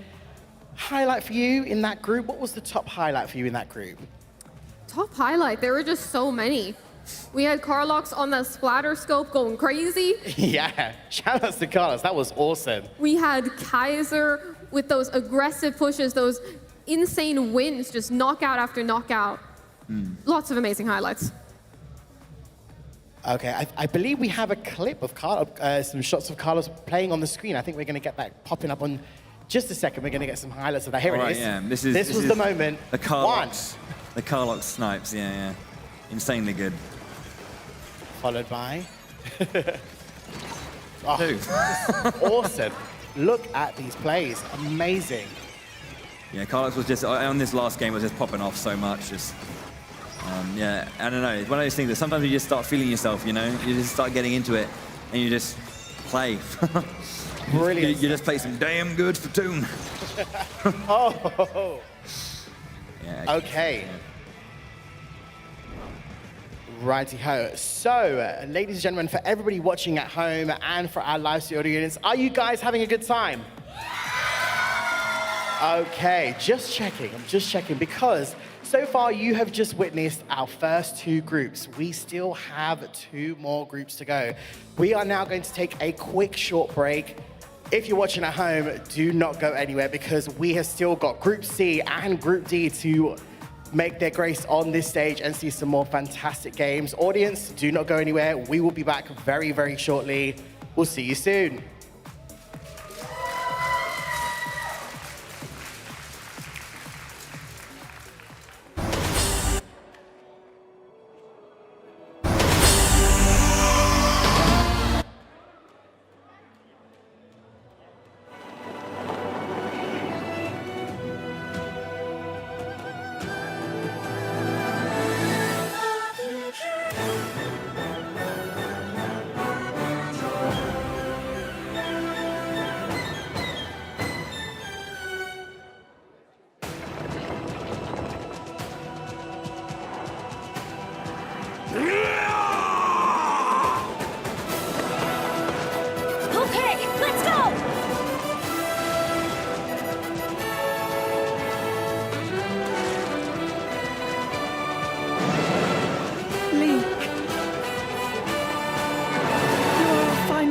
highlight for you in that group. What was the top highlight for you in that group? Top highlight, there were just so many. We had Carlox on the splatter scope going crazy. Yeah, shout outs to Carlos, that was awesome. We had Kaiser with those aggressive pushes, those insane wins, just knockout after knockout. Lots of amazing highlights. Okay, I believe we have a clip of some shots of Carlos playing on the screen. I think we're going to get that popping up on just a second. We're going to get some highlights of that. Here it is. Yeah. This was the moment. The Carlox snipes, yeah. Insanely good. Followed by... awesome. Look at these plays. Amazing. Yeah, Carlox was just, on this last game, was just popping off so much. Yeah, I don't know. It's one of those things that sometimes you just start feeling yourself, You just start getting into it, and you just play. Brilliant. You just play some damn good Splatoon. Oh. Yeah. Okay. Righty-ho. So, ladies and gentlemen, for everybody watching at home and for our live studio audience, are you guys having a good time? Okay, just checking. I'm just checking because so far you have just witnessed our first two groups. We still have two more groups to go. We are now going to take a quick short break. If you're watching at home, do not go anywhere because we have still got Group C and Group D to make their grace on this stage and see some more fantastic games. Audience, do not go anywhere. We will be back very, very shortly. We'll see you soon.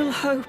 Hope.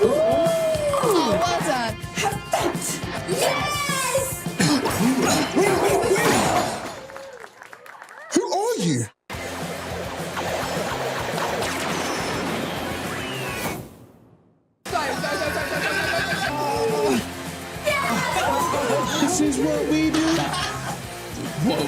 Oh, well done. Have that. Yes! Who are you? This is what we do. Whoa.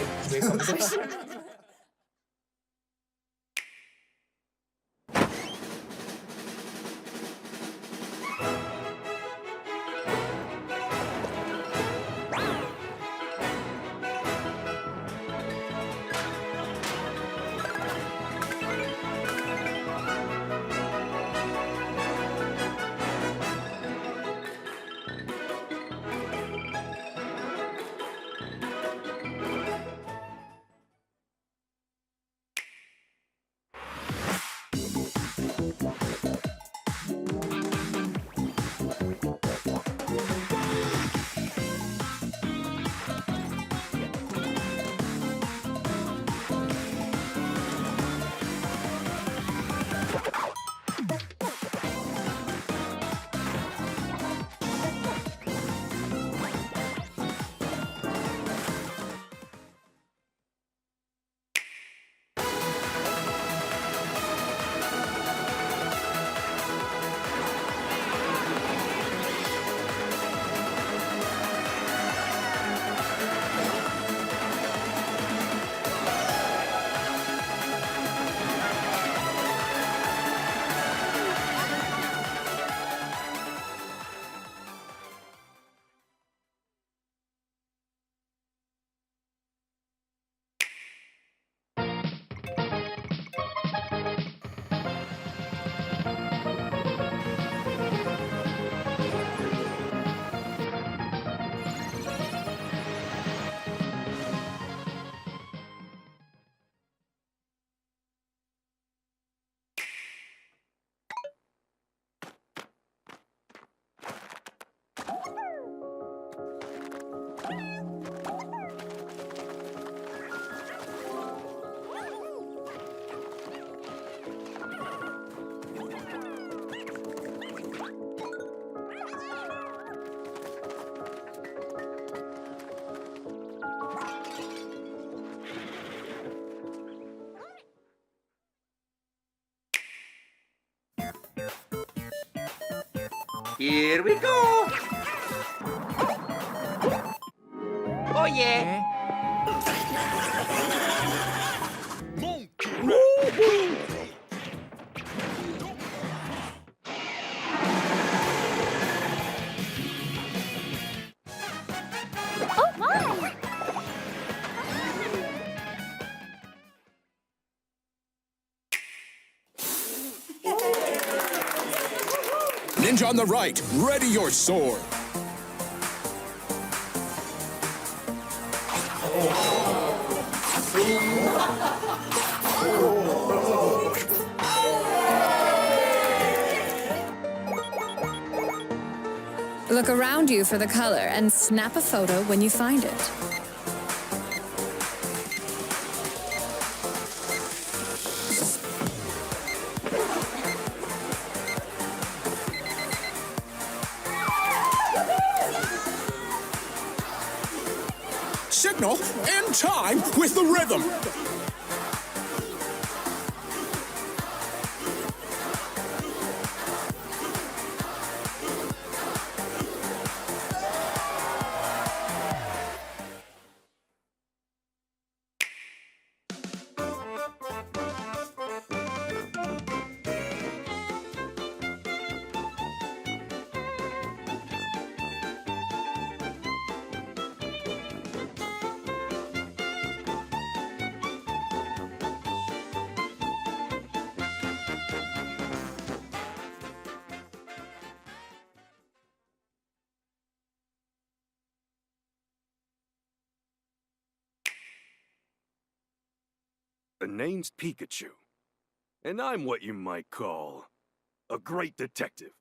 Here we go! Oh yeah! Oh my! Ninja on the right, ready your sword. Look around you for the color and snap a photo when you find it. Signal in time with the rhythm. The name's Pikachu, and I'm what you might call a great detective.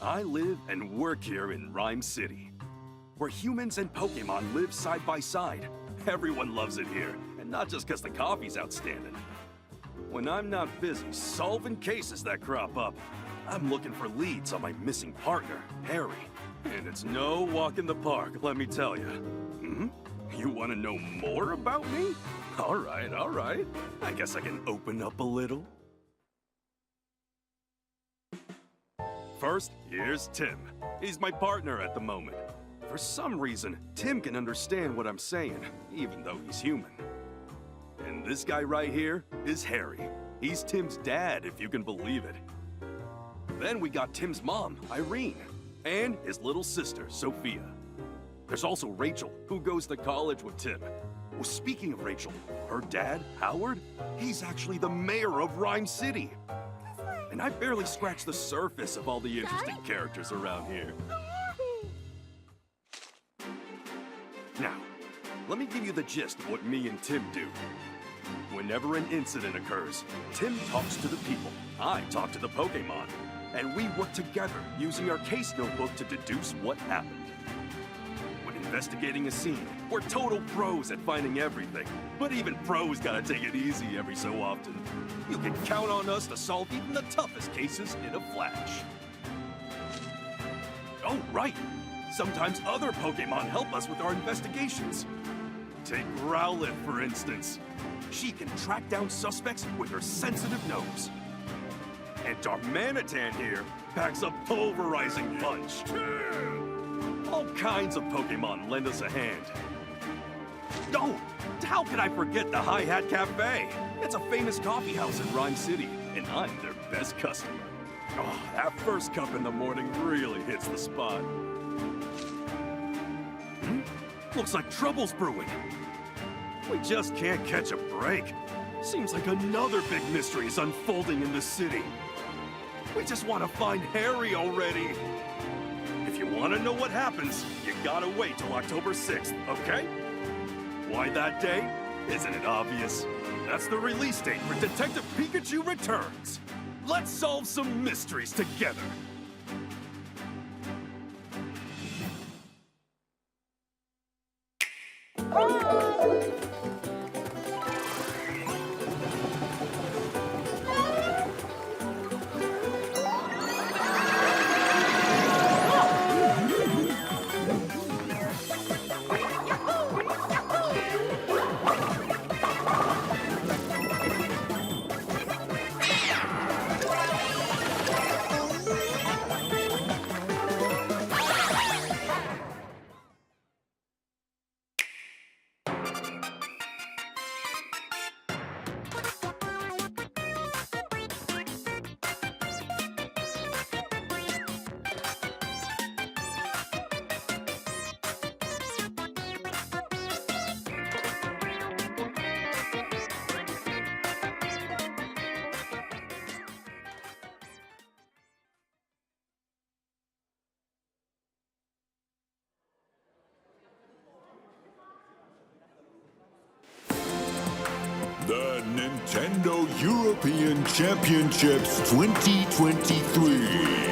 I live and work here in Rhyme City, where humans and Pokemon live side by side. Everyone loves it here, and not just because the coffee's outstanding. When I'm not busy solving cases that crop up, I'm looking for leads on my missing partner, Harry. And it's no walk in the park, let me tell you. You want to know more about me? All right. I guess I can open up a little. First, here's Tim. He's my partner at the moment. For some reason, Tim can understand what I'm saying, even though he's human. And this guy right here is Harry. He's Tim's dad, if you can believe it. Then we got Tim's mom, Irene, and his little sister, Sophia. There's also Rachel, who goes to college with Tim. Well, speaking of Rachel, her dad, Howard, he's actually the mayor of Rhyme City. And I barely scratched the surface of all the interesting characters around here. Now, let me give you the gist of what me and Tim do. Whenever an incident occurs, Tim talks to the people, I talk to the Pokemon, and we work together using our case notebook to deduce what happened. When investigating a scene, we're total pros at finding everything, but even pros gotta take it easy every so often. You can count on us to solve even the toughest cases in a flash. Oh, right! Sometimes other Pokemon help us with our investigations. Take Rowlet, for instance. She can track down suspects with her sensitive nose. And Darmanitan here packs a pulverizing punch. All kinds of Pokemon lend us a hand. Oh, how could I forget the Hi-Hat Cafe? It's a famous coffee house in Rhyme City, and I'm their best customer. Oh, that first cup in the morning really hits the spot. Looks like trouble's brewing. We just can't catch a break. Seems like another big mystery is unfolding in the city. We just want to find Harry already. If you want to know what happens, you gotta wait till October 6th, okay? Why that day? Isn't it obvious? That's the release date for Detective Pikachu Returns. Let's solve some mysteries together. Nintendo European Championships 2023.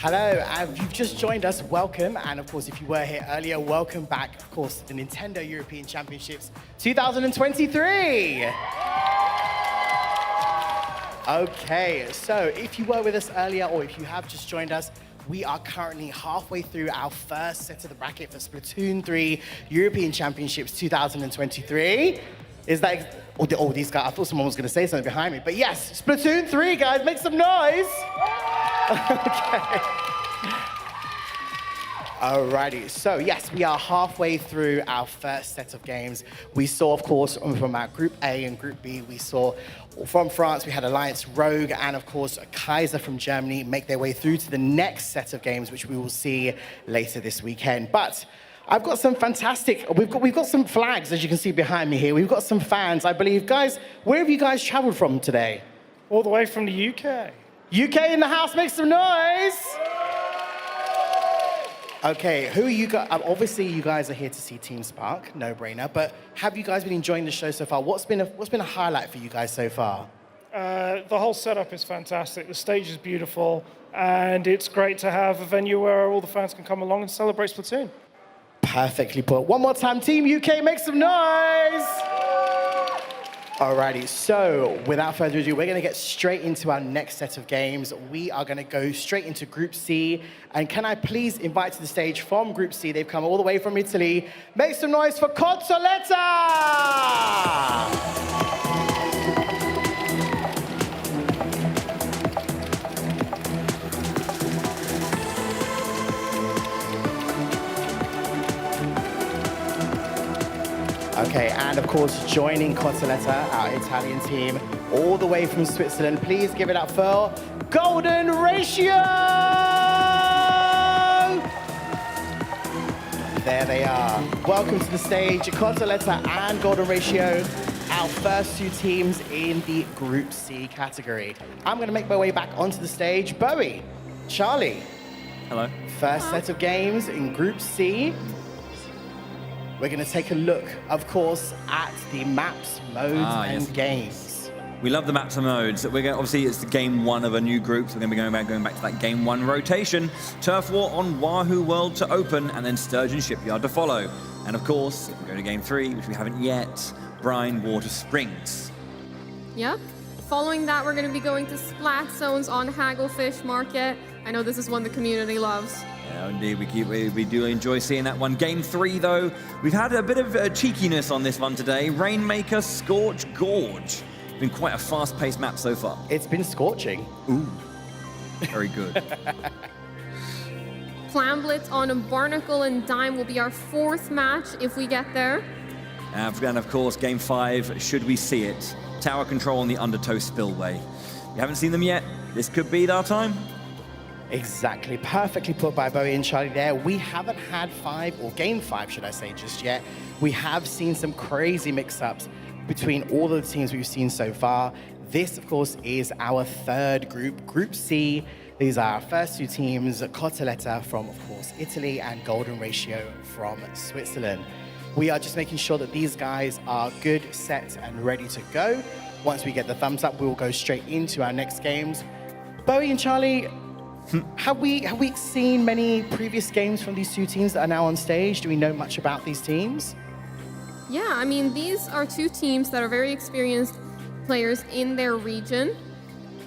Hello, if you've just joined us, welcome. And of course, if you were here earlier, welcome back, of course, to the Nintendo European Championships 2023. Okay, so if you were with us earlier or if you have just joined us, we are currently halfway through our first set of the bracket for Splatoon 3 European Championships 2023. Is that, oh, these guys, I thought someone was going to say something behind me, but yes, Splatoon 3, guys, make some noise. Okay. Alrighty, so yes, we are halfway through our first set of games. We saw, of course, from our Group A and Group B, we saw from France, we had Alliance Rogue and, of course, Kaiser from Germany make their way through to the next set of games, which we will see later this weekend. But I've got some fantastic, we've got some flags, as you can see behind me here. We've got some fans, I believe. Guys, where have you guys traveled from today? All the way from the UK. UK in the house, make some noise. Okay, who are you guys? Obviously, you guys are here to see Team Spark, no brainer. But have you guys been enjoying the show so far? What's been a highlight for you guys so far? The whole setup is fantastic. The stage is beautiful, and it's great to have a venue where all the fans can come along and celebrate Splatoon. Perfectly put. One more time, Team UK, make some noise. Alrighty, so without further ado, we're going to get straight into our next set of games. We are going to go straight into Group C. And can I please invite to the stage from Group C, they've come all the way from Italy. Make some noise for Cozzoletta! Okay, and of course, joining Cozzoletta, our Italian team, all the way from Switzerland. Please give it up for Golden Ratio! There they are. Welcome to the stage, Cozzoletta and Golden Ratio, our first two teams in the Group C category. I'm going to make my way back onto the stage. Bowie, Charlie. Hello. First set of games in Group C. We're going to take a look, of course, at the maps, modes, and games. We love the maps and modes. Obviously, it's the game one of a new group, so we're going to be going back to that game one rotation. Turf War on Wahoo World to open, and then Sturgeon Shipyard to follow. And of course, if we go to game three, which we haven't yet, Brine Water Springs. Yep. Following that, we're going to be going to Splat Zones on Hagglefish Market. I know this is one the community loves. Yeah, indeed, we do enjoy seeing that one. Game three, though, we've had a bit of cheekiness on this one today. Rainmaker Scorch Gorge. It's been quite a fast-paced map so far. It's been scorching. Ooh, very good. Clam Blitz on Barnacle and Dime will be our fourth match if we get there. And of course, game five, should we see it? Tower Control on the Undertow Spillway. We haven't seen them yet. This could be our time. Exactly. Perfectly put by Bowie and Charlie there. We haven't had game five, should I say, just yet. We have seen some crazy mix-ups between all of the teams we've seen so far. This, of course, is our third group, Group C. These are our first two teams, Cozzoletta from, of course, Italy and Golden Ratio from Switzerland. We are just making sure that these guys are good, set, and ready to go. Once we get the thumbs up, we will go straight into our next games. Bowie and Charlie, have we seen many previous games from these two teams that are now on stage? Do we know much about these teams? Yeah, I mean, these are two teams that are very experienced players in their region.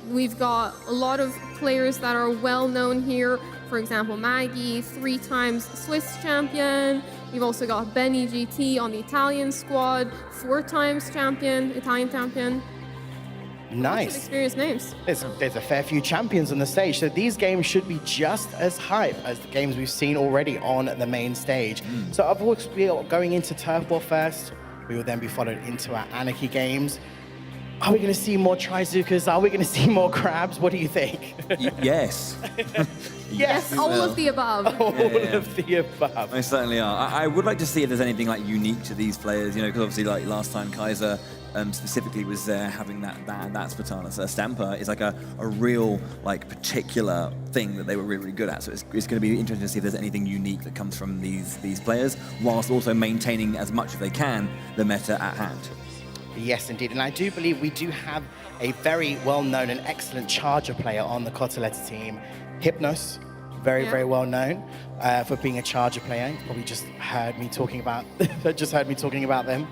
We've got a lot of players that are well known here. For example, Maggie, 3 times Swiss champion. We've also got Benny GT on the Italian squad, 4 times Italian champion. Nice. Lots of experienced names. There's a fair few champions on the stage, so these games should be just as hype as the games we've seen already on the main stage. So of course, we are going into Turf War first. We will then be followed into our Anarchy games. Are we going to see more Trizukas? Are we going to see more crabs? What do you think? Yes. Yes. All of the above. All of the above. I certainly are. I would like to see if there's anything like unique to these players, you know, because obviously like last time Kaiser specifically was there having that Splatoon. So Stamper is like a real like particular thing that they were really, really good at. So it's going to be interesting to see if there's anything unique that comes from these players, whilst also maintaining as much as they can the meta at hand. Yes, indeed. And I do believe we do have a very well-known and excellent charger player on the Cotoletta team, Hypnos. Very well known for being a charger player. You probably just heard me talking about them.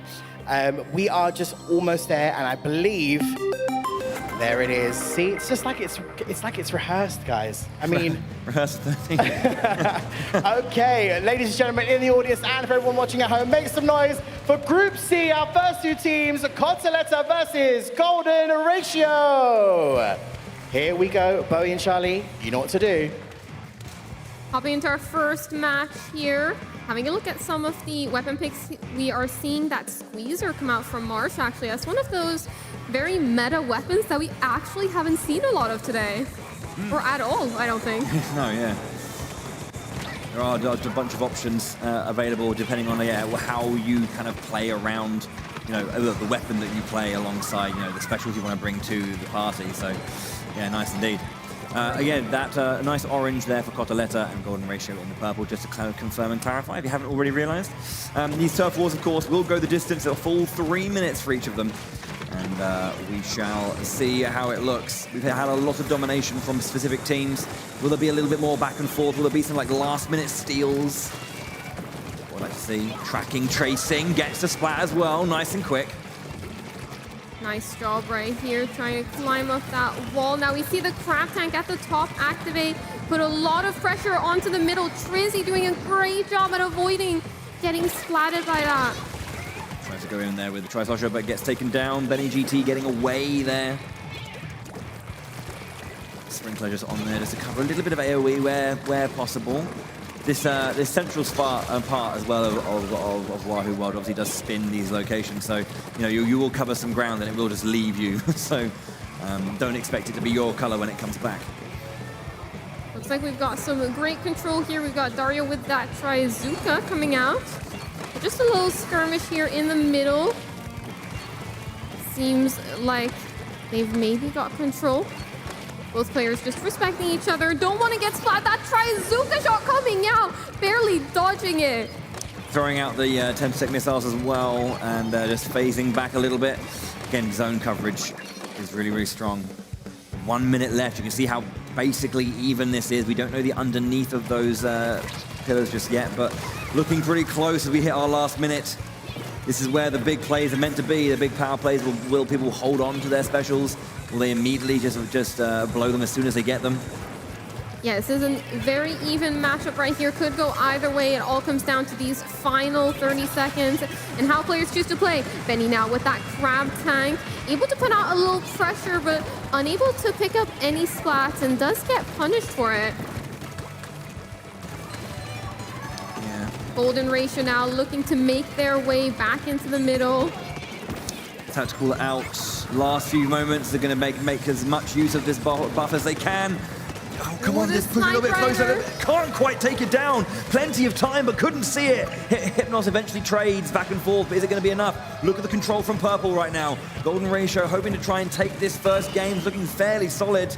We are just almost there, and I believe there it is. See, it's just like it's rehearsed, guys. I mean, rehearsed. Okay, ladies and gentlemen in the audience, and for everyone watching at home, make some noise for Group C. Our first two teams, Cotoletta versus Golden Ratio. Here we go, Bowie and Charlie. You know what to do. Hopping into our first match here, having a look at some of the weapon picks, we are seeing that Squeezer come out from Marsh, actually. That's one of those very meta weapons that we actually haven't seen a lot of today. Or at all, I don't think. No, yeah. There are a bunch of options available depending on how you kind of play around, you know, the weapon that you play alongside, you know, the specials you want to bring to the party. So, yeah, nice indeed. Again, that nice orange there for Cotoletta and Golden Ratio in the purple, just to kind of confirm and clarify if you haven't already realized. These turf wars, of course, will go the distance. It'll fall 3 minutes for each of them. And we shall see how it looks. We've had a lot of domination from specific teams. Will there be a little bit more back and forth? Will there be some like last-minute steals? What I'd like to see. Tracking, tracing, gets to splat as well, nice and quick. Nice job right here, trying to climb up that wall. Now we see the crab tank at the top activate, put a lot of pressure onto the middle. Trizzy doing a great job at avoiding getting splatted by that. Tries to go in there with the Tri-Slosher, but gets taken down. Benny GT getting away there. Sprinkler just on there just to cover a little bit of AoE where possible. This central part as well of Wahoo World obviously does spin these locations, so you know you will cover some ground and it will just leave you. So don't expect it to be your color when it comes back. Looks like we've got some great control here. We've got Dario with that Trizuka coming out. Just a little skirmish here in the middle. Seems like they've maybe got control. Both players just respecting each other. Don't want to get splat. That Trizuka shot coming out. Barely dodging it. Throwing out the 10-sec missiles as well and just phasing back a little bit. Again, zone coverage is really, really strong. 1 minute left. You can see how basically even this is. We don't know the underneath of those pillars just yet, but looking pretty close as we hit our last minute. This is where the big plays are meant to be. The big power plays. Will people hold on to their specials? Will they immediately just blow them as soon as they get them? Yeah, this is a very even matchup right here. Could go either way. It all comes down to these final 30 seconds and how players choose to play. Benny now with that crab tank, able to put out a little pressure, but unable to pick up any splats and does get punished for it. Yeah. Golden Ratio now looking to make their way back into the middle. Tactical out. Last few moments, they're going to make as much use of this buff as they can. Oh, come on, just push a little bit closer. Can't quite take it down. Plenty of time, but couldn't see it. Hypnos eventually trades back and forth, but is it going to be enough? Look at the control from Purple right now. Golden Ratio hoping to try and take this first game, looking fairly solid.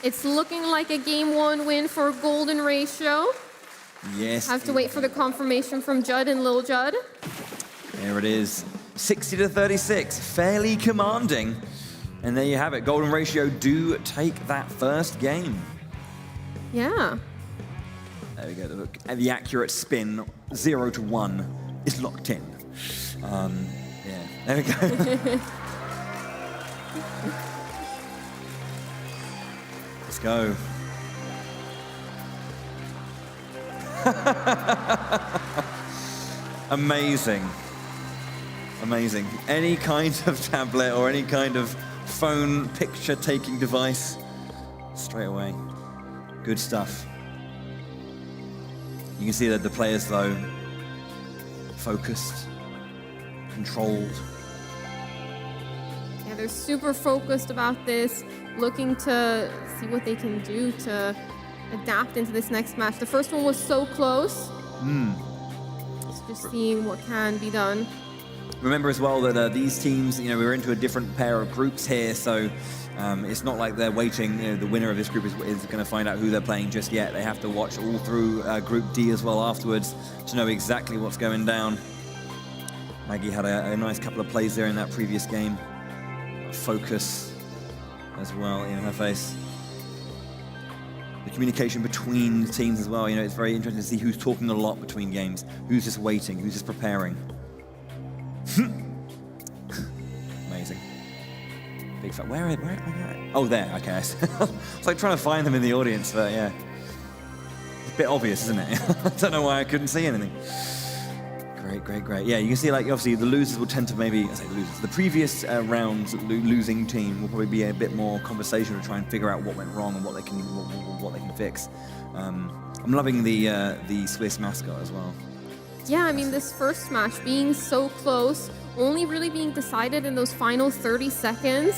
It's looking like a game one win for Golden Ratio. Yes. Have to wait for the confirmation from Judd and Lil Judd. There it is. 60 to 36, fairly commanding. And there you have it. Golden Ratio do take that first game. Yeah. There we go. Look at the accurate spin. 0 to 1 is locked in. Yeah. There we go. Let's go. Amazing. Amazing. Any kind of tablet or any kind of phone picture-taking device, straight away. Good stuff. You can see that the players, though, focused, controlled, they're super focused about this, looking to see what they can do to adapt into this next match. The first one was so close. So just seeing what can be done. Remember as well that these teams, we're into a different pair of groups here, so it's not like they're waiting. The winner of this group is going to find out who they're playing just yet. They have to watch all through Group D as well afterwards to know exactly what's going down. Maggie had a nice couple of plays there in that previous game. Focus as well in her face. The communication between the teams as well. It's very interesting to see who's talking a lot between games, who's just waiting, who's just preparing. Amazing. Big fan. Where am I? Oh, there. Okay. It's like trying to find them in the audience, but yeah. It's a bit obvious, isn't it? I don't know why I couldn't see anything. Great. Yeah, you can see, like, obviously the losers will tend to the previous round's losing team will probably be a bit more conversation to try and figure out what went wrong and what they can fix. I'm loving the Swiss mascot as well. Yeah, I mean, this first match being so close, only really being decided in those final 30 seconds.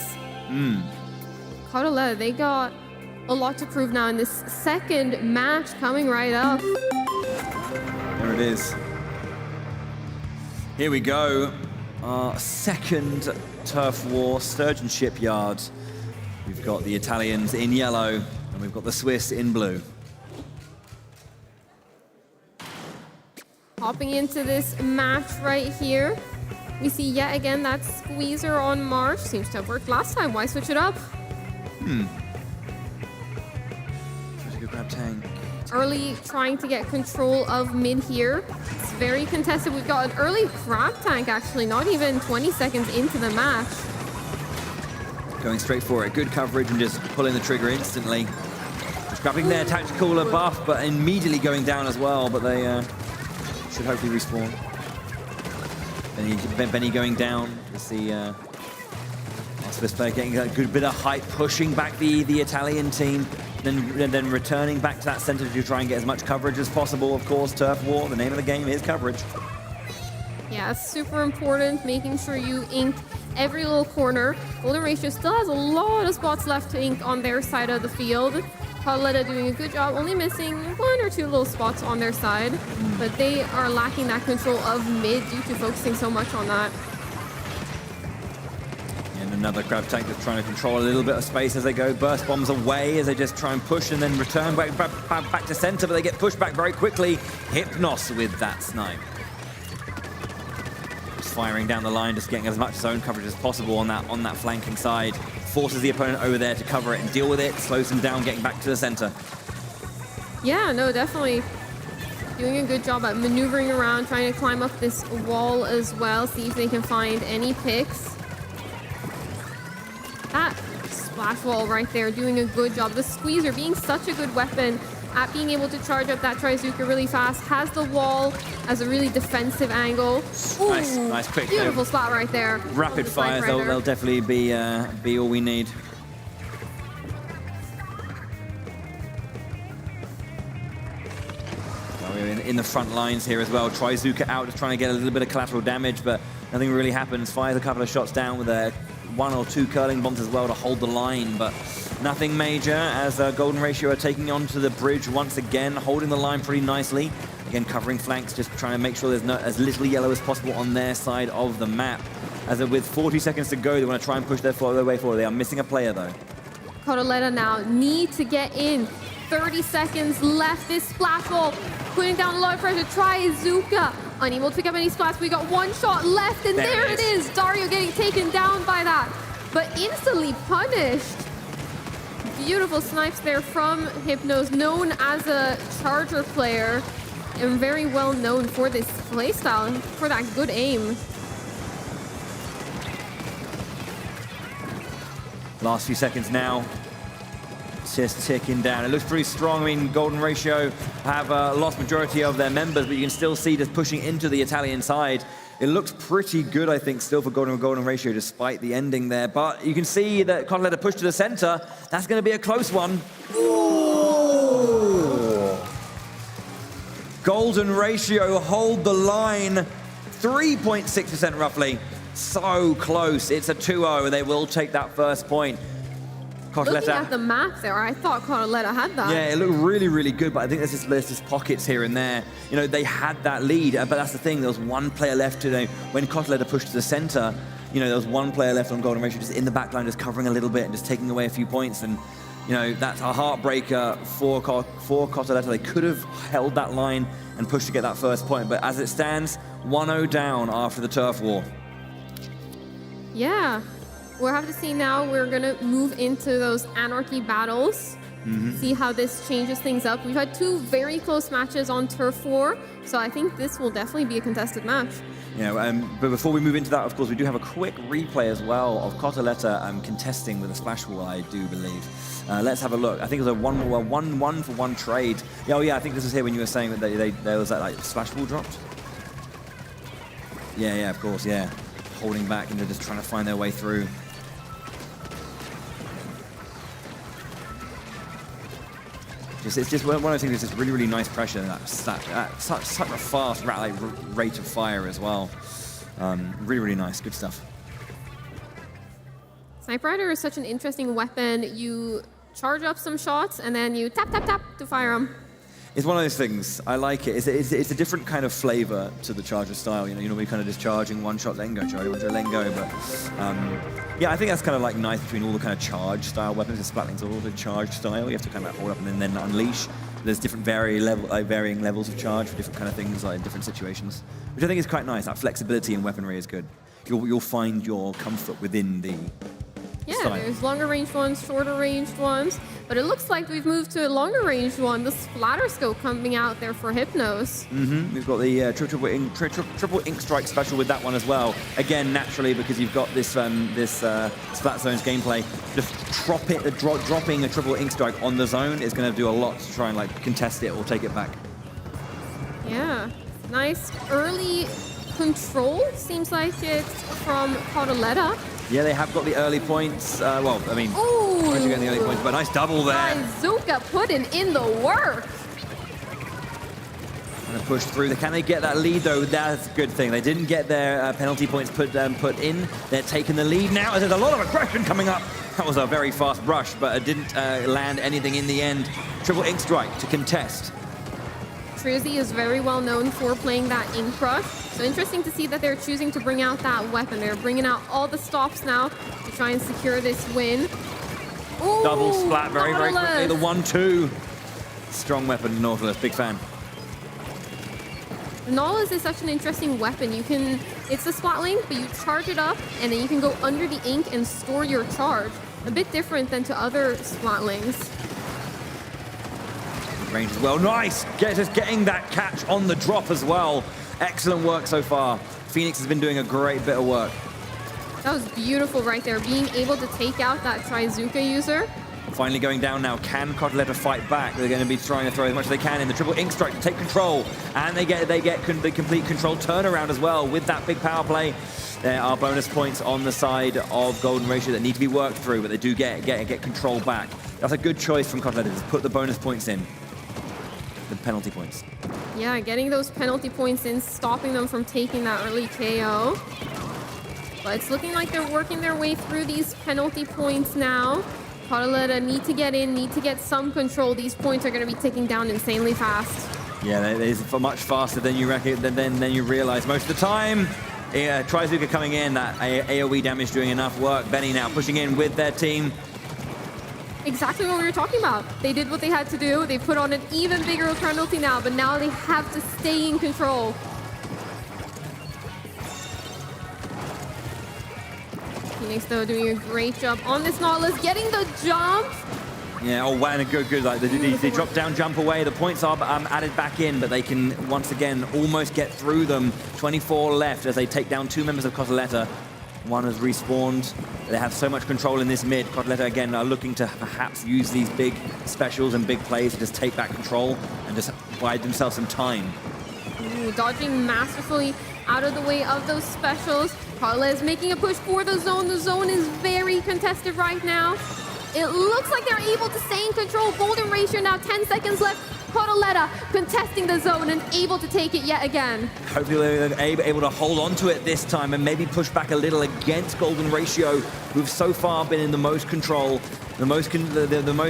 Caroletta, they got a lot to prove now in this second match coming right up. There it is. Here we go. Our second turf war, Sturgeon Shipyard. We've got the Italians in yellow, and we've got the Swiss in blue. Hopping into this match right here, we see yet again that squeezer on March. Seems to have worked last time. Why switch it up? Tries to go grab tank. Early trying to get control of mid here. It's very contested. We've got an early grab tank, actually, not even 20 seconds into the match. Going straight for it. Good coverage and just pulling the trigger instantly. Just grabbing their tactical buff, but immediately going down as well. But they should hopefully respawn. Benny going down. You see our Swiss player getting a good bit of height, pushing back the Italian team. Then returning back to that center to try and get as much coverage as possible. Of course, turf war, the name of the game is coverage. Yeah, it's super important, making sure you ink every little corner. Golden Ratio still has a lot of spots left to ink on their side of the field. Caroletta doing a good job, only missing one or two little spots on their side, but they are lacking that control of mid due to focusing so much on that. And another grab tank that's trying to control a little bit of space as they go. Burst bombs away as they just try and push and then return back to center, but they get pushed back very quickly. Hypnos with that snipe. Just firing down the line, just getting as much zone coverage as possible on that flanking side. Forces the opponent over there to cover it and deal with it. Slows them down, getting back to the center. Yeah, no, definitely doing a good job at maneuvering around, trying to climb up this wall as well, see if they can find any picks. That splash wall right there, doing a good job. The squeezer being such a good weapon at being able to charge up that Trizuka really fast, has the wall as a really defensive angle. Ooh, nice quick. Beautiful spot right there. Rapid fires, they'll definitely be all we need. In the front lines here as well. Trizuka out, just trying to get a little bit of collateral damage, but nothing really happens. Fires a couple of shots down with a 1 or 2 curling bombs as well to hold the line, but nothing major as Golden Ratio are taking onto the bridge once again, holding the line pretty nicely. Again, covering flanks, just trying to make sure there's as little yellow as possible on their side of the map. As with 40 seconds to go, they want to try and push their way forward. They are missing a player though. Caroletta now need to get in. 30 seconds left. This splash wall putting down a lot of pressure. Trizuka unable to pick up any splash. We got 1 shot left, and there it is. Dario getting taken down by that, but instantly punished. Beautiful snipes there from Hypnos, known as a charger player and very well known for this playstyle, for that good aim. Last few seconds now. Just ticking down. It looks pretty strong. I mean, Golden Ratio have lost majority of their members, but you can still see just pushing into the Italian side. It looks pretty good, I think, still for Golden Ratio, despite the ending there. But you can see that Caroletta push to the center. That's going to be a close one. Ooh. Golden Ratio hold the line. 3.6% roughly. So close. It's a 2-0, and they will take that first point. Looking at the map there, I thought Cotoletta had that. Yeah, it looked really, really good, but I think there's just pockets here and there. You know, they had that lead, but that's the thing. There was one player left today. When Cotoletta pushed to the center, you know, there was one player left on Golden Ratio just in the back line, just covering a little bit and just taking away a few points. And, you know, that's a heartbreaker for Cotoletta. They could have held that line and pushed to get that first point, but as it stands, 1-0 down after the turf war. Yeah. We'll have to see now. We're going to move into those Anarchy battles, see how this changes things up. We've had 2 very close matches on Turf War, so I think this will definitely be a contested match. Yeah, but before we move into that, of course, we do have a quick replay as well of Cotoletta contesting with a splash wall, I do believe. Let's have a look. I think it was a 1-1-for-1 trade. Yeah, oh yeah, I think this is here when you were saying that there was that like splash wall dropped. Yeah, of course, yeah. Holding back and they're just trying to find their way through. It's just one of those things. It's just really, really nice pressure. Such a fast rate of fire as well. Really, really nice. Good stuff. Sniper Rider is such an interesting weapon. You charge up some shots and then you tap, tap, tap to fire them. It's one of those things. I like it. It's a different kind of flavor to the charger style. You know, you're normally kind of just charging one shot, then go, charge one shot, then go. But yeah, I think that's kind of like nice between all the kind of charge style weapons. The Splatlings are all the charge style. You have to kind of hold up and then unleash. There's different varying levels of charge for different kind of things, like in different situations, which I think is quite nice. That flexibility in weaponry is good. You'll find your comfort within the style. There's longer ranged ones, shorter ranged ones, but it looks like we've moved to a longer ranged one, the Splatter Scope coming out there for Hypnos. We've got the triple ink strike special with that one as well. Again, naturally, because you've got this Splat Zones gameplay, just dropping a triple ink strike on the zone is going to do a lot to try and like contest it or take it back. Yeah, nice early control, seems like it's from Cotoletta. Yeah, they have got the early points. Well, I mean, once you get the early points, but nice double there. Traizuka putting in the work. Going to push through. Can they get that lead, though? That's a good thing. They didn't get their penalty points put in. They're taking the lead now. There's a lot of aggression coming up. That was a very fast rush, but it didn't land anything in the end. Triple ink strike to contest. Trizzy is very well known for playing that ink rush. So interesting to see that they're choosing to bring out that weapon. They're bringing out all the stops now to try and secure this win. Ooh, double splat very, very quickly. The 1-2. Strong weapon, Nautilus. Big fan. Nautilus is such an interesting weapon. It's a Splatling, but you charge it up, and then you can go under the ink and store your charge. A bit different than to other Splatlings. Range as well. Nice! Just getting that catch on the drop as well. Excellent work so far. Phoenix has been doing a great bit of work. That was beautiful right there. Being able to take out that Traizuka user. Finally going down now. Can Cotoletta fight back? They're going to be trying to throw as much as they can in the triple ink strike to take control. And they get the complete control turnaround as well with that big power play. There are bonus points on the side of Golden Ratio that need to be worked through, but they do get control back. That's a good choice from Cotoletta to put the bonus points in. The penalty points. Yeah, getting those penalty points in, stopping them from taking that early KO. But it's looking like they're working their way through these penalty points now. Cotoletta need to get in, need to get some control. These points are going to be ticking down insanely fast. Yeah, it is much faster than you reckon, than you realize most of the time. Traizuka coming in, that AoE damage doing enough work. Benny now pushing in with their team. Exactly what we were talking about. They did what they had to do. They put on an even bigger penalty now, but now they have to stay in control. Phoenix, though, doing a great job on this Nautilus, getting the jump. Yeah, oh, wow, and a good. Like, they drop down, jump away. The points are added back in, but they can, once again, almost get through them. 24 left as they take down 2 members of Cotoletta. One has respawned. They have so much control in this mid. Cotoletta, again, are looking to perhaps use these big specials and big plays to just take back control and just buy themselves some time. Ooh, dodging masterfully out of the way of those specials. Carla is making a push for the zone. The zone is very contested right now. It looks like they're able to stay in control. Golden Ratio now 10 seconds left. Cotoletta contesting the zone and able to take it yet again. Hopefully they're able to hold on to it this time and maybe push back a little against Golden Ratio, who've so far been in the most control, the most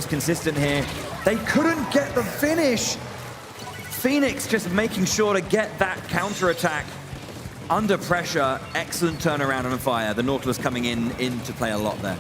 consistent here. They couldn't get the finish. Phoenix just making sure to get that counter-attack under pressure. Excellent turnaround on fire. The Nautilus coming in to play a lot there.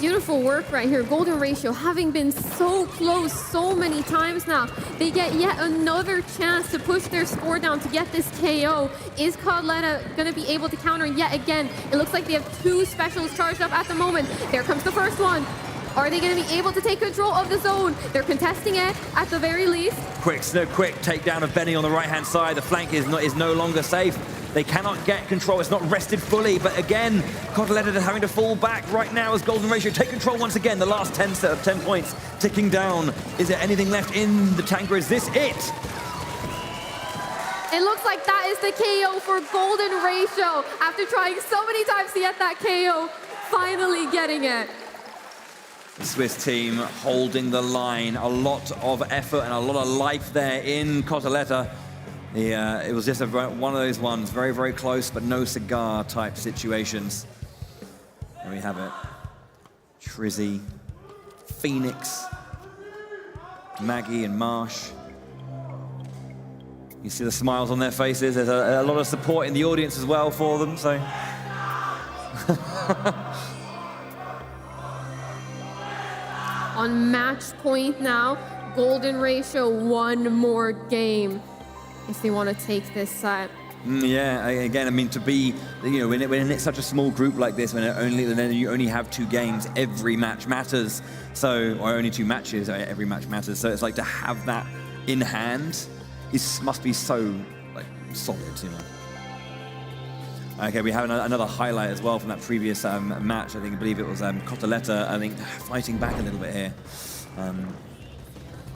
Beautiful work right here. Golden Ratio, having been so close so many times now, they get yet another chance to push their score down to get this KO. Is Cotoletta going to be able to counter yet again? It looks like they have 2 specials charged up at the moment. There comes the first one. Are they going to be able to take control of the zone? They're contesting it at the very least. Quick takedown of Benny on the right-hand side. The flank is no longer safe. They cannot get control. It's not rested fully. But again, Cotoletta is having to fall back right now as Golden Ratio take control once again. The last 10 points ticking down. Is there anything left in the tank, or is this it? It looks like that is the KO for Golden Ratio. After trying so many times to get that KO, finally getting it. The Swiss team holding the line. A lot of effort and a lot of life there in Cotoletta. It was just one of those ones, very, very close, but no cigar type situations. There we have it. Trizzy, Phoenix, Maggie and Marsh. You see the smiles on their faces. There's a lot of support in the audience as well for them, so. On match point now, Golden Ratio, one more game if they want to take this set. Yeah, again, I mean, to be, when it's such a small group like this, then you only have 2 games, every match matters. So, or only 2 matches, every match matters. So it's like to have that in hand must be so solid, Okay, we have another highlight as well from that previous match. I believe it was Cotoletta, fighting back a little bit here.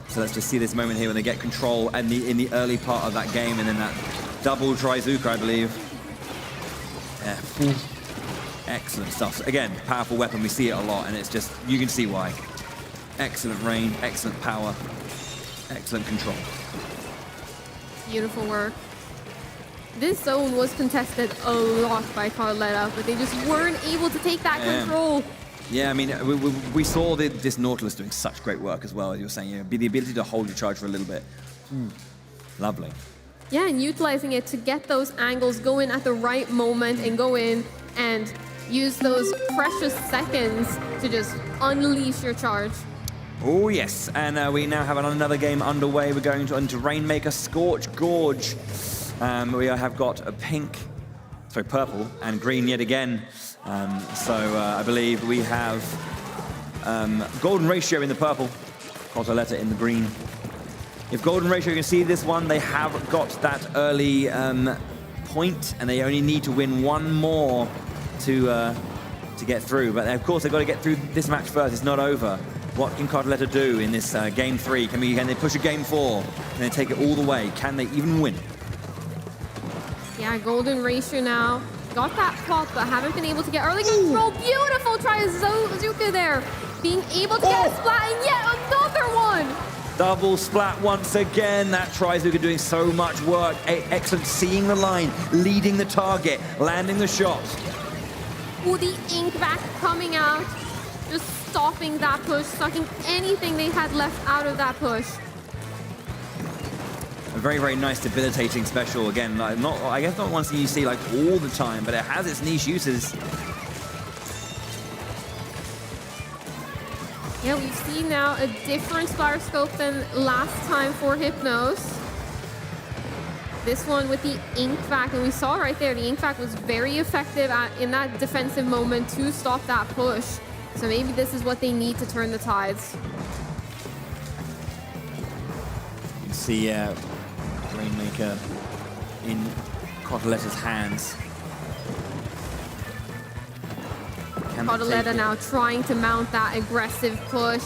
So let's just see this moment here when they get control and in the early part of that game, and then that double Trizuka, I believe. Yeah. Excellent stuff. Again, powerful weapon. We see it a lot, and it's just, you can see why. Excellent range, excellent power, excellent control. Beautiful work. This zone was contested a lot by Cotoletta, but they just weren't able to take that control. Yeah, I mean, we saw this Nautilus doing such great work as well, as you were saying. The ability to hold your charge for a little bit. Lovely. Yeah, and utilizing it to get those angles, go in at the right moment and go in and use those precious seconds to just unleash your charge. Oh, yes. And we now have another game underway. We're going into Rainmaker Scorch Gorge. We have got a purple and green yet again. So I believe we have Golden Ratio in the purple, Cotoletta in the green. If Golden Ratio, you can see this one, they have got that early point, and they only need to win 1 more to get through. But of course, they've got to get through this match first. It's not over. What can Cotoletta do in this game 3? Can they push a game 4? Can they take it all the way? Can they even win? Yeah, Golden Ratio now. Got that pop, but haven't been able to get early control. Beautiful try, Trizuka there. Being able to get a splat, and yet another one. Double splat once again. That Trizuka doing so much work. Excellent, seeing the line, leading the target, landing the shot. Ooh, the ink back coming out. Just stopping that push, sucking anything they had left out of that push. A very, very nice debilitating special. Again, I guess not one thing you see all the time, but it has its niche uses. Yeah, we've seen now a different splatter scope than last time for Hypnos. This one with the ink vac, and we saw right there, the ink vac was very effective in that defensive moment to stop that push. So maybe this is what they need to turn the tides. You can see Rainmaker in Cotoletta's hands. Cotoletta now trying to mount that aggressive push.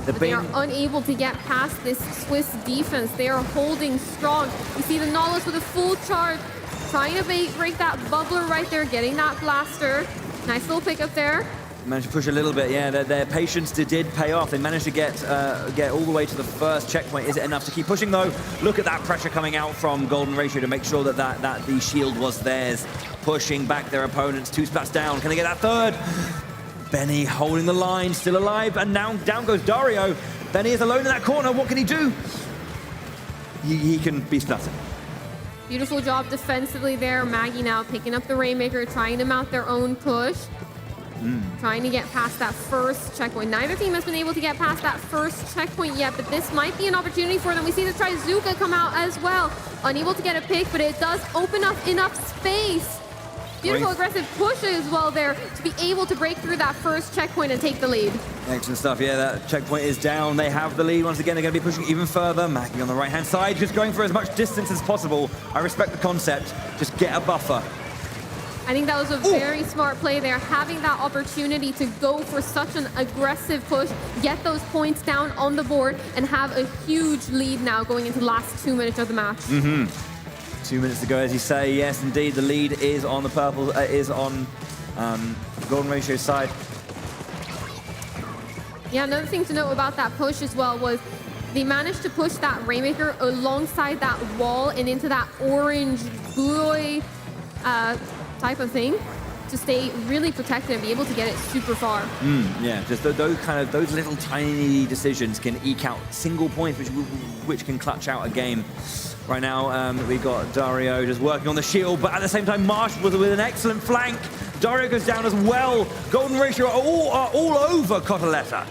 But they are unable to get past this Swiss defense. They are holding strong. You see the Nautilus with a full charge, trying to break that bubbler right there, getting that blaster. Nice little pickup there. Managed to push a little bit, yeah. Their patience did pay off. They managed to get all the way to the first checkpoint. Is it enough to keep pushing, though? Look at that pressure coming out from Golden Ratio to make sure that the shield was theirs. Pushing back their opponents. 2 splats down. Can they get that third? Benny holding the line, still alive, and now down goes Dario. Benny is alone in that corner. What can he do? He can be splatted. Beautiful job defensively there. Maggie now picking up the Rainmaker, trying to mount their own push. Trying to get past that first checkpoint. Neither team has been able to get past that first checkpoint yet, but this might be an opportunity for them. We see the Trizuka come out as well. Unable to get a pick, but it does open up enough space. Beautiful aggressive push as well there to be able to break through that first checkpoint and take the lead. Excellent stuff. Yeah, that checkpoint is down. They have the lead. Once again, they're going to be pushing even further. Maggie on the right-hand side, just going for as much distance as possible. I respect the concept. Just get a buffer. I think that was a very smart play there, having that opportunity to go for such an aggressive push, get those points down on the board, and have a huge lead now going into the last 2 minutes of the match. 2 minutes to go, as you say. Yes, indeed, the lead is on the purple, is on Golden Ratio's side. Yeah, another thing to note about that push as well was they managed to push that Rainmaker alongside that wall and into that orange buoy type of thing to stay really protected and be able to get it super far. Yeah, just those little tiny decisions can eke out single points, which can clutch out a game. Right now, we've got Dario just working on the shield, but at the same time, Marsh with an excellent flank. Dario goes down as well. Golden Ratio are all over Cotoletta.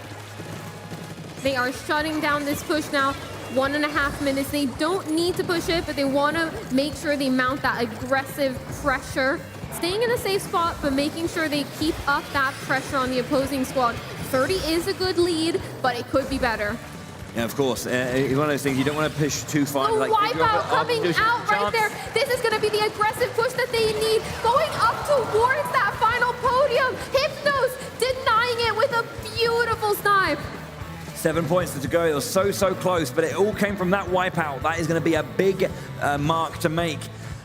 They are shutting down this push now. 1.5 minutes. They don't need to push it, but they want to make sure they mount that aggressive pressure. Staying in a safe spot, but making sure they keep up that pressure on the opposing squad. 30 is a good lead, but it could be better. Yeah, of course. It's one of those things you don't want to push too far. The wipeout coming out right there. This is going to be the aggressive push that they need. Going up towards that final podium. Hypnos denying it with a beautiful snipe. 7 points to go. It was so close, but it all came from that wipeout. That is going to be a big mark to make.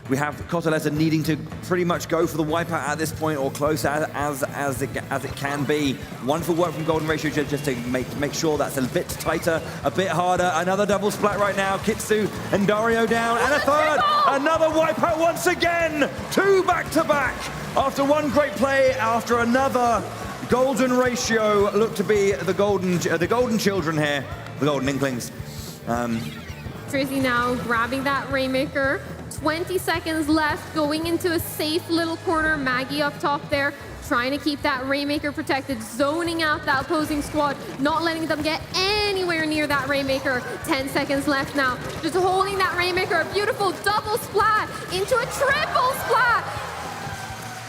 We have Cotoletta needing to pretty much go for the wipeout at this point, or close as it can be. Wonderful work from Golden Ratio just to make sure that's a bit tighter, a bit harder. Another double splat right now. Kitsu and Dario down, and a third. Another wipeout once again. 2 back-to-back. After one great play, after another. Golden Ratio look to be the golden children here, the golden inklings. Trizzy now grabbing that Rainmaker. 20 seconds left, going into a safe little corner. Maggie up top there, trying to keep that Rainmaker protected, zoning out that opposing squad, not letting them get anywhere near that Rainmaker. 10 seconds left now, just holding that Rainmaker. A beautiful double splat into a triple splat.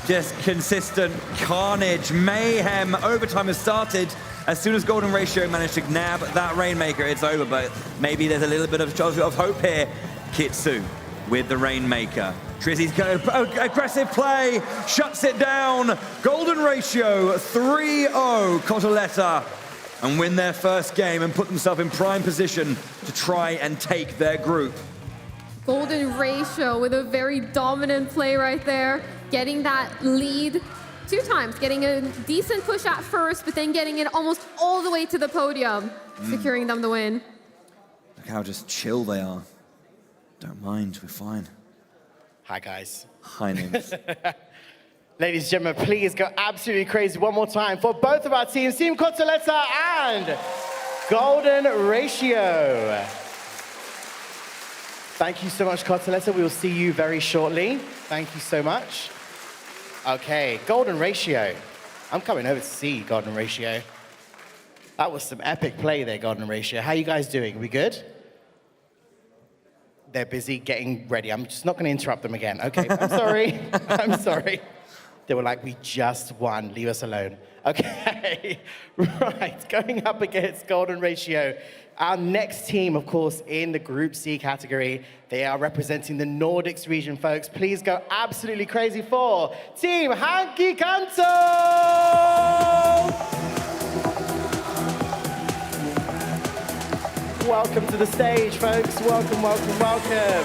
Just consistent carnage, mayhem. Overtime has started. As soon as Golden Ratio managed to nab that Rainmaker, it's over, but maybe there's a little bit of hope here. Kitsu with the Rainmaker. Trizzy's aggressive play, shuts it down. Golden Ratio 3-0 Cotoletta, and win their first game and put themselves in prime position to try and take their group. Golden Ratio with a very dominant play right there, getting that lead 2 times, getting a decent push at first, but then getting it almost all the way to the podium, securing them the win. Look how just chill they are. Don't mind, we're fine. Hi, guys. Hi, names. Ladies and gentlemen, please go absolutely crazy one more time for both of our teams, Team Cotoletta and Golden Ratio. Thank you so much, Cotoletta. We will see you very shortly. Thank you so much. Okay, Golden Ratio. I'm coming over to see Golden Ratio. That was some epic play there, Golden Ratio. How you guys doing? We good? They're busy getting ready. I'm just not going to interrupt them again. Okay, I'm sorry. I'm sorry. They were like, we just won. Leave us alone. Okay, right. Going up against Golden Ratio. Our next team, of course, in the Group C category. They are representing the Nordics region, folks. Please go absolutely crazy for Team Hanky Kanto! Welcome to the stage, folks. Welcome, welcome, welcome.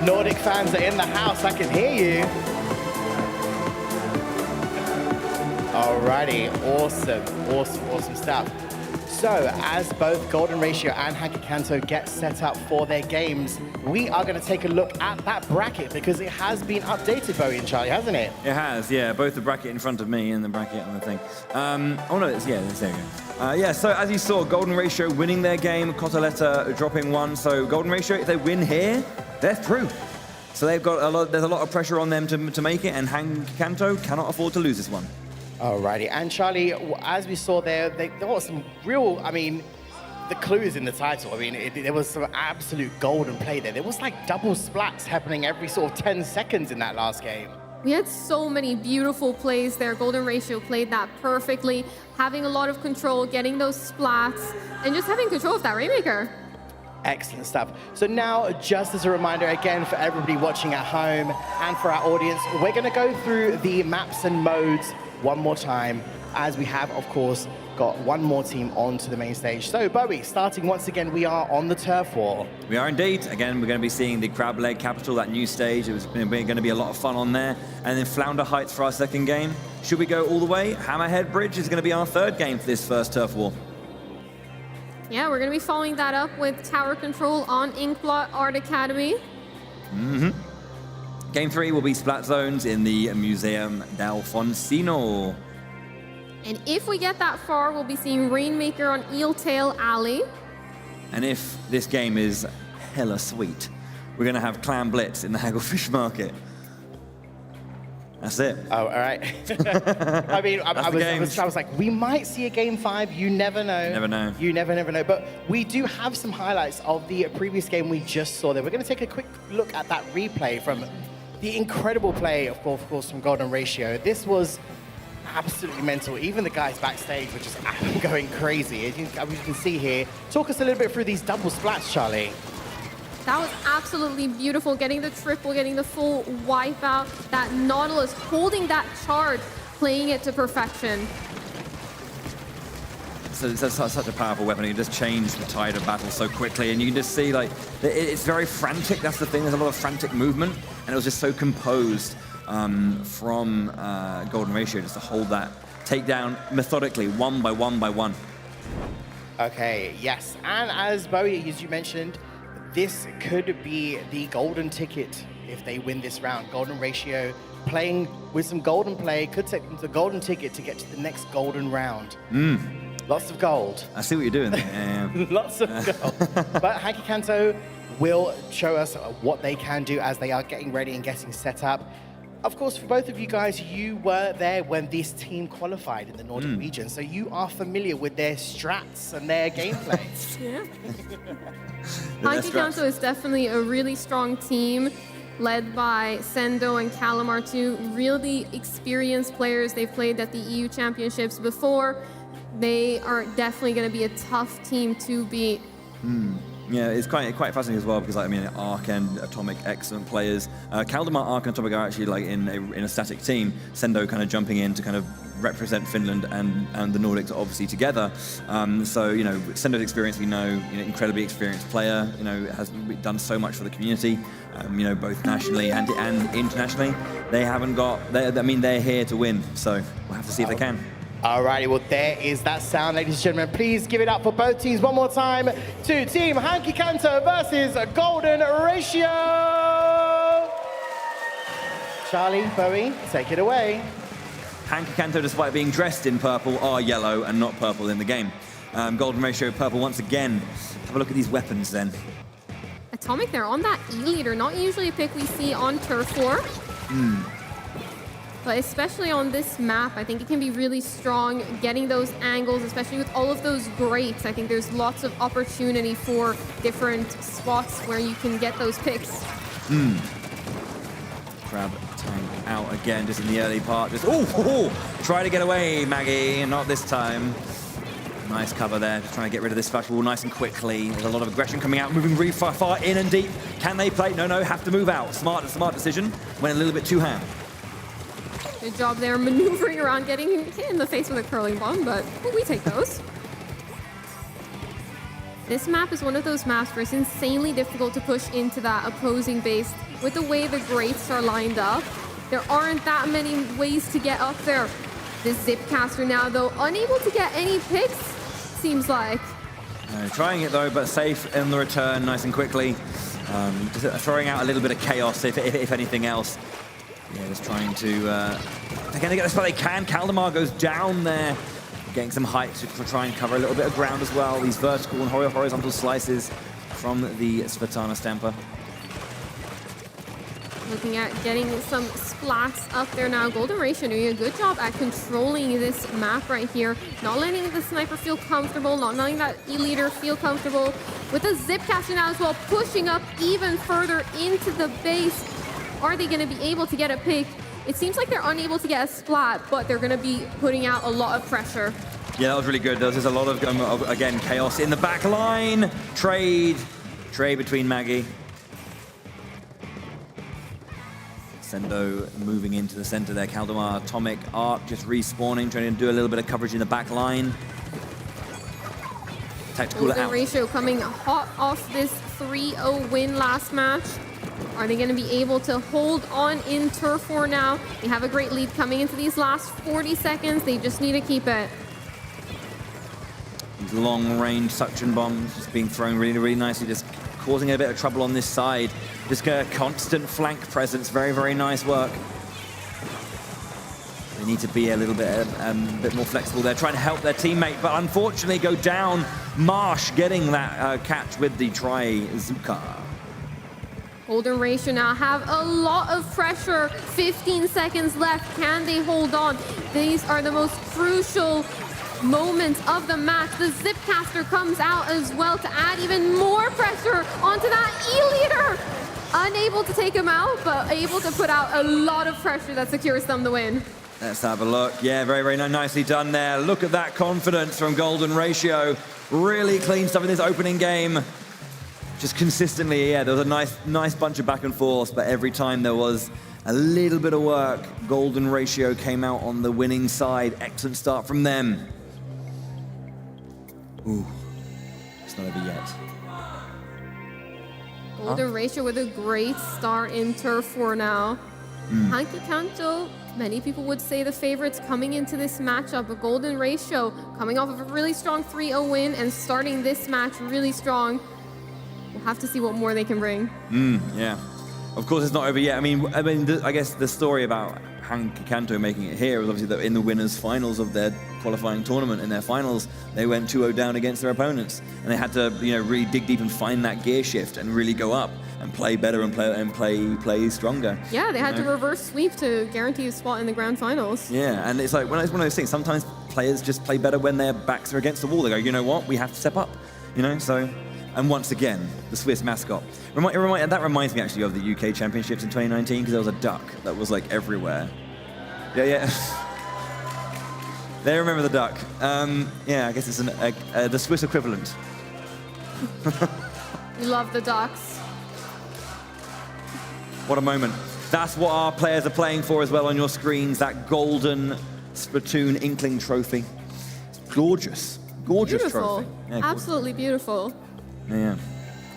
Nordic fans are in the house. I can hear you. Alrighty, awesome stuff. So, as both Golden Ratio and Hanky Kanto get set up for their games, we are going to take a look at that bracket because it has been updated, Bowie and Charlie, hasn't it? It has, yeah. Both the bracket in front of me and the bracket on the thing. Oh no, there we go. Yeah, so as you saw, Golden Ratio winning their game, Cotoletta dropping one. So Golden Ratio, if they win here, they're through. So they've got there's a lot of pressure on them to make it, and Hanky Kanto cannot afford to lose this one. Alrighty, and Charlie, as we saw there was some real, I mean, the clue is in the title. I mean, there was some absolute golden play there. There was like double splats happening every sort of 10 seconds in that last game. We had so many beautiful plays there. Golden Ratio played that perfectly, having a lot of control, getting those splats, and just having control of that Rainmaker. Excellent stuff. So now, just as a reminder again for everybody watching at home and for our audience, we're going to go through the maps and modes one more time, as we have, of course, got one more team onto the main stage. So, Bowie, starting once again, we are on the turf war. We are indeed. Again, we're going to be seeing the Crab Leg Capital, that new stage. It was going to be a lot of fun on there. And then Flounder Heights for our second game. Should we go all the way? Hammerhead Bridge is going to be our third game for this first turf war. Yeah, we're going to be following that up with Tower Control on Inkblot Art Academy. Game 3 will be Splat Zones in the Museum d'Alfonsino. And if we get that far, we'll be seeing Rainmaker on Eeltail Alley. And if this game is hella sweet, we're going to have Clan Blitz in the Hagglefish Market. That's it. Oh, all right. I mean, I was like, we might see a game 5. You never know. Never know. You never know. But we do have some highlights of the previous game we just saw there. We're going to take a quick look at that replay from the incredible play, of course, from Golden Ratio. This was absolutely mental. Even the guys backstage were just going crazy. As you can see here. Talk us a little bit through these double splats, Charlie. That was absolutely beautiful, getting the triple, getting the full wipeout. That Nautilus holding that charge, playing it to perfection. So it's such a powerful weapon. You can just change the tide of battle so quickly, and you can just see like it's very frantic. That's the thing. There's a lot of frantic movement, and it was just so composed from Golden Ratio just to hold that takedown methodically, one by one by one. Okay, yes, and as Bowie, as you mentioned, this could be the golden ticket if they win this round. Golden Ratio playing with some golden play could take them to the golden ticket to get to the next golden round. Lots of gold. I see what you're doing there. Lots of gold. But Hanky Kanto will show us what they can do as they are getting ready and getting set up. Of course, for both of you guys, you were there when this team qualified in the Nordic region, so you are familiar with their strats and their gameplay. Yeah. Hanky Kanto is definitely a really strong team, led by Sendo and Calamar, two really experienced players. They've played at the EU Championships before. They are definitely going to be a tough team to beat. Yeah, it's quite fascinating as well because, like, I mean, Arc and Atomic, excellent players. Kaldemar, Arc, and Atomic are actually like in a static team. Sendo kind of jumping in to kind of represent Finland and the Nordics obviously together. So you know, Sendo's experience, we know, incredibly experienced player. You know, has done so much for the community. You know, both nationally and internationally. They haven't got. I mean, they're here to win. So we'll have to see if they can. Alrighty, well, there is that sound, ladies and gentlemen. Please give it up for both teams one more time to Team Hanky Kanto versus Golden Ratio. Charlie, Bowie, take it away. Hanky Kanto, despite being dressed in purple, are yellow and not purple in the game. Golden Ratio purple once again. Have a look at these weapons then. Atomic, they're on that E-Leader, not usually a pick we see on Turf War. But especially on this map, I think it can be really strong getting those angles, especially with all of those grates. I think there's lots of opportunity for different spots where you can get those picks. Crab tank out again, just in the early part. Just try to get away, Maggie, not this time. Nice cover there, just trying to get rid of this flash wall nice and quickly. There's a lot of aggression coming out, moving really far in and deep. Can they play? No, have to move out. Smart decision. Went a little bit too ham. Good job there, maneuvering around, getting hit in the face with a curling bomb, but we take those. This map is one of those maps where it's insanely difficult to push into that opposing base. With the way the grates are lined up, there aren't that many ways to get up there. This Zipcaster now, though, unable to get any picks, seems like. Trying it, though, but safe in the return, nice and quickly. Just throwing out a little bit of chaos, if anything else. Yeah, just trying to... they're going to get the spot they can. Kaldemar goes down there, getting some height to try and cover a little bit of ground as well. These vertical and horizontal slices from the Spartana Stamper. Looking at getting some splats up there now. Golden Ratio doing a good job at controlling this map right here. Not letting the sniper feel comfortable, not letting that E-leader feel comfortable. With the Zipcaster now as well, pushing up even further into the base. Are they going to be able to get a pick? It seems like they're unable to get a splat, but they're going to be putting out a lot of pressure. Yeah, that was really good. There was a lot of, again, chaos in the back line. Trade between Maggie. Sendo moving into the center there. Kaldemar, Atomic, Arc just respawning, trying to do a little bit of coverage in the back line. Tactical out. Ratio coming hot off this 3-0 win last match. Are they going to be able to hold on in Turf War now? They have a great lead coming into these last 40 seconds. They just need to keep it. These long-range suction bombs just being thrown really, really nicely, just causing a bit of trouble on this side. Just a constant flank presence. Very, very nice work. They need to be a little bit more flexible there, trying to help their teammate, but unfortunately go down. Marsh getting that catch with the Try-Zuka. Golden Ratio now have a lot of pressure. 15 seconds left. Can they hold on? These are the most crucial moments of the match. The Zipcaster comes out as well to add even more pressure onto that E-leader. Unable to take him out, but able to put out a lot of pressure that secures them the win. Let's have a look. Yeah, very, very nicely done there. Look at that confidence from Golden Ratio. Really clean stuff in this opening game. Just consistently, yeah, there was a nice bunch of back and forth, but every time there was a little bit of work, Golden Ratio came out on the winning side. Excellent start from them. Ooh, it's not over yet. Golden Ratio with a great start in Turf War now. Hanky Kanto, many people would say the favorites coming into this matchup, but Golden Ratio coming off of a really strong 3-0 win and starting this match really strong. We'll have to see what more they can bring. Yeah. Of course, it's not over yet. I mean, I guess the story about Hanky Kanto making it here was obviously that in the winners' finals of their qualifying tournament, in their finals, they went 2-0 down against their opponents, and they had to, really dig deep and find that gear shift and really go up and play better and play stronger. Yeah, they had to reverse sweep to guarantee a spot in the grand finals. Yeah, and it's like it's one of those things. Sometimes players just play better when their backs are against the wall. They go, you know what, we have to step up. So. And once again, the Swiss mascot. That reminds me actually of the UK Championships in 2019 because there was a duck that was like everywhere. Yeah. They remember the duck. Yeah, I guess it's the Swiss equivalent. We love the ducks. What a moment. That's what our players are playing for as well on your screens, that golden Splatoon Inkling trophy. Gorgeous. Gorgeous beautiful. Trophy. Yeah, absolutely beautiful. Yeah.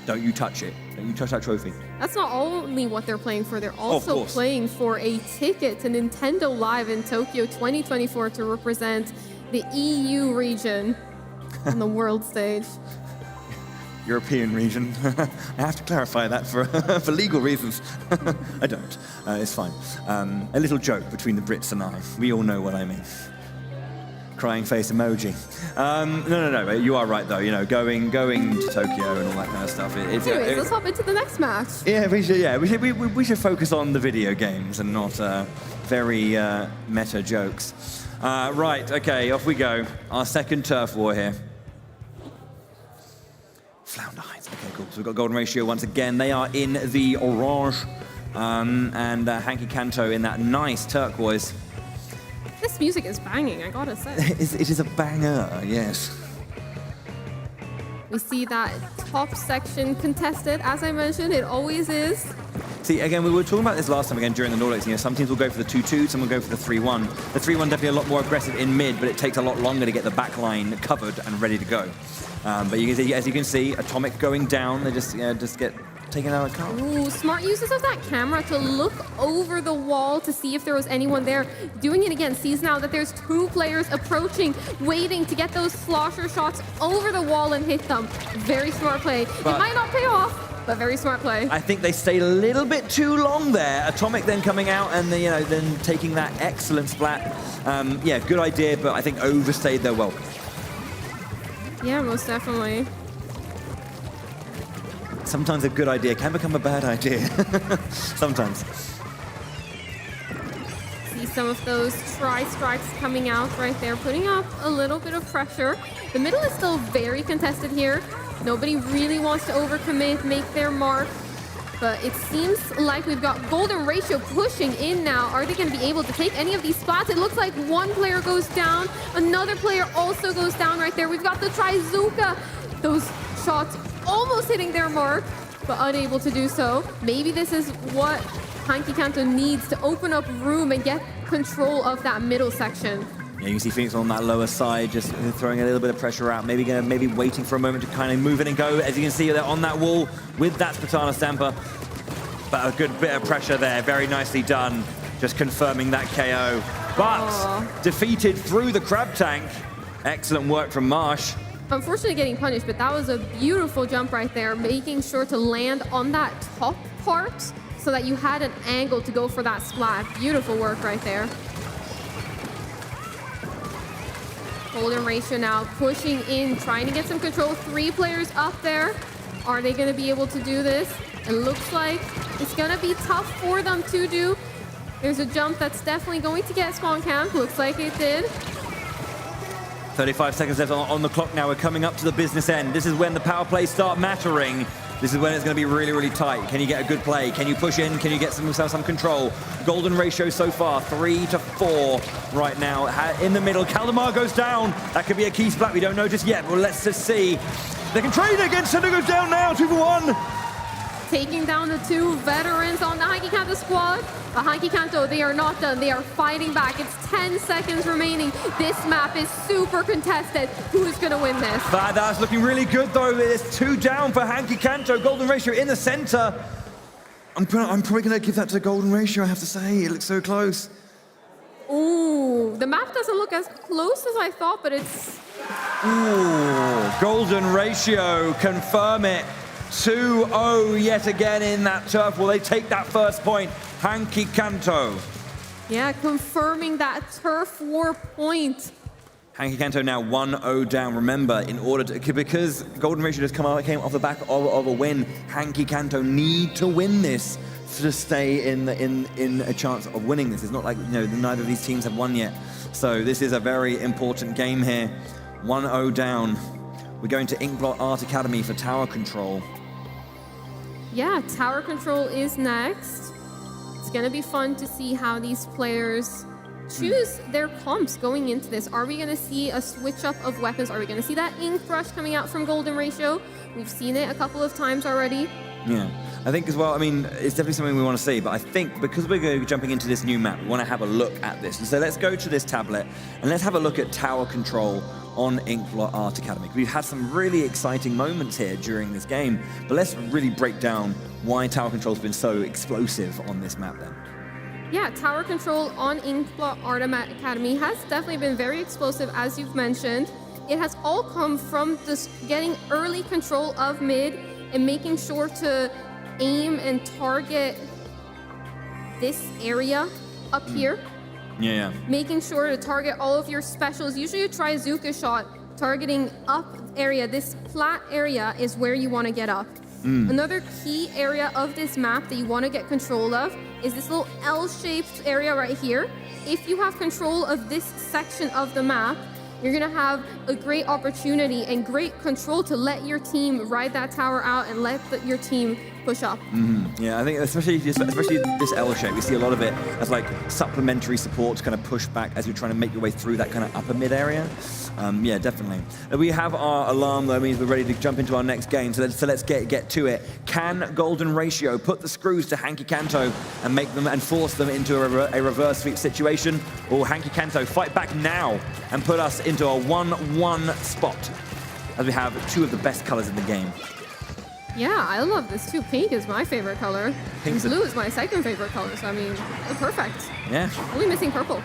Don't you touch it. Don't you touch that trophy. That's not only what they're playing for, they're also playing for a ticket to Nintendo Live in Tokyo 2024 to represent the EU region on the world stage. European region. I have to clarify that for legal reasons. I don't. It's fine. A little joke between the Brits and I. We all know what I mean. Crying face emoji. No. You are right though. Going to Tokyo and all that kind of stuff. Anyways, let's hop into the next match. Yeah, we should. Yeah, we should focus on the video games and not very meta jokes. Right. Okay. Off we go. Our second turf war here. Flounder Heights. Okay, cool. So we've got Golden Ratio once again. They are in the orange, and Hanky Kanto in that nice turquoise. This music is banging, I gotta say. It is a banger, yes. We see that top section contested. As I mentioned, it always is. See, again, we were talking about this last time again during the Nordics. Some teams will go for the 2-2, some will go for the 3-1. The 3-1 definitely a lot more aggressive in mid, but it takes a lot longer to get the back line covered and ready to go. But you can see, as you can see, Atomic going down. They just get taking out a car. Ooh, smart uses of that camera to look over the wall to see if there was anyone there. Doing it again, sees now that there's 2 players approaching, waiting to get those slosher shots over the wall and hit them. Very smart play. It might not pay off, but very smart play. I think they stayed a little bit too long there. Atomic then coming out and then taking that excellent splat. Yeah, good idea, but I think overstayed their welcome. Yeah, most definitely. Sometimes a good idea can become a bad idea. Sometimes. See some of those tri-strikes coming out right there, putting up a little bit of pressure. The middle is still very contested here. Nobody really wants to overcommit, make their mark. But it seems like we've got Golden Ratio pushing in now. Are they going to be able to take any of these spots? It looks like one player goes down. Another player also goes down right there. We've got the Trizuka. Those shots almost hitting their mark, but unable to do so. Maybe this is what Hanky Kanto needs to open up room and get control of that middle section. Yeah, you can see Phoenix on that lower side, just throwing a little bit of pressure out. Maybe waiting for a moment to kind of move in and go. As you can see, they're on that wall with that Splatana Stamper. But a good bit of pressure there. Very nicely done. Just confirming that KO. But defeated through the crab tank. Excellent work from Marsh. Unfortunately getting punished, but that was a beautiful jump right there, making sure to land on that top part so that you had an angle to go for that splat. Beautiful work right there. Golden Ratio now pushing in, trying to get some control. 3 players up there. Are they going to be able to do this? It looks like it's going to be tough for them to do. There's a jump that's definitely going to get spawn camp. Looks like it did. 35 seconds left on the clock now. We're coming up to the business end. This is when the power plays start mattering. This is when it's going to be really, really tight. Can you get a good play? Can you push in? Can you get some control? Golden Ratio so far, 3-4 right now. In the middle, Kaldemar goes down. That could be a key splat. We don't know just yet, but let's just see. They can trade again. Sender goes down now, 2-for-1. Taking down the 2 veterans on the Hanky Kanto squad. But Hanky Kanto, they are not done. They are fighting back. It's 10 seconds remaining. This map is super contested. Who's going to win this? That's looking really good, though. It's 2 down for Hanky Kanto. Golden Ratio in the center. I'm probably going to give that to Golden Ratio, I have to say. It looks so close. Ooh, the map doesn't look as close as I thought, but it's... Ooh, Golden Ratio confirm it. 2-0 yet again in that turf. Will they take that first point? Hanky Kanto. Yeah, confirming that turf war point. Hanky Kanto now 1-0 down. Remember, in order to, because Golden Ratio just came off the back of a win, Hanky Kanto need to win this to stay in a chance of winning this. It's not like, neither of these teams have won yet. So this is a very important game here. 1-0 down. We're going to Inkblot Art Academy for tower control. Yeah, tower control is next. It's going to be fun to see how these players choose their comps going into this. Are we going to see a switch up of weapons? Are we going to see that ink brush coming out from Golden Ratio? We've seen it a couple of times already. Yeah, I think as well, it's definitely something we want to see, but I think because we're jumping into this new map, we want to have a look at this. And so let's go to this tablet and let's have a look at tower control on Inkblot Art Academy. We've had some really exciting moments here during this game, but let's really break down why tower control's been so explosive on this map then. Yeah, tower control on Inkblot Art Academy has definitely been very explosive, as you've mentioned. It has all come from just getting early control of mid and making sure to aim and target this area up here. Yeah. Making sure to target all of your specials. Usually a Trizuka shot targeting up area. This flat area is where you want to get up. Another key area of this map that you want to get control of is this little L-shaped area right here. If you have control of this section of the map, you're going to have a great opportunity and great control to let your team ride that tower out and let your team push up. Yeah, I think especially this L shape, we see a lot of it as like supplementary support to kind of push back as you're trying to make your way through that kind of upper mid area. Yeah, definitely. We have our alarm, though, means we're ready to jump into our next game. So let's get to it. Can Golden Ratio put the screws to Hanky Kanto and make them and force them into a reverse sweep situation? Or Hanky Kanto fight back now and put us into a 1-1 spot as we have 2 of the best colors in the game? Yeah, I love this too. Pink is my favorite color. Pink's And blue is my second favorite color. So, I mean, they're perfect. Yeah. Only missing purple.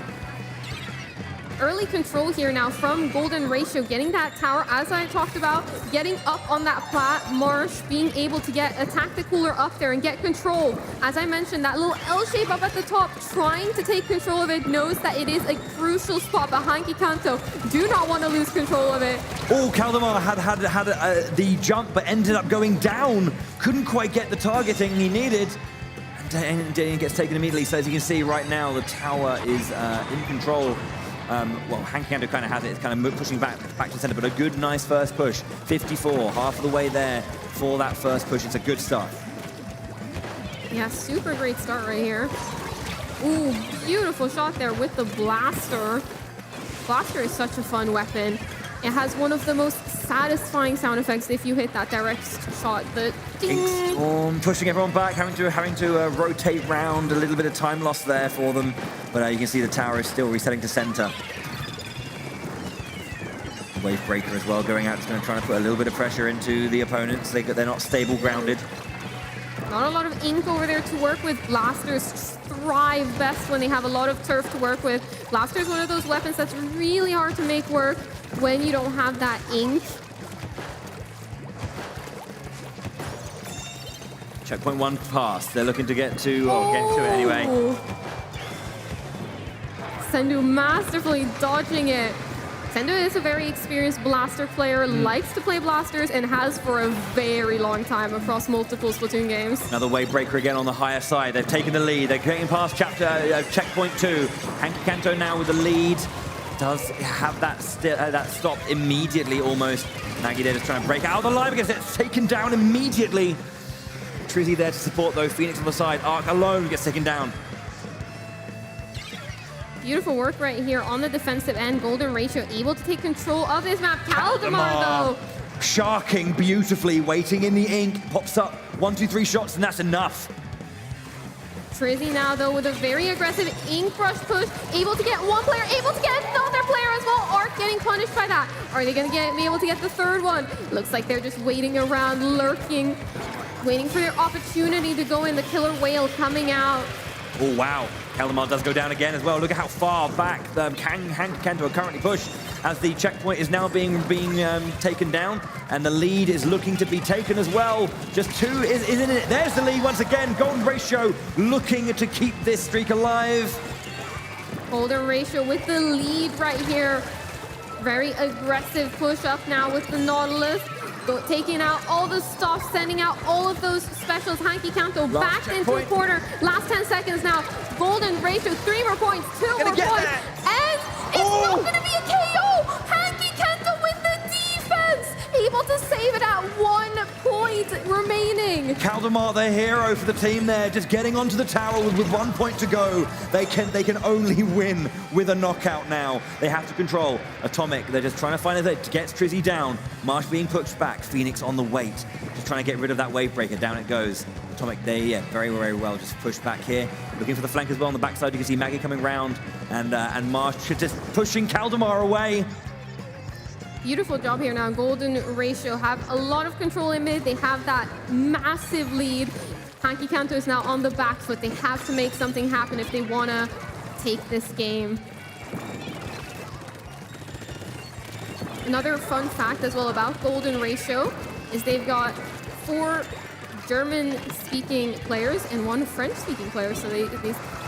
Early control here now from Golden Ratio, getting that tower, as I talked about, getting up on that plat. Marsh being able to attack the cooler up there and get control. As I mentioned, that little L shape up at the top, trying to take control of it, knows that it is a crucial spot, but Hanky Kanto do not want to lose control of it. Oh, Kaldemar had the jump, but ended up going down. Couldn't quite get the targeting he needed. And Daniel gets taken immediately. So as you can see right now, the tower is in control. Well, Hanky Kanto kind of has it. It's kind of pushing back to the center, but a good, nice first push. 54, half of the way there for that first push. It's a good start. Yeah, super great start right here. Ooh, beautiful shot there with the blaster. Blaster is such a fun weapon. It has one of the most satisfying sound effects if you hit that direct shot. The ding. Storm pushing everyone back, having to rotate round. A little bit of time lost there for them, but you can see the tower is still resetting to center. Wave breaker as well going out. It's going to try to put a little bit of pressure into the opponents. They're not stable grounded. Not a lot of ink over there to work with. Blasters thrive best when they have a lot of turf to work with. Blaster is one of those weapons that's really hard to make work when you don't have that ink. Checkpoint 1 pass. They're looking to get to it anyway. Sendu masterfully dodging it. Sendu is a very experienced blaster player, likes to play blasters, and has for a very long time across multiple Splatoon games. Another wave breaker again on the higher side. They've taken the lead. They're getting past checkpoint 2. Hanky Kanto now with the lead. Does have that stop immediately almost. Nagi there just trying to break out of the line because it's taken down immediately. Trizzy there to support though. Phoenix on the side. Arc alone gets taken down. Beautiful work right here on the defensive end. Golden Ratio able to take control of this map. Kaldemar though. Sharking beautifully, waiting in the ink. Pops up 1, 2, 3 shots and that's enough. Trizzy now though with a very aggressive ink brush push. Able to get one player, able to get another player as well. Arc getting punished by that. Are they going to be able to get the third one? Looks like they're just waiting around, lurking, waiting for their opportunity to go in. The killer whale coming out. Oh, wow. Kaldemar does go down again as well. Look at how far back Hanky Kanto are currently pushed as the checkpoint is now being taken down, and the lead is looking to be taken as well. Just 2 is in it. There's the lead once again. Golden Ratio looking to keep this streak alive. Golden Ratio with the lead right here. Very aggressive push up now with the Nautilus. Taking out all the stuff, sending out all of those specials. Hanky Kanto back into the corner. Last 10 seconds now. Golden Ratio, 3 more points, 2 more points. And it's not going to be a KO. Hanky Kanto with the defense. Able to save it at 1 point remaining. Kaldemar, the hero for the team there, just getting onto the tower with 1 point to go. They can only win with a knockout now. They have to control. Atomic, they're just trying to find a way to get Trizzy down. Marsh being pushed back. Phoenix on the wait. Just trying to get rid of that wave breaker. Down it goes. Atomic, they, very, very well. Just pushed back here. Looking for the flank as well on the backside. You can see Maggie coming round. And Marsh just pushing Kaldemar away. Beautiful job here now. Golden Ratio have a lot of control in mid. They have that massive lead. Hanky Kanto is now on the back foot. They have to make something happen if they want to take this game. Another fun fact as well about Golden Ratio is they've got 4 German-speaking players and 1 French-speaking player, so they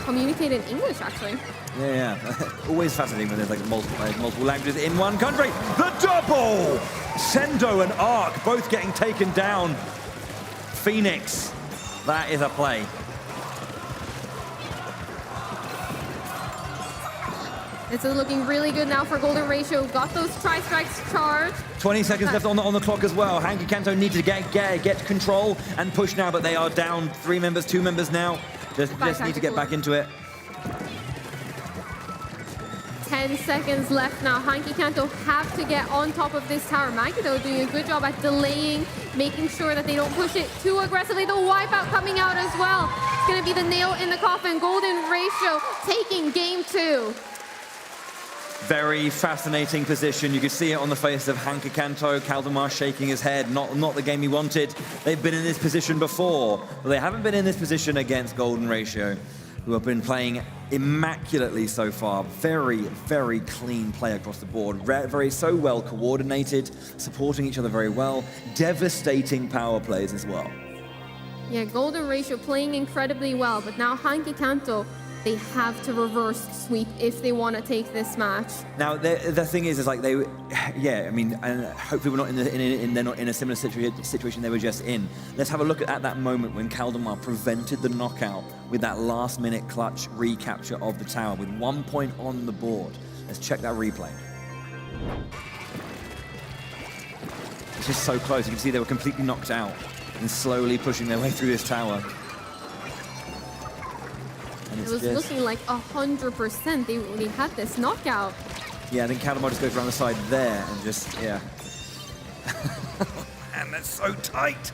communicate in English, actually. Yeah. Always fascinating when there's like multiple languages in one country. The double! Sendo and Arc both getting taken down. Phoenix, that is a play. This is looking really good now for Golden Ratio. Got those tri-strikes charged. 20 seconds left on the clock as well. Hanky Kanto need to get control and push now, but they are down 3 members, 2 members now. Just need to get back into it. 10 seconds left now. Hanky Kanto have to get on top of this tower. Maggie, though, doing a good job at delaying, making sure that they don't push it too aggressively. The wipeout coming out as well. It's going to be the nail in the coffin. Golden Ratio taking game 2. Very fascinating position. You can see it on the face of Hanky Kanto. Kaldemar shaking his head. Not the game he wanted. They've been in this position before, but they haven't been in this position against Golden Ratio, who have been playing immaculately so far. Very, very clean play across the board. Very so well coordinated, supporting each other very well. Devastating power plays as well. Yeah, Golden Ratio playing incredibly well, but now Hanky Kanto, they have to reverse sweep if they want to take this match. Now the thing is like they, yeah, I mean, and hopefully we're not they're not in a similar situation they were just in. Let's have a look at that moment when Kaldemar prevented the knockout with that last-minute clutch recapture of the tower with 1 point on the board. Let's check that replay. It's just so close. You can see they were completely knocked out and slowly pushing their way through this tower. It was looking like 100% they had this knockout. Yeah, I think Kaldemar just goes around the side there and just, yeah. Man, that's so tight.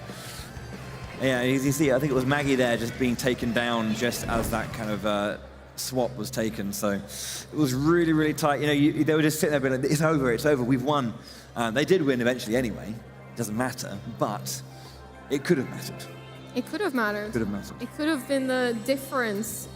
Yeah, as you see, I think it was Maggie there just being taken down just as that kind of swap was taken. So it was really, really tight. You know, they were just sitting there being like, it's over, we've won. They did win eventually anyway. It doesn't matter, but it could have mattered. It could have mattered. Could have mattered. It could have been the difference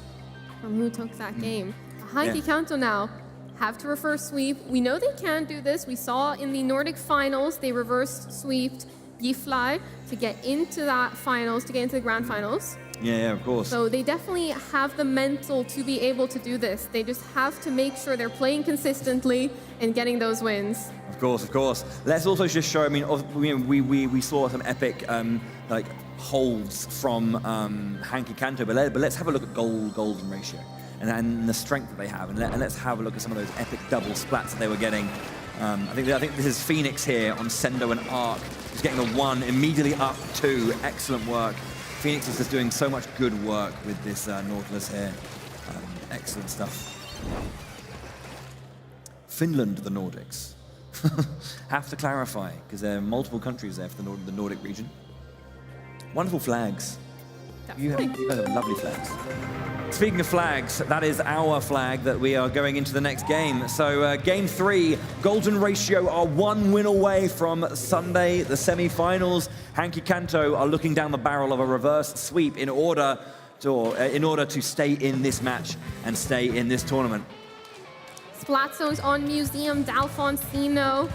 from who took that game. Hanky Kanto now have to reverse sweep. We know they can do this. We saw in the Nordic finals, they reverse sweeped Yifly to get into that finals, to get into the grand finals. Yeah, of course. So they definitely have the mental to be able to do this. They just have to make sure they're playing consistently and getting those wins. Of course, of course. Let's also just show, I mean, we saw some epic like holds from Hanky Kanto, but let's have a look at Golden Ratio and the strength that they have, and let's have a look at some of those epic double splats that they were getting. I think this is Phoenix here on Sendo and Arc, just getting a 1 immediately up 2. Excellent work. Phoenix is just doing so much good work with this Nautilus here. Excellent stuff. Finland, the Nordics. Have to clarify, because there are multiple countries there for the Nordic region. Wonderful flags. You guys have lovely flags. Speaking of flags, that is our flag that we are going into the next game. So game 3, Golden Ratio are 1 win away from Sunday, the semi-finals. Hanky Kanto are looking down the barrel of a reverse sweep in order to stay in this match and stay in this tournament. Splat zones on Museum D'Alfonsino.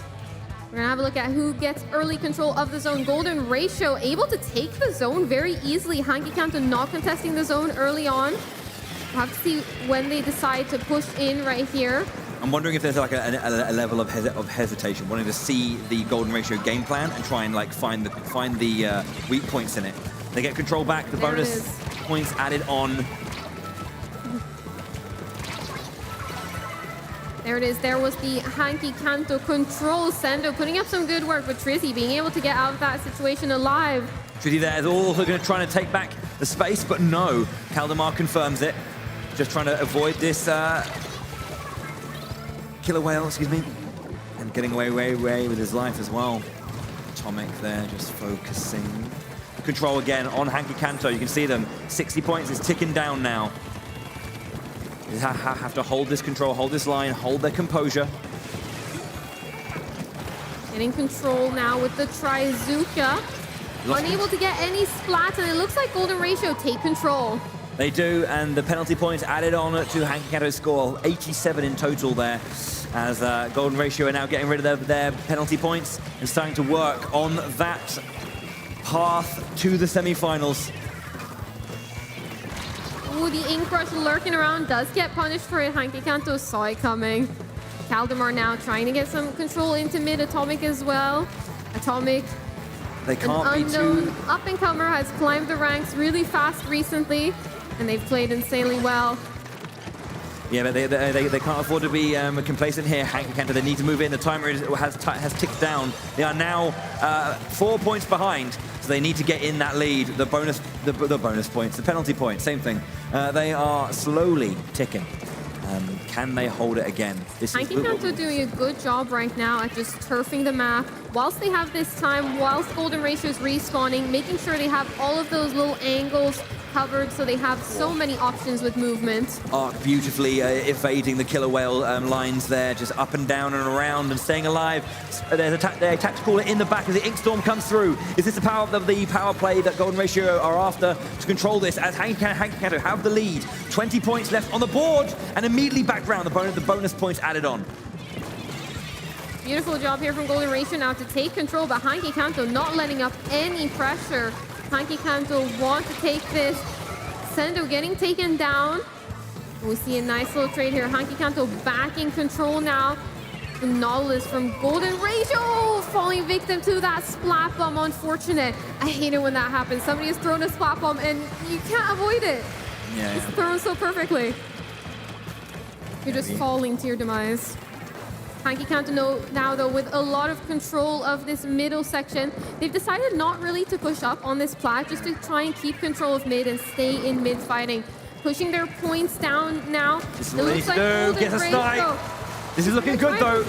We're gonna have a look at who gets early control of the zone. Golden Ratio able to take the zone very easily. Hanky Kanto not contesting the zone early on. We'll have to see when they decide to push in right here. I'm wondering if there's like a level of hesitation, wanting to see the Golden Ratio game plan and try and like find the weak points in it. They get control back, the bonus points added on. There it is. There was the Hanky Kanto control. Sendo putting up some good work, but Trizzy being able to get out of that situation alive. Trizzy there is also going to try to take back the space, but no. Kaldemar confirms it. Just trying to avoid this killer whale, excuse me. And getting away with his life as well. Atomic there, just focusing. Control again on Hanky Kanto. You can see them. 60 points is ticking down now. They have to hold this control, hold this line, hold their composure. Getting control now with the Trizuka. Unable to get any splats, and it looks like Golden Ratio take control. They do, and the penalty points added on to Hanky Kanto's score. 87 in total there, as Golden Ratio are now getting rid of their penalty points and starting to work on that path to the semi-finals. Ooh, the Inkrush lurking around does get punished for it. Hanky Kanto saw it coming. Kaldemar now trying to get some control into mid. Atomic as well. Atomic, they can't an unknown up-and-comer, has climbed the ranks really fast recently, and they've played insanely well. Yeah, but they can't afford to be complacent here. Hanky Kanto, they need to move in. The timer has ticked down. They are now 4 points behind, so they need to get in that lead. The bonus points, the penalty points, same thing. They are slowly ticking. Can they hold it again? Hanky Kanto doing a good job right now at just turfing the map, whilst they have this time, whilst Golden Ratio is respawning, making sure they have all of those little angles covered so they have so many options with movement. Arc beautifully evading the killer whale lines there, just up and down and around and staying alive. There's a tactical in the back as the Ink Storm comes through. Is this the power play that Golden Ratio are after to control this as Hanky Kanto have the lead? 20 points left on the board and immediately back round, the bonus points added on. Beautiful job here from Golden Ratio now to take control, but Hanky Kanto not letting up any pressure. Hanky Kanto want to take this. Sendo getting taken down. We see a nice little trade here. Hanky Kanto back in control now. The Nautilus from Golden Ratio falling victim to that splat bomb. Unfortunate. I hate it when that happens. Somebody has thrown a splat bomb and you can't avoid it. Yeah. It's thrown so perfectly. You're just falling to your demise. Hanky Kanto now, though, with a lot of control of this middle section. They've decided not really to push up on this plat, just to try and keep control of mid and stay in mid fighting. Pushing their points down now. This is what they need to do. Get a snipe. This is looking good, though.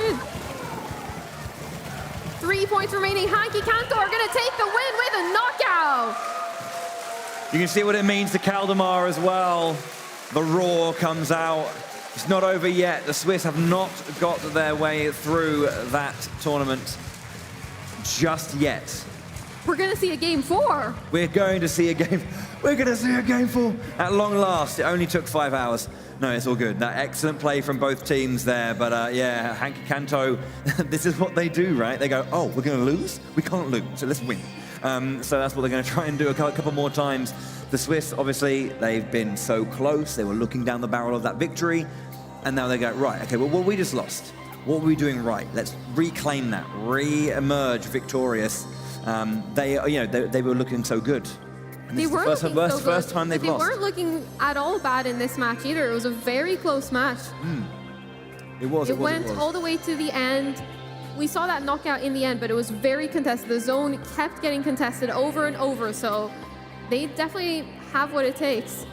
3 points remaining. Hanky Kanto are going to take the win with a knockout. You can see what it means to Kaldemar as well. The roar comes out. It's not over yet. The Swiss have not got their way through that tournament just yet. We're going to see a game 4. We're going to see a game 4 at long last. It only took 5 hours. No, it's all good. That excellent play from both teams there. But yeah, Hanky Kanto, this is what they do, right? They go, oh, we're going to lose? We can't lose, so let's win. So that's what they're going to try and do a couple more times. The Swiss, obviously, they've been so close. They were looking down the barrel of that victory. And now they go, right, okay, well, what we just lost? What were we doing right? Let's reclaim that, re-emerge victorious. They were looking so good. And they were the first time they've lost. They weren't looking at all bad in this match either. It was a very close match. It went all the way to the end. We saw that knockout in the end, but it was very contested. The zone kept getting contested over and over, so they definitely have what it takes.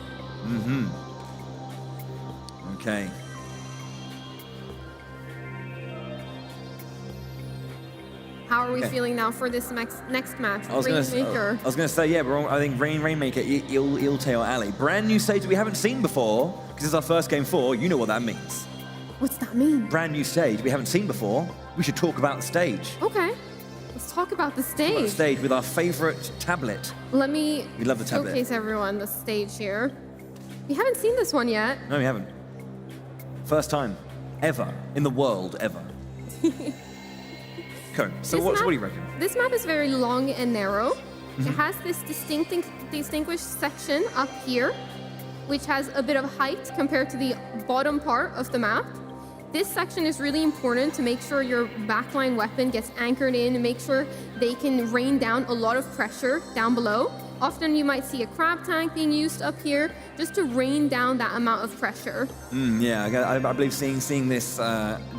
Okay. How are we feeling now for this next match? I was going to say, yeah, I think Rainmaker, Iltail Alley. Brand new stage that we haven't seen before, because it's our first game 4. You know what that means. What's that mean? Brand new stage we haven't seen before. We should talk about the stage. Okay. Let's talk about the stage. About the stage with our favorite tablet. Let me we love the tablet. Showcase everyone the stage here. We haven't seen this one yet. No, we haven't. First time ever in the world, ever. Cool. So what do you reckon? This map is very long and narrow. It has this distinguished section up here, which has a bit of height compared to the bottom part of the map. This section is really important to make sure your backline weapon gets anchored in and make sure they can rain down a lot of pressure down below. Often you might see a crab tank being used up here just to rain down that amount of pressure. Yeah, I believe seeing this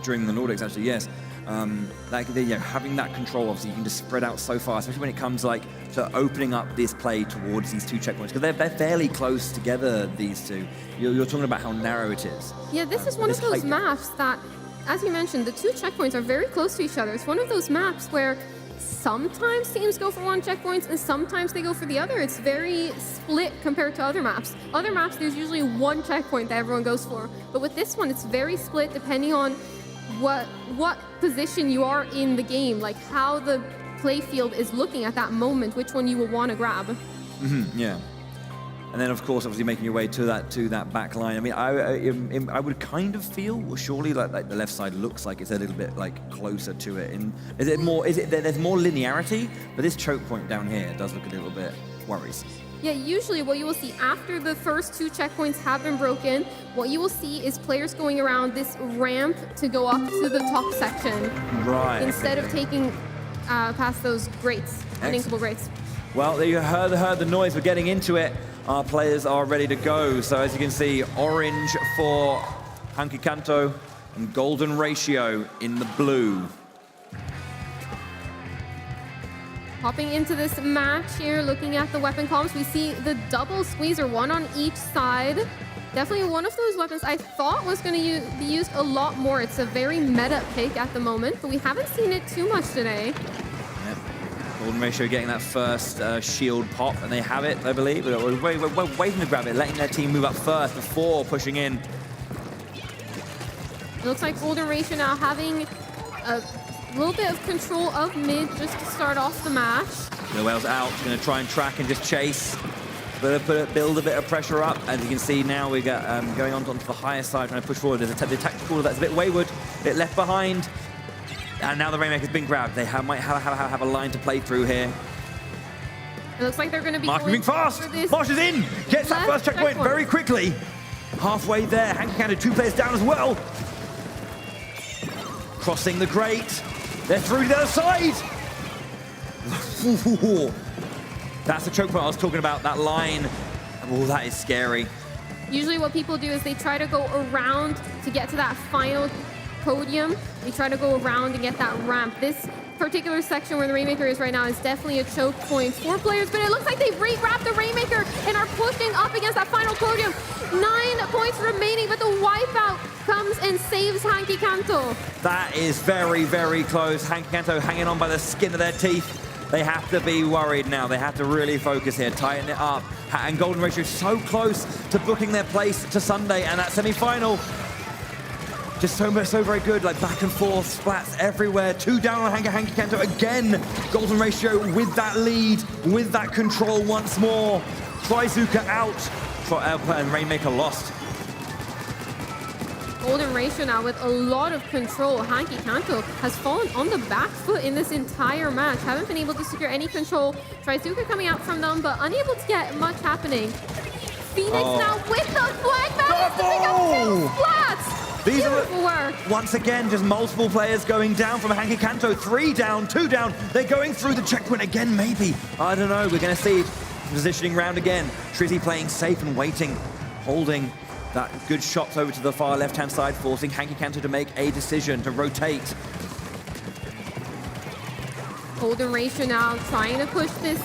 during the Nordics, actually, yes. Having that control, obviously, you can just spread out so far, especially when it comes to opening up this play towards these two checkpoints, because they're fairly close together, these two. You're talking about how narrow it is. Yeah, this is one of those maps that, as you mentioned, the two checkpoints are very close to each other. It's one of those maps where sometimes teams go for one checkpoint and sometimes they go for the other. It's very split compared to other maps. Other maps, there's usually one checkpoint that everyone goes for. But with this one, it's very split depending on what position you are in the game, like how the play field is looking at that moment, which one you will want to grab. Yeah. And then, of course, obviously making your way to that back line. I mean, I would kind of feel, surely, like the left side looks like it's a little bit closer to it. And there's more linearity, but this choke point down here does look a little bit worrisome. Yeah, usually what you will see after the first two checkpoints have been broken, what you will see is players going around this ramp to go up to the top section. Right. Instead of taking past those grates, uninkable grates. Well, there you heard the noise. We're getting into it. Our players are ready to go. So as you can see, orange for Hanky Kanto and Golden Ratio in the blue. Hopping into this match here, looking at the weapon columns, we see the double squeezer, one on each side. Definitely one of those weapons I thought was going to be used a lot more. It's a very meta pick at the moment, but we haven't seen it too much today. Golden Ratio getting that first shield pop, and they have it, I believe. We're waiting to grab it, letting their team move up first before pushing in. It looks like Golden Ratio now having a little bit of control of mid just to start off the match. Noel's out, going to try and track and just chase. Build a bit of pressure up. As you can see now, we got going on onto the higher side, trying to push forward. There's a tactical that's a bit wayward, a bit left behind. And now the Rainmaker's been grabbed. They might have a line to play through here. It looks like they're going to be Marsh moving fast. Marsh is in. Gets that first checkpoint very quickly. Halfway there. Hanky Canto, 2 players down as well. Crossing the grate. They're through to the other side. That's the choke point I was talking about, that line. Oh, that is scary. Usually what people do is they try to go around to get to that final podium. They try to go around and get that ramp. This particular section where the Rainmaker is right now is definitely a choke point for players, but it looks like they've re-wrapped the Rainmaker and are pushing up against that final podium. 9 points remaining, but the wipeout comes and saves Hanky Canto. That is very, very close. Hanky Canto hanging on by the skin of their teeth. They have to be worried now. They have to really focus here, tighten it up. And Golden Ratio so close to booking their place to Sunday and that semi-final. Just so very good, like back and forth, splats everywhere. 2 down on Hanky Canto again. Golden Ratio with that lead, with that control once more. Trizuka out, and Rainmaker lost. Golden Ratio now with a lot of control. Hanky Canto has fallen on the back foot in this entire match. Haven't been able to secure any control. Trizuka coming out from them, but unable to get much happening. Phoenix now with the flag managed to pick up 2 splats. These Beautiful work. Once again, just multiple players going down from Hanky Canto. 3 down, 2 down. They're going through the checkpoint again, maybe. I don't know. We're going to see positioning round again. Trizzy playing safe and waiting, holding that good shots over to the far left-hand side, forcing Hanky Canto to make a decision to rotate. Golden Ratio now trying to push this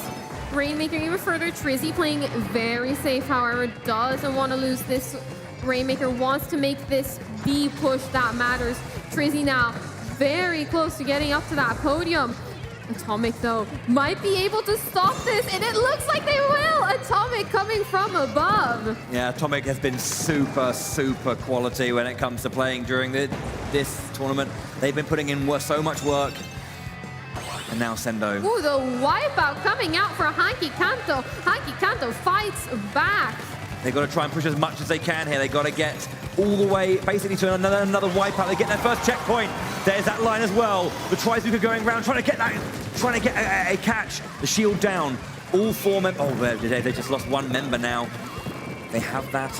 Rainmaker even further. Trizzy playing very safe, however, doesn't want to lose this. Rainmaker wants to make this the push that matters. Trizzy now very close to getting up to that podium. Atomic, though, might be able to stop this, and it looks like they will! Atomic coming from above. Yeah, Atomic has been super quality when it comes to playing during this tournament. They've been putting in so much work. And now Sendo. Ooh, the wipeout coming out for Hanky Canto. Hanky Canto fights back. They've got to try and push as much as they can here. They've got to get all the way, basically, to another wipeout. They get their first checkpoint. There's that line as well. The Trizuka going around, trying to get a catch. The shield down. All 4 members. Oh, they just lost 1 member now. They have that.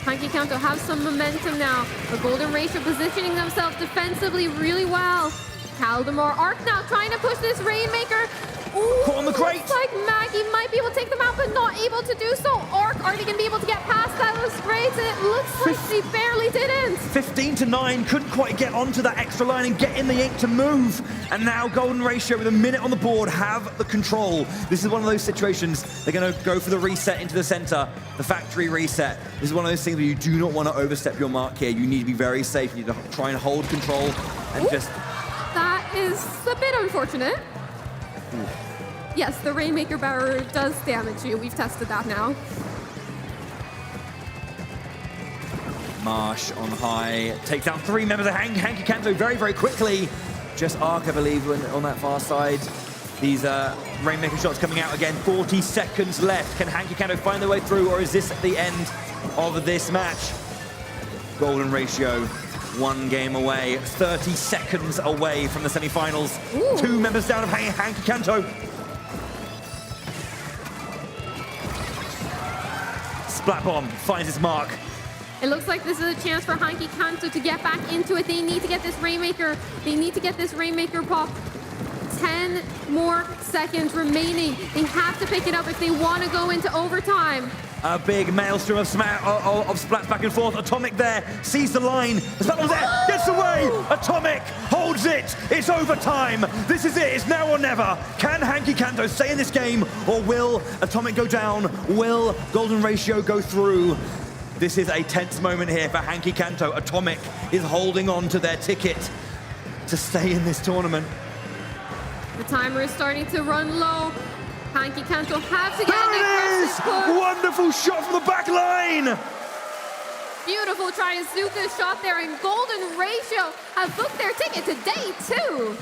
Hanky Canto have some momentum now. The Golden Ratio positioning themselves defensively really well. Caldemar Arc now trying to push this Rainmaker. Ooh, caught on the crate. Looks like Maggie might be able to take them out, but not able to do so. Arc, are they going to be able to get past that? Those grades, and it looks like they barely didn't. 15-9, couldn't quite get onto that extra line and get in the ink to move. And now Golden Ratio with a minute on the board have the control. This is one of those situations, they're going to go for the reset into the center, the factory reset. This is one of those things where you do not want to overstep your mark here. You need to be very safe. You need to try and hold control and just... That is a bit unfortunate. Ooh. Yes, the Rainmaker Barrier does damage you. We've tested that now. Marsh on high, takes down 3 members of Hanky Canto very quickly. Just Arc, I believe, on that far side. These Rainmaker shots coming out again. 40 seconds left. Can Hanky Canto find their way through, or is this the end of this match? Golden Ratio, 1 game away, 30 seconds away from the semi-finals. 2 members down of Hanky Canto. Splat Bomb finds its mark. It looks like this is a chance for Hanky Canto to get back into it. They need to get this Rainmaker. They need to get this Rainmaker pop. 10 more seconds remaining. They have to pick it up if they want to go into overtime. A big maelstrom of splats back and forth. Atomic there, sees the line. The Splat Bomb's there, gets away. Atomic holds it. It's overtime. This is it. It's now or never. Can Hanky Canto stay in this game, or will Atomic go down? Will Golden Ratio go through? This is a tense moment here for Hanky Canto. Atomic is holding on to their ticket to stay in this tournament. The timer is starting to run low. Hanky Kanto have to get There an it is! aggressive push. Wonderful shot from the back line! Beautiful Triazuka shot there, and Golden Ratio have booked their ticket to day 2.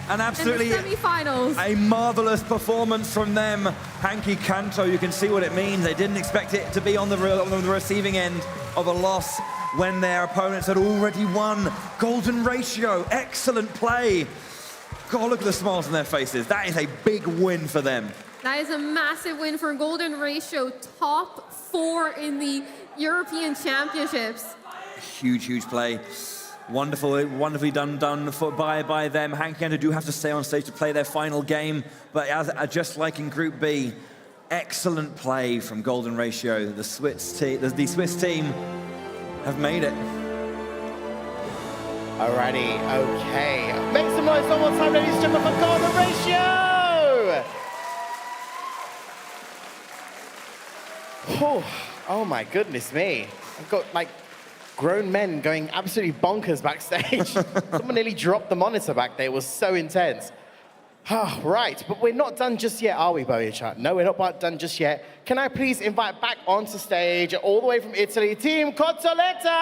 And absolutely in the semi-finals. a marvelous performance from them. Hanky Kanto, you can see what it means. They didn't expect it to be on the receiving end of a loss when their opponents had already won. Golden Ratio, excellent play. God, look at the smiles on their faces. That is a big win for them. That is a massive win for Golden Ratio, top 4 in the European Championships. Huge, huge play. Wonderfully done by them. Hanky Kanto do have to stay on stage to play their final game, but just like in Group B, excellent play from Golden Ratio. The Swiss team have made it. Alrighty, okay. Make some noise one more time, ladies and gentlemen, for Golden Ratio! Oh my goodness me. I've got like grown men going absolutely bonkers backstage. Someone nearly dropped the monitor back there. It was so intense. Right, but we're not done just yet, are we, Bowie Chat? No, we're not done just yet. Can I please invite back onto stage, all the way from Italy, Team Cotoletta!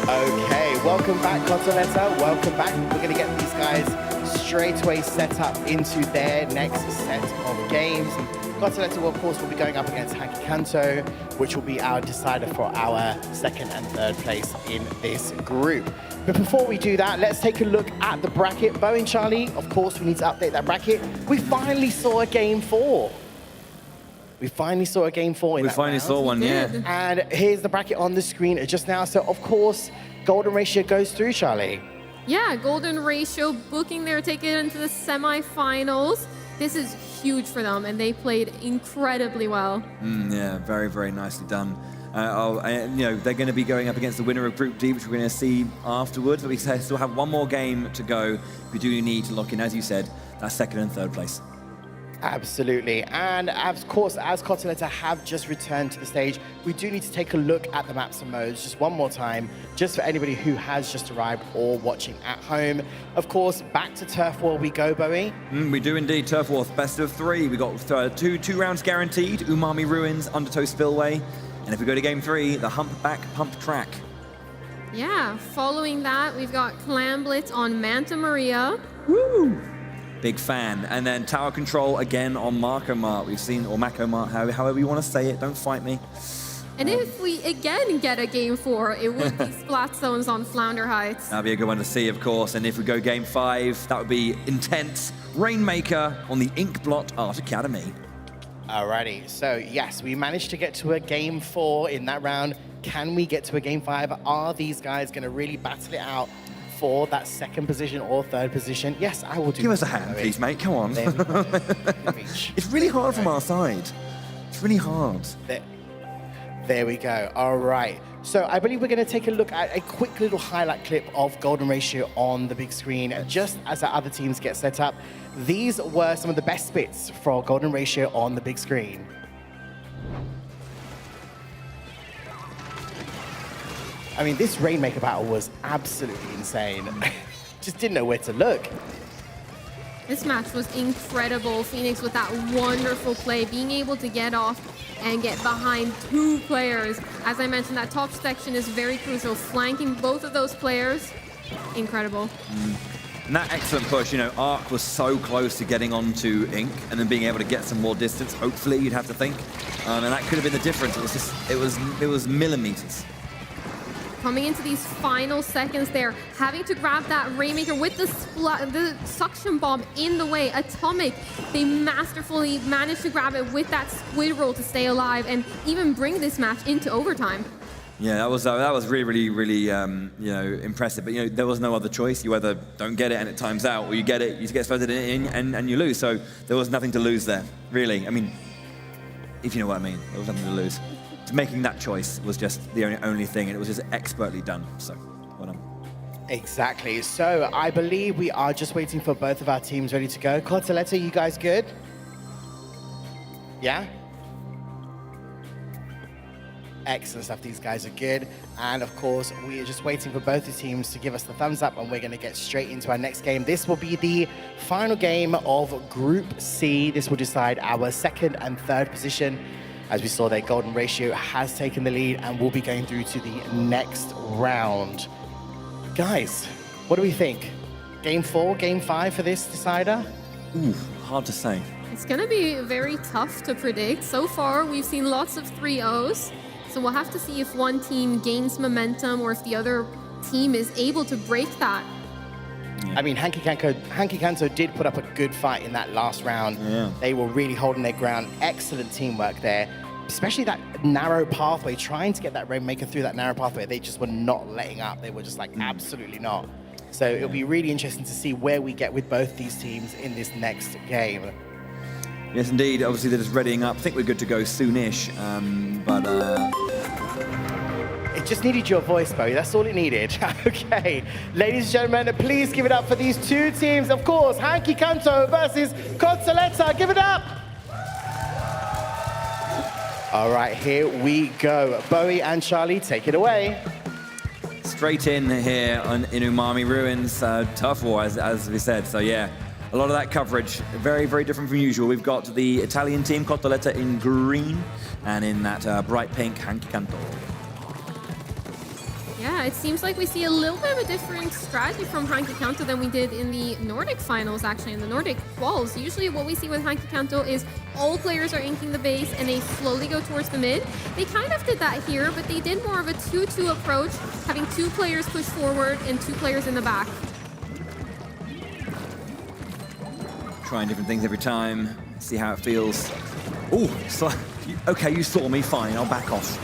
Okay, welcome back, Cotoletta. Welcome back. We're going to get these guys straight away set up into their next set of games. Cotoletta, of course, will be going up against Hanky Kanto, which will be our decider for our second and third place in this group. But before we do that, let's take a look at the bracket. Bo and Charlie, of course, we need to update that bracket. We finally saw a Game 4. We finally saw a Game 4 in that round. Saw one, yeah. And here's the bracket on the screen just now. So, of course, Golden Ratio goes through, Charlie. Yeah, Golden Ratio booking their ticket into the semi-finals. This is huge for them, and they played incredibly well. Yeah, very, very nicely done. They're going to be going up against the winner of Group D, which we're going to see afterwards. But we still have one more game to go. We do need to lock in, as you said, that second and third place. Absolutely. And of course, as Cotoletta have just returned to the stage, we do need to take a look at the maps and modes just one more time, just for anybody who has just arrived or watching at home. Of course, back to Turf War we go, Bowie. We do indeed. Turf War, best of 3. We got two rounds guaranteed, Umami Ruins, Undertow Spillway. And if we go to Game 3, the Humpback Pump Track. Yeah, following that, we've got Clan Blitz on Manta Maria. Woo! Big fan. And then Tower Control again on Marco Mart. We've seen, or Mako Mart, however you want to say it. Don't fight me. And if we again get a Game 4, it would be Splat Zones on Flounder Heights. That'd be a good one to see, of course. And if we go Game 5, that would be Intense Rainmaker on the Inkblot Art Academy. Alrighty, so yes, we managed to get to a Game 4 in that round. Can we get to a Game 5? Are these guys going to really battle it out for that second position or third position? Yes, I will do. Give us a hand, please, mate. Come on. It's really hard from our side. It's really hard. There we go. All right. So I believe we're going to take a look at a quick little highlight clip of Golden Ratio on the big screen, just as the other teams get set up. These were some of the best bits for Golden Ratio on the big screen. I mean, this Rainmaker battle was absolutely insane. Just didn't know where to look. This match was incredible. Phoenix with that wonderful play, being able to get off and get behind 2 players. As I mentioned, that top section is very crucial. Flanking both of those players, incredible. And that excellent push, Arc was so close to getting onto Ink and then being able to get some more distance, hopefully, you'd have to think. And that could have been the difference. It was millimeters. Coming into these final seconds there, having to grab that Rainmaker with the suction bomb in the way. Atomic, they masterfully managed to grab it with that squid roll to stay alive and even bring this match into overtime. Yeah, that was really, really, impressive. But there was no other choice. You either don't get it and it times out, or you get it, you get floated in and you lose. So there was nothing to lose there, really. I mean, if you know what I mean, there was nothing to lose. Making that choice was just the only thing, and it was just expertly done. So, well done. Exactly. So I believe we are just waiting for both of our teams ready to go. Cotoletta, you guys good? Yeah? Excellent stuff. These guys are good. And of course, we are just waiting for both the teams to give us the thumbs up, and we're going to get straight into our next game. This will be the final game of Group C. This will decide our second and third position. As we saw, their golden ratio has taken the lead and will be going through to the next round. Guys, what do we think? Game 4, Game 5 for this decider? Ooh, hard to say. It's going to be very tough to predict. So far, we've seen lots of 3-0s. So we'll have to see if one team gains momentum or if the other team is able to break that. I mean, Hanky Kanto did put up a good fight in that last round. Yeah. They were really holding their ground. Excellent teamwork there. Especially that narrow pathway, trying to get that Rainmaker through that narrow pathway. They just were not letting up. They were just like, absolutely not. So it'll be really interesting to see where we get with both these teams in this next game. Yes, indeed. Obviously, they're just readying up. I think we're good to go soonish, It just needed your voice, Bowie. That's all it needed. Okay, ladies and gentlemen, please give it up for these two teams. Of course, Hanky Kanto versus Cotoletta. Give it up. All right, here we go. Bowie and Charlie, take it away. Straight in here in Umami Ruins. Tough war, as we said. So, yeah. A lot of that coverage, very, very different from usual. We've got the Italian team, Cotoletta, in green, and in that bright pink, Hanky Kanto. Yeah, it seems like we see a little bit of a different strategy from Hanky Kanto than we did in the Nordic finals, actually, in the Nordic quals. Usually what we see with Hanky Kanto is all players are inking the base and they slowly go towards the mid. They kind of did that here, but they did more of a 2-2 approach, having 2 players push forward and 2 players in the back. Trying different things every time, see how it feels. Oh, so, okay, you saw me, fine, I'll back off.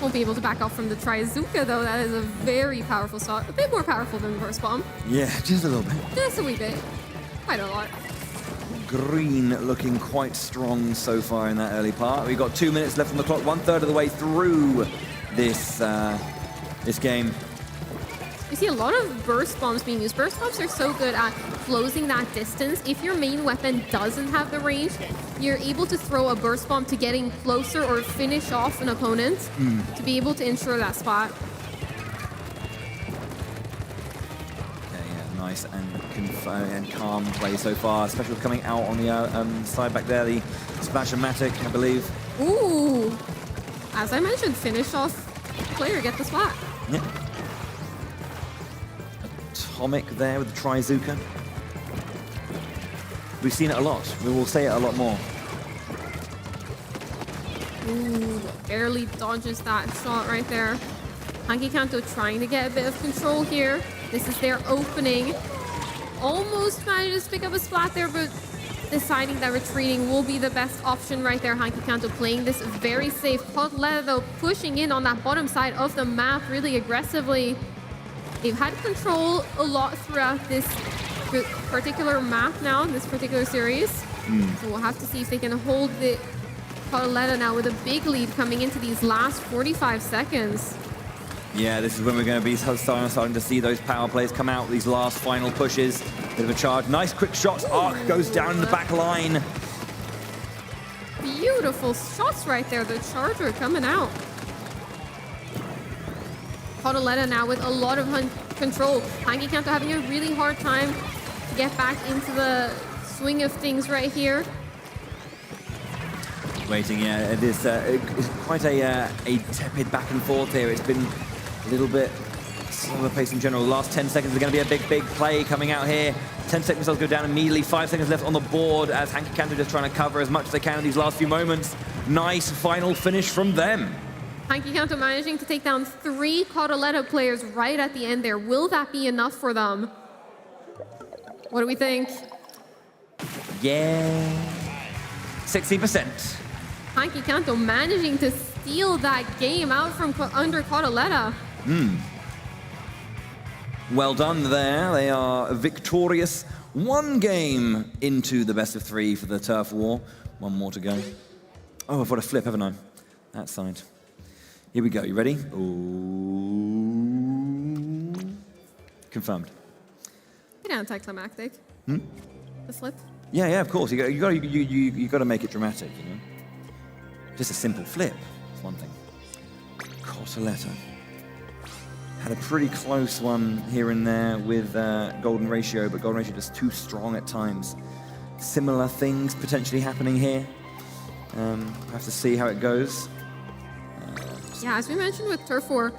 Won't be able to back off from the Trizuka, though. That is a very powerful shot. A bit more powerful than the burst bomb. Yeah, just a little bit. Just a wee bit. Quite a lot. Green looking quite strong so far in that early part. We've got 2 minutes left on the clock, 1/3 of the way through this game. We see a lot of burst bombs being used. Burst bombs are so good at closing that distance. If your main weapon doesn't have the range, you're able to throw a burst bomb to getting closer or finish off an opponent to be able to ensure that spot. Okay, yeah, nice and calm play so far, especially coming out on the side back there, the Splash-O-Matic, I believe. Ooh! As I mentioned, finish off player, get the spot. Yeah. Atomic there with the Trizuka. We've seen it a lot. We will say it a lot more. Ooh, barely dodges that shot right there. Hanky Kanto trying to get a bit of control here. This is their opening. Almost manages to pick up a splat there, but deciding that retreating will be the best option right there. Hanky Kanto playing this very safe. Cotoletta, though, pushing in on that bottom side of the map really aggressively. They've had control a lot throughout this particular map now, in this particular series. So we'll have to see if they can hold the Cotoletta now with a big lead coming into these last 45 seconds. Yeah, this is when we're going to be starting to see those power plays come out, these last final pushes. Bit of a charge. Nice quick shots. Arc goes down the back line. Beautiful shots right there. The charger coming out. Cotoletta now with a lot of control. Hanky Kanto having a really hard time to get back into the swing of things right here. Waiting, yeah, it is it's quite a tepid back and forth here. It's been a little bit slower pace in general. The last 10 seconds are going to be a big play coming out here. 10 seconds go down immediately. 5 seconds left on the board as Hanky Kanto just trying to cover as much as they can in these last few moments. Nice final finish from them. Hanky Kanto managing to take down 3 Cotoletta players right at the end there. Will that be enough for them? What do we think? Yeah, 60%. Hanky Kanto managing to steal that game out from under Cotoletta. Well done there. They are victorious. 1 game into the best of 3 for the Turf War. 1 more to go. Oh, I've got a flip, haven't I? That side. Here we go. You ready? Ooh. Confirmed. Bit anticlimactic. The flip. Yeah, of course. You got to make it dramatic, you know. just a simple flip. That's one thing. Cotoletta. Had a pretty close one here and there with Golden Ratio, but Golden Ratio just too strong at times. Similar things potentially happening here. Have to see how it goes. Yeah, as we mentioned with Turf War,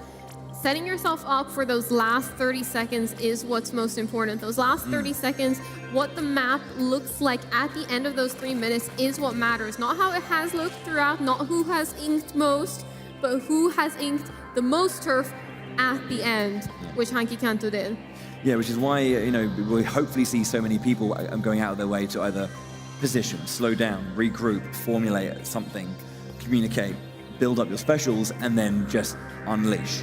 setting yourself up for those last 30 seconds is what's most important. Those last 30 seconds, what the map looks like at the end of those 3 minutes is what matters. Not how it has looked throughout, not who has inked most, but who has inked the most turf at the end, which Hanky Kanto did. Yeah, which is why, you know, we hopefully see so many people going out of their way to either position, slow down, regroup, formulate something, communicate, build up your specials, and then just unleash.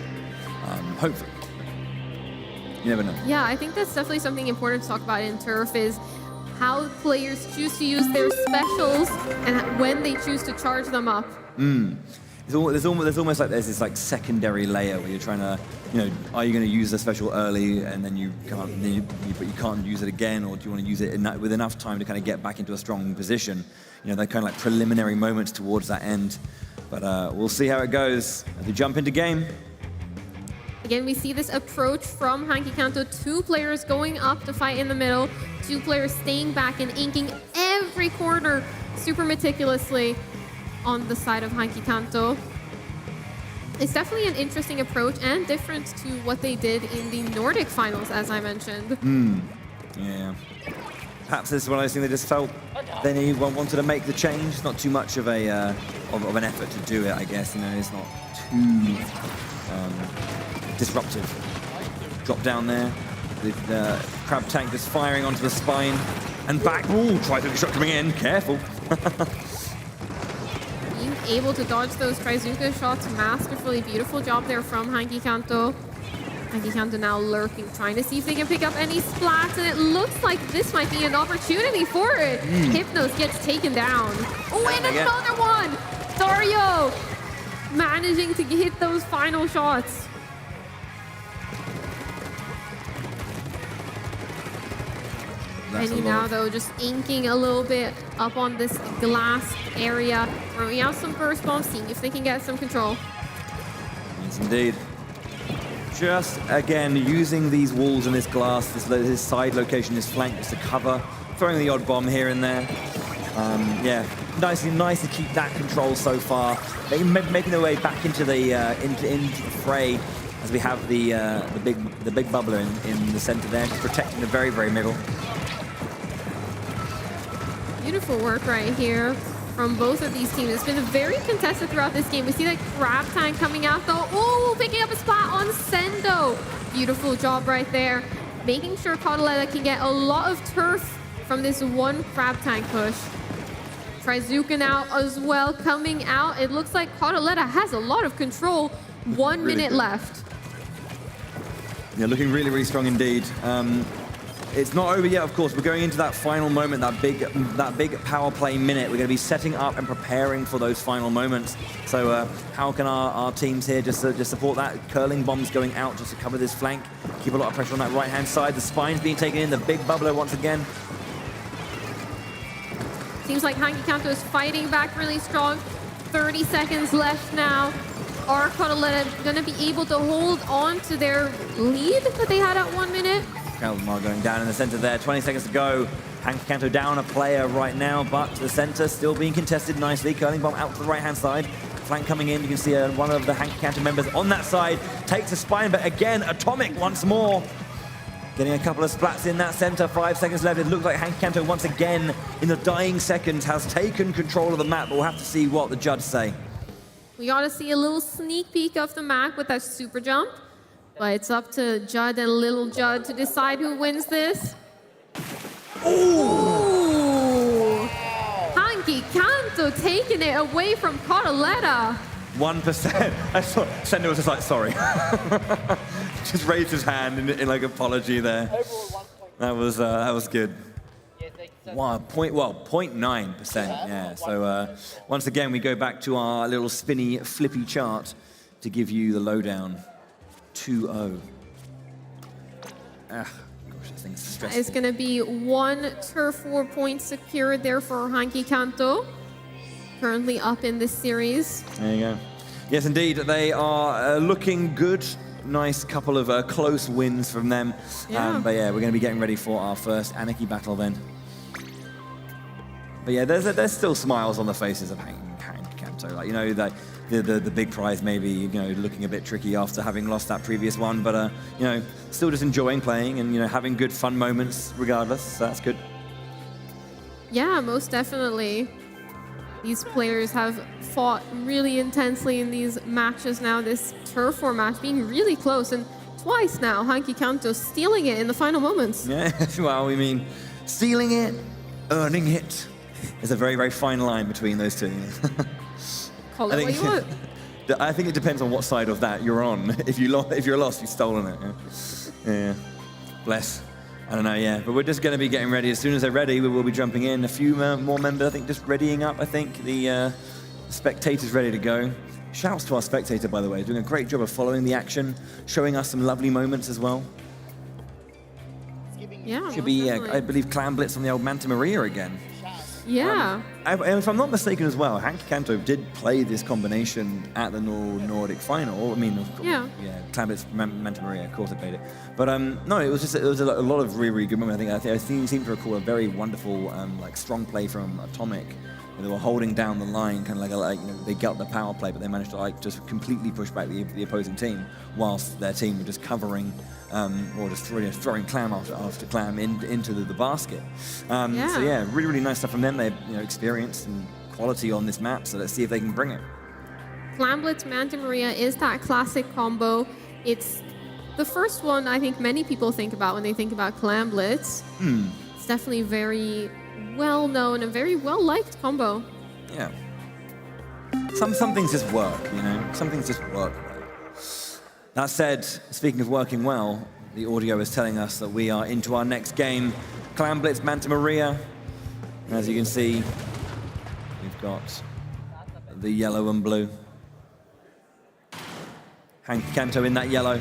Hopefully. You never know. Yeah, I think that's definitely something important to talk about in Turf is how players choose to use their specials and when they choose to charge them up. There's almost like there's this like secondary layer where you're trying to, you know, are you going to use the special early and then you can't, but you can't use it again, or do you want to use it with enough time to kind of get back into a strong position? You know, they're kind of like preliminary moments towards that end. But we'll see how it goes as we jump into game. Again, we see this approach from Hanky Kanto. 2 players going up to fight in the middle, 2 players staying back and inking every corner super meticulously on the side of Hanky Kanto. It's definitely an interesting approach and different to what they did in the Nordic finals, as I mentioned. Yeah. Perhaps this is one of those things they just felt they wanted to make the change. Not too much of a of an effort to do it, I guess. You know, it's not too disruptive. Drop down there. The crab tank just firing onto the spine and back. Ooh, Trizuka shot coming in. Careful. Being able to dodge those Trizuka shots masterfully. Beautiful job there from Hanky Kanto. Hanky Kanto now lurking, trying to see if they can pick up any splats, and it looks like this might be an opportunity for it. Hypnos gets taken down. Oh, and another one! Dario managing to hit those final shots. Penny now, though, just inking a little bit up on this glass area. Throwing out some burst bombs, seeing if they can get some control. Yes, indeed. Just, again, using these walls and this glass, this side location, this flank, just to cover. Throwing the odd bomb here and there. Yeah, nice to keep that control so far. Making their way back into the fray as we have the big bubbler in the center there, just protecting the very, very middle. Beautiful work right here from both of these teams. It's been very contested throughout this game. We see that crab tank coming out though. Oh, picking up a spot on Sendo. Beautiful job right there. Making sure Cotoletta can get a lot of turf from this one crab tank push. Trizuka now as well coming out. It looks like Cotoletta has a lot of control. 1 minute left. Yeah, looking really, really strong indeed. It's not over yet, of course. We're going into that final moment, that big power play minute. We're going to be setting up and preparing for those final moments. So how can our teams here just support that? Curling bombs going out just to cover this flank. Keep a lot of pressure on that right-hand side. The spine's being taken in. The big bubbler once again. Seems like Hanky Kanto is fighting back really strong. 30 seconds left now. Are Cotoletta going to be able to hold on to their lead that they had at 1 minute? Kalmar going down in the center there. 20 seconds to go. Hanky Kanto down a player right now, but the center still being contested nicely. Curling bomb out to the right-hand side. Flank coming in. You can see one of the Hanky Kanto members on that side takes a spine, but again, Atomic once more. Getting a couple of splats in that center. 5 seconds left. It looks like Hanky Kanto once again in the dying seconds has taken control of the map, but we'll have to see what the judge say. We got to see a little sneak peek of the map with that super jump. But it's up to Judd and Little Judd to decide who wins this. Ooh! Hanky Kanto taking it away from Cotoletta. 1%. I saw Sender was just like, sorry. Just raised his hand in like apology there. That was good. 0.9%. Yeah. So once again, we go back to our little spinny, flippy chart to give you the lowdown. 2-0. Gosh, this thing's stressful. It's going to be 1 turf war point secured there for Hanky Kanto. currently up in this series. There you go. Yes, indeed, they are looking good. Nice couple of close wins from them. Yeah. But yeah, we're going to be getting ready for our first Anarchy battle then. But yeah, there's still smiles on the faces of Hank Kanto. Like, you know, the big prize maybe, you know, looking a bit tricky after having lost that previous one. But, you know, still just enjoying playing and, you know, having good fun moments regardless. So that's good. Yeah, most definitely. These players have fought really intensely in these matches now. This turf war match being really close, and twice now, Hanky Kanto stealing it in the final moments. Yeah, well, we mean, stealing it, earning it. There's a very, very fine line between those two. Call it what you want. I think it depends on what side of that you're on. If you're lost, you've stolen it. Yeah. Bless. I don't know, yeah. But we're just going to be getting ready. As soon as they're ready, we will be jumping in. A few more members, I think, just readying up, I think. The spectators ready to go. Shouts to our spectator, by the way. Doing a great job of following the action, showing us some lovely moments as well. Yeah, Should be, I believe, Clan Blitz on the old Manta Maria again. Yeah. And if I'm not mistaken as well, Hanky Kanto did play this combination at the Nordic final. I mean, of course, yeah, Clan Blitz, Manta Maria, of course they played it. But no, it was a lot of really, really good moments. I seem to recall a very wonderful, like strong play from Atomic. They were holding down the line, kind of like you know, they got the power play, but they managed to like just completely push back the opposing team, whilst their team were just covering or just throwing clam after clam into the basket. So yeah, really, really nice stuff from them. They experience and quality on this map. So let's see if they can bring it. Clan Blitz Manta Maria is that classic combo. It's the first one I think many people think about when they think about Clan Blitz. It's definitely very well-known and very well-liked combo. Yeah. Some things just work, you know? Some things just work well. That said, speaking of working well, the audio is telling us that we are into our next game. Clan Blitz Manta Maria. And as you can see, we've got the yellow and blue. Hanky Kanto in that yellow.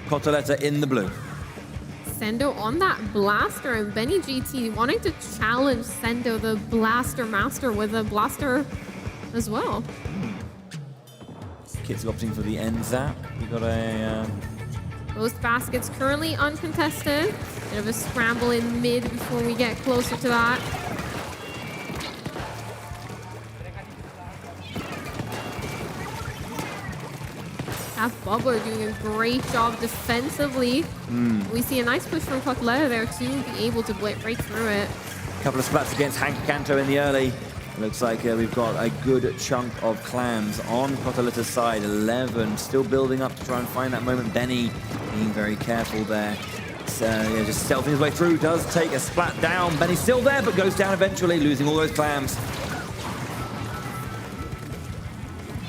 Cotoletta in the blue. Sendo on that blaster, and Benny GT wanting to challenge Sendo, the blaster master, with a blaster as well. Kids opting for the end zap. We got a... Both baskets currently uncontested. Bit of a scramble in mid before we get closer to that. That Bubbler doing a great job defensively. We see a nice push from Cotoletta there to be able to break through it. A couple of splats against Hanky Kanto in the early. Looks like we've got a good chunk of clams on Cotoletta's side. 11, still building up to try and find that moment. Benny being very careful there. So yeah, just stealthing his way through. Does take a splat down. Benny's still there, but goes down eventually, losing all those clams.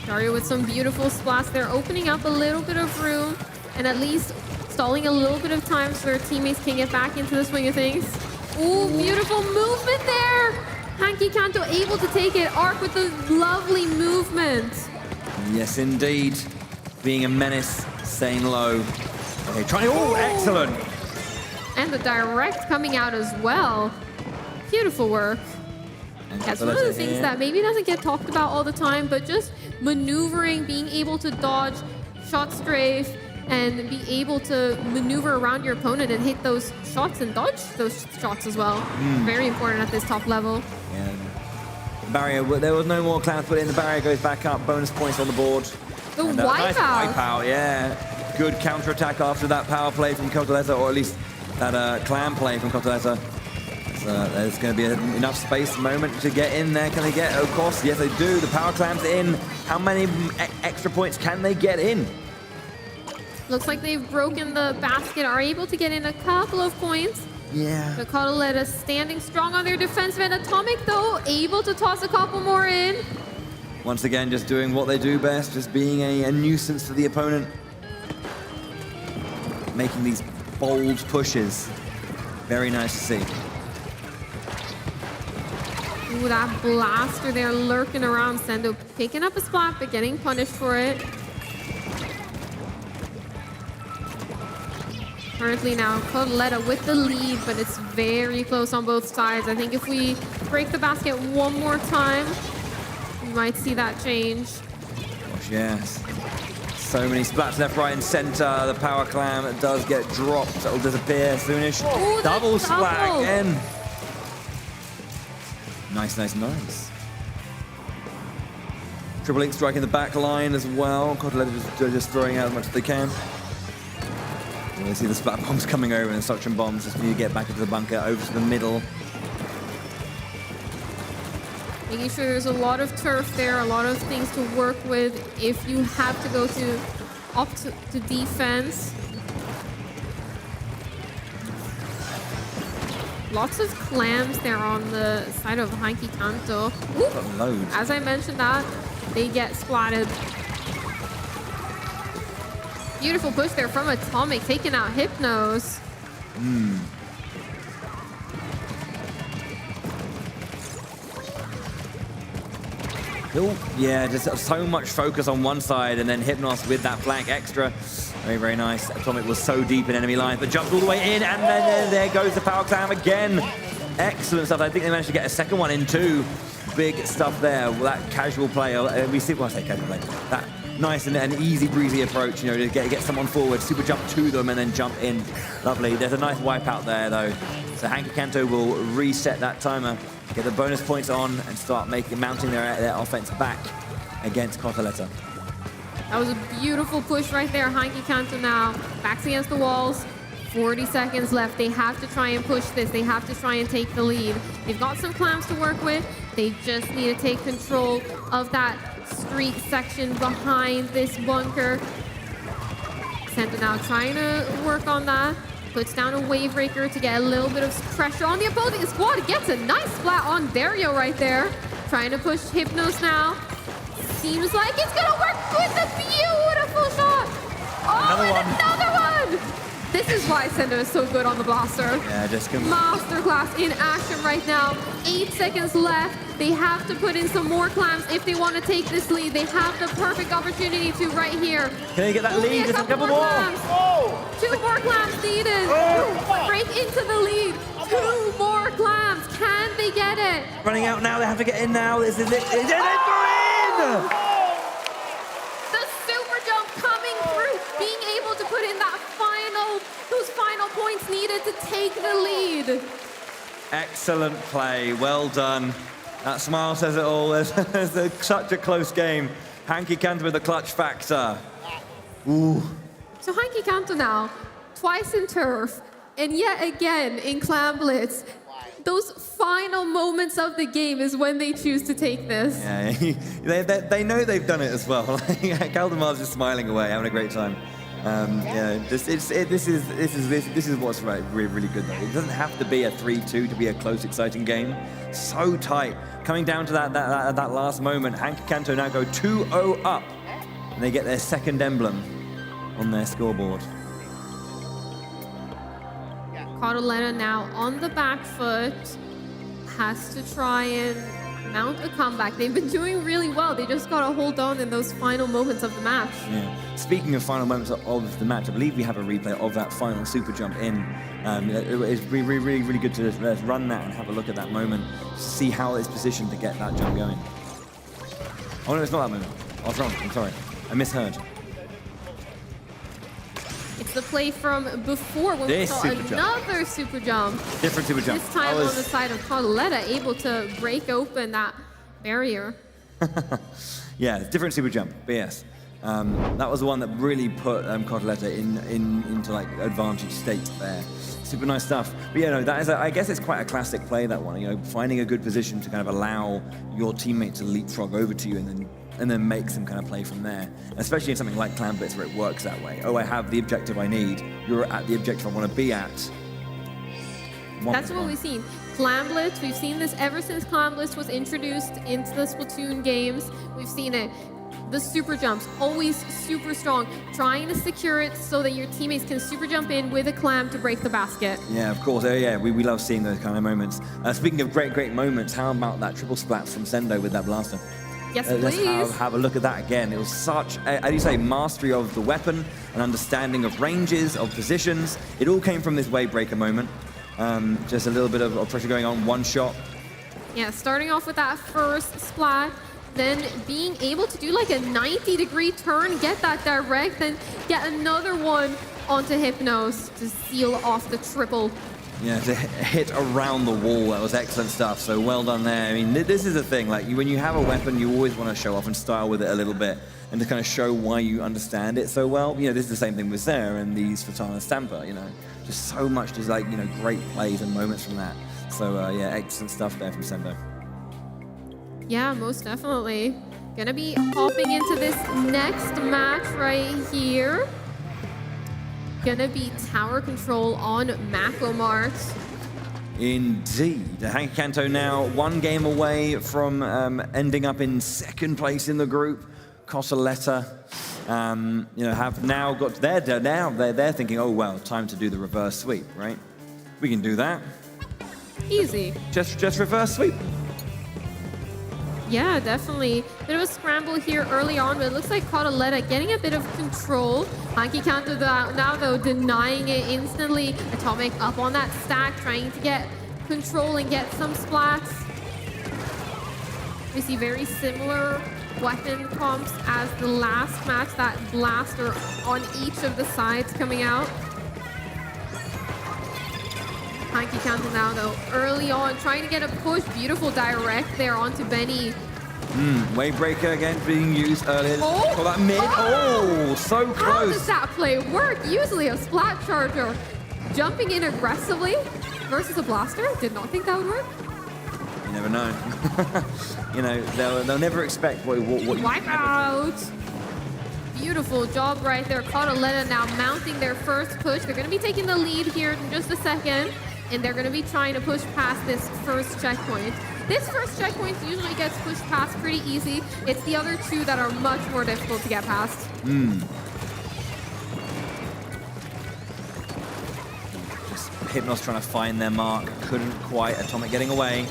Dario with some beautiful splats there, opening up a little bit of room and at least stalling a little bit of time so their teammates can get back into the swing of things. Ooh, beautiful movement there! Hanky Kanto able to take it. Arc with the lovely movement. Yes, indeed. Being a menace, staying low. Okay, trying. Oh, excellent! And the direct coming out as well. Beautiful work. That's one of the things that maybe doesn't get talked about all the time, but just maneuvering, being able to dodge, shot strafe, and be able to maneuver around your opponent and hit those shots and dodge those shots as well. Very important at this top level. Yeah. Barrier, there was no more clams put in. The barrier goes back up. Bonus points on the board. The Nice wipeout, yeah. Good counterattack after that power play from Cotoletta, or at least that clam play from Cotoletta. So there's going to be enough space moment to get in there. Can they get, of course, yes they do. The power clam's in. How many extra points can they get in? Looks like they've broken the basket, are able to get in a couple of points. Yeah. The Cotoletta standing strong on their defensive end. Atomic, though, able to toss a couple more in. Once again, just doing what they do best, just being a nuisance to the opponent. Making these bold pushes. Very nice to see. Ooh, that blaster there lurking around. Sendo picking up a splat, but getting punished for it. Currently now, Cotoletta with the lead, but it's very close on both sides. I think if we break the basket one more time, you might see that change. Gosh, yes. So many splats left, right, and center. The power clam does get dropped. It'll disappear soonish. Ooh, Double splat double. again. Nice, nice, nice. Triple Link striking the back line as well. Cotoletta just throwing out as much as they can. And we see the splat bombs coming over and suction bombs. Just need to get back into the bunker, over to the middle. Making sure there's a lot of turf there, a lot of things to work with if you have to go to defense. Lots of clams there on the side of Hanky Kanto. Loads. As I mentioned that, they get splatted. Beautiful push there from Atomic, taking out Hypnos. Yeah, just so much focus on one side, and then Hypnos with that flank extra. Very, very nice. Atomic was so deep in enemy lines, but jumped all the way in, and then there goes the power clam again. Excellent stuff. I think they managed to get a second one in too. Big stuff there. Well, that casual play, we see, well, I say casual play, that nice and easy breezy approach, you know, to get someone forward, super jump to them, and then jump in. Lovely. There's a nice wipeout there, though. So Hanky Kanto will reset that timer, get the bonus points on, and start mounting their offense back against Cotoletta. That was a beautiful push right there. Hanky Kanto now backs against the walls. 40 seconds left. They have to try and push this. They have to try and take the lead. They've got some clams to work with. They just need to take control of that street section behind this bunker. Senta now trying to work on that. Puts down a wave breaker to get a little bit of pressure on the opposing squad. Gets a nice splat on Dario right there. Trying to push Hypnos now. Seems like it's gonna work with a beautiful shot. Oh, another one! This is why Senta is so good on the blaster. Yeah, just Masterclass in action right now. 8 seconds left. They have to put in some more clams if they want to take this lead. They have the perfect opportunity to right here. Can they get that lead? Just a couple more. Clams. 2 more clams needed. Break into the lead. 2 more clams. Can they get it? Running out now. They have to get in now. This is it. They're in! The super jump coming through. Being able to put in that those final points needed to take the lead. Excellent play. Well done. That smile says it all. It's such a close game. Hanky Kanto with the clutch factor. Ooh. So Hanky Kanto now, twice in turf, and yet again in Clam Blitz. Those final moments of the game is when they choose to take this. Yeah, they know they've done it as well. Caldemar's just smiling away, having a great time. Yeah, this is what's really good though. It doesn't have to be a 3-2 to be a close, exciting game. So tight. Coming down to that last moment, Hanky Kanto now go 2-0 up, and they get their second emblem on their scoreboard. Cotoletta now on the back foot, has to try and mount a comeback. They've been doing really well. They just got to hold on in those final moments of the match. Yeah. Speaking of final moments of the match, I believe we have a replay of that final super jump in. It's really good to run that and have a look at that moment, see how it's positioned to get that jump going. Oh no, it's not that moment. I was wrong. I'm sorry. I misheard. It's the play from before when we saw another super jump. Different super jump. This time on the side of Cotoletta, able to break open that barrier. Yeah, different super jump, but yes. That was the one that really put Cotoletta into like advantage state there. Super nice stuff. But yeah, no, that is I guess it's quite a classic play, that one. You know, finding a good position to kind of allow your teammate to leapfrog over to you and then make some kind of play from there. Especially in something like Clam Blitz where it works that way. Oh, I have the objective I need. You're at the objective I want to be at. That's what we've seen. Clam Blitz, we've seen this ever since Clam Blitz was introduced into the Splatoon games. We've seen it. The super jumps, always super strong, trying to secure it so that your teammates can super jump in with a clam to break the basket. Yeah, of course. Oh, yeah, we love seeing those kind of moments. Speaking of great moments, how about that triple splat from Sendo with that blaster? Yes, please. Let's have a look at that again. It was such, as you say, mastery of the weapon, an understanding of ranges, of positions. It all came from this wave breaker moment. Just a little bit of pressure going on, one shot. Yeah, starting off with that first splat, then being able to do like a 90-degree turn, get that direct, then get another one onto Hypnos to seal off the triple. Yeah, to hit around the wall, that was excellent stuff. So well done there. I mean, this is the thing, like when you have a weapon, you always want to show off and style with it a little bit and to kind of show why you understand it so well. You know, this is the same thing with Sarah and the Splatoon Stamper, you know. Just so much, just like, you know, great plays and moments from that. So yeah, excellent stuff there from Sendo. Yeah, most definitely. Gonna be hopping into this next match right here. Gonna be tower control on Macomart. Indeed. Hanky Kanto now 1 game away from ending up in 2nd place in the group. Cosoletta, you know, have now got they're thinking, oh well, time to do the reverse sweep, right? We can do that. Easy. Just reverse sweep. Yeah, definitely. Bit of a scramble here early on, but it looks like Cosoletta getting a bit of control. Hanky Kanto now, though, denying it instantly. Atomic up on that stack, trying to get control and get some splats. We see very similar weapon comps as the last match, that blaster on each of the sides coming out. Hanky Kanto now, though, early on, trying to get a push. Beautiful direct there onto Benny. Wavebreaker again being used earlier. Oh, for that mid. Oh, so close. How does that play work? Usually a splat charger jumping in aggressively versus a blaster. Did not think that would work. You never know. You know, they'll never expect what you wipe out. Beautiful job right there. Cosoletta now mounting their first push. They're going to be taking the lead here in just a second, and they're going to be trying to push past this first checkpoint. This first checkpoint usually gets pushed past pretty easy. It's the other 2 that are much more difficult to get past. Just Hypnos trying to find their mark. Couldn't quite. Atomic getting away.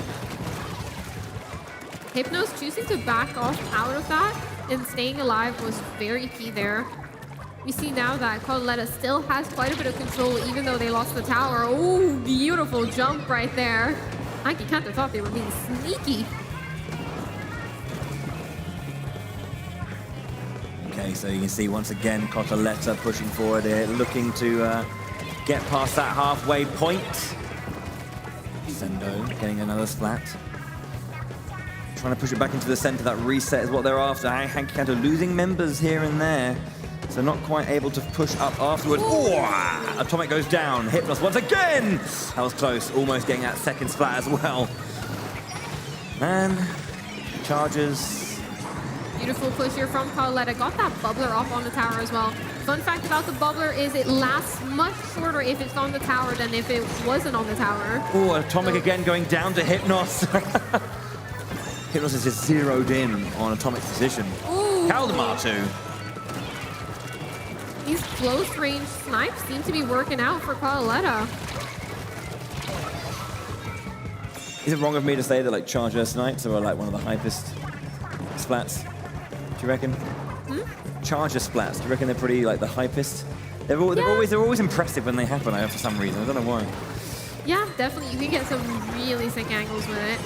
Hypnos choosing to back off out of that and staying alive was very key there. We see now that Cosoletta still has quite a bit of control even though they lost the tower. Oh, beautiful jump right there. Hanky Kanto thought they were being sneaky. Okay, so you can see once again Cosoletta pushing forward here, looking to get past that halfway point. Sendo getting another splat. Trying to push it back into the center. That reset is what they're after. Hanky Kanto losing members here and there, so not quite able to push up afterwards. Oh, Atomic goes down. Hypnos once again. That was close. Almost getting that 2nd splat as well. Man, charges. Beautiful push here from Cosoletta. Got that bubbler up on the tower as well. Fun fact about the bubbler is it lasts much shorter if it's on the tower than if it wasn't on the tower. Oh, Atomic again going down to Hypnos. Hypnos is just zeroed in on Atomic's position. Caldemar too. These close range snipes seem to be working out for Cosoletta. Is it wrong of me to say that like Charger snipes are like one of the hypest splats? Do you reckon? Charger splats. Do you reckon they're pretty like the hypest? They're always impressive when they happen. For some reason, I don't know why. Yeah, definitely. You can get some really sick angles with it.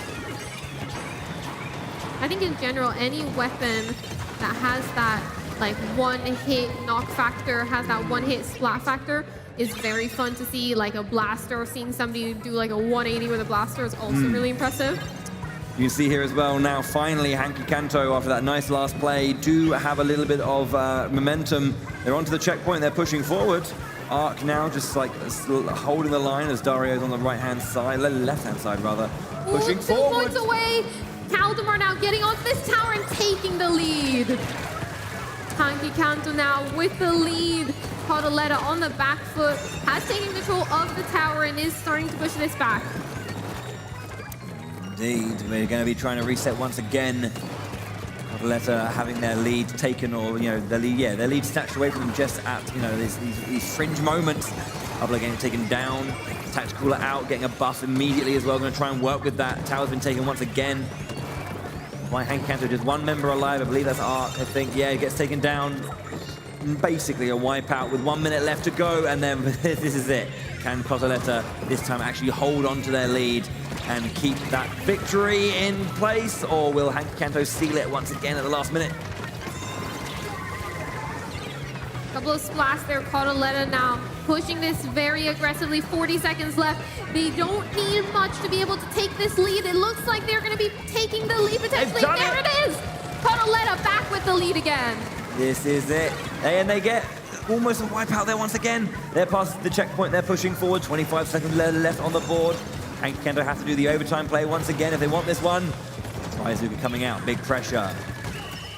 I think in general, any weapon that has that like 1-hit knock factor, has that 1-hit splat factor, is very fun to see. Like a blaster, or seeing somebody do like a 180 with a blaster is also really impressive. You can see here as well now, finally, Hanky Kanto, after that nice last play, do have a little bit of momentum. They're onto the checkpoint, they're pushing forward. Arc now just like holding the line as Dario's on the right-hand side, left-hand side rather, pushing forward. 2 points away. Caldemar now getting onto this tower and taking the lead. Hanky Kanto now with the lead. Cosoletta on the back foot, has taken control of the tower and is starting to push this back. Indeed, we're going to be trying to reset once again. Cosoletta having their lead taken, or their lead snatched away from them just at these fringe moments. Pablo getting taken down, Tacticaler out, getting a buff immediately as well. Going to try and work with that. Tower's been taken once again. By Hanky Kanto, just 1 member alive. I believe that's Arc. I think, yeah, he gets taken down. basically a wipeout with 1 minute left to go, and then this is it. Can Cotoletta this time actually hold on to their lead and keep that victory in place, or will Hanky Kanto seal it once again at the last minute? Couple of splats there. Cotoletta now pushing this very aggressively. 40 seconds left. They don't need much to be able to take this lead. It looks like they're going to be taking the lead potentially. There it is! Cotoletta back with the lead again. This is it. And they get almost a wipeout there once again. They're past the checkpoint. They're pushing forward. 25 seconds left on the board. Hanky Kanto have to do the overtime play once again if they want this one. Raizuka coming out. Big pressure.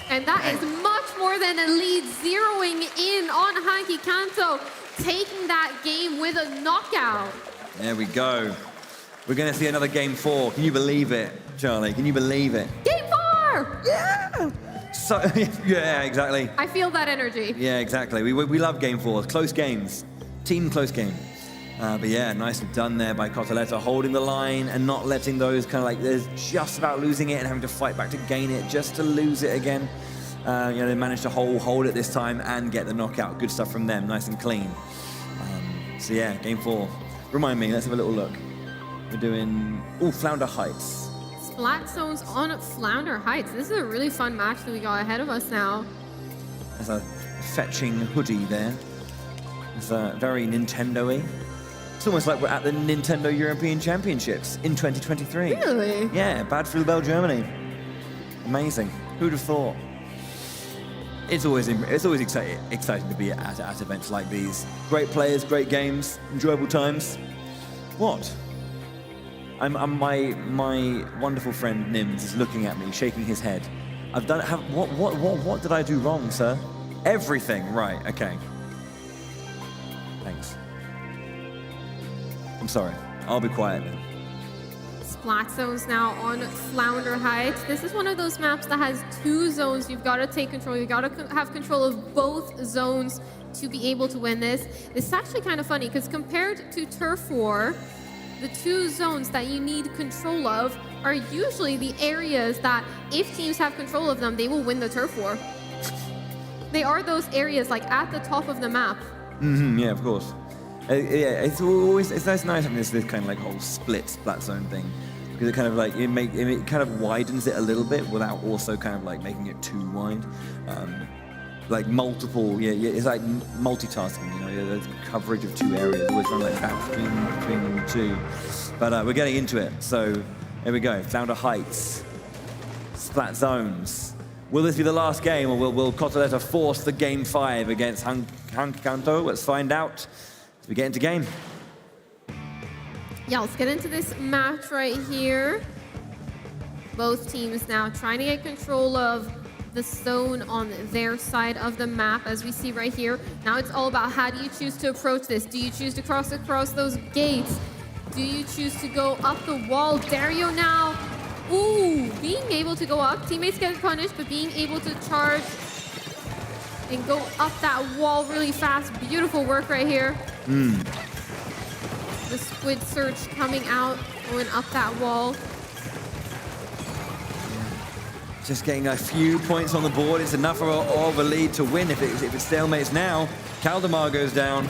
And that is much more than a lead, zeroing in on Hanky Kanto, taking that game with a knockout. There we go. We're going to see another game 4. Can you believe it, Charlie? Can you believe it? Game 4! Yeah! So, yeah, exactly. I feel that energy. Yeah, exactly. We love game 4s. Close games. Team close game. But yeah, nicely done there by Cotoletta, holding the line and not letting those kind of like, there's just about losing it and having to fight back to gain it, just to lose it again. You know, they managed to hold it this time and get the knockout. Good stuff from them, nice and clean. So yeah, game 4. Remind me, let's have a little look. We're doing, Flounder Heights. Splat zones on Flounder Heights. This is a really fun match that we got ahead of us now. There's a fetching hoodie there. It's very Nintendo-y. It's almost like we're at the Nintendo European Championships in 2023. Really? Yeah, Bad Fluebel, Germany. Amazing. Who'd have thought? It's always exciting to be at events like these. Great players, great games, enjoyable times. What? My wonderful friend Nims is looking at me, shaking his head. What did I do wrong, sir? Everything, right? Okay. Thanks. I'm sorry. I'll be quiet now. Splat zones now on Flounder Heights. This is one of those maps that has 2 zones. You've got to take control. You've got to have control of both zones to be able to win this. This is actually kind of funny because compared to Turf War, the 2 zones that you need control of are usually the areas that if teams have control of them, they will win the Turf War. They are those areas like at the top of the map. Yeah, of course. Yeah, it's nice having this kind of like whole splat zone thing, because it kind of like it kind of widens it a little bit without also kind of like making it too wide. Like multiple, it's like multitasking. You know, the coverage of 2 areas, always trying to like bounce between the 2. But we're getting into it. So here we go. Flounder Heights, splat zones. Will this be the last game, or will Cotoletta force the game 5 against Hanky Kanto? Let's find out as we get into game. Yeah, let's get into this match right here. Both teams now trying to get control of the zone on their side of the map, as we see right here. Now it's all about how do you choose to approach this? Do you choose to cross across those gates? Do you choose to go up the wall? Dario now, being able to go up. Teammates get punished, but being able to charge and go up that wall really fast. Beautiful work right here. The Squid Search coming out, going up that wall. Just getting a few points on the board. It's enough of a lead to win if it stalemates now. Caldemar goes down.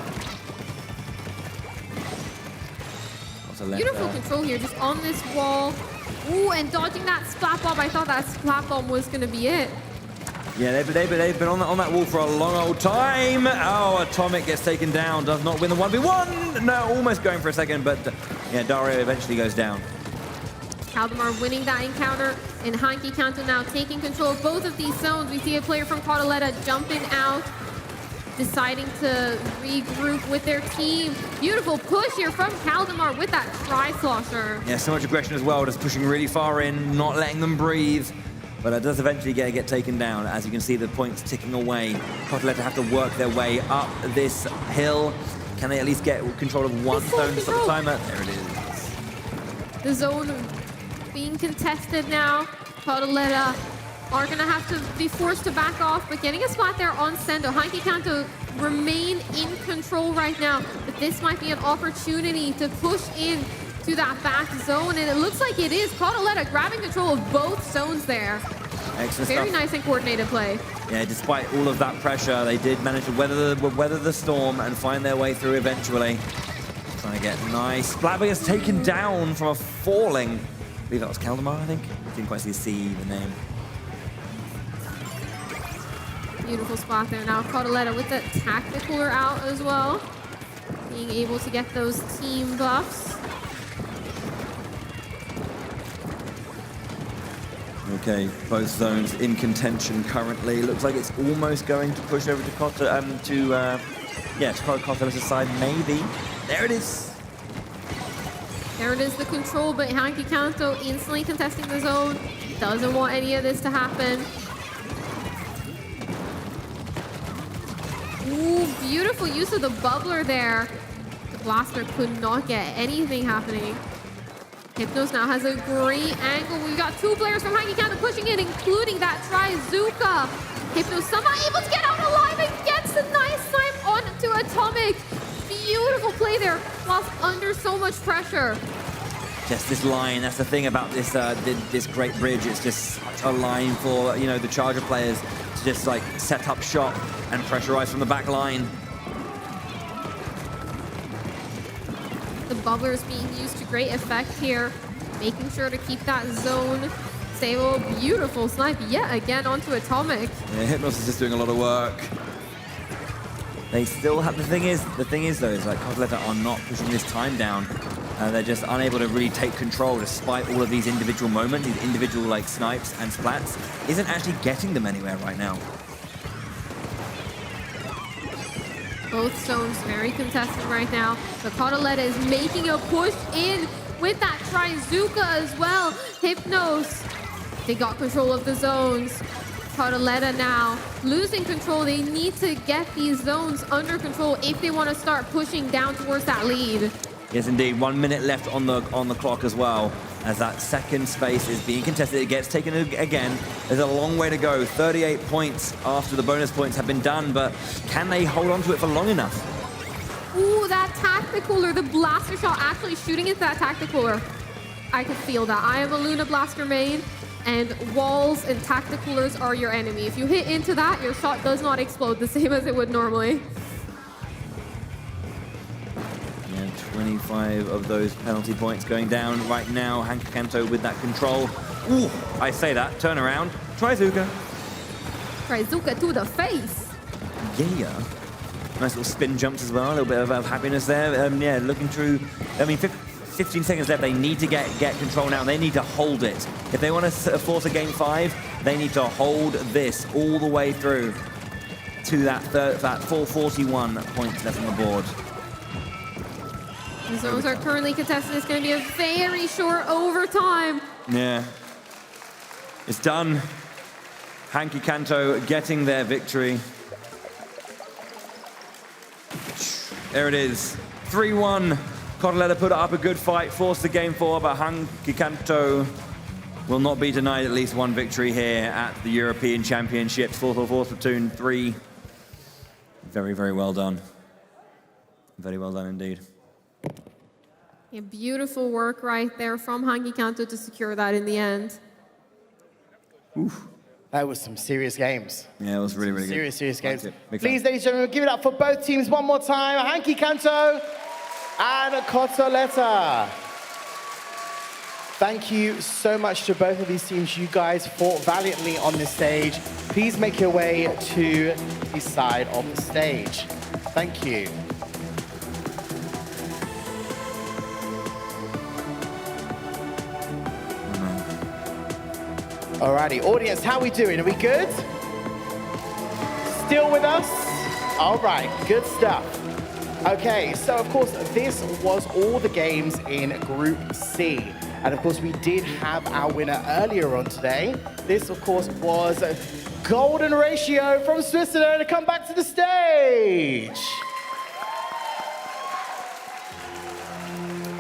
Beautiful control here, just on this wall. And dodging that splat bomb. I thought that splat bomb was going to be it. Yeah, they've been on that wall for a long old time. Atomic gets taken down. Does not win the 1v1. No, almost going for a second, but yeah, Dario eventually goes down. Caldemar winning that encounter, and Hanky Kanto now taking control of both of these zones. We see a player from Cotoletta jumping out, deciding to regroup with their team. Beautiful push here from Caldemar with that tri-slosher. Yeah, so much aggression as well, just pushing really far in, not letting them breathe. But it does eventually get taken down. As you can see, the points ticking away. Cotoletta have to work their way up this hill. Can they at least get control of one zone to stop the timer? There it is. The zone being contested now. Cotoletta are going to have to be forced to back off, but getting a spot there on Sendo. Hanky Kanto remain in control right now, but this might be an opportunity to push in to that back zone, and it looks like it is. Cotoletta grabbing control of both zones there. Excellent Very stuff. nice and coordinated play. Yeah, despite all of that pressure, they did manage to weather the storm and find their way through eventually. Trying to get nice. Splatby is taken down from a falling. I believe that was Kaldemar, I think. Didn't quite see the name. Beautiful spot there. Now Cautaletta with the tacticaler out as well. Being able to get those team buffs. Okay, both zones in contention currently. Looks like it's almost going to push over to Cautalessa's side, maybe. There it is. There it is, the control, but Hanky Kanto instantly contesting the zone. Doesn't want any of this to happen. Ooh, beautiful use of the bubbler there. The blaster could not get anything happening. Hypnos now has a great angle. We've got two players from Hanky Kanto pushing in, including that Tryzuka. Hypnos somehow able to get out alive and gets a nice snipe onto Atomic. Beautiful play there, whilst under so much pressure. Just this line, that's the thing about this this great bridge. It's just such a line for, you know, the Charger players to just like set up shop and pressurize from the back line. The bubbler is being used to great effect here, making sure to keep that zone stable. Beautiful snipe yet again onto Atomic. Yeah, Hypnos is just doing a lot of work. They still have, the thing is though, is like Cautaletta are not pushing this time down. They're just unable to really take control despite all of these individual moments, these individual like snipes and splats. Isn't actually getting them anywhere right now. Both zones very contested right now, but Cautaletta is making a push in with that Tryzuka as well. Hypnos, they got control of the zones. Cautaletta now losing control. They need to get these zones under control if they want to start pushing down towards that lead. Yes, indeed. 1 minute left on the clock as well, as that second space is being contested. It gets taken again. There's a long way to go. 38 points after the bonus points have been done, but can they hold on to it for long enough? Ooh, that tacticaler, the blaster shot actually shooting into that tacticaler. I could feel that. I am a Luna Blaster main, and walls and tacticalers are your enemy. If you hit into that, your shot does not explode the same as it would normally. 25 of those penalty points going down right now. Hanky Kanto with that control. Ooh, I say that. Turn around. Tryzuka. Tryzuka to the face. Yeah. Nice little spin jumps as well. A little bit of happiness there. Yeah, looking through. I mean, 15 seconds left. They need to get control now. They need to hold it. If they want to force a game 5, they need to hold this all the way through to that 441 points left on the board. The zones are currently contested. It's going to be a very short overtime. Yeah. It's done. Hanky Kanto getting their victory. There it is. 3-1. Cautaletta put up a good fight, forced the game 4, but Hanky Kanto will not be denied at least one victory here at the European Championships. 4-4 Splatoon 3. Very, very well done. Very well done indeed. Yeah, beautiful work right there from Hanky Kanto to secure that in the end. Oof. That was some serious games. Yeah, it was really, really good. Serious games. Big Please, fan. ladies and gentlemen, give it up for both teams one more time. Hanky Kanto and Cautaletta. Thank you so much to both of these teams. You guys fought valiantly on this stage. Please make your way to the side of the stage. Thank you. Alrighty, audience, how we doing? Are we good? Still with us? All right, good stuff. Okay, so of course, this was all the games in Group C. And of course, we did have our winner earlier on today. This, of course, was Golden Ratio from Switzerland to come back to the stage.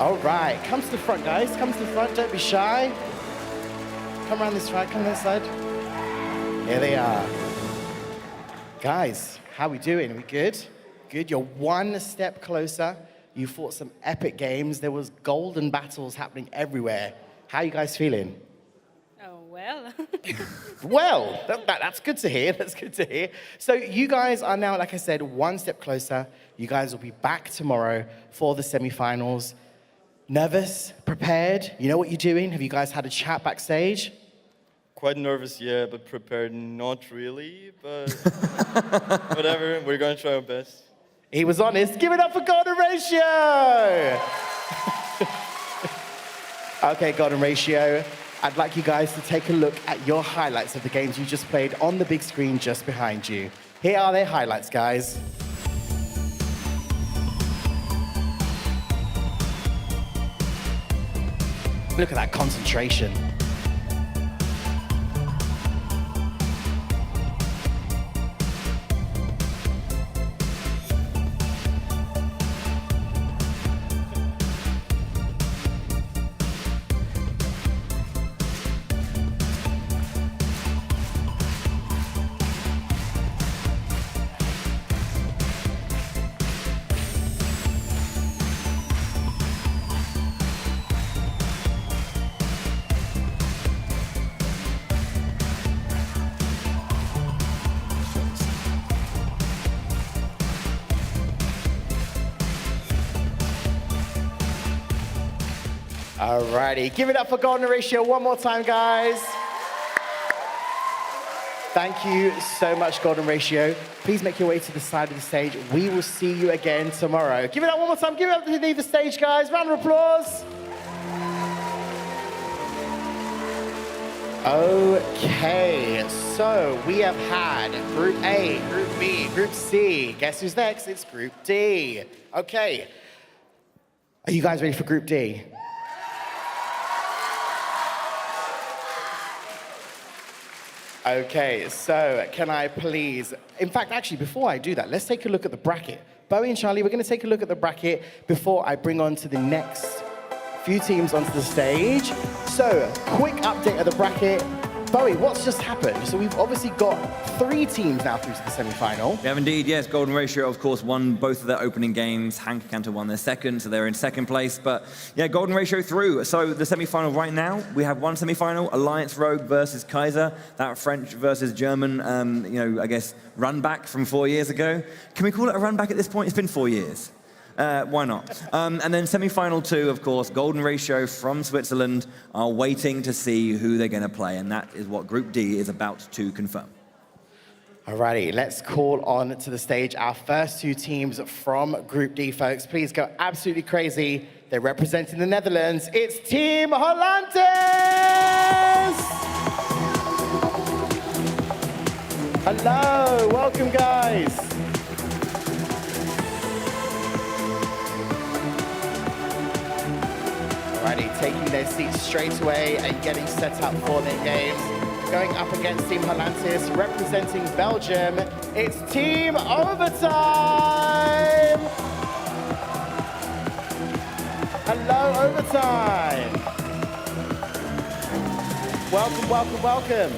All right, come to the front, guys. Come to the front, don't be shy. Come around this side, come this side. Here they are. Guys, how we doing? Are we good? Good, you're one step closer. You fought some epic games. There was golden battles happening everywhere. How are you guys feeling? Oh, well. Well, that's good to hear. That's good to hear. So you guys are now, like I said, one step closer. You guys will be back tomorrow for the semifinals. Nervous? Prepared? You know what you're doing? Have you guys had a chat backstage? Quite nervous, yeah, but prepared not really, but whatever, we're gonna try our best. He was honest. Give it up for Golden Ratio! Okay, Golden Ratio, I'd like you guys to take a look at your highlights of the games you just played on the big screen just behind you. Here are their highlights, guys. Look at that concentration. Alrighty, give it up for Golden Ratio one more time, guys. Thank you so much, Golden Ratio. Please make your way to the side of the stage. We will see you again tomorrow. Give it up one more time. Give it up to leave the stage, guys. Round of applause. Okay, so we have had Group A, Group B, Group C. Guess who's next? It's Group D. Okay. Are you guys ready for Group D? Okay, so can I please, in fact, actually, before I do that, let's take a look at the bracket. Bowie and Charlie, we're going to take a look at the bracket before I bring on to the next few teams onto the stage. So, quick update of the bracket. Bowie, what's just happened? So we've obviously got 3 teams now through to the semi-final. We have indeed, yes. Golden Ratio, of course, won both of their opening games. Hank Cantor won their second, so they're in second place. But yeah, Golden Ratio through. So the semi-final right now, we have one semi-final, Alliance Rogue versus Kaiser, that French versus German, I guess, run back from 4 years ago. Can we call it a run back at this point? It's been 4 years. Why not? And then semi-final 2, of course, Golden Ratio from Switzerland are waiting to see who they're going to play, and that is what Group D is about to confirm. Alrighty, let's call on to the stage our first 2 teams from Group D, folks. Please go absolutely crazy. They're representing the Netherlands. It's Team Hollantis! Hello, welcome, guys. Alrighty, taking their seats straight away and getting set up for their games. Going up against Team Hollantis, representing Belgium, it's Team Overtime! Hello, Overtime! Welcome, welcome, welcome.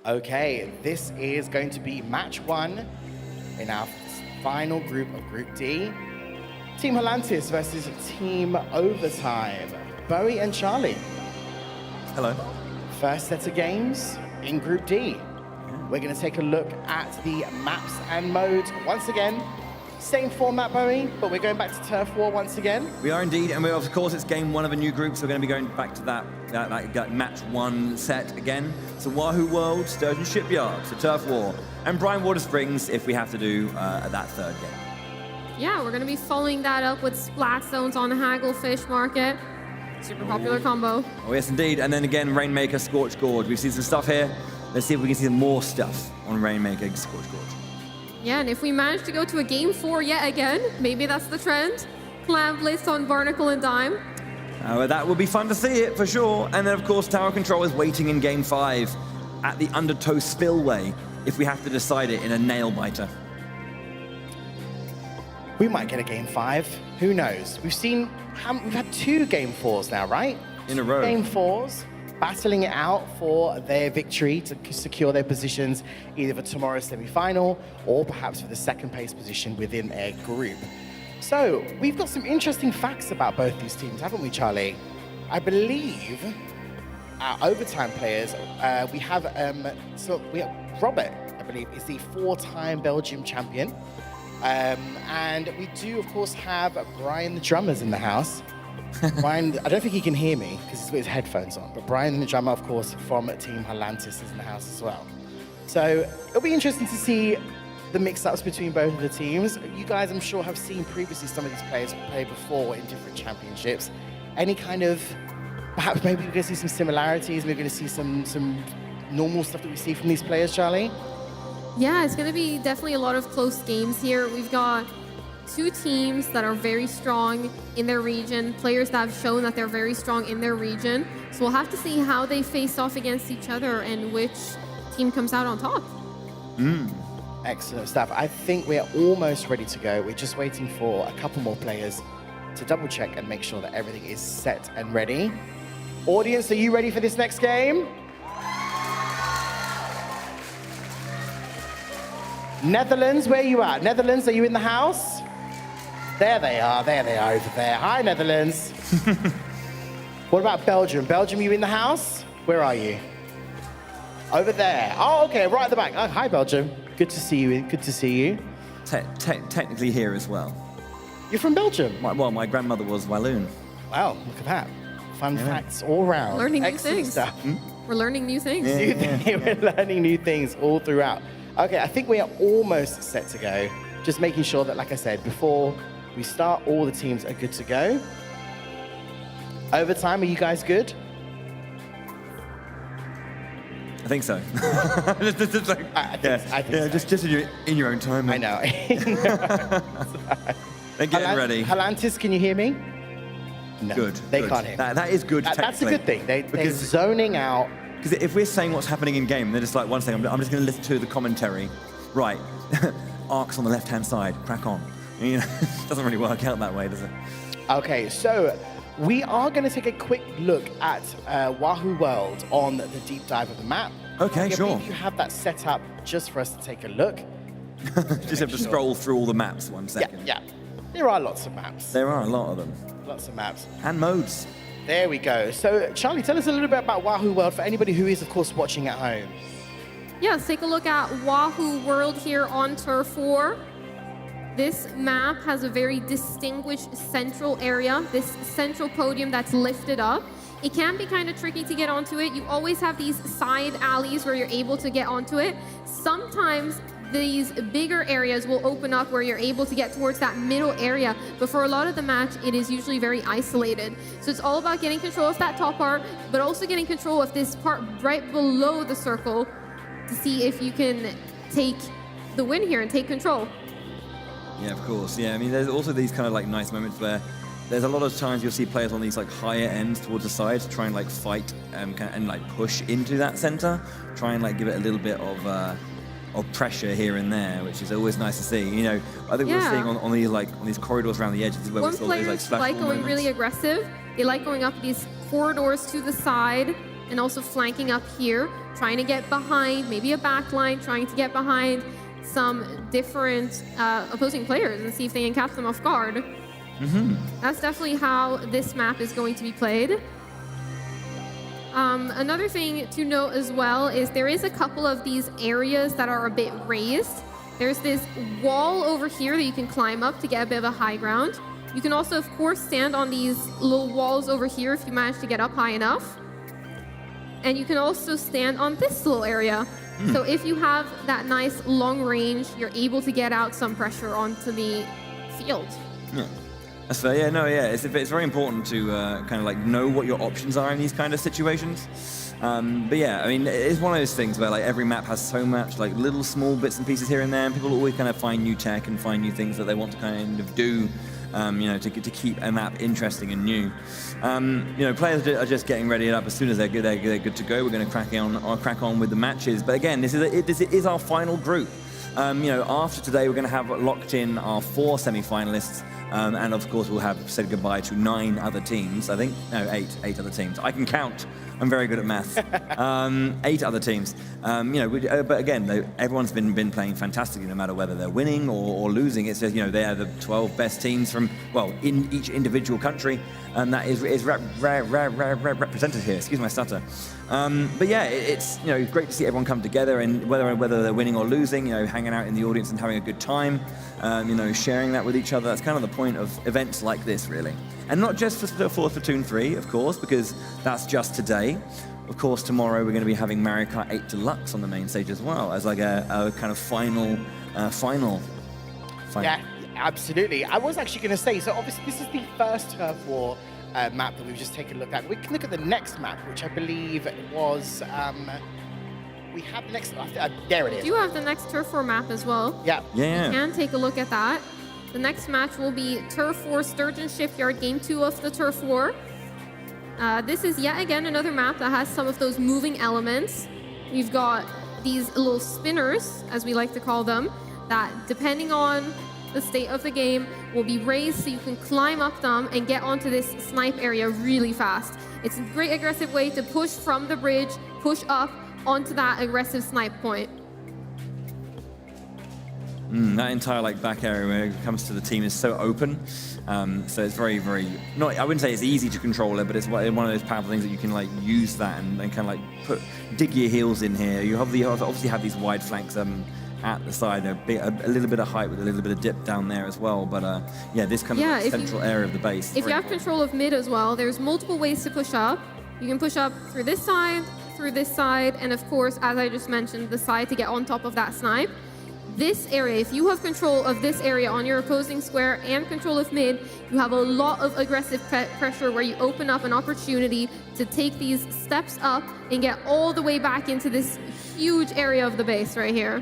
Okay, this is going to be match 1 in our final group of Group D. Team Hollantis versus Team Overtime. Bowie and Charlie. Hello. First set of games in Group D. We're going to take a look at the maps and modes once again. Same format, Bowie, but we're going back to Turf War once again. We are indeed, and of course it's game 1 of a new group, so we're going to be going back to that match 1 set again. So Wahoo World, Sturgeon Shipyard, so Turf War, and Brine Water Springs if we have to do that third game. Yeah, we're going to be following that up with Splat Zones on the Hagglefish Market. Super popular combo. Oh, yes, indeed. And then again, Rainmaker, Scorch Gorge. We've seen some stuff here. Let's see if we can see some more stuff on Rainmaker and Scorch Gorge. Yeah, and if we manage to go to a game 4 yet again, maybe that's the trend. Clam Blitz on Barnacle and Dime. That would be fun to see it, for sure. And then, of course, Tower Control is waiting in game 5 at the Undertow Spillway if we have to decide it in a nail-biter. We might get a game 5. Who knows? We've had 2 game 4s now, right? In a row. Game 4s, battling it out for their victory to secure their positions either for tomorrow's semi-final or perhaps for the second place position within their group. So we've got some interesting facts about both these teams, haven't we, Charlie? I believe our overtime players, we have Robert, I believe, is the 4-time Belgium champion. And we do, of course, have Brian the drummer's in the house. Brian, I don't think he can hear me because he's got his headphones on, but Brian the drummer, of course, from Team Halantis is in the house as well. So it'll be interesting to see the mix-ups between both of the teams. You guys, I'm sure, have seen previously some of these players play before in different championships. Any kind of, perhaps maybe we're going to see some similarities, maybe we're going to see some normal stuff that we see from these players, Charlie? Yeah, it's going to be definitely a lot of close games here. We've got two teams that are very strong in their region, players that have shown that they're very strong in their region. So we'll have to see how they face off against each other and which team comes out on top. Excellent stuff. I think we're almost ready to go. We're just waiting for a couple more players to double check and make sure that everything is set and ready. Audience, are you ready for this next game? Netherlands, where are you at? Netherlands, are you in the house? There they are over there. Hi, Netherlands. What about Belgium? Belgium, you in the house? Where are you? Over there. Oh, okay, right at the back. Oh, hi, Belgium. Good to see you. Good to see you. Technically here as well. You're from Belgium? My grandmother was Walloon. Wow, look at that. Fun facts all around. Learning new Excellent things. stuff. We're learning new things. We're learning new things all throughout. Okay, I think we are almost set to go. Just making sure that, like I said, before we start, all the teams are good to go. Overtime, are you guys good? I think so. Just in your own time. I know. They're getting ready. Halantis, can you hear me? No, Good. They can't hear me. That is good. That's a good thing. They're zoning out. Because if we're saying what's happening in game, they're just like, one second, I'm just going to listen to the commentary. Right, arcs on the left-hand side, crack on. You know, it doesn't really work out that way, does it? Okay, so we are going to take a quick look at Wahoo World on the deep dive of the map. Okay, sure. If you have that set up just for us to take a look. Just have to scroll through all the maps 1 second. Yeah. There are lots of maps. There are a lot of them. Lots of maps. And modes. There we go. So, Charlie, tell us a little bit about Wahoo World for anybody who is, of course, watching at home. Yeah, let's take a look at Wahoo World here on Turf 4. This map has a very distinguished central area, this central podium that's lifted up. It can be kind of tricky to get onto it. You always have these side alleys where you're able to get onto it. Sometimes these bigger areas will open up where you're able to get towards that middle area, but for a lot of the match, it is usually very isolated. So it's all about getting control of that top part, but also getting control of this part right below the circle to see if you can take the win here and take control. Yeah, of course. Yeah, I mean, there's also these kind of like nice moments where there's a lot of times you'll see players on these like higher ends towards the sides try and like fight and like push into that center, try and like give it a little bit of pressure here and there, which is always nice to see. You know, I think we're seeing on these corridors around the edges where we saw these like splash like going really aggressive. They like going up these corridors to the side and also flanking up here, trying to get behind, maybe a back line, trying to get behind some different opposing players and see if they can catch them off guard. That's definitely how this map is going to be played. Another thing to note as well is there is a couple of these areas that are a bit raised. There's this wall over here that you can climb up to get a bit of a high ground. You can also, of course, stand on these little walls over here if you manage to get up high enough. And you can also stand on this little area. So if you have that nice long range, you're able to get out some pressure onto the field. Yeah. That's fair. Yeah, no, yeah. It's very important to kind of like know what your options are in these kind of situations. But yeah, I mean, it's one of those things where like every map has so much like little small bits and pieces here and there, and people always kind of find new tech and find new things that they want to kind of do, you know, to keep a map interesting and new. You know, players are just getting ready up as soon as they're good to go. We're going to crack on with the matches. But again, this is our final group. You know, after today, we're going to have locked in our 4 semi-finalists. And of course, we'll have said goodbye to 9 other teams. I think, no, 8 other teams. I can count. I'm very good at maths. 8 other teams. But again, everyone's been playing fantastically, no matter whether they're winning or losing. It's just, they are the 12 best teams from, in each individual country, and that is represented here. Excuse my stutter. But yeah, it's great to see everyone come together, and whether they're winning or losing, hanging out in the audience and having a good time, sharing that with each other. That's kind of the point of events like this, really. And not just for Splatoon 3, of course, because that's just today. Of course, tomorrow we're going to be having Mario Kart 8 Deluxe on the main stage as well, as like a kind of final. Yeah, absolutely. I was actually going to say, so obviously this is the first Turf War map that we've just taken a look at. We can look at the next map, which I believe was... we have the next... there it is. You have the next Turf War map as well. Yeah. Yeah. You can take a look at that. The next match will be Turf War Sturgeon Shipyard, Game 2 of the Turf War. This is yet again another map that has some of those moving elements. We've got these little spinners, as we like to call them, that depending on the state of the game will be raised so you can climb up them and get onto this snipe area really fast. It's a great aggressive way to push from the bridge, push up onto that aggressive snipe point. That entire back area when it comes to the team is so open, so it's very, very I wouldn't say it's easy to control it, but it's one of those powerful things that you can use that and kind of dig your heels in here. You obviously have these wide flanks at the side, a little bit of height with a little bit of dip down there as well. But this kind of central area of the base. If you have control of mid as well, there's multiple ways to push up. You can push up through this side, and of course, as I just mentioned, the side to get on top of that snipe. This area, if you have control of this area on your opposing square and control of mid, you have a lot of aggressive pressure where you open up an opportunity to take these steps up and get all the way back into this huge area of the base right here.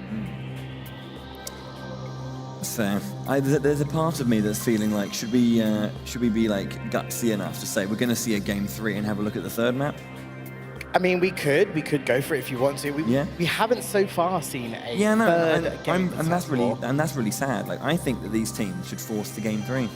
So there's a part of me that's feeling like should we be gutsy enough to say we're going to see a game 3 and have a look at the third map? I mean, we could go for it if you want to. We haven't so far seen a third game. And that's really sad. I think that these teams should force the game 3.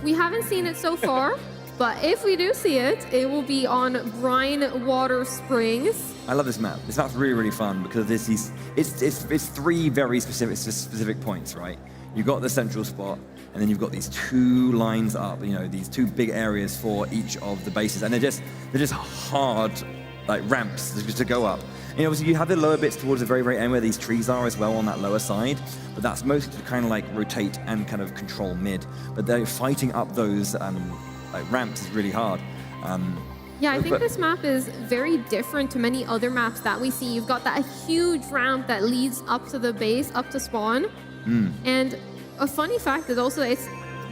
We haven't seen it so far, but if we do see it, it will be on Brine Water Springs. I love this map. This map's really, really fun because it's 3 very specific points, right? You've got the central spot, and then you've got these 2 lines up. These 2 big areas for each of the bases, and they're just hard ramps to go up. And obviously you have the lower bits towards the very, very end where these trees are as well on that lower side, but that's mostly to kind of rotate and kind of control mid. But they're fighting up those ramps is really hard. Yeah, I think this map is very different to many other maps that we see. You've got that huge ramp that leads up to the base, up to spawn. And a funny fact is also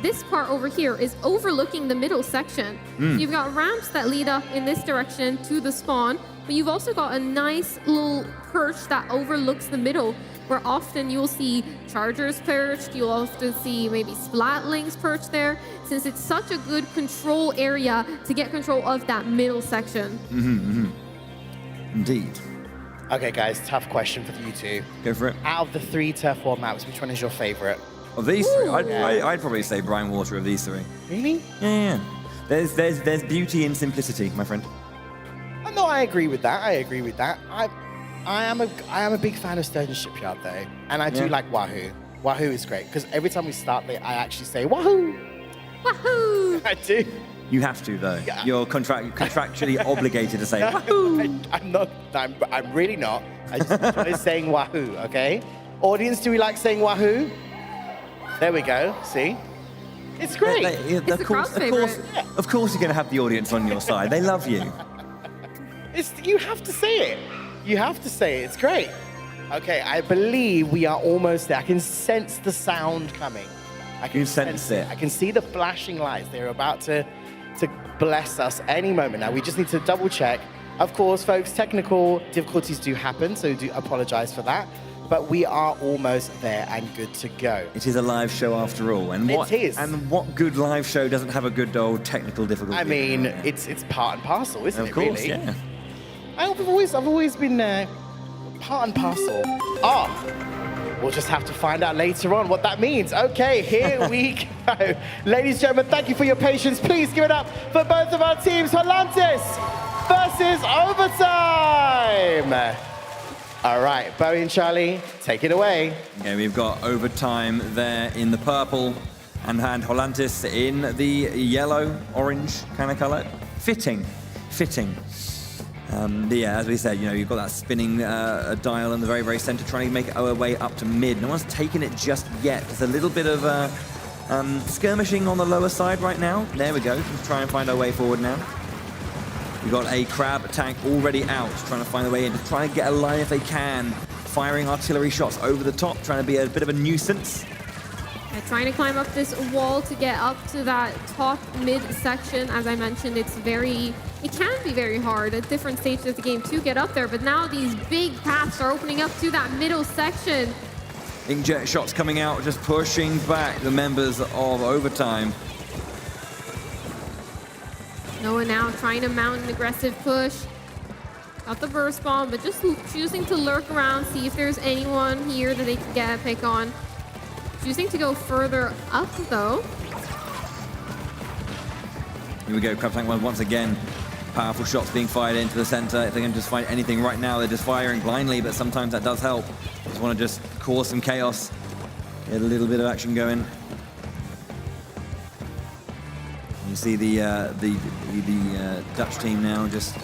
this part over here is overlooking the middle section. So you've got ramps that lead up in this direction to the spawn, but you've also got a nice little perch that overlooks the middle, where often you'll see chargers perched, you'll often see maybe splatlings perched there, since it's such a good control area to get control of that middle section. Indeed. Okay, guys, tough question for you two. Go for it. Out of the 3 Turf War maps, which one is your favorite? Of these 3, I'd probably say Brine Water of these 3. Really? Yeah. There's beauty in simplicity, my friend. No, I agree with that. I am a big fan of Sturgeon Shipyard though, and I do like Wahoo. Wahoo is great because every time we start there, I actually say Wahoo. Wahoo! I do. You have to though. Yeah. You're contractually obligated to say Wahoo. I'm not. I'm really not. I just enjoy saying Wahoo. Okay. Audience, do we like saying Wahoo? There we go. See? It's great. It's the crowd's favorite. Of course you're going to have the audience on your side. They love you. You have to say it. You have to say it. It's great. Okay, I believe we are almost there. I can sense the sound coming. I can sense it. I can see the flashing lights. They're about to bless us any moment. Now, we just need to double check. Of course, folks, technical difficulties do happen, so do apologize for that. But we are almost there and good to go. It is a live show after all. And it is. And what good live show doesn't have a good old technical difficulty? I mean, it's part and parcel, isn't it, really? Of course, yeah. I've always been part and parcel. We'll just have to find out later on what that means. Okay, here we go. Ladies and gentlemen, thank you for your patience. Please give it up for both of our teams. Volantis versus Overtime. All right, Bowie and Charlie, take it away. Okay, we've got Overtime there in the purple and Volantis in the yellow, orange kind of color. Fitting. But yeah, as we said, you know, you've got that spinning dial in the very, very center, trying to make our way up to mid. No one's taken it just yet. There's a little bit of skirmishing on the lower side right now. There we go. Let's try and find our way forward now. We've got a crab tank already out, trying to find a way in, to try and get a line if they can. Firing artillery shots over the top, trying to be a bit of a nuisance. Yeah, trying to climb up this wall to get up to that top mid section. As I mentioned, it can be very hard at different stages of the game to get up there, but now these big paths are opening up to that middle section. Inkjet shots coming out, just pushing back the members of Overtime. Noah now trying to mount an aggressive push. Got the burst bomb, but just choosing to lurk around, see if there's anyone here that they can get a pick on. Choosing to go further up, though. Here we go, Crab Tank once again. Powerful shots being fired into the center. If they can just find anything right now, they're just firing blindly, but sometimes that does help. Just want to just cause some chaos. Get a little bit of action going. You see the Dutch team now just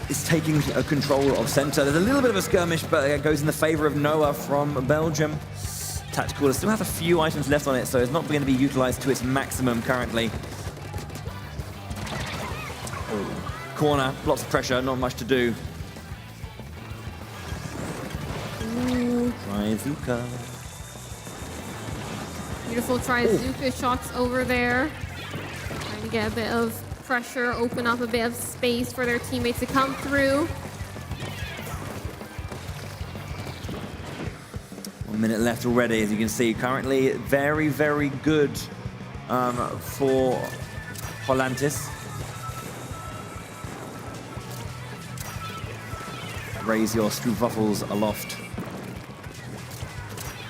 is taking control of center. There's a little bit of a skirmish, but it goes in the favor of Noah from Belgium. Tactical still has a few items left on it, so it's not going to be utilized to its maximum currently. Corner, lots of pressure, not much to do. Trizuka. Beautiful Trizuka shots over there. Trying to get a bit of pressure, open up a bit of space for their teammates to come through. 1 minute left already, as you can see. Currently very, very good for Volantis. Raise your Stroopwafels aloft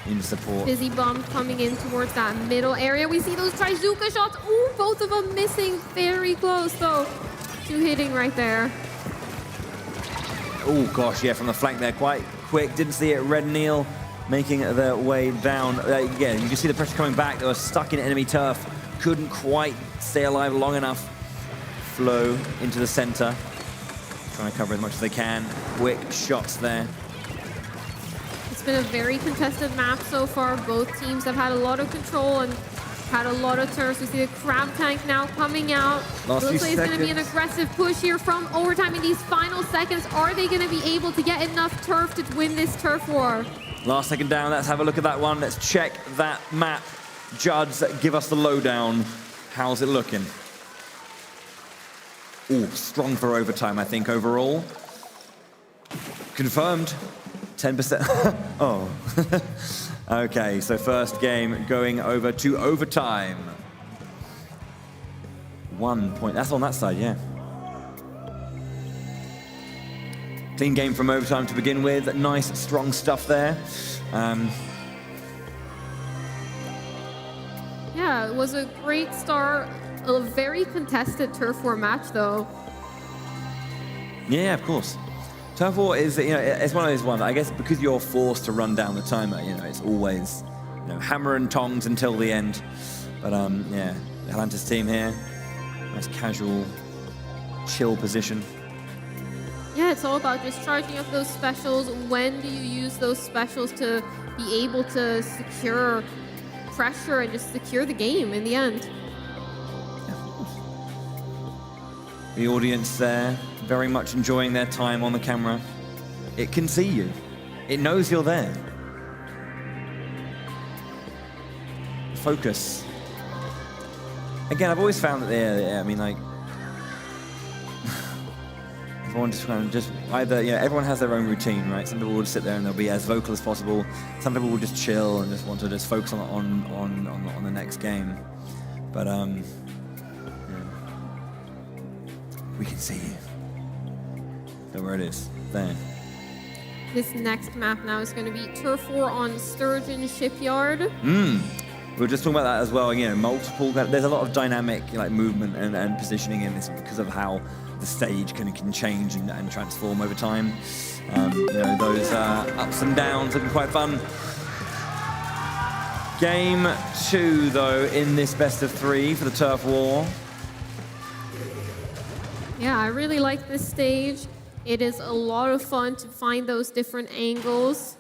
in support. Busy bomb coming in towards that middle area. We see those Trizuka shots. Ooh, both of them missing. Very close, though. Two hitting right there. Oh, gosh, yeah, from the flank there. Quite quick. Didn't see it. Red and Neil making their way down. Again, you can see the pressure coming back. They were stuck in enemy turf. Couldn't quite stay alive long enough. Flow into the center. Trying to cover as much as they can. Quick shots there. It's been a very contested map so far. Both teams have had a lot of control and had a lot of turfs. We see the crab tank now coming out. Last Looks like it's going to be an seconds. aggressive push here from Overtime in these final seconds. Are they going to be able to get enough turf to win this turf war? Last second down. Let's have a look at that one. Let's check that map. Juds, give us the lowdown. How's it looking? Ooh, strong for Overtime, I think, overall. Confirmed. 10%. Oh. Okay, so first game going over to Overtime. 1 point. That's on that side, yeah. Clean game from Overtime to begin with. Nice, strong stuff there. Yeah, it was a great start. A very contested turf war match, though. Yeah, of course. Turf war is, you know, it's one of those ones, I guess, because you're forced to run down the timer, you know, it's always, you know, hammer and tongs until the end. But, yeah, the Volantis team here, nice casual, chill position. Yeah, it's all about just charging up those specials. When do you use those specials to be able to secure pressure and just secure the game in the end? The audience there, very much enjoying their time on the camera. It can see you. It knows you're there. Focus. Again, I've always found that I mean, like, everyone just kind of just either, you know, everyone has their own routine, right? Some people will just sit there and they'll be as vocal as possible. Some people will just chill and just want to just focus on the next game. But yeah. We can see you. So where it is, there. This next map now is going to be Turf War on Sturgeon Shipyard. We were just talking about that as well. You know, multiple. There's a lot of dynamic like movement and positioning in this because of how the stage can change and transform over time. You know, those ups and downs looking quite fun. Game 2, though, in this best of 3 for the Turf War. Yeah, I really like this stage. It is a lot of fun to find those different angles.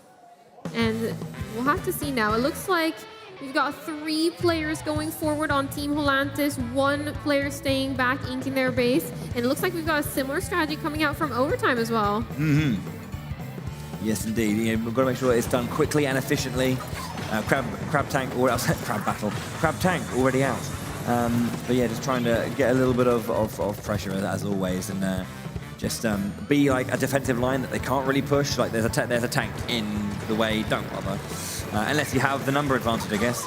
And we'll have to see now. It looks like we've got 3 players going forward on Team Holantis, 1 player staying back, inking their base. And it looks like we've got a similar strategy coming out from overtime as well. Yes, indeed. You know, we've got to make sure it's done quickly and efficiently. Crab tank, or crab battle. Crab tank already out. But yeah, just trying to get a little bit of pressure as always, and just be like a defensive line that they can't really push. Like there's a tank in the way. Don't bother, unless you have the number advantage, I guess.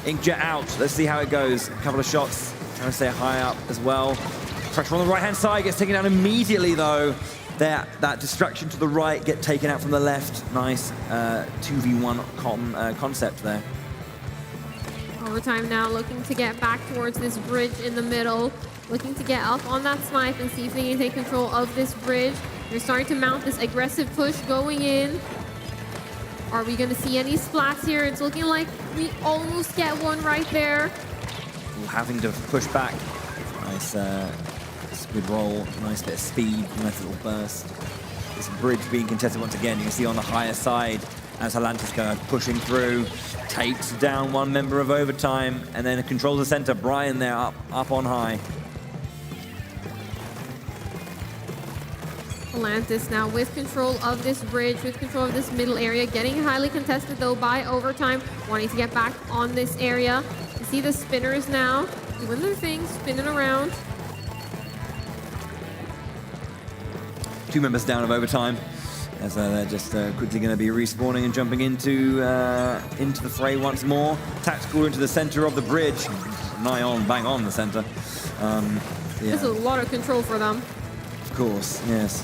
Inkjet out. Let's see how it goes. A couple of shots. Trying to stay high up as well. Pressure on the right-hand side gets taken down immediately, though. That distraction to the right get taken out from the left. Nice 2v1 concept there. Overtime now looking to get back towards this bridge in the middle. Looking to get up on that snipe and see if they can take control of this bridge. They're starting to mount this aggressive push going in. Are we going to see any splats here? It's looking like we almost get one right there. Having to push back. Nice good roll, nice bit of speed, nice little burst. This bridge being contested once again. You can see on the higher side as Holantis go pushing through, takes down 1 member of overtime, and then controls the center. Brian there up on high. Holantis now with control of this bridge, with control of this middle area, getting highly contested though by overtime, wanting to get back on this area. You see the spinners now doing their thing, spinning around. 2 members down of overtime, as they're just quickly going to be respawning and jumping into the fray once more. Tactical into the center of the bridge, nigh on, bang on the center. Yeah. There's a lot of control for them. Of course, yes.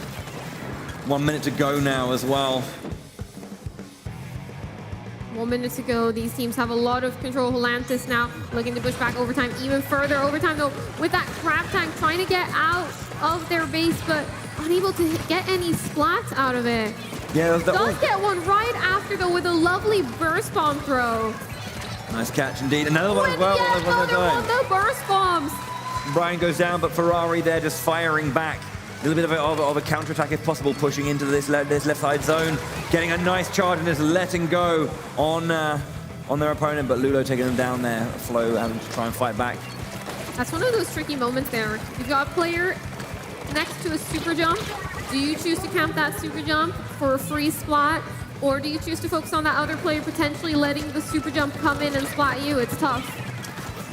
1 minute to go now as well. 1 minute to go. These teams have a lot of control. Holantis now looking to push back overtime even further. Overtime though with that crab tank trying to get out of their base, but unable to get any splats out of it. Yeah, does get one right after though with a lovely burst bomb throw. Nice catch indeed. Another one as well. Yeah, another one, the burst bombs. Brian goes down, but Ferrari there just firing back. A little bit of a counterattack if possible, pushing into this left side zone, getting a nice charge and just letting go on their opponent, but Lulo taking them down there. Flo having to try and fight back. That's one of those tricky moments there. You've got a player next to a super jump. Do you choose to camp that super jump for a free splat, or do you choose to focus on that other player potentially letting the super jump come in and splat you? It's tough.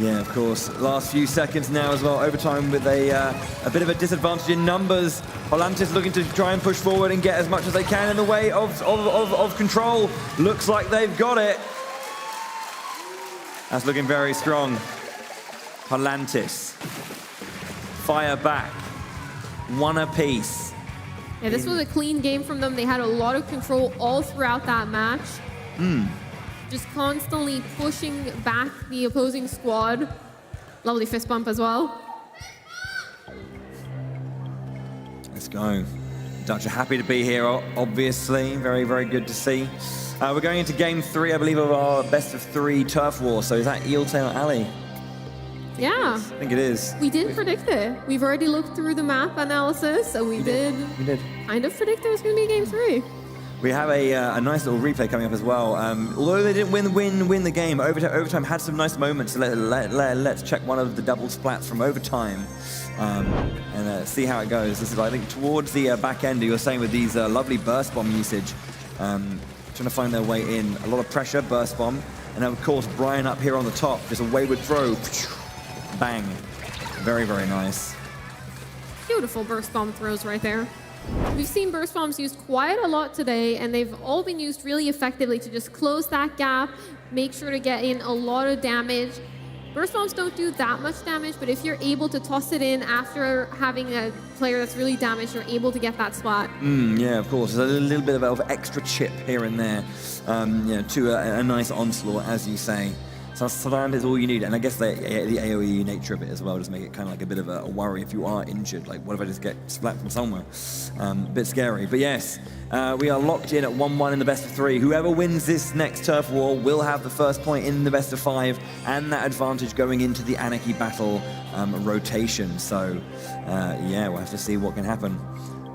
Yeah, of course. Last few seconds now as well. Overtime with a bit of a disadvantage in numbers. Holantis looking to try and push forward and get as much as they can in the way of control. Looks like they've got it. That's looking very strong. Holantis. Fire back. 1 apiece. Yeah, this was a clean game from them. They had a lot of control all throughout that match. Just constantly pushing back the opposing squad. Lovely fist bump as well. Let's go. Dutch are happy to be here, obviously. Very, very good to see. We're going into game 3, I believe, of our best of 3 turf war. So is that Eeltail Alley? Yeah. I think it is. We did predict it. We've already looked through the map analysis, so we did kind of predict there was going to be game 3. We have a nice little replay coming up as well. Although they didn't win the game, overtime had some nice moments. So let's check one of the double splats from overtime and see how it goes. This is, I think, towards the back end. You were saying with these lovely burst bomb usage, trying to find their way in. A lot of pressure, burst bomb, and of course Brian up here on the top, just a wayward throw, bang, very, very nice. Beautiful burst bomb throws right there. We've seen burst bombs used quite a lot today, and they've all been used really effectively to just close that gap, make sure to get in a lot of damage, Burst bombs don't do that much damage, but if you're able to toss it in after having a player that's really damaged, you're able to get that splat. Yeah, of course. There's a little bit of extra chip here and there, to a nice onslaught, as you say. So slam is all you need, and I guess the AoE nature of it as well does make it kind of like a bit of a worry if you are injured. Like, what if I just get splat from somewhere? A bit scary. But yes, we are locked in at 1-1 in the best of 3. Whoever wins this next turf war will have the first point in the best of 5, and that advantage going into the Anarchy Battle rotation. So yeah, we'll have to see what can happen.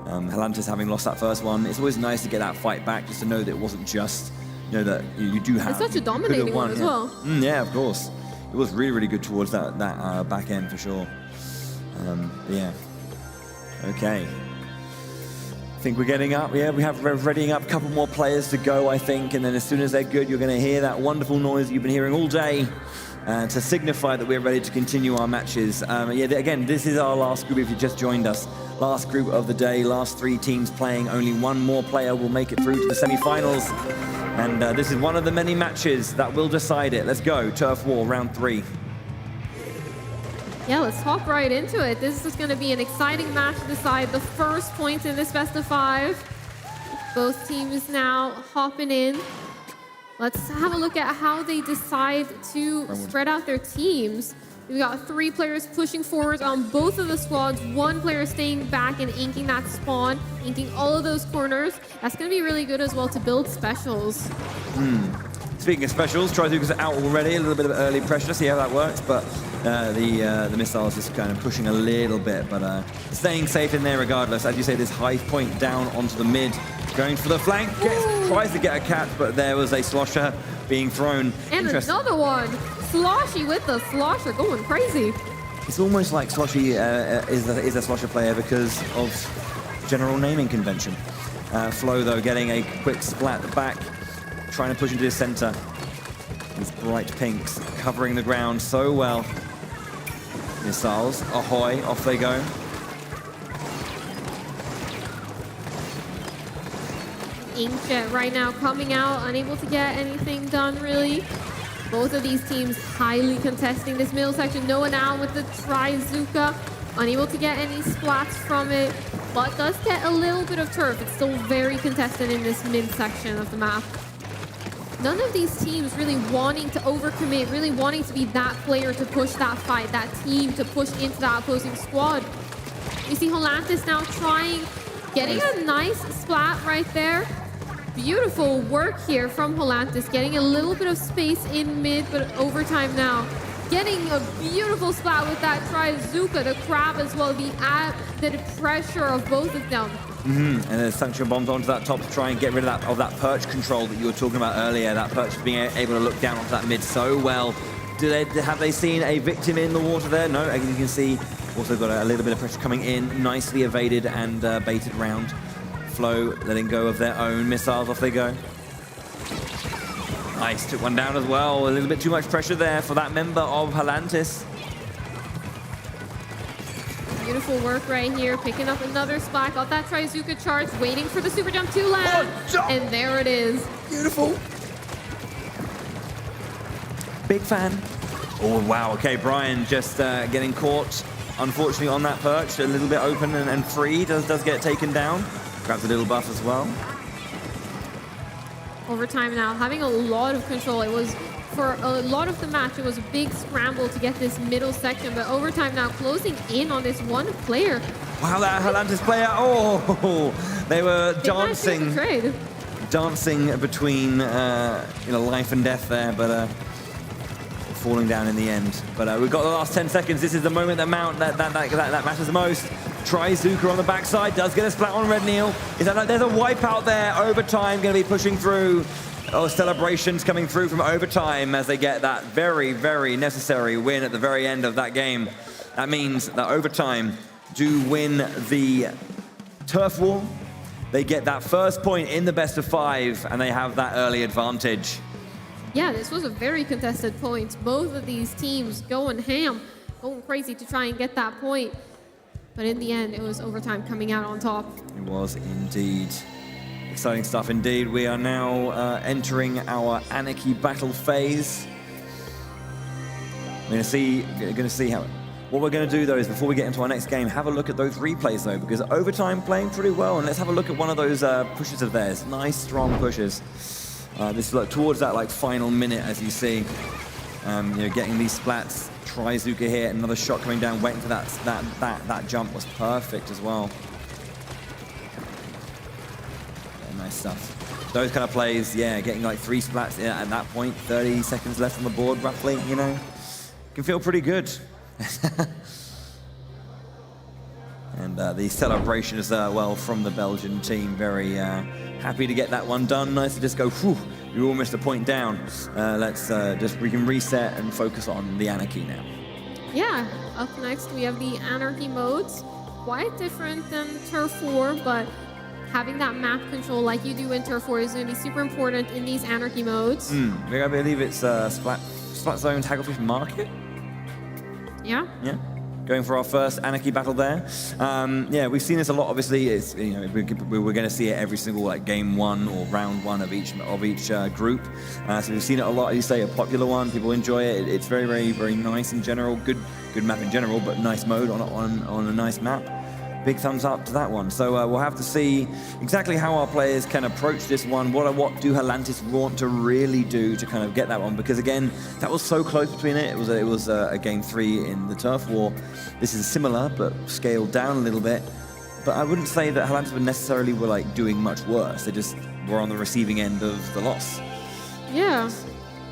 Helantis having lost that first one, it's always nice to get that fight back, just to know that it wasn't just, that you do have. It's such a dominating one as well. Yeah, of course. It was really, really good towards that back end for sure. Yeah. Okay. I think we're getting up. Yeah, we have readying up a couple more players to go, I think. And then as soon as they're good, you're going to hear that wonderful noise you've been hearing all day to signify that we're ready to continue our matches. Yeah, again, this is our last group if you just joined us. Last group of the day, last 3 teams playing. Only one more player will make it through to the semi-finals. And this is one of the many matches that will decide it. Let's go, Turf War, round 3. Yeah, let's hop right into it. This is going to be an exciting match to decide the first points in this best of 5. Both teams now hopping in. Let's have a look at how they decide to spread out their teams. We've got 3 players pushing forward on both of the squads, 1 player staying back and inking that spawn, inking all of those corners. That's going to be really good as well to build specials. Speaking of specials, Trizuka's out already, a little bit of early pressure, see how that works, but the missiles just kind of pushing a little bit, but staying safe in there regardless. As you say, this high point down onto the mid, going for the flank, tries to get a catch, but there was a slosher being thrown. And another one! Sloshy with the slosher, going crazy. It's almost like Sloshy is a slosher player because of general naming convention. Flo, though, getting a quick splat back, trying to push into the center. These bright pinks covering the ground so well. Missiles, ahoy, off they go. Inkjet right now coming out, unable to get anything done really. Both of these teams highly contesting this middle section. Noah now with the Trizuka, unable to get any splats from it, but does get a little bit of turf. It's still very contested in this mid section of the map. None of these teams really wanting to overcommit, really wanting to be that player to push that fight, that team to push into that opposing squad. You see Helantis now trying, getting a nice splat right there. Beautiful work here from Helantis, getting a little bit of space in mid, but overtime now. Getting a beautiful splat with that Trizuka, the crab as well, the added pressure of both of them. And there's suction bombs onto that top to try and get rid of that perch control that you were talking about earlier. That perch being able to look down onto that mid so well. Have they seen a victim in the water there? No, as you can see, also got a little bit of pressure coming in, nicely evaded and baited round. Flo letting go of their own missiles, off they go. Nice, took one down as well. A little bit too much pressure there for that member of Helantis. Beautiful work right here, picking up another spot. Got that Trizuka charge, waiting for the super jump to land. And there it is. Beautiful. Big fan. Oh, wow. Okay, Brian just getting caught, unfortunately, on that perch. A little bit open and free. Does get taken down. Grabs a little buff as well. Overtime now, having a lot of control. It was, for a lot of the match, it was a big scramble to get this middle section, but overtime now closing in on this one player. Wow, that Helantis player, oh, they were dancing between life and death there, but falling down in the end. But we've got the last 10 seconds. This is the moment that matters the most. Trizuka on the backside, does get a splat on Red Neil. There's a wipeout there, overtime going to be pushing through. Oh, celebrations coming through from overtime as they get that very, very necessary win at the very end of that game. That means that overtime do win the turf war. They get that first point in the best of 5, and they have that early advantage. Yeah, this was a very contested point. Both of these teams going ham, going crazy to try and get that point. But in the end, it was overtime coming out on top. It was indeed. Exciting stuff indeed. We are now entering our Anarchy Battle phase. We're going to see how. What we're going to do though is before we get into our next game, have a look at those replays though, because overtime playing pretty well, and let's have a look at one of those pushes of theirs. Nice strong pushes. This is like towards that like final minute, as you see. You know, getting these splats. Try-Zuka here, another shot coming down, waiting for that jump was perfect as well. Yeah, nice stuff. Those kind of plays, yeah, getting like 3 splats at that point, 30 seconds left on the board roughly, you know. Can feel pretty good. And the celebration as well from the Belgian team, very happy to get that one done. Nice to just go, whew, you're almost a point down. We can reset and focus on the Anarchy now. Yeah, up next we have the Anarchy modes. Quite different than Turf War, but having that map control like you do in Turf War is going to be super important in these Anarchy modes. I believe it's Splat Zone's Hagglefish Market. Yeah. Yeah. Going for our first Anarchy battle there. Yeah, we've seen this a lot. Obviously, it's, you know, we're going to see it every single like game 1 or round 1 of each group. So we've seen it a lot. You say a popular one. People enjoy it. It's very, very, very nice in general. Good map in general, but nice mode on a nice map. Big thumbs up to that one. So we'll have to see exactly how our players can approach this one. What do Halantis want to really do to kind of get that one? Because again, that was so close between it. It was a game 3 in the Turf War. This is similar, but scaled down a little bit. But I wouldn't say that Halantis were like doing much worse. They just were on the receiving end of the loss. Yeah.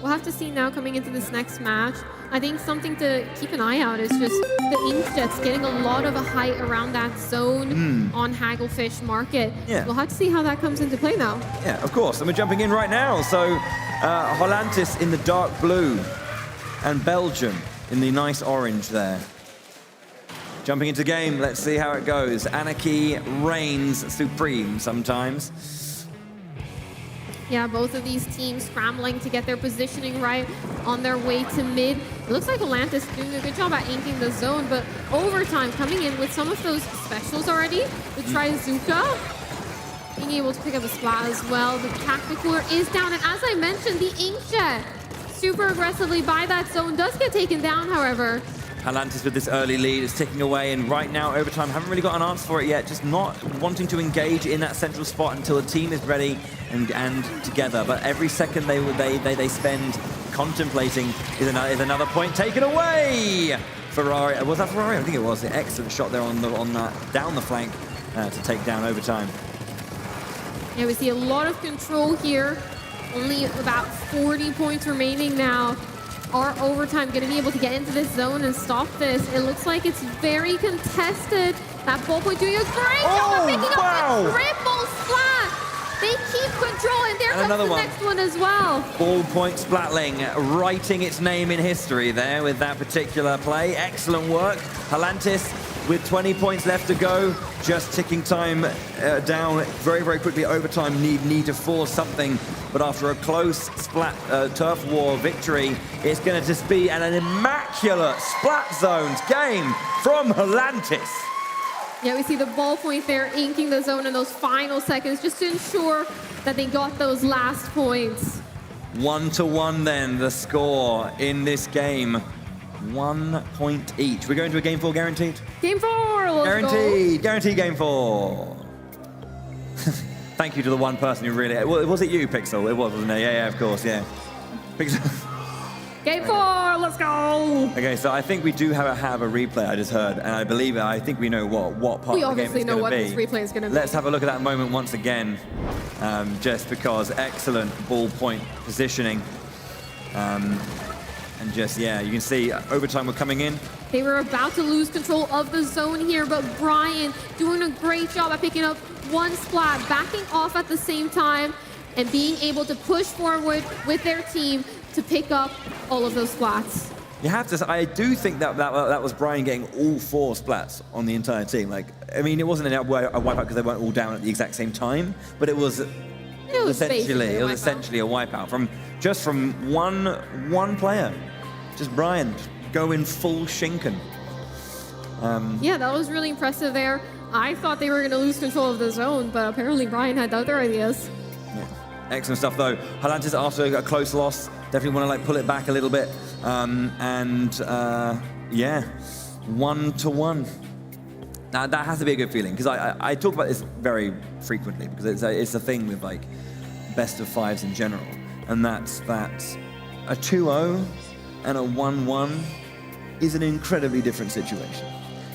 We'll have to see now coming into this next match. I think something to keep an eye out is just the Inkjets getting a lot of a height around that zone on Hagglefish Market. Yeah. We'll have to see how that comes into play now. Yeah, of course. And we're jumping in right now. So Halantis in the dark blue and Belgium in the nice orange there. Jumping into game, let's see how it goes. Anarchy reigns supreme sometimes. Yeah, both of these teams scrambling to get their positioning right on their way to mid. It looks like Atlantis doing a good job at inking the zone, but overtime coming in with some of those specials already. The Try-Zuka being able to pick up a splat as well. The Tacticooler is down, and as I mentioned, the Inkjet super aggressively by that zone does get taken down, however. Halantis with this early lead is ticking away, and right now, overtime, haven't really got an answer for it yet. Just not wanting to engage in that central spot until the team is ready and together. But every second they spend contemplating is another point taken away. Ferrari, was that Ferrari? I think it was. An excellent shot there on that down the flank to take down overtime. Yeah, we see a lot of control here. Only about 40 points remaining now. Are overtime going to be able to get into this zone and stop this? It looks like it's very contested. That ballpoint doing a great job of picking up the triple splat. They keep control, and there comes the next one as well. Ballpoint Splatling writing its name in history there with that particular play. Excellent work. Halantis with 20 points left to go, just ticking time down very, very quickly. Overtime need to force something, but after a close Turf War victory, it's going to just be an immaculate Splat Zones game from Halantis. Yeah, we see the ballpoint there inking the zone in those final seconds just to ensure that they got those last points. 1-1 then, the score in this game. 1 point each. We're going to a game 4 guaranteed? Game 4, let's guaranteed, Guaranteed game 4. Thank you to the one person who really... Was it you, Pixel? It was, wasn't it? Yeah, of course, yeah. Pixel. Game 4, let's go! Okay, so I think we do have a replay, I just heard, and I think we know what part of the game it's going to be. We obviously know what this replay is going to be. Let's have a look at that moment once again, just because excellent ballpoint positioning. And just, yeah, you can see overtime were coming in. They were about to lose control of the zone here, but Brian doing a great job at picking up one splat, backing off at the same time, and being able to push forward with their team to pick up all of those splats. You have to say, I do think that was Brian getting all 4 splats on the entire team. Like, I mean, it wasn't a wipeout because they weren't all down at the exact same time, but it was essentially a wipeout from one player, just Brian going full Shinken. Yeah, that was really impressive there. I thought they were going to lose control of the zone, but apparently Brian had other ideas. Yeah. Excellent stuff though. Halantis, after a close loss, Definitely want to like pull it back a little bit. Yeah, 1-1. Now that has to be a good feeling because I talk about this very frequently because it's a thing with like best of fives in general, and that's that a 2-0 and a 1-1 is an incredibly different situation.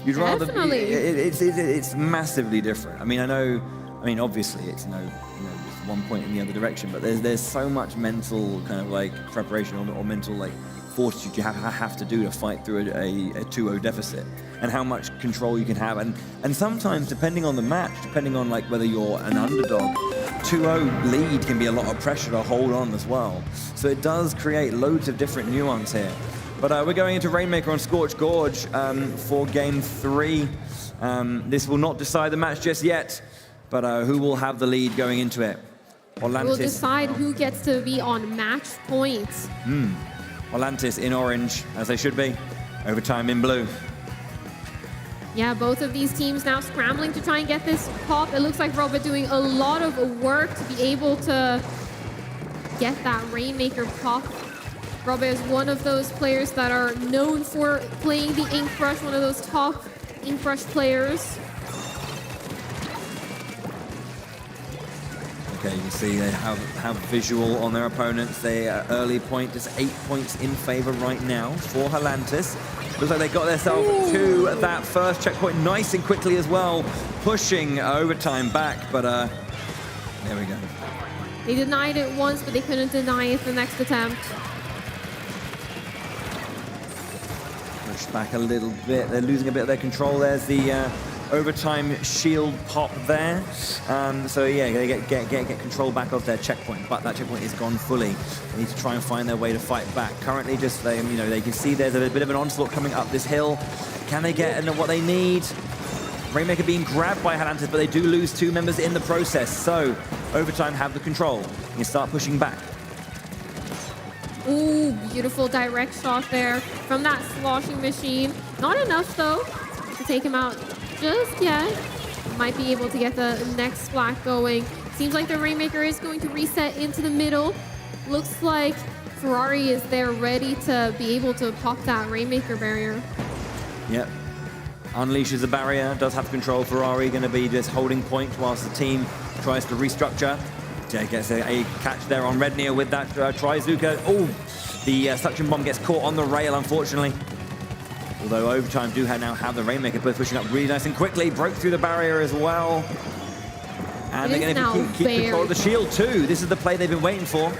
You'd rather Definitely. It's massively different. I mean obviously it's just 1 point in the other direction, but there's so much mental kind of like preparation or mental like fortitude you have to do to fight through a 2-0 deficit, and how much control you can have, and sometimes depending on the match, depending on like whether you're an underdog, 2-0 lead can be a lot of pressure to hold on as well. So it does create loads of different nuance here. But we're going into Rainmaker on Scorched Gorge for game 3. This will not decide the match just yet, but who will have the lead going into it? Orlantis. We'll decide who gets to be on match points. Orlantis in orange, as they should be. Overtime in blue. Yeah, both of these teams now scrambling to try and get this pop. It looks like Robert doing a lot of work to be able to get that Rainmaker pop. Robert is one of those players that are known for playing the Ink Brush, one of those top Ink Brush players. Okay, you can see they have visual on their opponents. They early point is 8 points in favor right now for Orlantis. Looks like they got themselves to that first checkpoint nice and quickly as well, pushing overtime back, but there we go. They denied it once, but they couldn't deny it the next attempt. Push back a little bit. They're losing a bit of their control. There's the overtime shield pop there. So yeah, they get control back of their checkpoint, but that checkpoint is gone fully. They need to try and find their way to fight back. Currently, just they can see there's a bit of an onslaught coming up this hill. Can they get what they need? Rainmaker being grabbed by Orlantis, but they do lose 2 members in the process. So overtime have the control. You start pushing back. Ooh, beautiful direct shot there from that sloshing machine. Not enough though to take him out just yet. Might be able to get the next splat going. Seems like the Rainmaker is going to reset into the middle. Looks like Ferrari is there ready to be able to pop that Rainmaker barrier. Yep. Unleashes the barrier, does have control. Ferrari going to be just holding point whilst the team tries to restructure. Jay gets a catch there on Rednir with that Trizuka. Oh, the suction bomb gets caught on the rail, unfortunately. Although overtime do now have the Rainmaker both pushing up really nice and quickly. Broke through the barrier as well. And they're going to keep control of the shield too. This is the play they've been waiting for.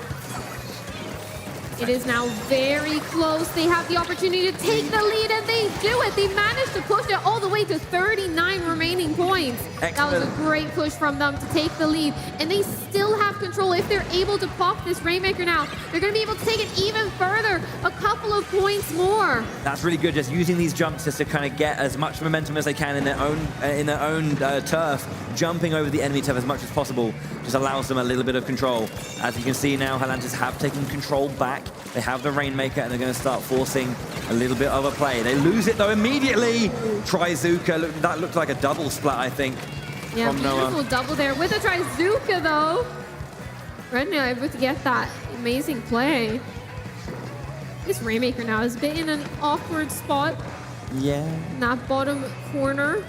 It is now very close. They have the opportunity to take the lead, and they do it. They managed to push it all the way to 39 remaining points. Excellent. That was a great push from them to take the lead, and they still have control. If they're able to pop this Rainmaker now, they're going to be able to take it even further, a couple of points more. That's really good, just using these jumps just to kind of get as much momentum as they can in their own turf. Jumping over the enemy turf as much as possible just allows them a little bit of control. As you can see now, Orlantis have taken control back. They have the Rainmaker, and they're going to start forcing a little bit of a play. They lose it, though, immediately. Trizuka, that looked like a double splat, I think, Yeah, from beautiful Noah. double there with a Trizuka, though. Rednir able to get that amazing play. This Rainmaker now is a bit in an awkward spot. Yeah. In that bottom corner.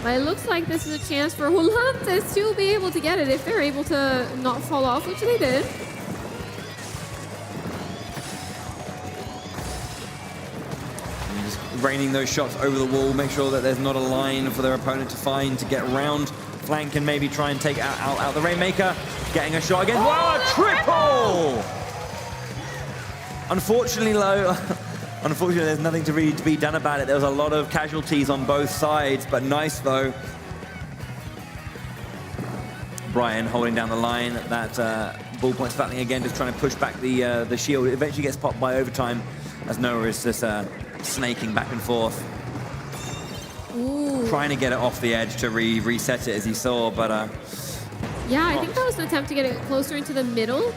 But it looks like this is a chance for Orlantis to be able to get it if they're able to not fall off, which they did. Just raining those shots over the wall, make sure that there's not a line for their opponent to find to get around. Flank and maybe try and take out the Rainmaker. Getting a shot again. Wow, a triple! Unfortunately, unfortunately, there's nothing to really be done about it. There was a lot of casualties on both sides, but nice though. Brian holding down the line. That ballpoint splatling again, just trying to push back the shield. It eventually gets popped by overtime as Noah is just snaking back and forth. Ooh. Trying to get it off the edge to reset it as he saw, but yeah, I think that was an attempt to get it closer into the middle,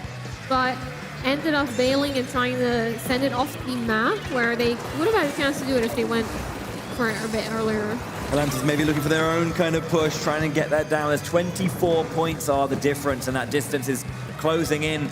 but ended up bailing and trying to send it off the map, where they would have had a chance to do it if they went for it a bit earlier. Orlantis maybe looking for their own kind of push, trying to get that down. There's 24 points are the difference, and that distance is closing in.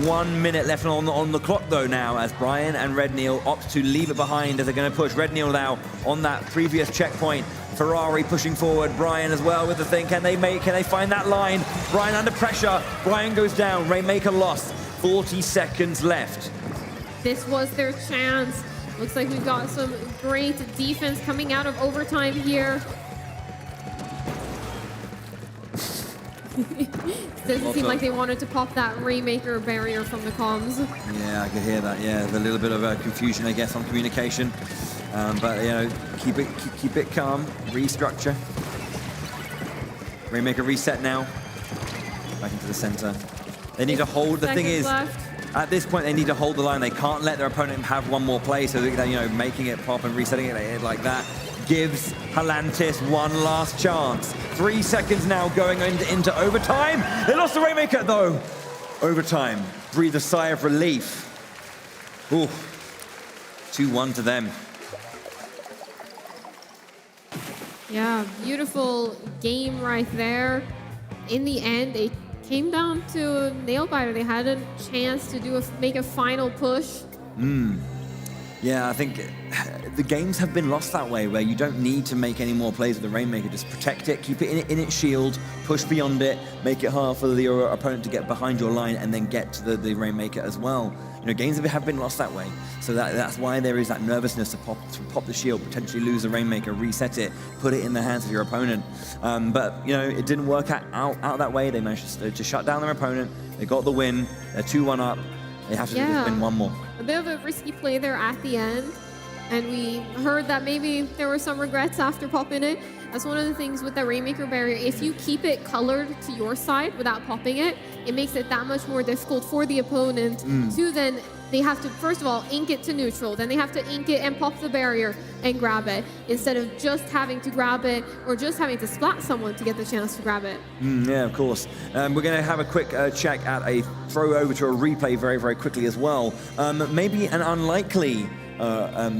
1 minute left on the clock though now, as Brian and Red Neil opt to leave it behind as they're going to push. Red Neil now on that previous checkpoint. Ferrari pushing forward. Brian as well with the thing. Can they find that line? Brian under pressure. Brian goes down. Rainmaker lost. 40 seconds left. This was their chance. Looks like we've got some great defense coming out of overtime here. Doesn't seem like they wanted to pop that Rainmaker barrier from the comms. Yeah, I could hear that. Yeah, there's a little bit of confusion, I guess, on communication. But you know, keep it calm. Restructure. Rainmaker reset now. Back into the center. They need to hold. The thing is, at this point, they need to hold the line. They can't let their opponent have one more play. So that, you know, making it pop and resetting it like that gives Halantis one last chance. 3 seconds now going into overtime. They lost the Rainmaker though. Overtime. Breathe a sigh of relief. Ooh. 2-1 to them. Yeah, beautiful game right there. In the end, it came down to a nail biter. They had a chance to make a final push. Yeah, I think the games have been lost that way, where you don't need to make any more plays with the Rainmaker. Just protect it, keep it in its shield, push beyond it, make it hard for your opponent to get behind your line, and then get to the Rainmaker as well. You know, games have been lost that way. So that's why there is that nervousness to pop the shield, potentially lose the Rainmaker, reset it, put it in the hands of your opponent. But, you know, it didn't work out that way. They managed to shut down their opponent. They got the win. They're 2-1 up. They have to just win one more. A bit of a risky play there at the end. And we heard that maybe there were some regrets after popping it. That's one of the things with the Rainmaker barrier. If you keep it colored to your side without popping it, it makes it that much more difficult for the opponent to then, they have to, first of all, ink it to neutral. Then they have to ink it and pop the barrier and grab it, instead of just having to grab it or just having to splat someone to get the chance to grab it. Yeah, of course. We're going to have a quick check at a throw over to a replay very, very quickly as well. Maybe an unlikely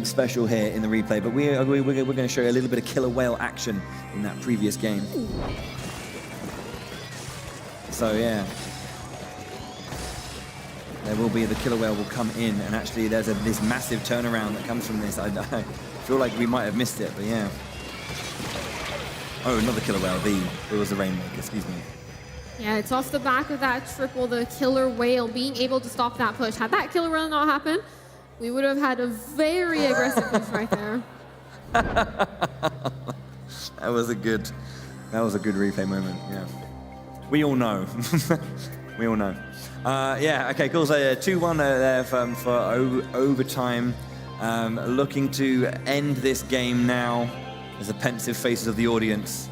special here in the replay, but we're going to show you a little bit of killer whale action in that previous game. So yeah, there will be, the killer whale will come in, and actually there's this massive turnaround that comes from this. I feel like we might have missed it, but yeah. Oh, not the killer whale, it was the Rainmaker, excuse me. Yeah, it's off the back of that triple, the killer whale being able to stop that push. Had that killer whale not happened, we would have had a very aggressive push right there. That was a good replay moment. Yeah, we all know. We all know. Yeah. Okay. Cool. So 2-1 there for overtime. Looking to end this game now, as the pensive faces of the audience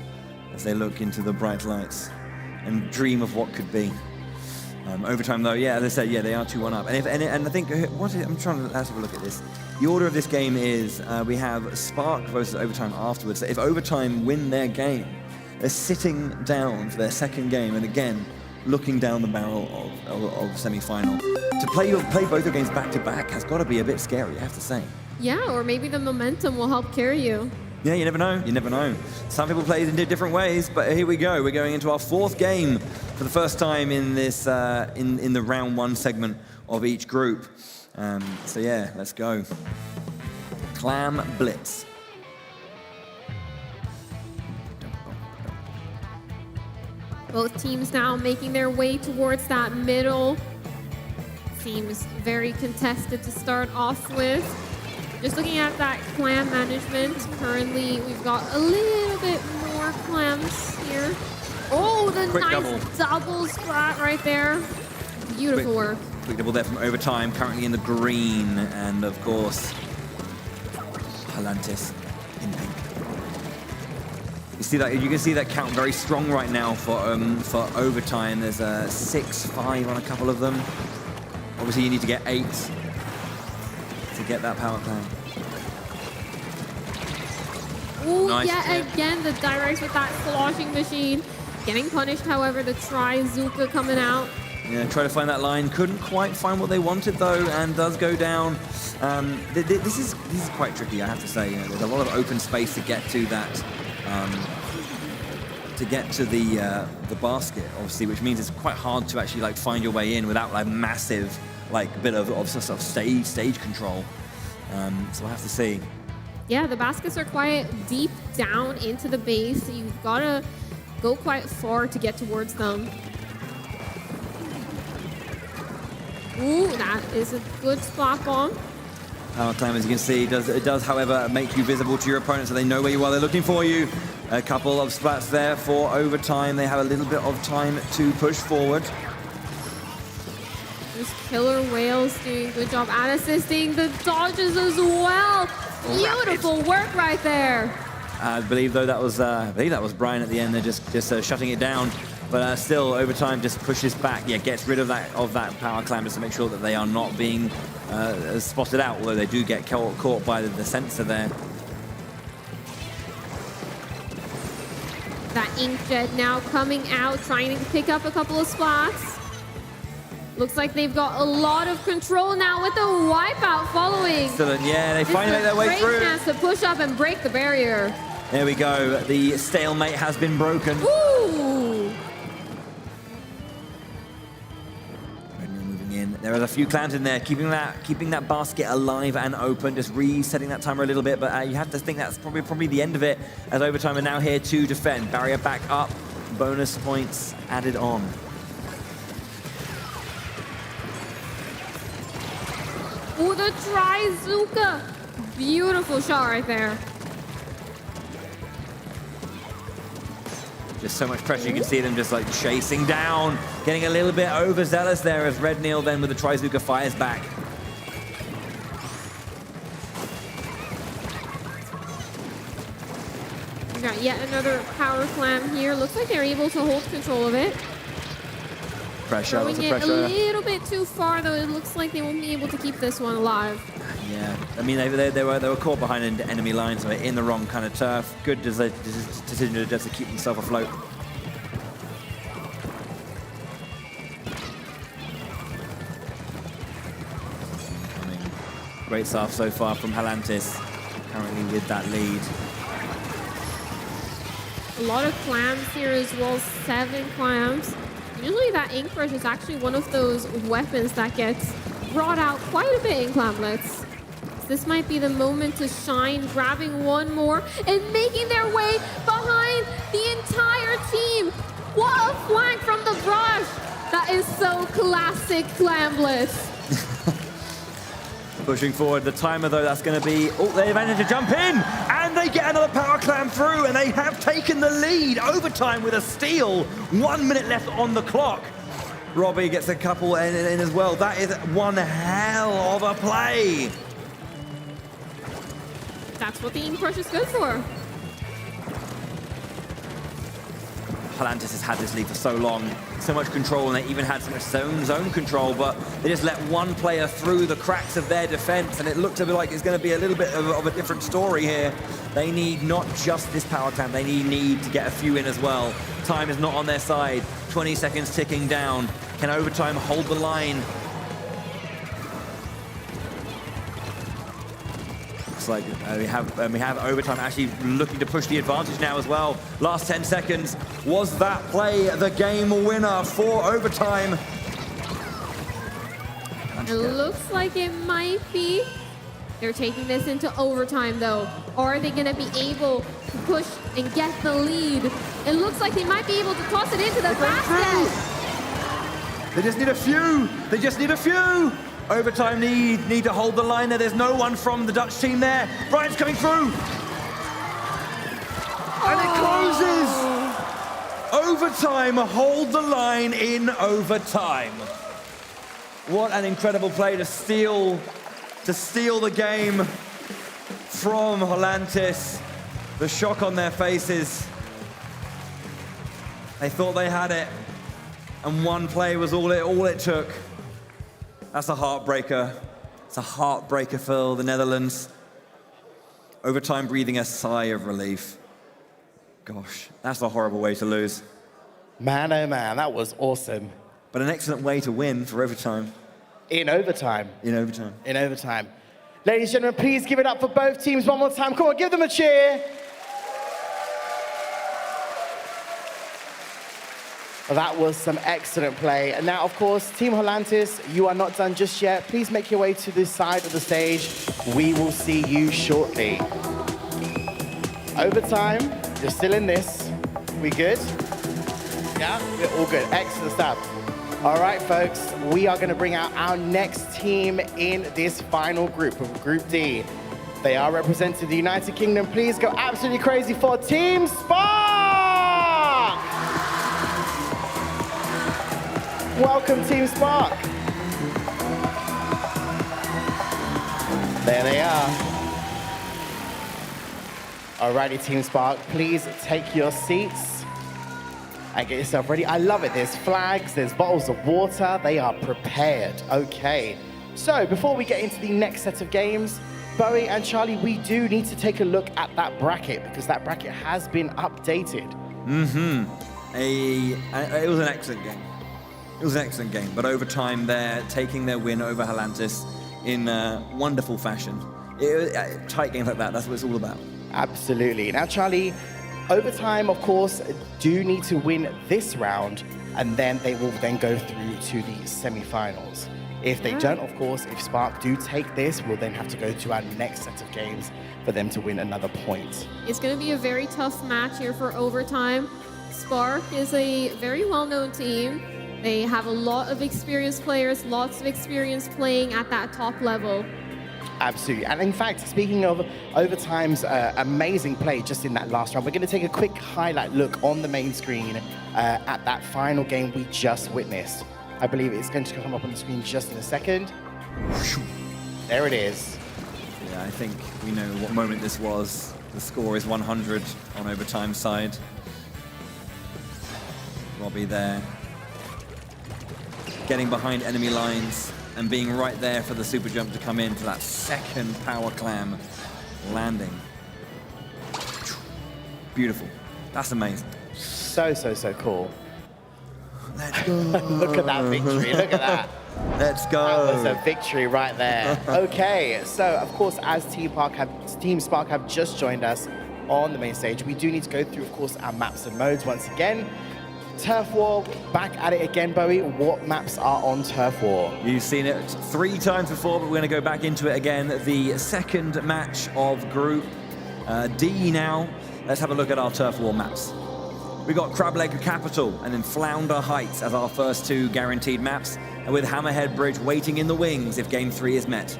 as they look into the bright lights and dream of what could be. Overtime, though, yeah, as I said, yeah, they are 2-1 up. And I think, I'm trying to have a look at this. The order of this game is we have Spark versus Overtime afterwards. So if Overtime win their game, they're sitting down for their second game, and again, looking down the barrel of semi-final. To play both the games back-to-back has got to be a bit scary, I have to say. Yeah, or maybe the momentum will help carry you. Yeah, you never know. You never know. Some people play it in different ways, but here we go. We're going into our fourth game for the first time in this in the round one segment of each group. So yeah, let's go. Clam Blitz. Both teams now making their way towards that middle. Seems very contested to start off with. Just looking at that clam management, currently we've got a little bit more clams here. Oh, the Quick nice double splat right there. Beautiful work. Quick double there from Overtime, currently in the green, and of course, Halantis in pink. You can see that count very strong right now for Overtime. There's a 6-5 on a couple of them. Obviously, you need to get 8 to get that power play. Oh, Nice yeah, again, the directs with that sloshing machine. Getting punished, however, the Tri-Zuka coming out. Yeah, try to find that line. Couldn't quite find what they wanted, though, and does go down. This is quite tricky, I have to say. You know, there's a lot of open space to get to that to get to the basket, obviously, which means it's quite hard to actually like find your way in without like massive like bit of sort of stage control. So we'll have to see. Yeah, the baskets are quite deep down into the base, so you've got to go quite far to get towards them. Ooh, that is a good spot bomb. Power climb, as you can see, it does, however, make you visible to your opponent, so they know where you are. They're looking for you. A couple of splats there for overtime. They have a little bit of time to push forward. There's Killer Whales doing a good job at assisting the dodges as well. Beautiful work right there. I believe though that was Brian at the end. They're just shutting it down, but still overtime just pushes back. Yeah, gets rid of that power climb just to make sure that they are not being spotted out. Although they do get caught by the sensor there. That Inkjet now coming out, trying to pick up a couple of spots. Looks like they've got a lot of control now with the wipeout following. Excellent, yeah, they finally make their way through. Great chance to push up and break the barrier. There we go, the stalemate has been broken. Ooh! Moving in. There are a few clans in there, keeping that basket alive and open, just resetting that timer a little bit, but you have to think that's probably the end of it, as overtime are now here to defend. Barrier back up, bonus points added on. Ooh, the Trizuka. Beautiful shot right there. Just so much pressure, you can see them just like chasing down, getting a little bit overzealous there as Red Neil then with the Trizuka fires back. We got yet another power slam here. Looks like they're able to hold control of it. Pressure, lots of Throwing it pressure. a little bit too far, though. It looks like they won't be able to keep this one alive. Yeah, I mean, they were caught behind an enemy line, so in the wrong kind of turf. Good decision just to keep themselves afloat. Great stuff so far from Halantis, currently with that lead. A lot of clams here as well, 7 clams. Usually that ink brush is actually one of those weapons that gets brought out quite a bit in Clamblitz. This might be the moment to shine, grabbing one more and making their way behind the entire team. What a flank from the brush! That is so classic Clamblitz. Pushing forward, the timer though, that's going to be, oh, they managed to jump in, and they get another power clam through, and they have taken the lead. Overtime with a steal, 1 minute left on the clock. Robbie gets a couple in as well. That is one hell of a play. That's what the ink brush is good for. Halantis has had this lead for so long, so much control, and they even had so much zone control, but they just let one player through the cracks of their defense, and it looked a bit like it's going to be a little bit of a different story here. They need not just this power clamp, they need to get a few in as well. Time is not on their side. 20 seconds ticking down. Can overtime hold the line? Like we have overtime actually looking to push the advantage now as well. Last 10 seconds. Was that play the game winner for overtime? It looks like it might be. They're taking this into overtime though. Are they going to be able to push and get the lead? It looks like they might be able to toss it into the basket. They just need a few. They just need a few. Overtime need to hold the line there. There's no one from the Dutch team there. Brian's coming through. And it closes. Overtime, hold the line in overtime. What an incredible play to steal the game from Halantis. The shock on their faces. They thought they had it, and one play was all it took. That's a heartbreaker. It's a heartbreaker for the Netherlands. Overtime breathing a sigh of relief. Gosh, that's a horrible way to lose. Man, oh man, that was awesome. But an excellent way to win for overtime. In overtime. In overtime. In overtime. Ladies and gentlemen, please give it up for both teams one more time. Come on, give them a cheer. That was some excellent play. And now, of course, Team Hollantis, you are not done just yet. Please make your way to this side of the stage. We will see you shortly. Overtime, you're still in this. We good? Yeah, we're all good. Excellent stuff. All right, folks, we are going to bring out our next team in this final group of Group D. They are representing the United Kingdom. Please go absolutely crazy for Team Spark! Welcome, Team Spark. There they are. Alrighty, Team Spark, please take your seats and get yourself ready. I love it. There's flags, there's bottles of water. They are prepared. Okay. So before we get into the next set of games, Bowie and Charlie, we do need to take a look at that bracket because that bracket has been updated. It was an excellent game. It was an excellent game, but overtime they're taking their win over Hollantis in wonderful fashion. Tight games like that, that's what it's all about. Absolutely. Now, Charlie, overtime, of course, do need to win this round, and then they will then go through to the semi-finals. If they don't, of course, if Spark do take this, we'll then have to go to our next set of games for them to win another point. It's going to be a very tough match here for overtime. Spark is a very well-known team. They have a lot of experienced players, lots of experience playing at that top level. Absolutely. And in fact, speaking of overtime's amazing play just in that last round, we're going to take a quick highlight look on the main screen at that final game we just witnessed. I believe it's going to come up on the screen just in a second. There it is. Yeah, I think we know what moment this was. The score is 100 on overtime side. Robbie there, getting behind enemy lines and being right there for the super jump to come in for that second power clam landing. Beautiful. That's amazing. So cool. Let's go. Look at that victory. Look at that. Let's go. That was a victory right there. Okay, so of course, as Team Spark have just joined us on the main stage, we do need to go through, of course, our maps and modes once again. Turf War, back at it again, Bowie. What maps are on Turf War? You've seen it 3 times before, but we're going to go back into it again. The second match of Group D now. Let's have a look at our Turf War maps. We got Crableg Capital and then Flounder Heights as our first 2 guaranteed maps, and with Hammerhead Bridge waiting in the wings if Game 3 is met.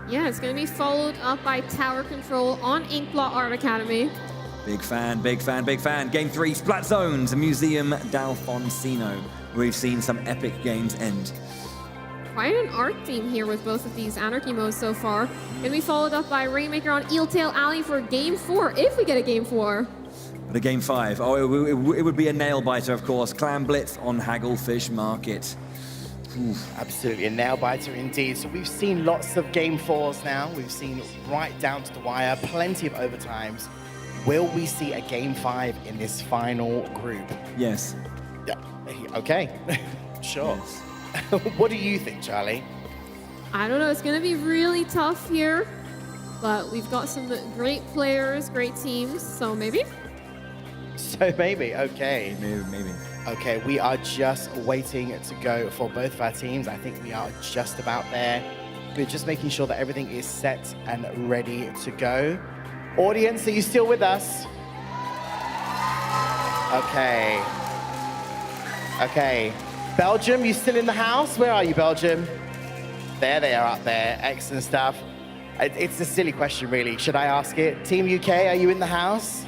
Yeah, it's going to be followed up by Tower Control on Inkblot Art Academy. Big fan, big fan, big fan. Game 3, Splat Zones, Museum d'Alfonsino. We've seen some epic games end. Quite an art theme here with both of these Anarchy modes so far. Going to be followed up by Rainmaker on Eeltail Alley for Game 4, if we get a Game 4. But a Game 5, it would be a nail-biter, of course. Clam Blitz on Hagglefish Market. Oof, absolutely, a nail-biter indeed. So we've seen lots of Game 4s now. We've seen right down to the wire, plenty of overtimes. Will we see a Game 5 in this final group? Yes. Yeah. Okay. Sure. Yes. What do you think, Charlie? I don't know. It's going to be really tough here, but we've got some great players, great teams, so maybe? So maybe, okay. Maybe. Okay, we are just waiting to go for both of our teams. I think we are just about there. We're just making sure that everything is set and ready to go. Audience, are you still with us? Okay. Okay. Belgium, you still in the house? Where are you, Belgium? There they are up there. Excellent stuff. It's a silly question, really. Should I ask it? Team UK, are you in the house?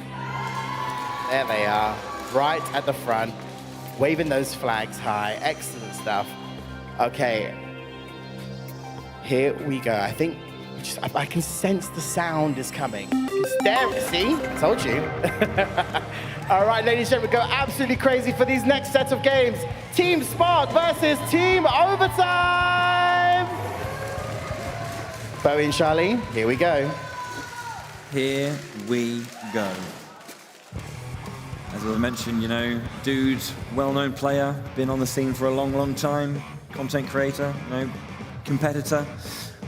There they are, right at the front, waving those flags high. Excellent stuff. Okay. Here we go. I think I can sense the sound is coming. It's there, see? I told you. All right, ladies and gentlemen, go absolutely crazy for these next set of games. Team Spark versus Team Overtime. Bowie and Charlie, here we go. Here we go. As I mentioned, you know, dude, well-known player, been on the scene for a long, long time, content creator, you know, competitor.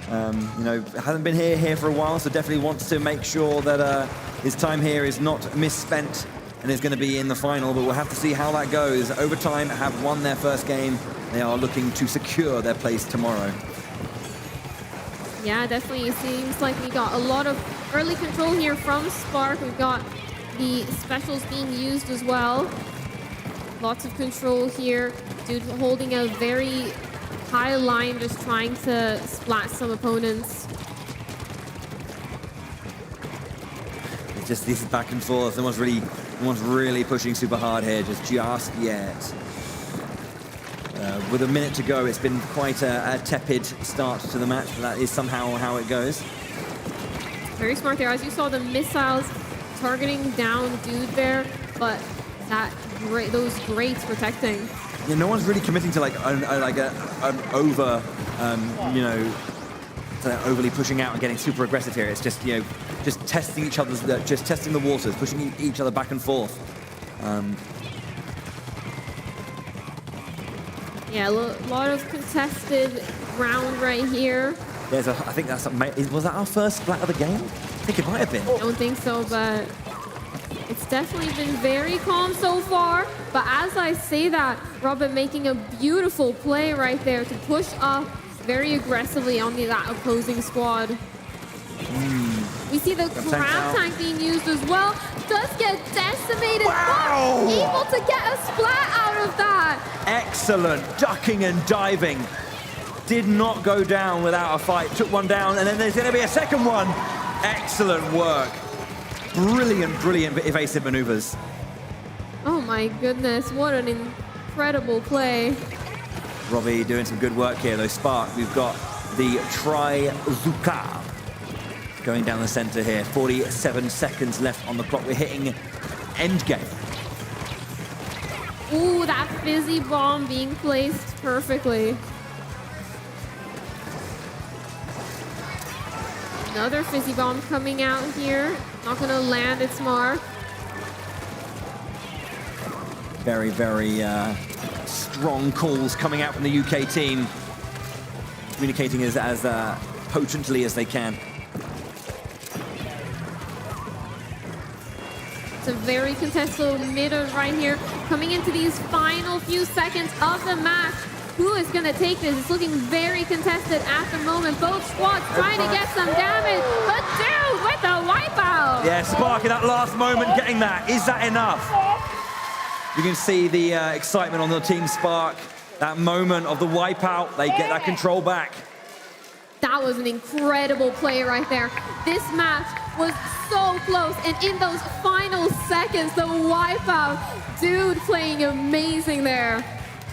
You know, hasn't been here for a while, so definitely wants to make sure that his time here is not misspent and is going to be in the final, but we'll have to see how that goes. Overtime have won their first game. They are looking to secure their place tomorrow. Yeah, definitely. It seems like we got a lot of early control here from Spark. We've got the specials being used as well. Lots of control here. Dude holding a very high line, just trying to splat some opponents. It's just this back and forth. No one's really pushing super hard here, just yet. With a minute to go, it's been quite a tepid start to the match, but that is somehow how it goes. Very smart there. As you saw, the missiles targeting down Dude there, but those grates protecting. Yeah, no one's really committing to like an over, you know, overly pushing out and getting super aggressive here. It's just, you know, just testing each other's, just testing the waters, pushing each other back and forth. Yeah, a lot of contested ground right here. There's I think that's, was that our first splat of the game? I think it might have been. I don't think so, but it's definitely been very calm so far. But as I say that, Robin making a beautiful play right there to push up very aggressively on that opposing squad. We see the crab tank being used as well. Does get decimated, wow! But able to get a splat out of that. Excellent ducking and diving. Did not go down without a fight. Took one down, and then there's going to be a second one. Excellent work. Brilliant evasive maneuvers. Oh my goodness, what an incredible play. Robbie doing some good work here, though. Spark, we've got the Tri-Zuka going down the center here. 47 seconds left on the clock. We're hitting end game. Ooh, that fizzy bomb being placed perfectly. Another fizzy bomb coming out here. Not gonna land its mark. Very strong calls coming out from the UK team. Communicating as potently as they can. It's a very contested middle right here. Coming into these final few seconds of the match. Who is going to take this? It's looking very contested at the moment. Both squads trying to get some damage, but Dude with the wipeout. Yeah, Spark in that last moment getting that. Is that enough? You can see the excitement on the Team Spark. That moment of the wipeout, they get that control back. That was an incredible play right there. This match was so close, and in those final seconds, the wipeout, Dude playing amazing there.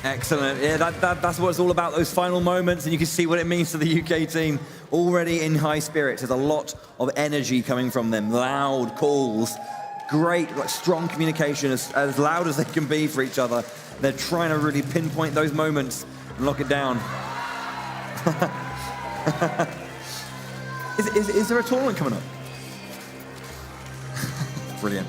Excellent. Yeah, that's what it's all about, those final moments, and you can see what it means to the UK team. Already in high spirits. There's a lot of energy coming from them. Loud calls. Great, like, strong communication, as loud as they can be for each other. They're trying to really pinpoint those moments and lock it down. Is there a tournament coming up? Brilliant.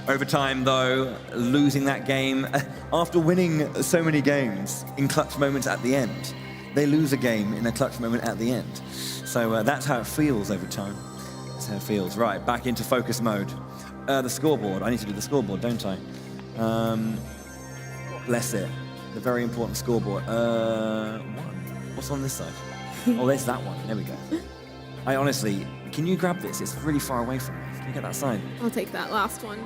Overtime, though, losing that game after winning so many games in clutch moments at the end. They lose a game in a clutch moment at the end. So that's how it feels over time. That's how it feels. Right, back into focus mode. The scoreboard. I need to do the scoreboard, don't I? Bless it. The very important scoreboard. What's on this side? Oh, there's that one. There we go. I honestly, can you grab this? It's really far away from me. Can you get that side? I'll take that last one.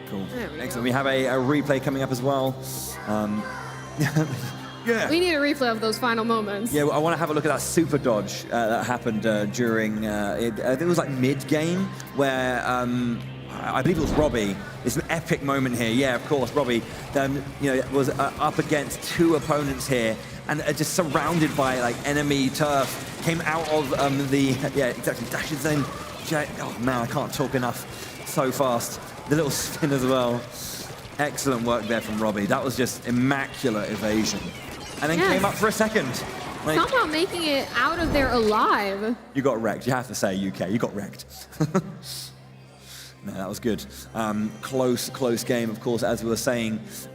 Cool. Excellent. We have a replay coming up as well. Yeah. We need a replay of those final moments. Yeah, I want to have a look at that super dodge that happened during, I think it was like mid-game, where I believe it was Robbie. It's an epic moment here. Yeah, of course, Robbie was up against two opponents here and just surrounded by like enemy turf. Came out of dashes in. Oh man, I can't talk enough. So fast. The little spin as well. Excellent work there from Robbie. That was just immaculate evasion. And then came up for a second. Like, somehow making it out of there alive. You got wrecked. You have to say, UK, you got wrecked. No, that was good. Close game, of course, as we were saying. Those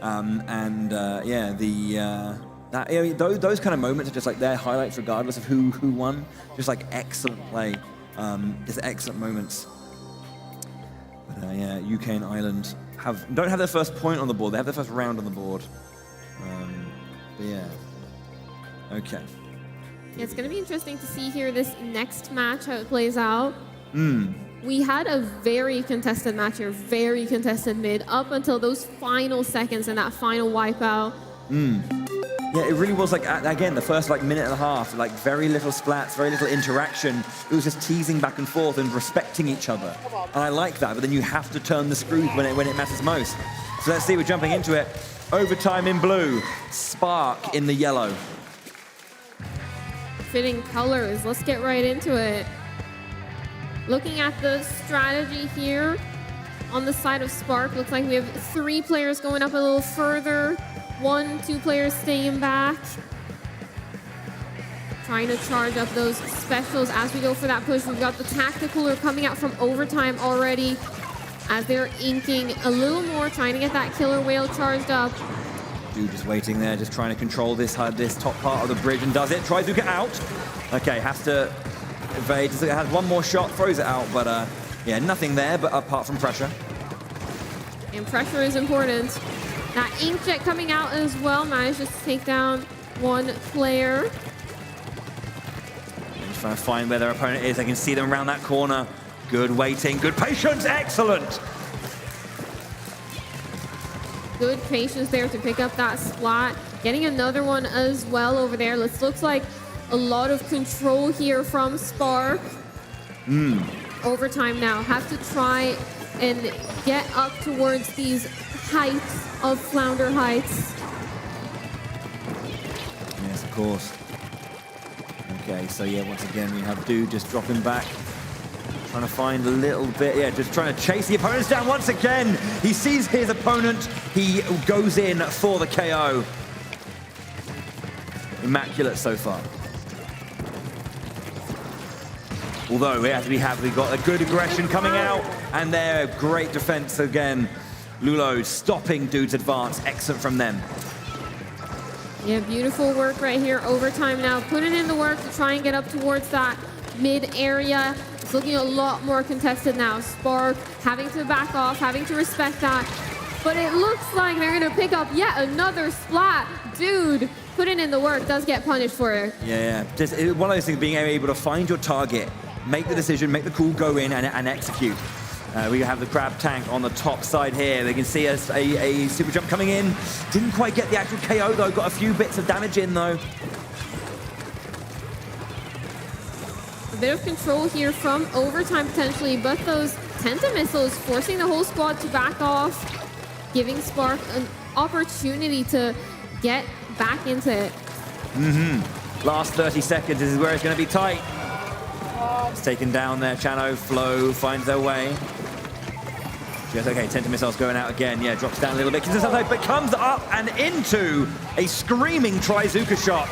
kind of moments are just like their highlights, regardless of who won. Just like excellent play, just excellent moments. Yeah, UK and Ireland don't have their first point on the board. They have their first round on the board. But yeah. Okay. Yeah, it's going to be interesting to see here this next match, how it plays out. Hmm. We had a very contested match here, very contested mid, up until those final seconds and that final wipeout. Yeah, it really was like, again, the first like minute and a half, like very little splats, very little interaction. It was just teasing back and forth and respecting each other. And I like that, but then you have to turn the screws when it matters most. So let's see, we're jumping into it. Overtime in blue, Spark in the yellow. Fitting colors, let's get right into it. Looking at the strategy here on the side of Spark, looks like we have 3 players going up a little further. 1, 2 players staying back. Trying to charge up those specials as we go for that push. We've got the Tacticaler coming out from overtime already as they're inking a little more, trying to get that Killer Whale charged up. Dude just waiting there, just trying to control this top part of the bridge and does it. Tries to get out. Okay, has to evade. Has one more shot, throws it out, but yeah, nothing there but apart from pressure. And pressure is important. That Inkjet coming out as well, manages to take down 1 player. Just trying to find where their opponent is. They can see them around that corner. Good waiting, good patience, excellent. Good patience there to pick up that splat. Getting another one as well over there. Looks like a lot of control here from Spark. Overtime now. Have to try and get up towards these heights of Flounder Heights. Yes, of course. Okay, so yeah, once again, we have Dude just dropping back. Trying to find a little bit, yeah, just trying to chase the opponents down once again. He sees his opponent, he goes in for the KO. Immaculate so far. Although we've got a good aggression coming out, and their great defense again. Lulo stopping Dude's advance, excellent from them. Yeah, beautiful work right here. Overtime now, putting in the work to try and get up towards that mid area. It's looking a lot more contested now. Spark having to back off, having to respect that. But it looks like they're gonna pick up yet another splat. Dude, putting in the work, does get punished for it. Yeah, just one of those things, being able to find your target, make the decision, make the call, go in and execute. We have the Crab Tank on the top side here. They can see a super jump coming in. Didn't quite get the actual KO though, got a few bits of damage in though. A bit of control here from overtime potentially, but those Tenta missiles forcing the whole squad to back off, giving Spark an opportunity to get back into it. Last 30 seconds, this is where it's going to be tight. It's taken down there, Chano, Flow finds their way. Just okay, Tenta missiles going out again. Yeah, drops down a little bit, but comes up and into a screaming Trizuka shot.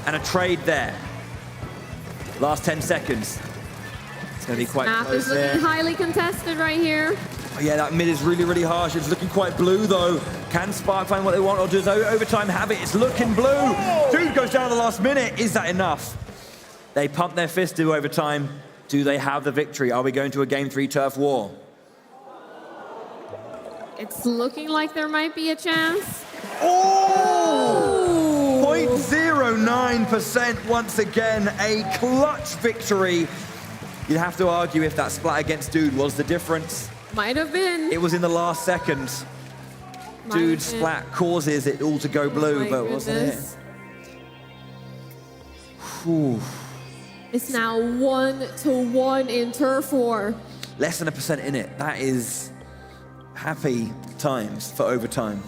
And a trade there. Last 10 seconds. It's going to be quite Snap close is looking there. highly contested right here. Oh, yeah, that mid is really, really harsh. It's looking quite blue, though. Can Spark find what they want, or does overtime have it? It's looking blue. Dude goes down at the last minute. Is that enough? They pump their fist to overtime. Do they have the victory? Are we going to a Game 3 turf war? It's looking like there might be a chance. Oh! 0.09% once again. A clutch victory. You'd have to argue if that splat against Dude was the difference. Might have been. It was in the last second. Dude splat causes it all to go blue, but wasn't it? Whew. It's now 1-1 in turf war. Less than 1% in it. That is happy times for overtime.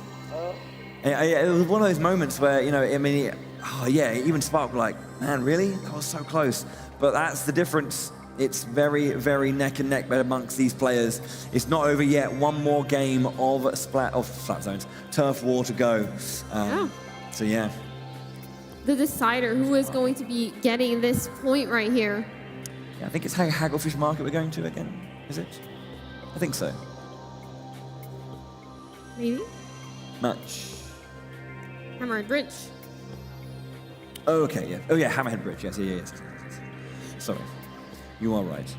It was one of those moments where, you know, I mean, oh yeah, even Spark were like, man, really? That was so close. But that's the difference. It's very, very neck and neck amongst these players. It's not over yet. One more game of flat zones, turf war to go. So yeah. The decider, who is going to be getting this point right here? Yeah, I think it's Hagglefish Market we're going to again, is it? I think so. Maybe? Much. Hammerhead Bridge. Oh, okay, yeah. Oh, yeah, Hammerhead Bridge. Yes, yes. Sorry. You are right.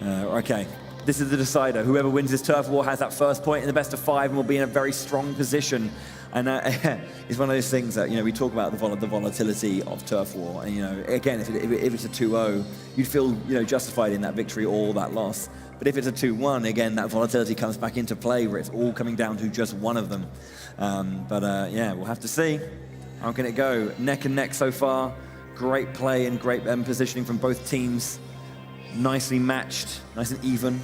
Okay. this is the decider. Whoever wins this turf war has that first point in the best of 5 and will be in a very strong position. And it's one of those things that, you know, we talk about the volatility of turf war. And, you know, again, if it's a 2-0, you'd feel, you know, justified in that victory or that loss. But if it's a 2-1, again, that volatility comes back into play where it's all coming down to just one of them. Yeah, we'll have to see. How can it go? Neck and neck so far. Great play and great positioning from both teams. Nicely matched, nice and even.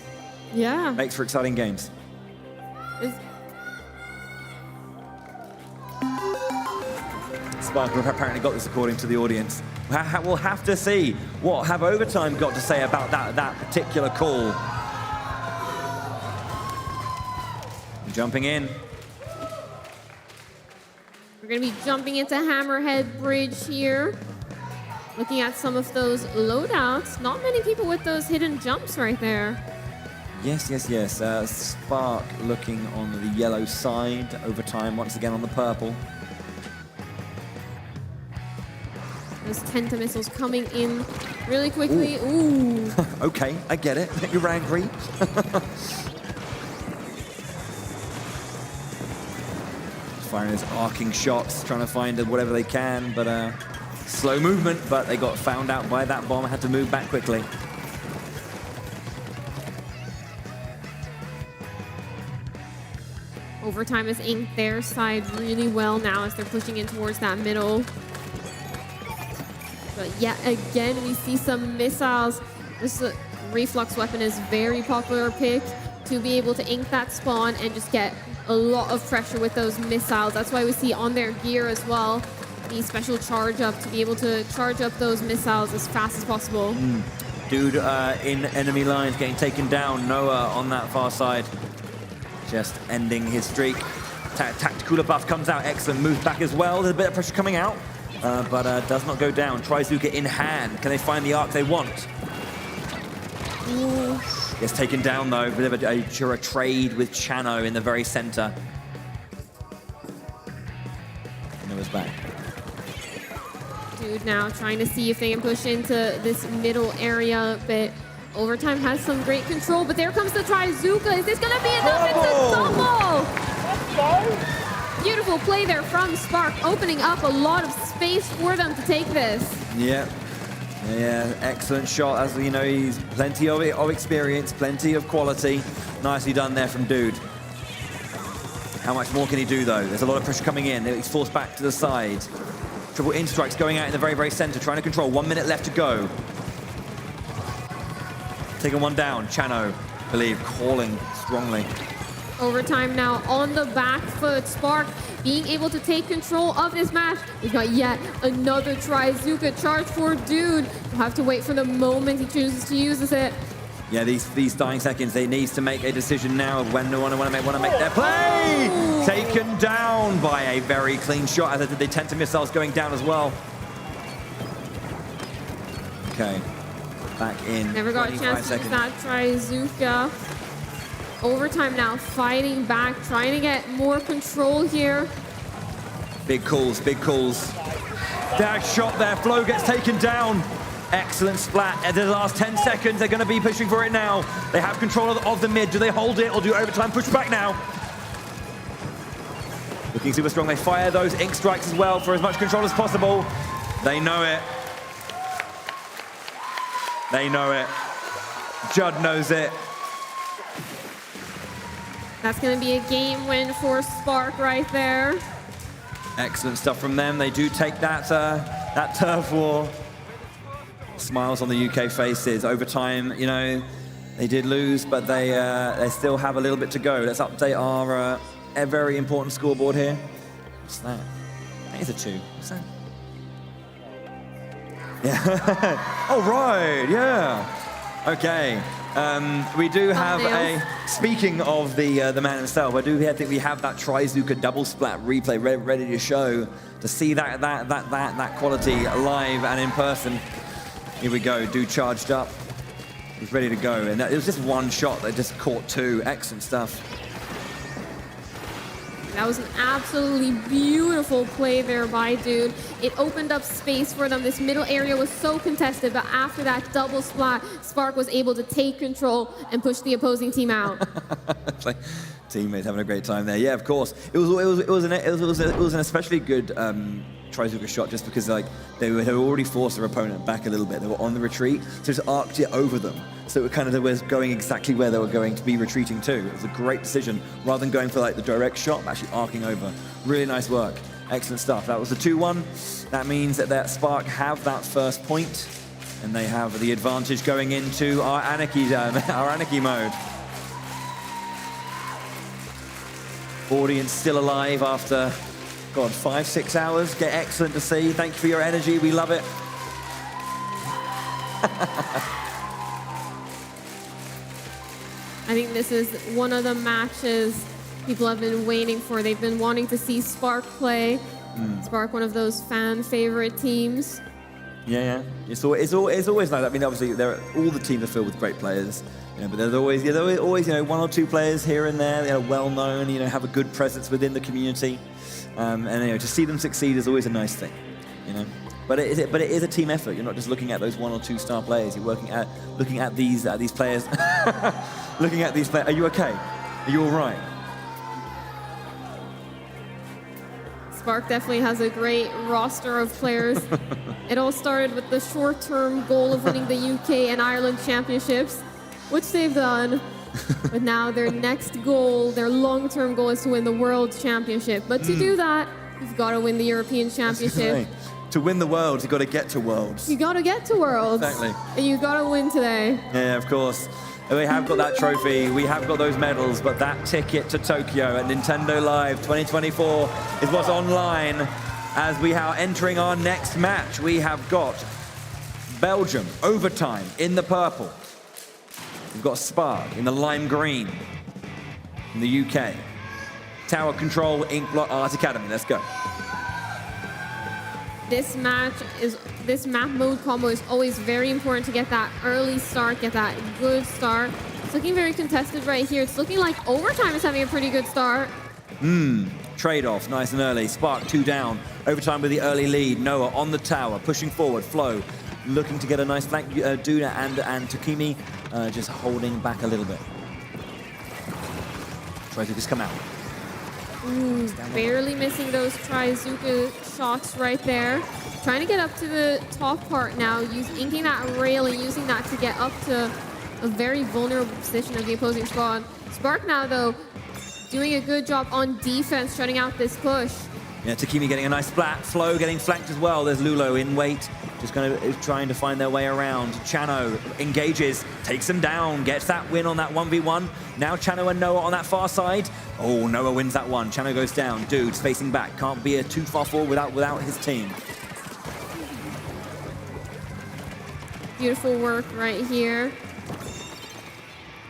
Yeah. Makes for exciting games. Spark apparently got this according to the audience. We'll have to see what have Overtime got to say about that particular call. Jumping in. We're going to be jumping into Hammerhead Bridge here. Looking at some of those loadouts. Not many people with those hidden jumps right there. Yes. Spark looking on the yellow side. Overtime once again on the purple. Those Tenta missiles coming in really quickly. Ooh. Okay, I get it. You're angry. Firing his arcing shots, trying to find whatever they can, but slow movement, but they got found out by that bomb, had to move back quickly. Overtime has inked their side really well now as they're pushing in towards that middle. But yet again, we see some missiles. This reflux weapon is very popular pick to be able to ink that spawn and just get a lot of pressure with those missiles. That's why we see on their gear as well the special charge up to be able to charge up those missiles as fast as possible. Dude in enemy lines getting taken down. Noah on that far side. Just ending his streak. Tactical buff comes out. Excellent. Moves back as well. There's a bit of pressure coming out. But does not go down. Trizooka in hand. Can they find the arc they want? Ooh. Gets taken down though. Bit of a trade with Chano in the very center. Noah's back. Dude now trying to see if they can push into this middle area, but Overtime has some great control. But there comes the Trizooka. Is this going to be enough? It's a double! Let's go! Beautiful play there from Spark, opening up a lot of space for them to take this. Yeah, excellent shot. As you know, he's plenty of experience, plenty of quality. Nicely done there from Dude. How much more can he do though? There's a lot of pressure coming in. He's forced back to the side. Triple in strikes going out in the very, very center, trying to control. 1 minute left to go. Taking one down. Chano, I believe, calling strongly. Overtime now on the back foot. Spark being able to take control of this match. We've got yet another Trizooka charge for Dude. We'll have to wait for the moment he chooses to use it. Yeah, these dying seconds, they need to make a decision now of when they want to make their play. Oh. Taken down by a very clean shot, as the Tenta missiles going down as well. Okay, back in. Never got a chance to use that Trizooka. Overtime now fighting back, trying to get more control here. Big calls, big calls. That shot there, Flo gets taken down. Excellent splat. In the last 10 seconds, they're going to be pushing for it now. They have control of the mid. Do they hold it or do Overtime push back now? Looking super strong. They fire those ink strikes as well for as much control as possible. They know it. They know it. Judd knows it. That's going to be a game win for Spark right there. Excellent stuff from them. They do take that turf war. Smiles on the UK faces. Overtime, you know, they did lose, but they still have a little bit to go. Let's update our a very important scoreboard here. What's that? That is a 2. What's that? Yeah. All right. Yeah. Okay. We do have a. Speaking of the man himself, I think we have that Trizooka double splat replay ready to show, to see that quality live and in person. Here we go. Dude charged up. He's ready to go, and it was just one shot that just caught 2. Excellent stuff. That was an absolutely beautiful play there by Dude. It opened up space for them. This middle area was so contested, but after that double splat, Spark was able to take control and push the opposing team out. It's like teammates having a great time there. Yeah, of course. It was an especially good Trizuka shot just because like they had already forced their opponent back a little bit. They were on the retreat, so just arced it over them. So it kind of was going exactly where they were going to be retreating to. It was a great decision rather than going for like the direct shot, but actually arcing over. Really nice work. Excellent stuff. That was the 2-1. That means that Spark have that first point, and they have the advantage going into our anarchy mode. Audience still alive after, God, 5-6 hours. Get excellent to see. Thank you for your energy. We love it. I think this is one of the matches people have been waiting for. They've been wanting to see Spark play. Spark, one of those fan favorite teams. Yeah. It's always nice. I mean, obviously, all the teams are filled with great players. But there's always one or two players here and there that are well known, have a good presence within the community, and to see them succeed is always a nice thing, But it is a team effort. You're not just looking at those 1 or 2 star players. You're looking at these players. Looking at these players. Are you okay? Are you all right? Spark definitely has a great roster of players. It all started with the short-term goal of winning the UK and Ireland championships, which they've done. But now their next goal, their long-term goal, is to win the World Championship. But to do that, you've got to win the European Championship. To win the Worlds, you've got to get to Worlds. You got to get to Worlds. Exactly. And you got to win today. Yeah, of course. We have got that trophy, we have got those medals, but that ticket to Tokyo at Nintendo Live 2024 is what's online as we are entering our next match. We have got Belgium, overtime, in the purple. We've got Spark in the lime green in the UK. Tower Control, Inkblot Art Academy. Let's go. This map mode combo is always very important to get that early start, get that good start. It's looking very contested right here. It's looking like overtime is having a pretty good start. Trade-off, nice and early. Spark 2 down. Overtime with the early lead. Noah on the tower, pushing forward. Flo looking to get a nice flank. Duna and Takimi just holding back a little bit. Tries to just come out. Barely missing those Trizuka shots right there. Trying to get up to the top part now, inking that rail and using that to get up to a very vulnerable position of the opposing squad. Spark now, though, doing a good job on defense, shutting out this push. Yeah, Takimi getting a nice splat. Flo getting flanked as well. There's Lulo in wait, just kind of trying to find their way around. Chano engages, takes them down, gets that win on that 1v1. Now Chano and Noah on that far side. Oh, Noah wins that one. Chano goes down. Dude's facing back. Can't be too far forward without his team. Beautiful work right here.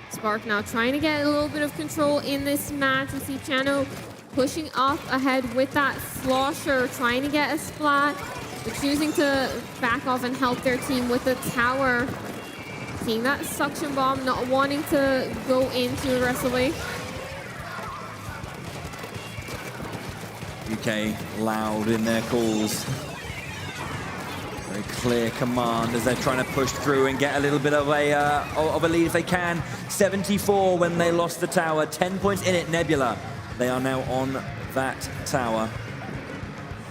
Spark now trying to get a little bit of control in this match. We see Chano pushing up ahead with that slosher, trying to get a splat, but choosing to back off and help their team with the tower. Seeing that suction bomb, not wanting to go in too aggressively. UK loud in their calls. Very clear command as they're trying to push through and get a little bit of a lead if they can. 74 when they lost the tower, 10 points in it, Nebula. They are now on that tower.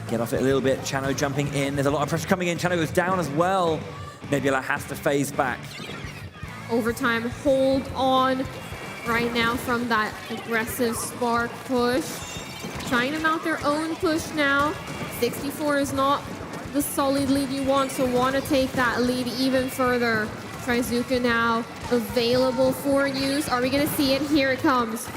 Get off it a little bit, Chano jumping in. There's a lot of pressure coming in, Chano goes down as well. Nebula has to phase back. Overtime, hold on right now from that aggressive Spark push. Trying to mount their own push now. 64 is not the solid lead you want, so want to take that lead even further. Trizuka now available for use. Are we going to see it? Here it comes.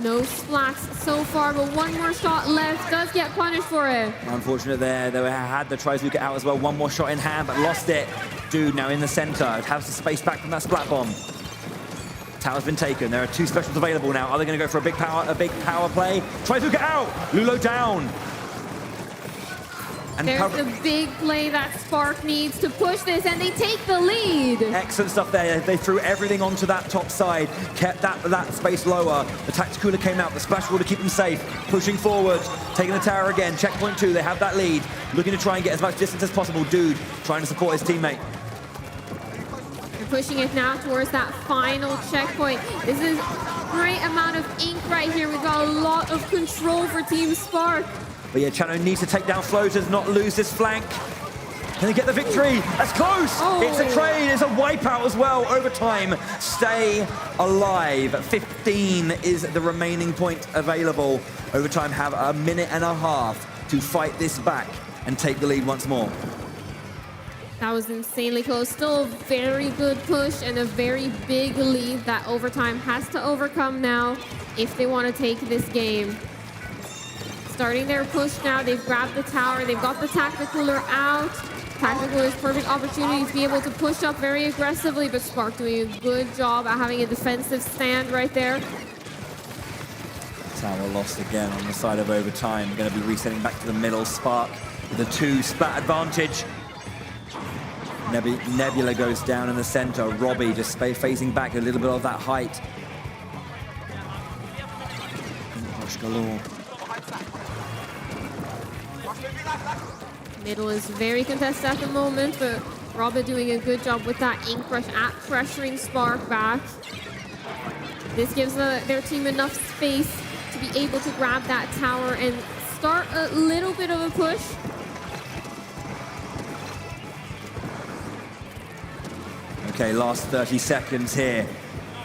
No splats so far, but one more shot left. Does get punished for it. Unfortunate there. They had the Trizuka out as well. One more shot in hand, but lost it. Dude now in the center. Has the space back from that splat bomb. Tower's been taken. There are 2 specials available now. Are they going to go for a big power play? Trizuka out. Lulo down. And there's the big play that Spark needs to push this, and they take the lead. Excellent stuff there. They threw everything onto that top side, kept that space lower. The Tacticooler came out, the splash wall to keep them safe, pushing forward, taking the tower again. Checkpoint 2, they have that lead, looking to try and get as much distance as possible. Dude trying to support his teammate. They're pushing it now towards that final checkpoint. This is a great amount of ink right here. We've got a lot of control for Team Spark. But yeah, Chano needs to take down Floaters, not lose this flank. Can they get the victory? That's close! Oh. It's a trade, it's a wipeout as well. Overtime, stay alive. 15 is the remaining point available. Overtime have a minute and a half to fight this back and take the lead once more. That was insanely close. Still a very good push and a very big lead that Overtime has to overcome now if they want to take this game. Starting their push now, they've grabbed the tower, they've got the Tacticooler out. Tacticooler's perfect opportunity to be able to push up very aggressively, but Spark doing a good job at having a defensive stand right there. Tower lost again on the side of Overtime. Going to be resetting back to the middle. Spark with a 2 splat advantage. Nebula goes down in the center. Robbie just facing back a little bit of that height. Push galore. Middle is very contested at the moment, but Robbie doing a good job with that ink rush at pressuring Spark back. This gives their team enough space to be able to grab that tower and start a little bit of a push. Okay, last 30 seconds here.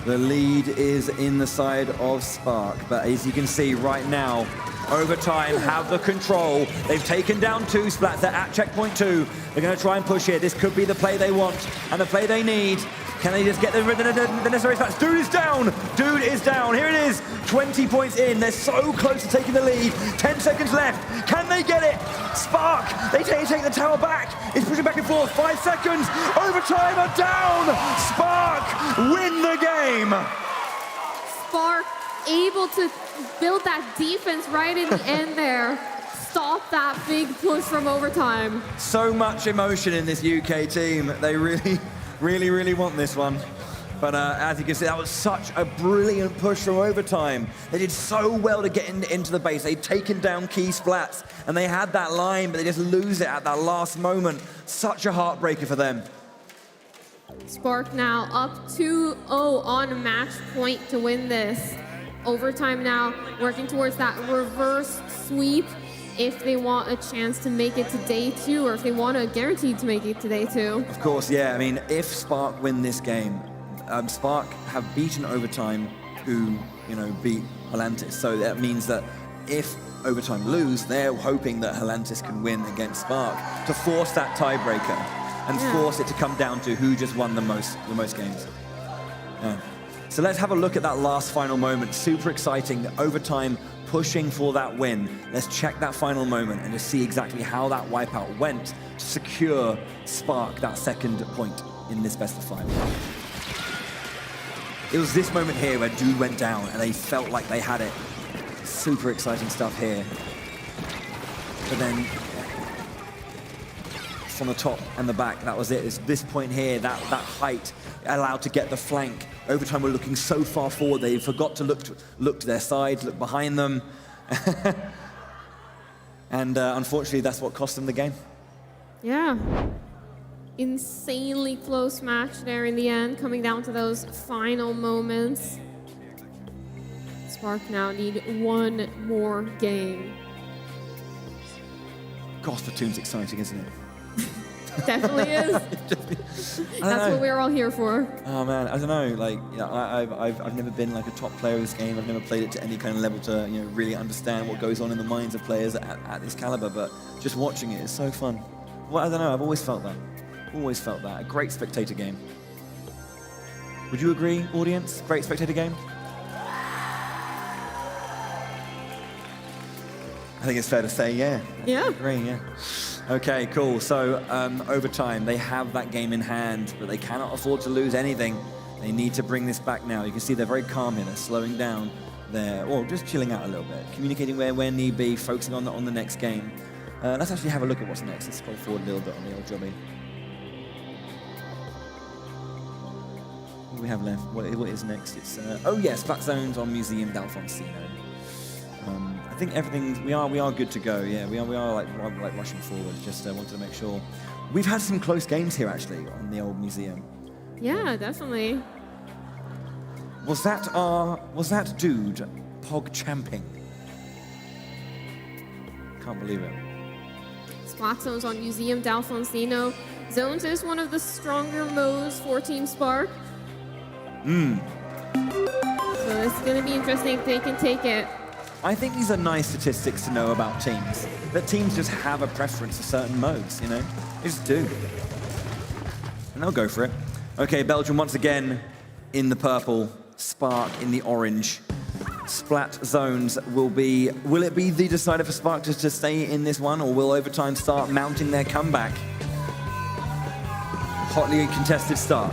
The lead is in the side of Spark, but as you can see right now, Overtime have the control. They've taken down 2 splats. They're at checkpoint 2. They're going to try and push here. This could be the play they want and the play they need. Can they just get the necessary splats? Dude is down. Dude is down. Here it is. 20 points in. They're so close to taking the lead. 10 seconds left. Can they get it? Spark. They take the tower back. It's pushing back and forth. 5 seconds. Overtime are down. Spark win the game. Spark able to build that defense right in the end there. Stop that big push from Overtime. So much emotion in this UK team. They really want this one. But as you can see, that was such a brilliant push from Overtime. They did so well to get into the base. They'd taken down key splats, and they had that line, but they just lose it at that last moment. Such a heartbreaker for them. Spark now up 2-0 on match point to win this. Overtime now working towards that reverse sweep if they want a chance to make it to day 2, or if they want a guaranteed to make it to day 2. Of course, yeah. I mean, if Spark win this game, Spark have beaten Overtime, who, beat Helantis. So that means that if Overtime lose, they're hoping that Helantis can win against Spark to force that tiebreaker and force it to come down to who just won the most games. Yeah. So let's have a look at that last final moment. Super exciting. Overtime pushing for that win. Let's check that final moment and just see exactly how that wipeout went to secure Spark that second point in this best of 5. It was this moment here where Dude went down and they felt like they had it. Super exciting stuff here. But then from the top and the back, that was it. It's this point here, that height allowed to get the flank. Overtime were looking so far forward, they forgot to look to their sides, look behind them. And unfortunately, that's what cost them the game. Yeah. Insanely close match there in the end, coming down to those final moments. Spark now need one more game. God, Splatoon's exciting, isn't it? Definitely is. That's what we're all here for. Oh man, I don't know. Like, I've never been like a top player of this game. I've never played it to any kind of level to really understand what goes on in the minds of players at this caliber. But just watching it is so fun. Well, I don't know. I've always felt that. Always felt that. A great spectator game. Would you agree, audience? Great spectator game. I think it's fair to say, yeah. Yeah. I agree, yeah. Okay, cool. So Overtime, they have that game in hand, but they cannot afford to lose anything. They need to bring this back now. You can see they're very calm here. They're slowing down. They're just chilling out a little bit, communicating where need be, focusing on the next game. Let's actually have a look at what's next. Let's scroll forward a little bit on the old jobby. What do we have left? What is next? It's oh yes, Splat Zones on Museum d'Alfonsino. I think everything we are good to go. Yeah, we are like rushing forward. Just wanted to make sure. We've had some close games here actually on the old museum. Yeah, definitely. Was that dude Pog champing? Can't believe it. Splat Zones on Museum d'Alfonsino. Zones is one of the stronger modes for Team Spark. So it's going to be interesting if they can take it. I think these are nice statistics to know about teams. That teams just have a preference for certain modes, you know? They just do. And they'll go for it. Okay, Belgium once again in the purple, Spark in the orange. Splat Zones will it be the decider for Spark to stay in this one, or will Overtime start mounting their comeback? Hotly contested start.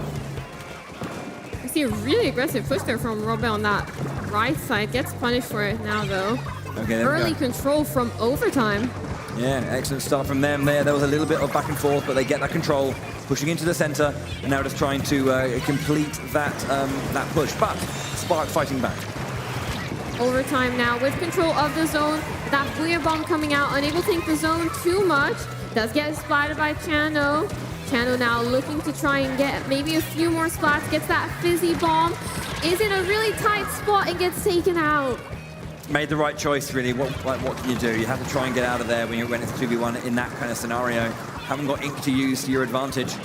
I see a really aggressive push there from Robbe on that right side. Gets punished for it now, though. Okay, early control from Overtime. Yeah, excellent start from them there. There was a little bit of back and forth, but they get that control, pushing into the center, and now just trying to complete that push. But Spark fighting back. Overtime now with control of the zone. That Booyah Bomb coming out, unable to take the zone too much. Does get splatted by Chano. Chano now looking to try and get maybe a few more splats. Gets that Fizzy Bomb. Is in a really tight spot and gets taken out. Made the right choice, really. What can you do? You have to try and get out of there when it's 2v1 in that kind of scenario. Haven't got ink to use to your advantage.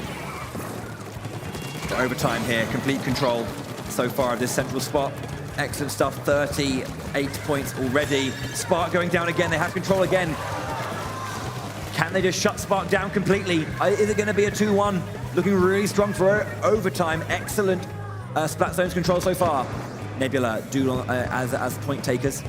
The Overtime here, complete control so far of this central spot. Excellent stuff, 38 points already. Spark going down again, they have control again. Can they just shut Spark down completely? Is it going to be a 2-1? Looking really strong for Overtime. Excellent Splat Zones control so far. Nebula, Doodle as point takers.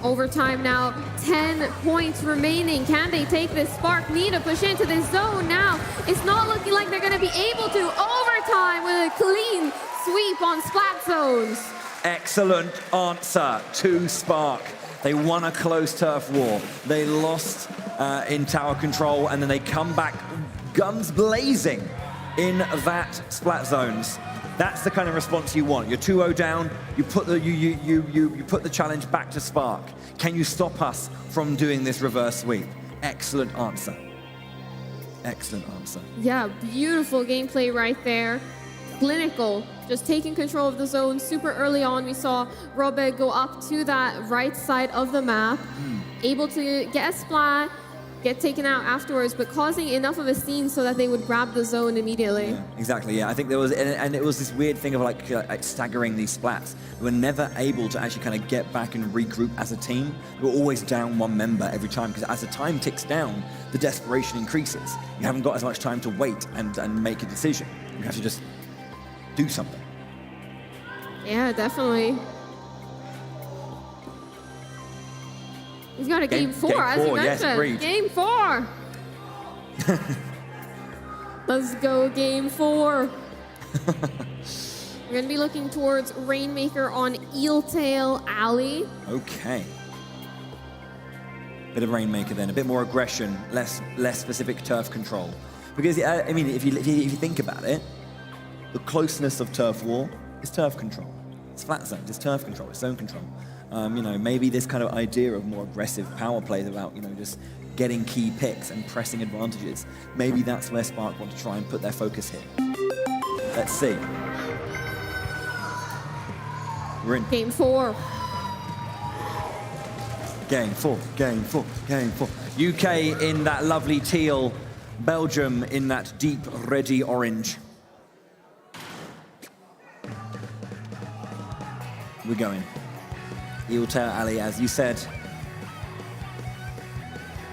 Overtime now, 10 points remaining. Can they take this? Spark need to push into this zone now. It's not looking like they're going to be able to. Overtime with a clean sweep on Splat Zones. Excellent answer to Spark. They won a close turf war. They lost in tower control, and then they come back guns blazing in that Splat Zones. That's the kind of response you want. You're 2-0 down. You put the challenge back to Spark. Can you stop us from doing this reverse sweep? Excellent answer. Excellent answer. Yeah, beautiful gameplay right there. Clinical, just taking control of the zone super early on. We saw Robbe go up to that right side of the map, able to get a splat, get taken out afterwards, but causing enough of a scene so that they would grab the zone immediately. Yeah, exactly, yeah. I think there was, and it was this weird thing of like staggering these splats. They were never able to actually kind of get back and regroup as a team. They were always down one member every time, because as the time ticks down, the desperation increases. You haven't got as much time to wait and make a decision. You have to just do something. Yeah, definitely. We've got a game four, as you mentioned. Game 4. Let's go, game 4. We're going to be looking towards Rainmaker on Eeltail Alley. Okay. Bit of Rainmaker then, a bit more aggression, less specific turf control. Because I mean, if you think about it, the closeness of turf war is turf control. It's flat zones, it's turf control, it's zone control. You know, maybe this kind of idea of more aggressive power plays about, you know, just getting key picks and pressing advantages. Maybe that's where Spark want to try and put their focus here. Let's see. We're in. Game 4. Game 4, game 4, game 4. UK in that lovely teal, Belgium in that deep reddy orange. We're going. Eeltail Alley, as you said.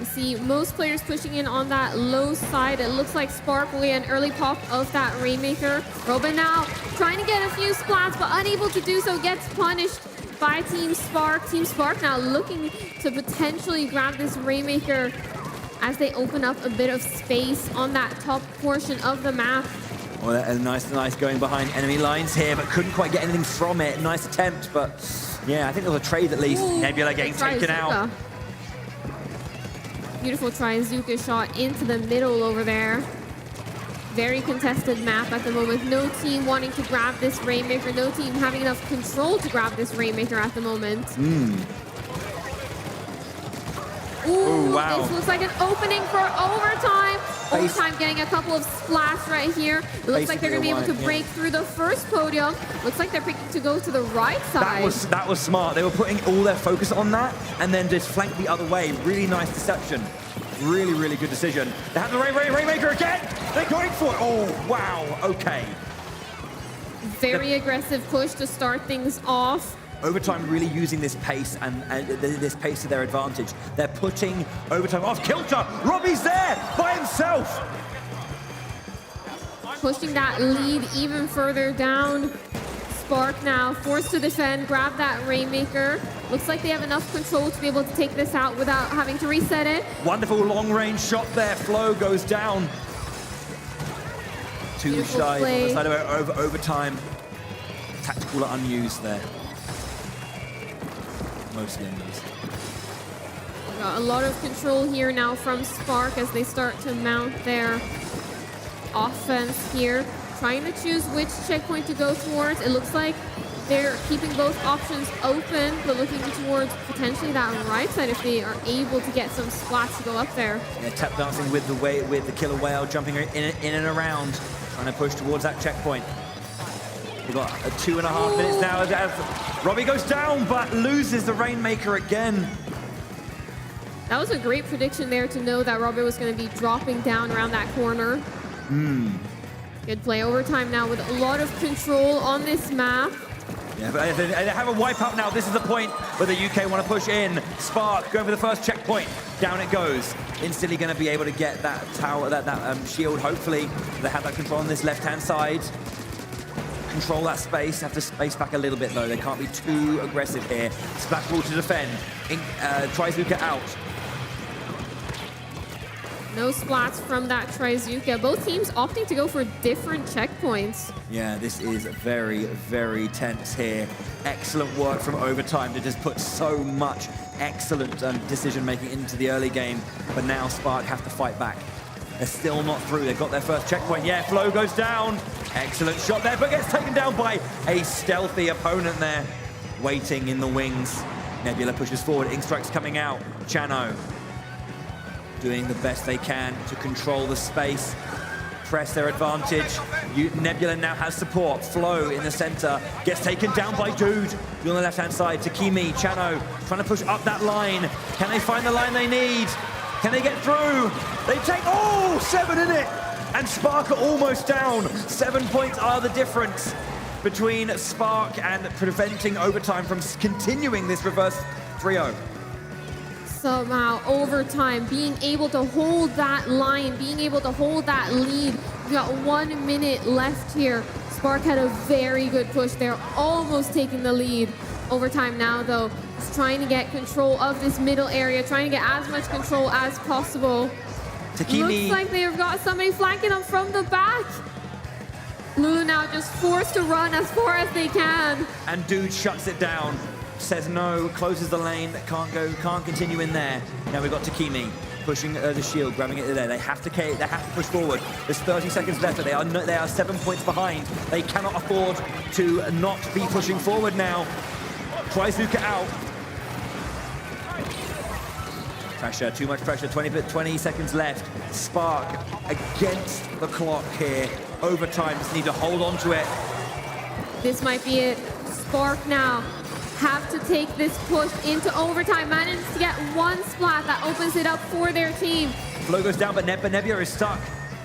You see most players pushing in on that low side. It looks like Spark will get an early pop of that Rainmaker. Robin now trying to get a few splats, but unable to do so, gets punished by Team Spark. Team Spark now looking to potentially grab this Rainmaker as they open up a bit of space on that top portion of the map. Well, nice going behind enemy lines here, but couldn't quite get anything from it. Nice attempt, but yeah, I think there was a trade at least. Ooh, Nebula getting taken out. Beautiful Trizuka shot into the middle over there. Very contested map at the moment. No team wanting to grab this Rainmaker. No team having enough control to grab this Rainmaker at the moment. Ooh, wow. This looks like an opening for overtime. Overtime getting a couple of splash right here. It looks like they're going to be able to break through the first podium. Looks like they're picking to go to the right side. That was smart. They were putting all their focus on that and then just flank the other way. Really nice deception. Really, really good decision. They have the Rainmaker again. They're going for it. Oh, wow. Okay. Very aggressive push to start things off. Overtime really using this pace and this pace to their advantage. They're putting Overtime off kilter. Robbie's there by himself. Pushing that lead even further down. Spark now forced to defend, grab that Rainmaker. Looks like they have enough control to be able to take this out without having to reset it. Wonderful long-range shot there. Flow goes down. Too shy on the side of Overtime. Tactical unused there. Mostly unused. Got a lot of control here now from Spark as they start to mount their offense here. Trying to choose which checkpoint to go towards. It looks like they're keeping both options open, but looking towards potentially that right side if they are able to get some splats to go up there. Yeah, tap dancing with the killer whale, jumping in and around, trying to push towards that checkpoint. We've got 2.5 minutes now as Robbie goes down, but loses the Rainmaker again. That was a great prediction there to know that Robbie was going to be dropping down around that corner. Good play. Overtime now with a lot of control on this map. Yeah, but they have a wipeout now. This is the point where the UK want to push in. Spark going for the first checkpoint. Down it goes. Instantly going to be able to get that tower, that shield. Hopefully they have that control on this left-hand side. Control that space. Have to space back a little bit though. They can't be too aggressive here. Splash ball to defend. Trizuka out. No splats from that Trizuka. Both teams opting to go for different checkpoints. Yeah, this is very, very tense here. Excellent work from Overtime to just put so much excellent decision-making into the early game. But now Spark have to fight back. They're still not through. They've got their first checkpoint. Yeah, Flow goes down. Excellent shot there, but gets taken down by a stealthy opponent there. Waiting in the wings. Nebula pushes forward. Inkstrike's coming out. Chano doing the best they can to control the space, press their advantage. Nebula now has support. Flow in the center, gets taken down by Dude. On the left-hand side, Takimi, Chano, trying to push up that line. Can they find the line they need? Can they get through? They take, 7 in it! And Spark are almost down. 7 points are the difference between Spark and preventing Overtime from continuing this reverse 3-0. Somehow, Overtime, being able to hold that line, being able to hold that lead. We got 1 minute left here. Spark had a very good push. They're almost taking the lead. Overtime now, though, is trying to get control of this middle area, trying to get as much control as possible. Takimi. Looks like they've got somebody flanking them from the back. Lulu now just forced to run as far as they can. And Dude shuts it down. Says no, closes the lane, can't continue in there. Now we've got Takimi pushing the shield, grabbing it there. They have to push forward. There's 30 seconds left, but they are 7 points behind. They cannot afford to not be pushing forward now. Trizuka out. Pressure, too much pressure, 20 seconds left. Spark against the clock here. Overtime, just need to hold on to it. This might be it. Spark now have to take this push into Overtime. Manages to get one splat that opens it up for their team. Flow goes down, but Nebula is stuck.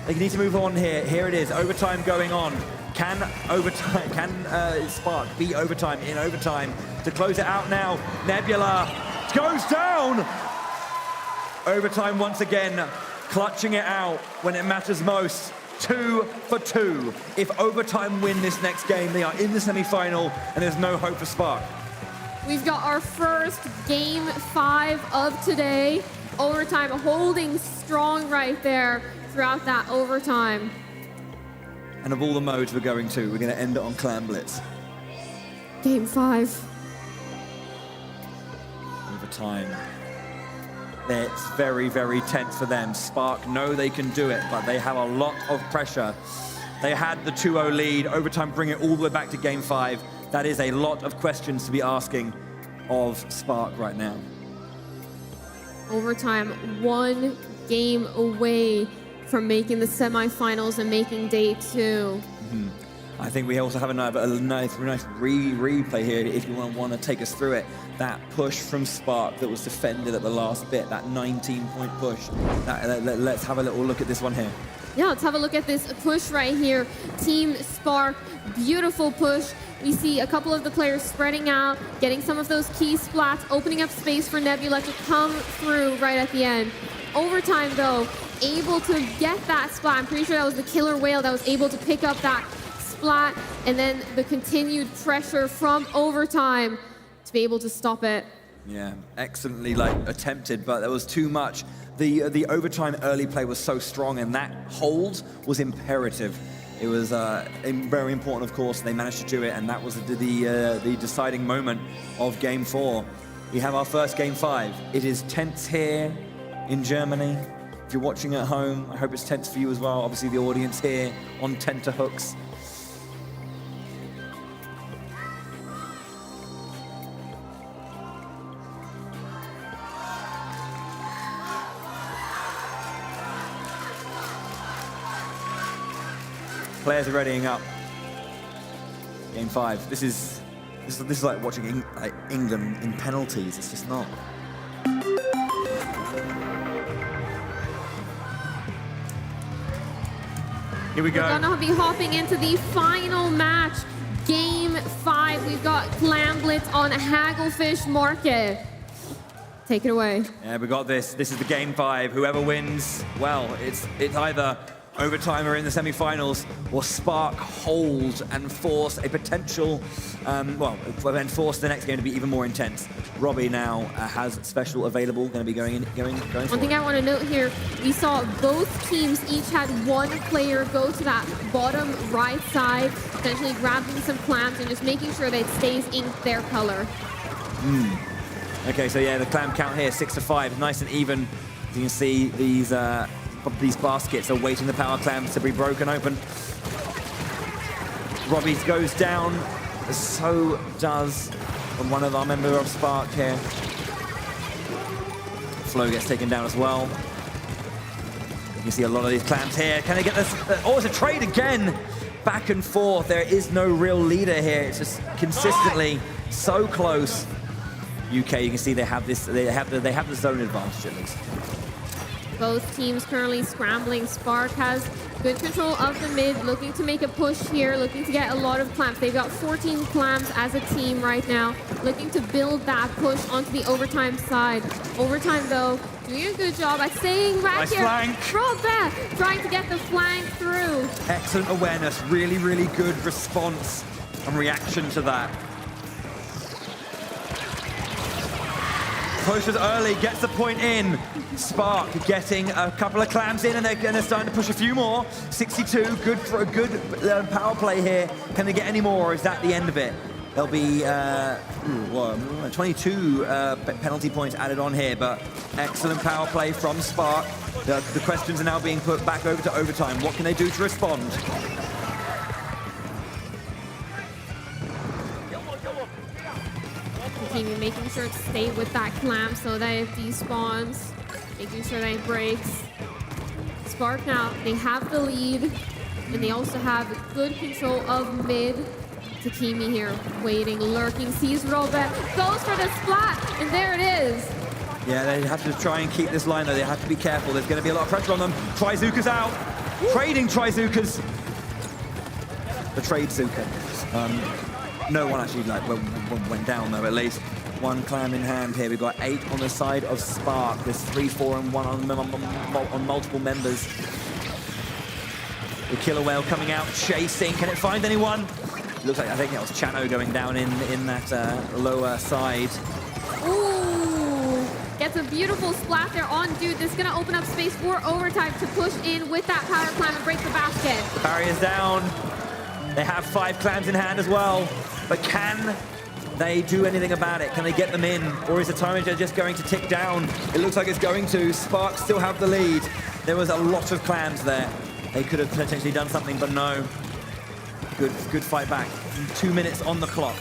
They need to move on here. Here it is, Overtime going on. Can Spark beat Overtime in Overtime to close it out now? Nebula goes down. Overtime once again, clutching it out when it matters most. 2 for 2. If Overtime win this next game, they are in the semi-final and there's no hope for Spark. We've got our first game 5 of today. Overtime holding strong right there throughout that Overtime. And of all the modes we're going to, we're going to end it on Clan Blitz. Game 5. Overtime. It's very, very tense for them. Spark know they can do it, but they have a lot of pressure. They had the 2-0 lead, overtime bring it all the way back to game 5. That is a lot of questions to be asking of Spark right now. Overtime, 1 game away from making the semifinals and making day 2. I think we also have a nice replay here if you want to take us through it. That push from Spark that was defended at the last bit, that 19-point push. Let's have a little look at this one here. Yeah, let's have a look at this push right here. Team Spark, beautiful push. We see a couple of the players spreading out, getting some of those key splats, opening up space for Nebula to come through right at the end. Overtime though, able to get that splat. I'm pretty sure that was the killer whale that was able to pick up that splat, and then the continued pressure from overtime to be able to stop it. Yeah, excellently attempted, but there was too much. The overtime early play was so strong, and that hold was imperative. It was very important, of course. They managed to do it, and that was the deciding moment of Game 4. We have our first Game 5. It is tense here in Germany. If you're watching at home, I hope it's tense for you as well. Obviously, the audience here on tenterhooks. Players are readying up. Game 5. This is like watching England in penalties. It's just not. Here we go. We're gonna be hopping into the final match, Game 5. We've got Clam Blitz on Hagglefish Market. Take it away. Yeah, we got this. This is the Game 5. Whoever wins, well, it's either overtime or in the semi-finals, or Spark hold and force a potential, then force the next game to be even more intense. Robbie now has special available, going to be going for One thing I want to note here, we saw both teams each had 1 player go to that bottom right side, potentially grabbing some clams and just making sure that it stays in their color. Okay, so yeah, the clam count here, 6 to 5, nice and even. As you can see, these baskets are waiting the power clams to be broken open. Robbie goes down, so does one of our members of Spark here. Flo gets taken down as well. You can see a lot of these clams here. Can they get this? Oh, it's a trade again. Back and forth. There is no real leader here. It's just consistently so close. UK, you can see they have this. They have the zone advantage at least. Both teams currently scrambling. Spark has good control of the mid, looking to make a push here, looking to get a lot of clams. They've got 14 clams as a team right now, looking to build that push onto the overtime side. Overtime, though, doing a good job at staying back nice here. Flank. Robert trying to get the flank through. Excellent awareness, really, really good response and reaction to that. Pushes early, gets the point in. Spark getting a couple of clams in, and they're starting to push a few more. 62, good for a good power play here. Can they get any more, or is that the end of it? There'll be 22 penalty points added on here, but excellent power play from Spark. The questions are now being put back over to overtime. What can they do to respond? Team making sure to stay with that clam so that it despawns, making sure that it breaks. Spark now, they have the lead, and they also have good control of mid. Takimi here, waiting, lurking, sees Robert, goes for the splat, and there it is. Yeah, they have to try and keep this line, though. They have to be careful. There's going to be a lot of pressure on them. Trizuka's out. Trading Trizukas. The trade Zuka. No one actually went down, though, at least. 1 clam in hand here. We've got 8 on the side of Spark. There's 3, 4, and 1 on multiple members. The killer whale coming out, chasing. Can it find anyone? Looks like, I think it was Chano going down in that lower side. Ooh, gets a beautiful splat there on Dude. This is going to open up space for overtime to push in with that power clam and break the basket. The barrier's down. They have 5 clams in hand as well. But can they do anything about it? Can they get them in? Or is the time just going to tick down? It looks like it's going to. Spark still have the lead. There was a lot of clans there. They could have potentially done something, but no. Good fight back. 2 minutes on the clock.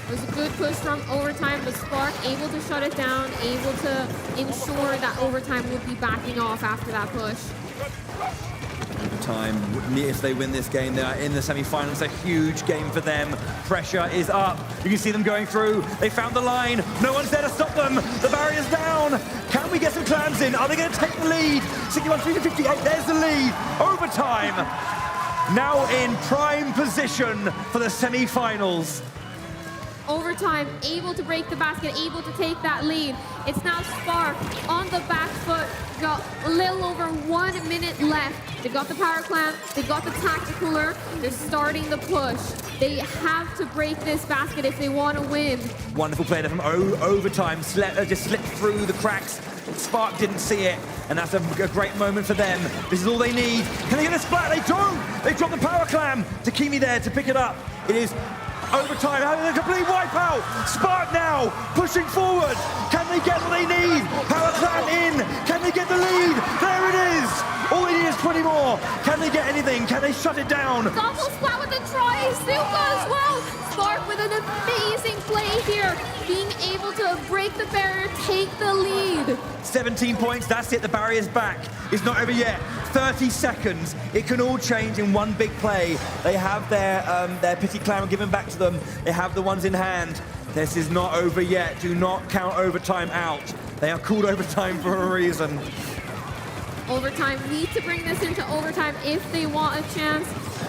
It was a good push from overtime, but Spark able to shut it down, able to ensure that overtime would be backing off after that push. Overtime, if they win this game, they are in the semi-finals. A huge game for them. Pressure is up. You can see them going through. They found the line. No one's there to stop them. The barrier's down. Can we get some clans in? Are they going to take the lead? 61-58, there's the lead. Overtime. Now in prime position for the semi-finals. Overtime, able to break the basket, able to take that lead. It's now Spark on the back foot. Got a little over 1 minute left. They've got the power clan, they've got the tacticaler. They're starting the push. They have to break this basket if they want to win. Wonderful play there from overtime. Just slipped through the cracks. Spark didn't see it, and that's a great moment for them. This is all they need. Can they get a splat? They don't! They drop the power clam. Takimi there to pick it up. It is overtime, having a complete wipeout. Spark now, pushing forward. Can they get what they need? Power clan in. Can they get the lead? There it is. All they need is 20 more. Can they get anything? Can they shut it down? Double splat with the try, Silka as well. Spark with an amazing play here, being able to break the barrier, take the lead. 17 points, that's it, the barrier's back. It's not over yet. 30 seconds, it can all change in one big play. They have their pity clan given back to them. They have the ones in hand. This is not over yet. Do not count overtime out. They are called overtime for a reason. Overtime, need to bring this into overtime if they want a chance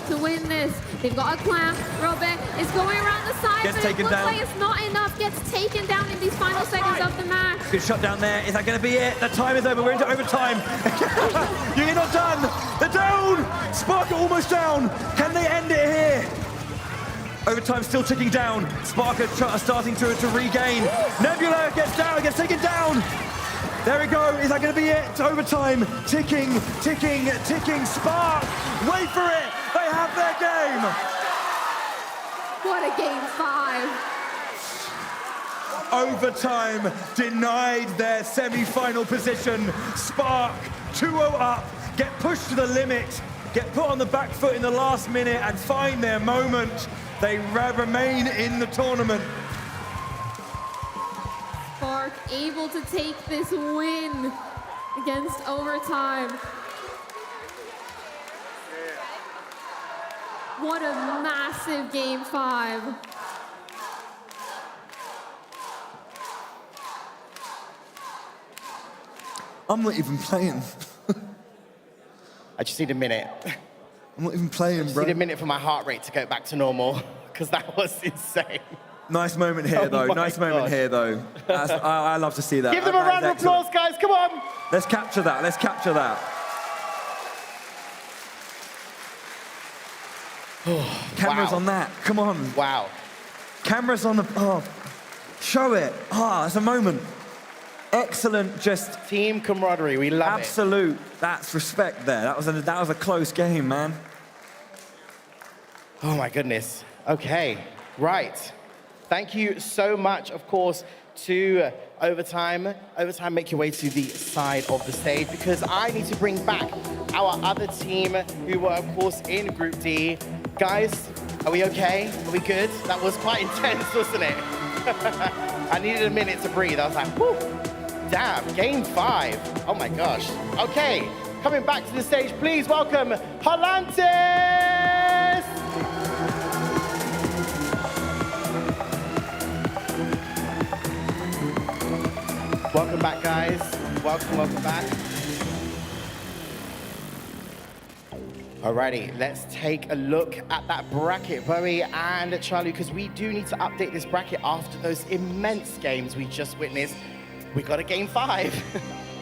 to win this. They've got a clamp. Robert is going around the side, Gets but taken it looks down. like it's not enough. Gets taken down in these final seconds of the match. Good shot down there. Is that going to be it? The time is over. We're into overtime. You're not done. They're down. Spark are almost down. Can they end it here? Overtime still ticking down. Spark are starting to regain. Nebula gets down. Gets taken down. There we go. Is that going to be it? It's overtime. Ticking, ticking, ticking. Spark. Wait for it. They have their game. What a game 5. Overtime denied their semi-final position. Spark 2-0 up, get pushed to the limit, get put on the back foot in the last minute and find their moment. They remain in the tournament. Spark able to take this win against overtime. What a massive game 5. I'm not even playing. I just need a minute. I'm not even playing, I just bro. need a minute for my heart rate to go back to normal, because that was insane. Nice moment here, though. Nice moment here, though. I love to see that. Give them a round of applause, guys. Come on. Let's capture that. Let's capture that. Cameras on that. Come on. Wow. Cameras on the... Oh, show it. Ah, it's a moment. Excellent, just... Team camaraderie. We love it. Absolute. That's respect there. That was a close game, man. Oh, my goodness. Okay. Right. Thank you so much, of course, to Overtime. Overtime, make your way to the side of the stage, because I need to bring back our other team who were, of course, in Group D. Guys, are we okay? Are we good? That was quite intense, wasn't it? I needed a minute to breathe. I was like, whoo, damn, game 5. Oh my gosh. Okay, coming back to the stage, please welcome Holantis! Welcome back, guys. Welcome back. Alrighty, let's take a look at that bracket, Bowie and Charlie, because we do need to update this bracket after those immense games we just witnessed. We got a game 5.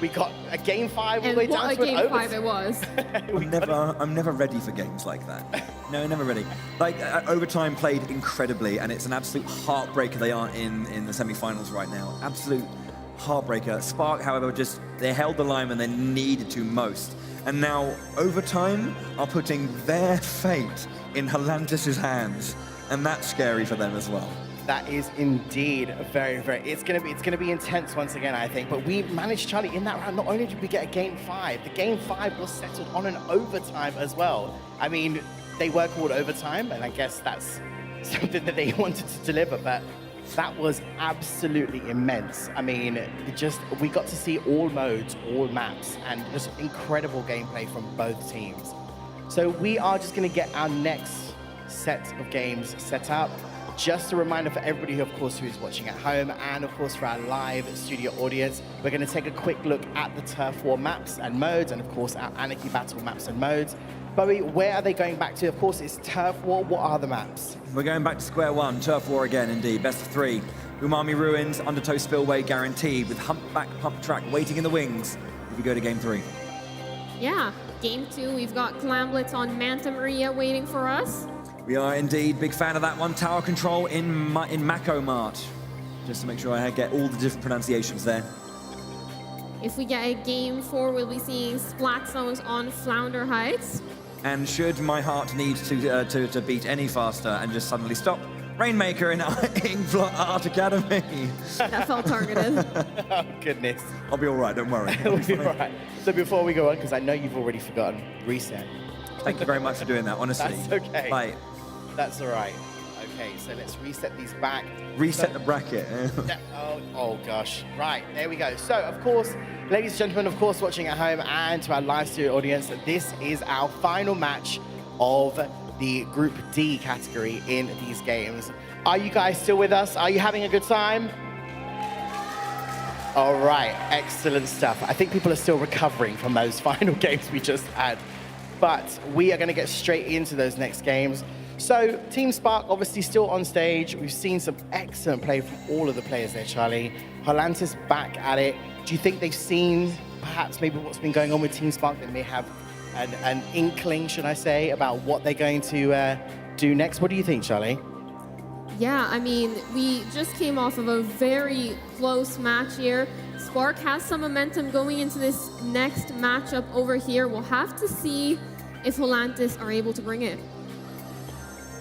We got a game 5 all the way down to an And what a game 5 it was. I'm never ready for games like that. No, never ready. Like, Overtime played incredibly, and it's an absolute heartbreaker they aren't in the semi-finals right now. Absolute heartbreaker. Spark, however, they held the line when they needed to most. And now, Overtime are putting their fate in Holantis' hands. and that's scary for them as well. That is indeed very, very. It's gonna be intense once again, I think. But we managed, Charlie, in that round. Not only did we get a game 5, the game 5 was settled on an overtime as well. I mean, they were called overtime, and I guess that's something that they wanted to deliver. But that was absolutely immense. I mean, we got to see all modes, all maps, and just incredible gameplay from both teams. So we are just gonna get our next set of games set up. Just a reminder for everybody, of course, who is watching at home, and of course for our live studio audience, we're going to take a quick look at the Turf War maps and modes, and of course our Anarchy Battle maps and modes. Bowie, where are they going back to? Of course, it's Turf War. What are the maps? We're going back to square one, Turf War again, indeed. Best of 3. Umami Ruins, Undertow Spillway guaranteed, with Humpback Pump Track waiting in the wings if we go to game 3. Yeah, game 2, we've got Clamblitz on Manta Maria waiting for us. We are indeed big fan of that one. Tower Control in Mako Mart. Just to make sure I get all the different pronunciations there. If we get a game 4, we'll be seeing Splat Zones on Flounder Heights. And should my heart need to beat any faster and just suddenly stop, Rainmaker in Inkblot Art Academy. That felt targeted. Oh, goodness. I'll be all right, don't worry. We'll be all right. So before we go on, because I know you've already forgotten, reset. Thank you very much for doing that, honestly. That's okay. Bye. That's all right. Okay, so let's reset these back. Reset the bracket. Oh gosh. Right, there we go. So, of course, ladies and gentlemen, of course, watching at home and to our live studio audience, this is our final match of the Group D category in these games. Are you guys still with us? Are you having a good time? All right, excellent stuff. I think people are still recovering from those final games we just had. But we are going to get straight into those next games. So Team Spark obviously still on stage. We've seen some excellent play from all of the players there, Charlie. Holantis back at it. Do you think they've seen perhaps maybe what's been going on with Team Spark? They may have an inkling, should I say, about what they're going to do next. What do you think, Charlie? Yeah, I mean, we just came off of a very close match here. Spark has some momentum going into this next matchup over here. We'll have to see if Holantis are able to bring it.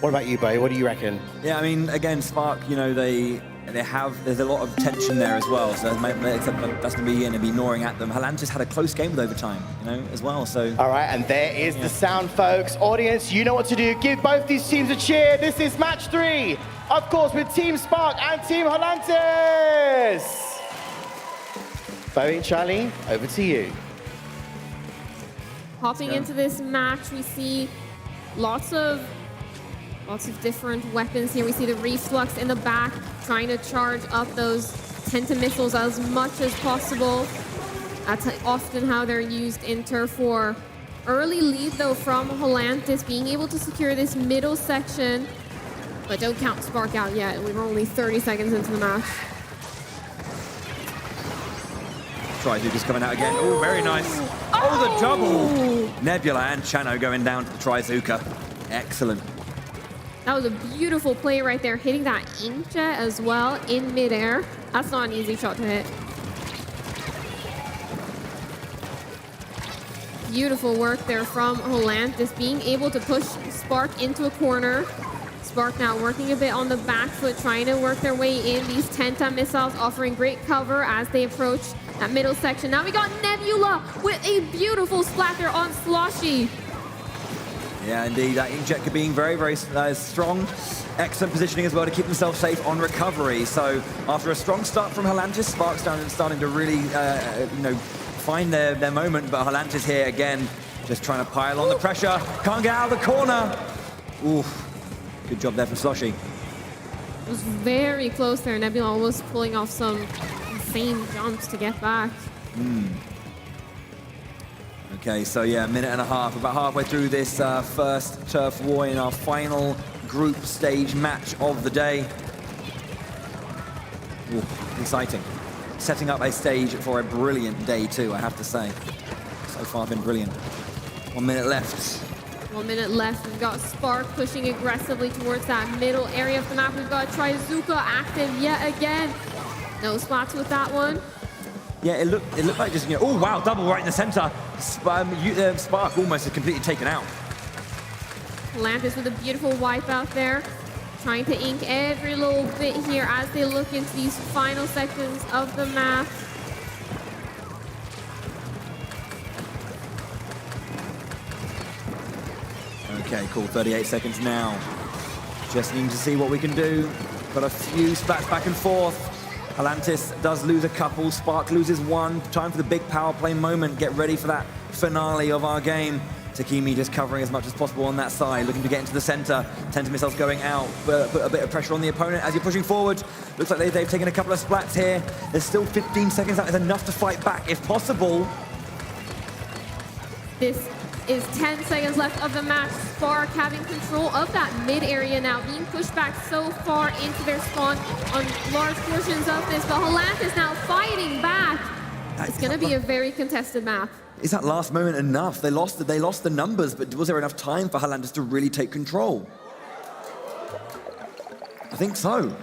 What about you, Bo? What do you reckon? Yeah, I mean, again, Spark, you know, there's a lot of tension there as well, so that's going to be gnawing at them. Holantis had a close game with overtime, you know, as well, so... All right, and there is the sound, folks. Audience, you know what to do. Give both these teams a cheer. This is match 3, of course, with Team Spark and Team Holantis. Bowie and Charlie, over to you. Hopping into this match, we see lots of different weapons here. We see the Reflux in the back, trying to charge up those Tenta missiles as much as possible. That's often how they're used in Turf War. Early lead, though, from Holantis, being able to secure this middle section. But don't count Spark out yet. We were only 30 seconds into the match. Trizuka's coming out again. Oh, very nice. Oh, the double! Nebula and Chano going down to the Trizuka. Excellent. That was a beautiful play right there, hitting that inkjet as well in midair. That's not an easy shot to hit. Beautiful work there from Holantis, being able to push Spark into a corner. Spark now working a bit on the back foot, trying to work their way in. These Tenta missiles offering great cover as they approach that middle section. Now we got Nebula with a beautiful splatter on Sloshy. Yeah, indeed. That inkjet being very, very strong. Excellent positioning as well to keep themselves safe on recovery. So after a strong start from Holantis, Spark's starting to really, find their moment. But Holantis here again, just trying to pile on the pressure. Can't get out of the corner. Oof. Good job there from Sloshy. It was very close there. Nebula almost pulling off some insane jumps to get back. Okay, so yeah, a minute and a half, about halfway through this first Turf War in our final group stage match of the day. Ooh, exciting. Setting up a stage for a brilliant day too, I have to say. So far been brilliant. 1 minute left. 1 minute left. We've got Spark pushing aggressively towards that middle area of the map. We've got Trizuka active yet again. No spots with that one. Yeah, it looked like just, oh wow, double right in the center. Spark almost completely taken out. Holantis with a beautiful wipe out there. trying to ink every little bit here as they look into these final seconds of the map. Okay, cool, 38 seconds now. Just needing to see what we can do. Got a few splats back and forth. Halantis does lose a couple, Spark loses one. Time for the big power play moment. Get ready for that finale of our game. Takimi just covering as much as possible on that side, looking to get into the center. Tenta missiles going out, put a bit of pressure on the opponent as you're pushing forward. Looks like they've taken a couple of splats here. There's still 15 seconds. That is enough to fight back if possible. This is 10 seconds left of the match. Spark having control of that mid area now, being pushed back so far into their spawn on large portions of this. But Halantis now fighting back. It's going to be a very contested map. Is that last moment enough? They lost the numbers, but was there enough time for Halantis to really take control? I think so.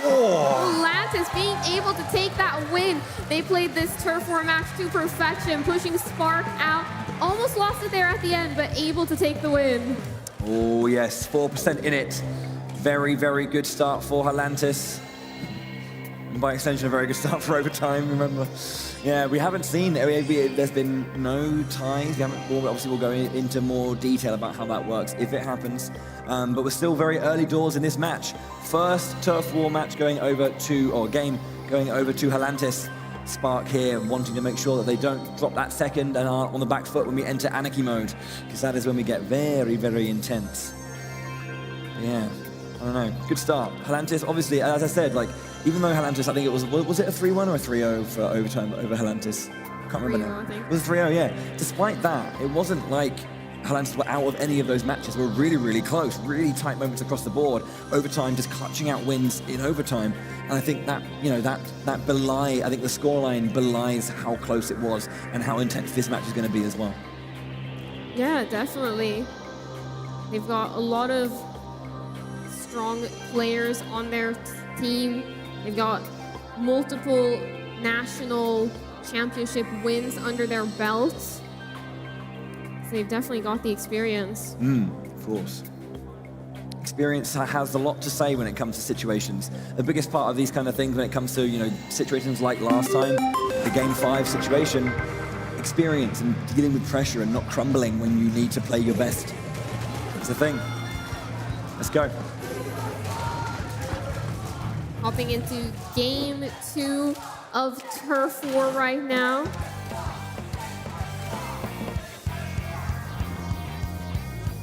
Halantis being able to take that win. They played this turf war match to perfection, pushing Spark out. Almost lost it there at the end, but able to take the win. Oh yes, 4% in it. Very, very good start for Halantis. And by extension, a very good start for overtime, remember. Yeah, we haven't seen, there's been no ties. Obviously, we'll go into more detail about how that works if it happens. But we're still very early doors in this match. First turf war match going over to, or game going over to Halantis. Spark here wanting to make sure that they don't drop that second and are on the back foot when we enter Anarchy mode, because that is when we get very, very intense. Yeah, I don't know. Good start. Halantis, obviously, as I said, like, even though Halantis, I think it was it a 3-1 or a 3-0 for overtime over Halantis? I can't remember now. I think. It was a 3-0, yeah. Despite that, it wasn't like Halantis were out of any of those matches. We're really, really close, really tight moments across the board. Overtime, just clutching out wins in overtime. And I think that, I think the scoreline belies how close it was and how intense this match is going to be as well. Yeah, definitely. They've got a lot of strong players on their team. They've got multiple national championship wins under their belts. So they've definitely got the experience. Of course. Experience has a lot to say when it comes to situations. The biggest part of these kind of things when it comes to, situations like last time, the Game 5 situation, experience and dealing with pressure and not crumbling when you need to play your best. It's the thing. Let's go. Hopping into Game 2 of Turf War right now.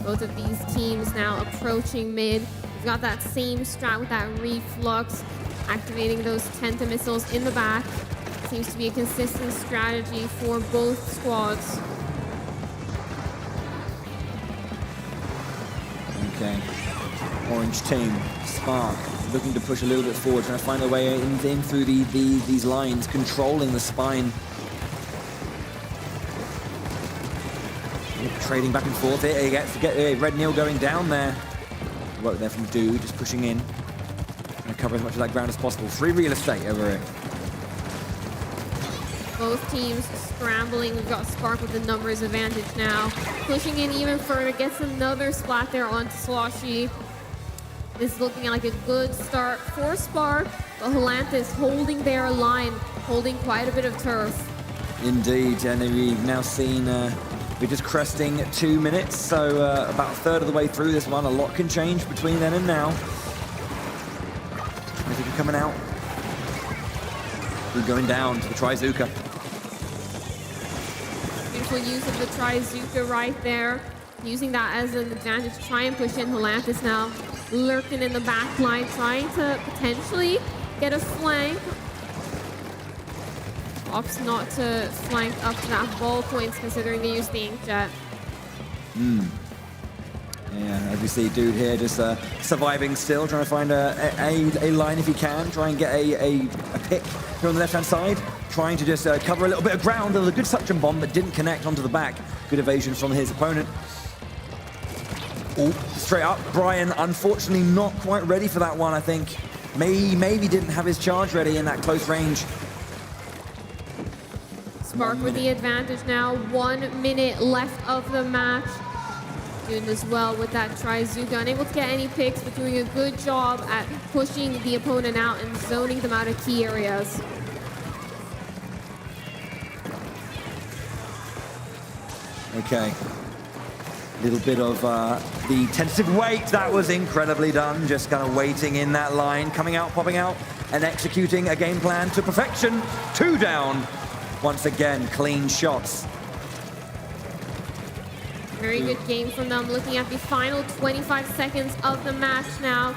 Both of these teams now approaching mid. We've got that same strat with that reflux, activating those Tenta missiles in the back. Seems to be a consistent strategy for both squads. Okay. Orange team, Spark, looking to push a little bit forward, trying to find a way in through these lines, controlling the spine. Trading back and forth here. You get Red Neil going down there. Work there from Dude, just pushing in. Trying to cover as much of that ground as possible. Free real estate over here. Both teams scrambling. We've got Spark with the numbers advantage now. Pushing in even further. Gets another splat there onto Sloshy. This is looking like a good start for Spark. But Halantis holding their line, holding quite a bit of turf. Indeed, and we've now seen we're just cresting 2 minutes, so about a third of the way through this one. A lot can change between then and now. I think we're coming out. We're going down to the Trizuka. Beautiful use of the Trizuka right there. Using that as an advantage to try and push in. Halantis now lurking in the back line, trying to potentially get a flank. Opts not to flank up to that ball points, considering they use the inkjet. Yeah, as we see Dude here just surviving still, trying to find a line if he can, try and get a pick here on the left-hand side, trying to just cover a little bit of ground. There was a good suction bomb that didn't connect onto the back. Good evasion from his opponent. Oh, straight up. Brian, unfortunately, not quite ready for that one, I think. Maybe didn't have his charge ready in that close range. Spark with the advantage now. 1 minute left of the match. doing as well with that Trizuka. Unable to get any picks, but doing a good job at pushing the opponent out and zoning them out of key areas. Okay. Little bit of the tentative wait. That was incredibly done. Just kind of waiting in that line, coming out, popping out, and executing a game plan to perfection. 2 down. Once again, clean shots. Very good game from them. Looking at the final 25 seconds of the match now.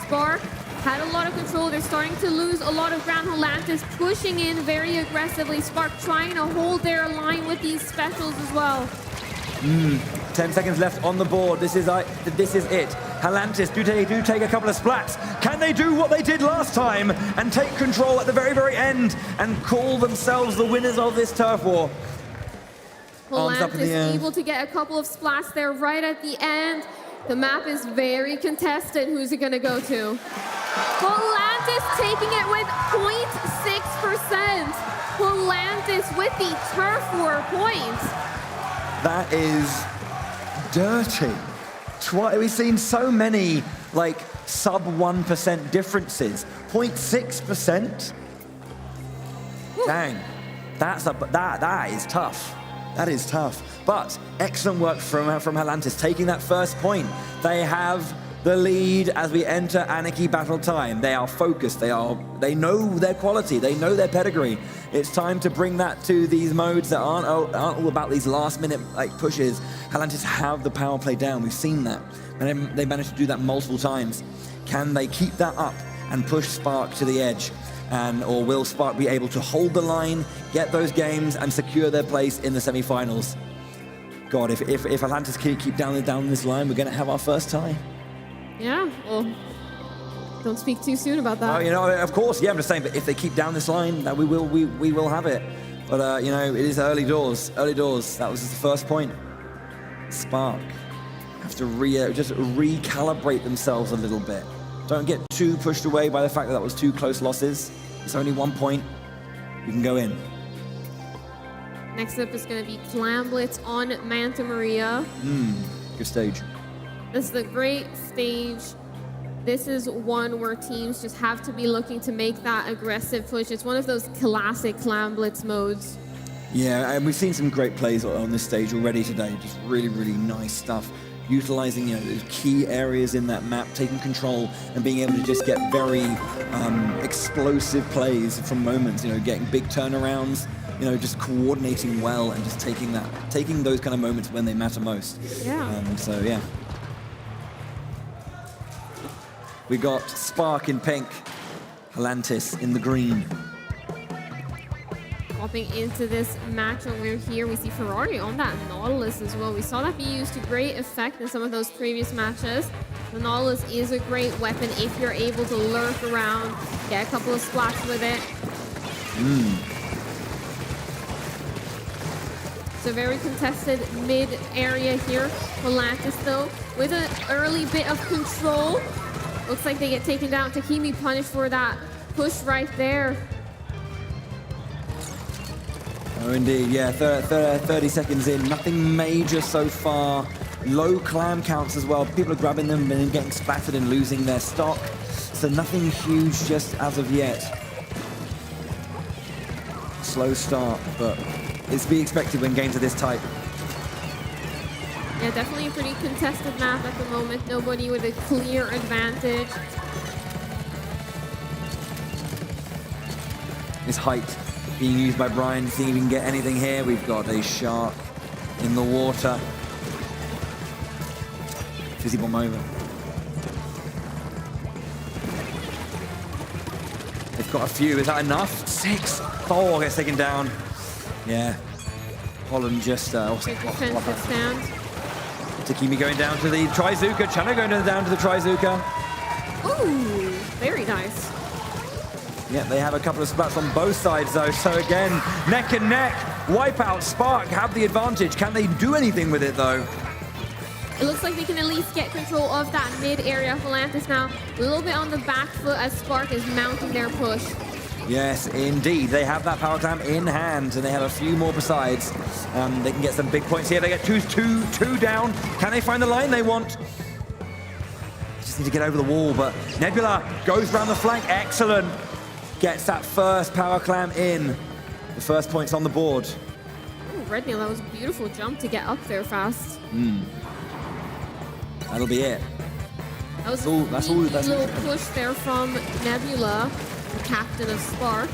Spark had a lot of control. They're starting to lose a lot of ground. Holantis pushing in very aggressively. Spark trying to hold their line with these specials as well. 10 seconds left on the board. This is it. Holantis do take a couple of splats. Can they do what they did last time and take control at the very, very end and call themselves the winners of this turf war? Arms up in the air. Holantis able to get a couple of splats there right at the end. The map is very contested. Who's it going to go to? Holantis taking it with 0.6%. Holantis with the turf war points. That is dirty. We've seen so many like sub 1% differences. 0.6%. Dang, that is tough. That is tough. But excellent work from Holantis taking that first point. They have the lead as we enter Anarchy battle time. They are focused. They know their quality. They know their pedigree. It's time to bring that to these modes that aren't all about these last-minute like pushes. Holantis have the power play down. We've seen that, and they managed to do that multiple times. Can they keep that up and push Spark to the edge? Or will Spark be able to hold the line, get those games, and secure their place in the semi-finals? God, if Holantis keep down this line, we're going to have our first tie. Yeah, well, don't speak too soon about that. Oh, you know, of course, yeah, I'm just saying, but if they keep down this line, that we will have it. But, you know, it is early doors. Early doors. That was just the first point. Spark have to just recalibrate themselves a little bit. Don't get too pushed away by the fact that was 2 close losses. It's only 1 point. We can go in. Next up is going to be Clamblitz on Manta Maria. Good stage. This is a great stage. This is one where teams just have to be looking to make that aggressive push. It's one of those classic Clamblitz modes. Yeah, and we've seen some great plays on this stage already today. Just really, really nice stuff. Utilizing, you know, those key areas in that map, taking control and being able to just get very explosive plays from moments, you know, getting big turnarounds, you know, just coordinating well and just taking those kind of moments when they matter most. Yeah. So, yeah. We got Spark in pink, Holantis in the green. Hopping into this match over here, we see Ferrari on that Nautilus as well. We saw that be used to great effect in some of those previous matches. The Nautilus is a great weapon if you're able to lurk around, get a couple of splats with it. It's a very contested mid area here. Holantis though, with an early bit of control. Looks like they get taken down. Takimi punished for that push right there. Oh, indeed, yeah, 30 seconds in, nothing major so far. Low clam counts as well. People are grabbing them and getting splattered and losing their stock. So nothing huge just as of yet. Slow start, but it's to be expected when games are this tight. Yeah, definitely a pretty contested map at the moment. Nobody with a clear advantage. This height being used by Brian, seeing if we can get anything here. We've got a shark in the water. Fizzy bomb over. They've got a few. Is that enough? 6. 4 gets taken down. Yeah. Holland just... defensive stand. Takimi going down to the Trizuka. Chana going down to the Trizuka. Ooh, very nice. Yeah, they have a couple of splats on both sides, though. So again, neck and neck. Wipeout, Spark have the advantage. Can they do anything with it, though? It looks like they can at least get control of that mid area. Holantis now a little bit on the back foot as Spark is mounting their push. Yes, indeed. They have that power clamp in hand, and they have a few more besides. They can get some big points here. They get two down. Can they find the line they want? Just need to get over the wall, but Nebula goes around the flank. Excellent. Gets that first power clamp in. The first point's on the board. Ooh, Red Neil, that was a beautiful jump to get up there fast. That'll be it. That was a little push there from Nebula, the captain of Spark.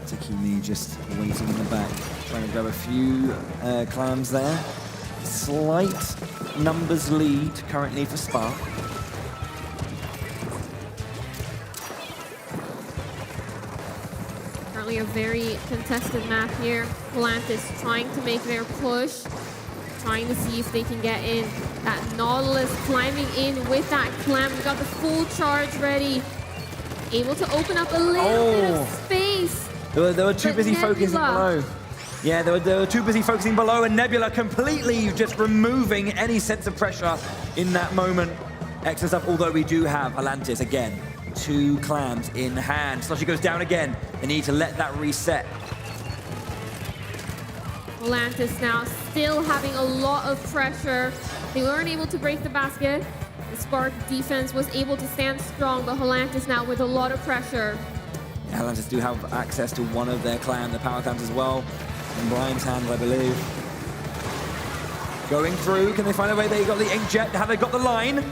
Takumi just waiting in the back, trying to grab a few clams there. Slight numbers lead currently for Spark. Currently a very contested map here. Volantis trying to make their push, trying to see if they can get in. That Nautilus climbing in with that clamp. We got the full charge ready. Able to open up a little bit of space. They were too busy focusing below. Yeah, they were too busy focusing below, and Nebula completely just removing any sense of pressure in that moment. Excellent stuff, although we do have Volantis again. 2 clams in hand. Sloshy goes down again. They need to let that reset. Volantis now still having a lot of pressure. They weren't able to break the basket. The Spark defense was able to stand strong, but Volantis now with a lot of pressure. Yeah, Volantis do have access to one of their the power clams as well. In Brian's hands, I believe. Going through, can they find a way? They got the inkjet. Have they got the line?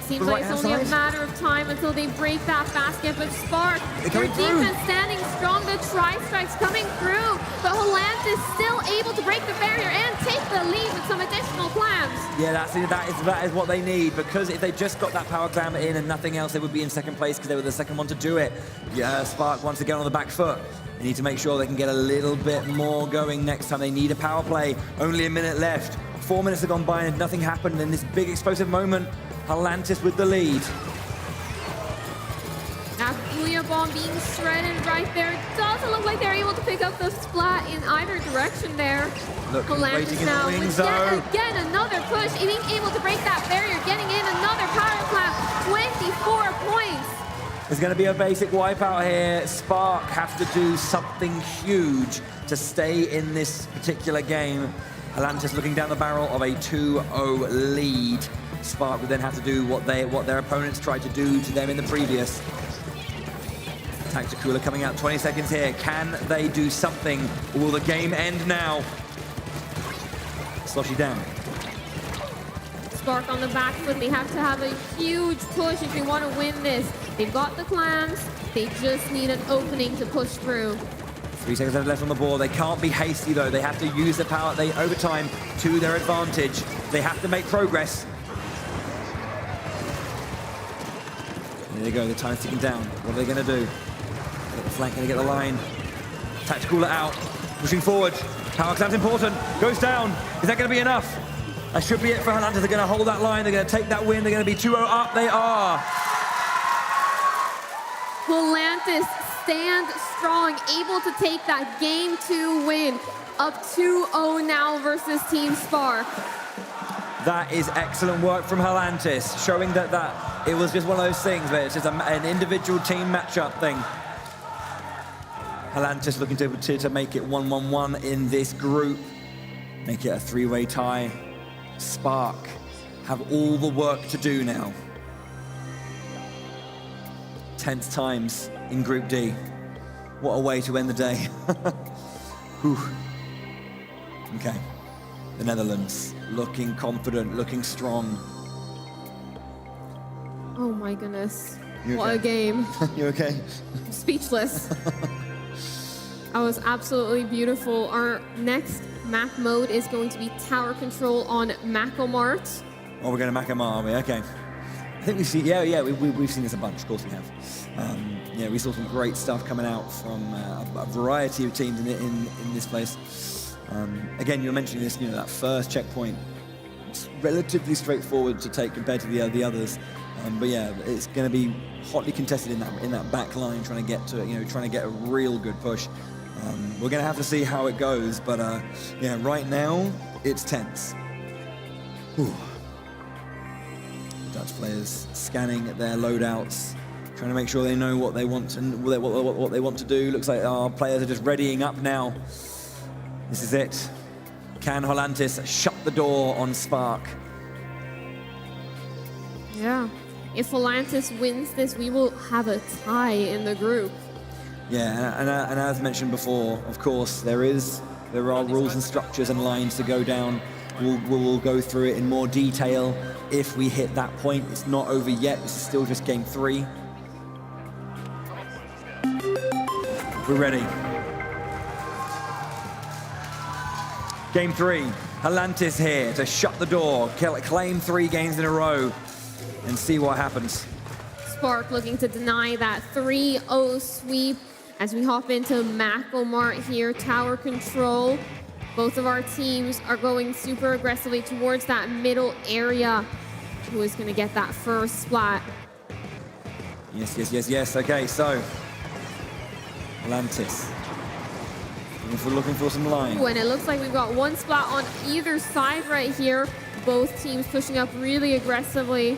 Seems like it's only a matter of time until they break that basket, but Spark, their defense standing strong, the tri-strikes coming through, but Volantis still able to break the barrier and take the lead with some additional clams. Yeah, that is what they need, because if they just got that power clam in and nothing else, they would be in second place because they were the second one to do it. Yeah, Spark once again on the back foot. They need to make sure they can get a little bit more going next time. They need a power play. Only a minute left. 4 minutes have gone by and nothing happened in this big explosive moment. Volantis with the lead. That Booyah bomb being shredded right there. It doesn't look like they're able to pick up the splat in either direction there. Look, Volantis now with yet again another push, being able to break that barrier, getting in another power clamp, 24 points. There's going to be a basic wipeout here. Spark have to do something huge to stay in this particular game. Volantis looking down the barrel of a 2-0 lead. Spark would then have to do what their opponents tried to do to them in the previous. Tacticula coming out, 20 seconds here. Can they do something, or will the game end now? Sloshy down. Spark on the back foot. They have to have a huge push if they want to win this. They've got the clams. They just need an opening to push through. 3 seconds left on the board. They can't be hasty, though. They have to use the power, overtime to their advantage. They have to make progress. There they go. The time's ticking down. What are they going to do? Get the flank, going to get the line. Tacticula out. Pushing forward. Power clam's important. Goes down. Is that going to be enough? That should be it for Volantis. They're going to hold that line. They're going to take that win. They're going to be 2-0 up. They are. Volantis stand strong, able to take that Game 2 win. Up 2-0 now versus Team Spark. That is excellent work from Volantis, showing that it was just one of those things where it's just an individual team matchup thing. Volantis looking to make it 1-1-1 in this group, make it a 3-way tie. Spark have all the work to do now. Tense times in Group D. What a way to end the day. Whew. Okay, the Netherlands looking confident, looking strong. Oh my goodness. You what okay? a game. You okay? Speechless. That was absolutely beautiful. Our next map mode is going to be tower control on Macomart. Oh, we're going to Macomart, are we? Okay. I think we've seen, we've seen this a bunch, of course we have. Yeah, we saw some great stuff coming out from a variety of teams in this place. Again, you were mentioning this, that first checkpoint. It's relatively straightforward to take compared to the others. But yeah, it's going to be hotly contested in that back line, trying to get to it, trying to get a real good push. We're going to have to see how it goes, but yeah, right now it's tense. Whew. Dutch players scanning their loadouts, trying to make sure they know what they want and what they want to do. Looks like our players are just readying up now. This is it. Can Hollantis shut the door on Spark? Yeah. If Hollantis wins this, we will have a tie in the group. Yeah, and as mentioned before, of course, there are rules and structures and lines to go down. We'll go through it in more detail if we hit that point. It's not over yet. This is still just game 3. We're ready. Game 3. Hollantis here to shut the door, claim 3 games in a row, and see what happens. Spark looking to deny that 3-0 sweep as we hop into Macomart here, tower control. Both of our teams are going super aggressively towards that middle area. Who is going to get that first splat? Yes. Okay, so Hollantis. Looking for some line. Ooh, and it looks like we've got 1 splat on either side right here. Both teams pushing up really aggressively.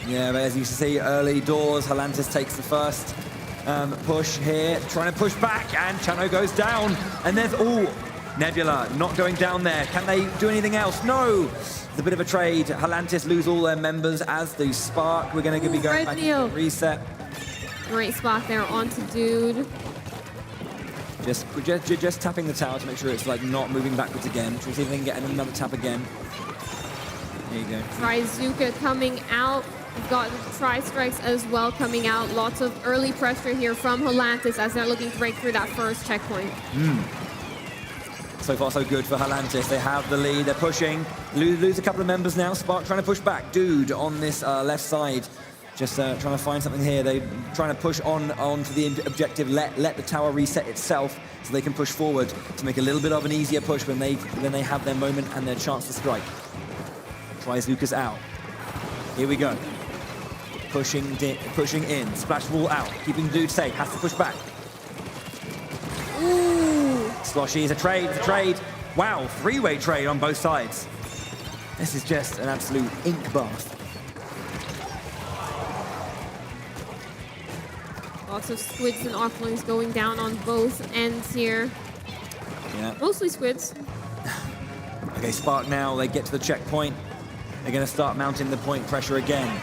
Yeah, but as you see, early doors, Hollantis takes the first push here, trying to push back, and Chano goes down. And there's, Nebula not going down there. Can they do anything else? No! It's a bit of a trade. Hollantis lose all their members, as do Spark. We're going to be going back into the reset. Great spot there onto Dude. Just tapping the tower to make sure it's like not moving backwards again. Try to see if they can get another tap again. There you go. Tryzuka coming out. We've got Tri-Strikes as well coming out. Lots of early pressure here from Hollantis as they're looking to break through that first checkpoint. So far, so good for Hollantis. They have the lead. They're pushing. Lose a couple of members now. Spark trying to push back. Dude on this left side. Just trying to find something here. They're trying to push onto the objective. Let the tower reset itself so they can push forward to make a little bit of an easier push when they have their moment and their chance to strike. Tryzuka's out. Here we go. Pushing in. Splash wall out. Keeping Dude safe. Has to push back. Ooh. Sloshy is a trade. It's a trade. Wow, 3-way trade on both sides. This is just an absolute ink bath. Lots of squids and octolings going down on both ends here. Yeah. Mostly squids. Okay, Spark now, they get to the checkpoint. They're going to start mounting the point pressure again.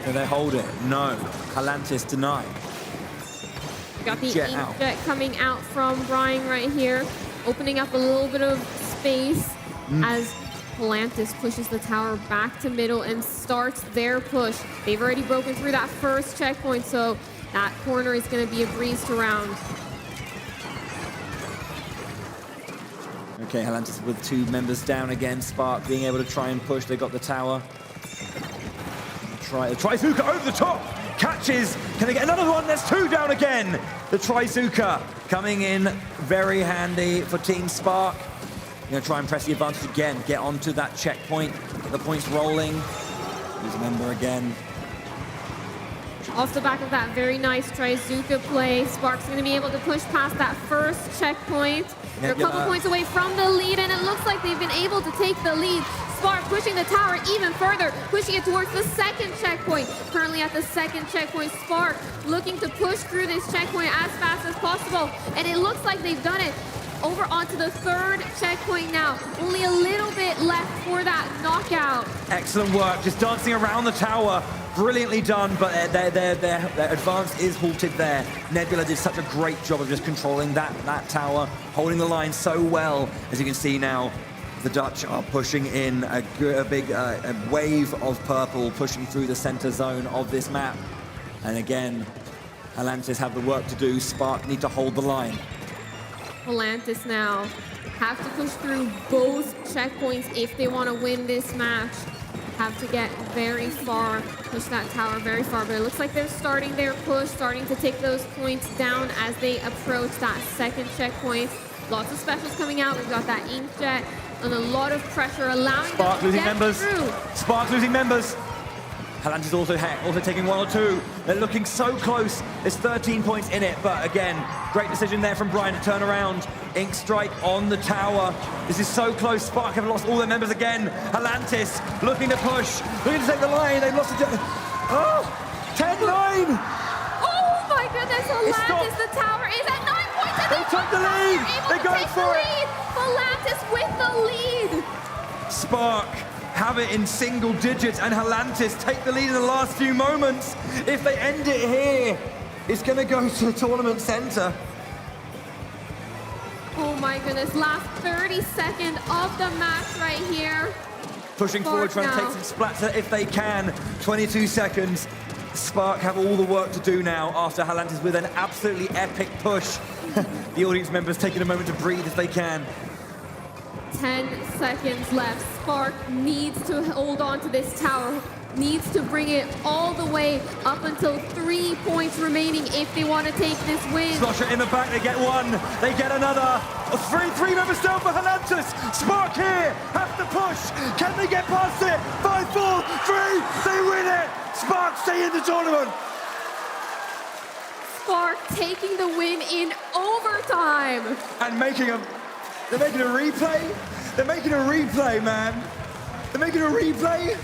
Can they hold it? No. Hollantis denied. We got the Inkjet coming out from Brian right here, opening up a little bit of space as Hollantis pushes the tower back to middle and starts their push. They've already broken through that first checkpoint, so that corner is going to be a breeze to round. Okay, Hollantis with 2 members down again. Spark being able to try and push. They got the tower. Tryzuka over the top. Catches. Can they get another one? There's 2 down again. The Tryzuka coming in very handy for Team Spark. Going to try and press the advantage again. Get onto that checkpoint. Get the points rolling. Lose a member again. Off the back of that very nice Tryzuka play, Spark's going to be able to push past that first checkpoint. They're a couple points away from the lead, and it looks like they've been able to take the lead. Spark pushing the tower even further, pushing it towards the second checkpoint. Currently at the second checkpoint, Spark looking to push through this checkpoint as fast as possible, and it looks like they've done it. Over onto the third checkpoint now. Only a little bit left for that knockout. Excellent work, just dancing around the tower. Brilliantly done, but their advance is halted there. Nebula did such a great job of just controlling that tower, holding the line so well. As you can see now, the Dutch are pushing in a big wave of purple, pushing through the center zone of this map. And again, Hollantis have the work to do. Spark need to hold the line. Hollantis now have to push through both checkpoints if they want to win this match. Have to get very far, push that tower very far, but it looks like they're starting their push, starting to take those points down as they approach that second checkpoint. Lots of specials coming out. We've got that Inkjet and a lot of pressure allowing Spark them to losing get members. through. Spark losing members. Halantis also taking 1 or 2. They're looking so close. There's 13 points in it, but again, great decision there from Brian to turn around. Ink Strike on the tower. This is so close. Spark have lost all their members again. Halantis looking to push, looking to take the line. They've lost it. Oh, 10-9. Oh my goodness, Halantis, the tower is at 9 points. And they took the lead. They're going for it. Halantis with the lead. Spark have it in single digits, and Halantis take the lead in the last few moments. If they end it here, it's going to go to the tournament center. Oh my goodness, last 30 seconds of the match right here. Pushing forward, trying to take some splatter if they can. 22 seconds. Spark have all the work to do now after Halantis with an absolutely epic push. The audience members taking a moment to breathe if they can. 10 seconds left. Spark needs to hold on to this tower, needs to bring it all the way up until 3 points remaining if they want to take this win. Slosher in the back, they get one, they get another. Three members down for Halantis. Spark here, have to push. Can they get past it? 5, 4, 3, they win it. Spark stay in the tournament. Spark taking the win in overtime. And they're making a replay? They're making a replay, man. They're making a replay?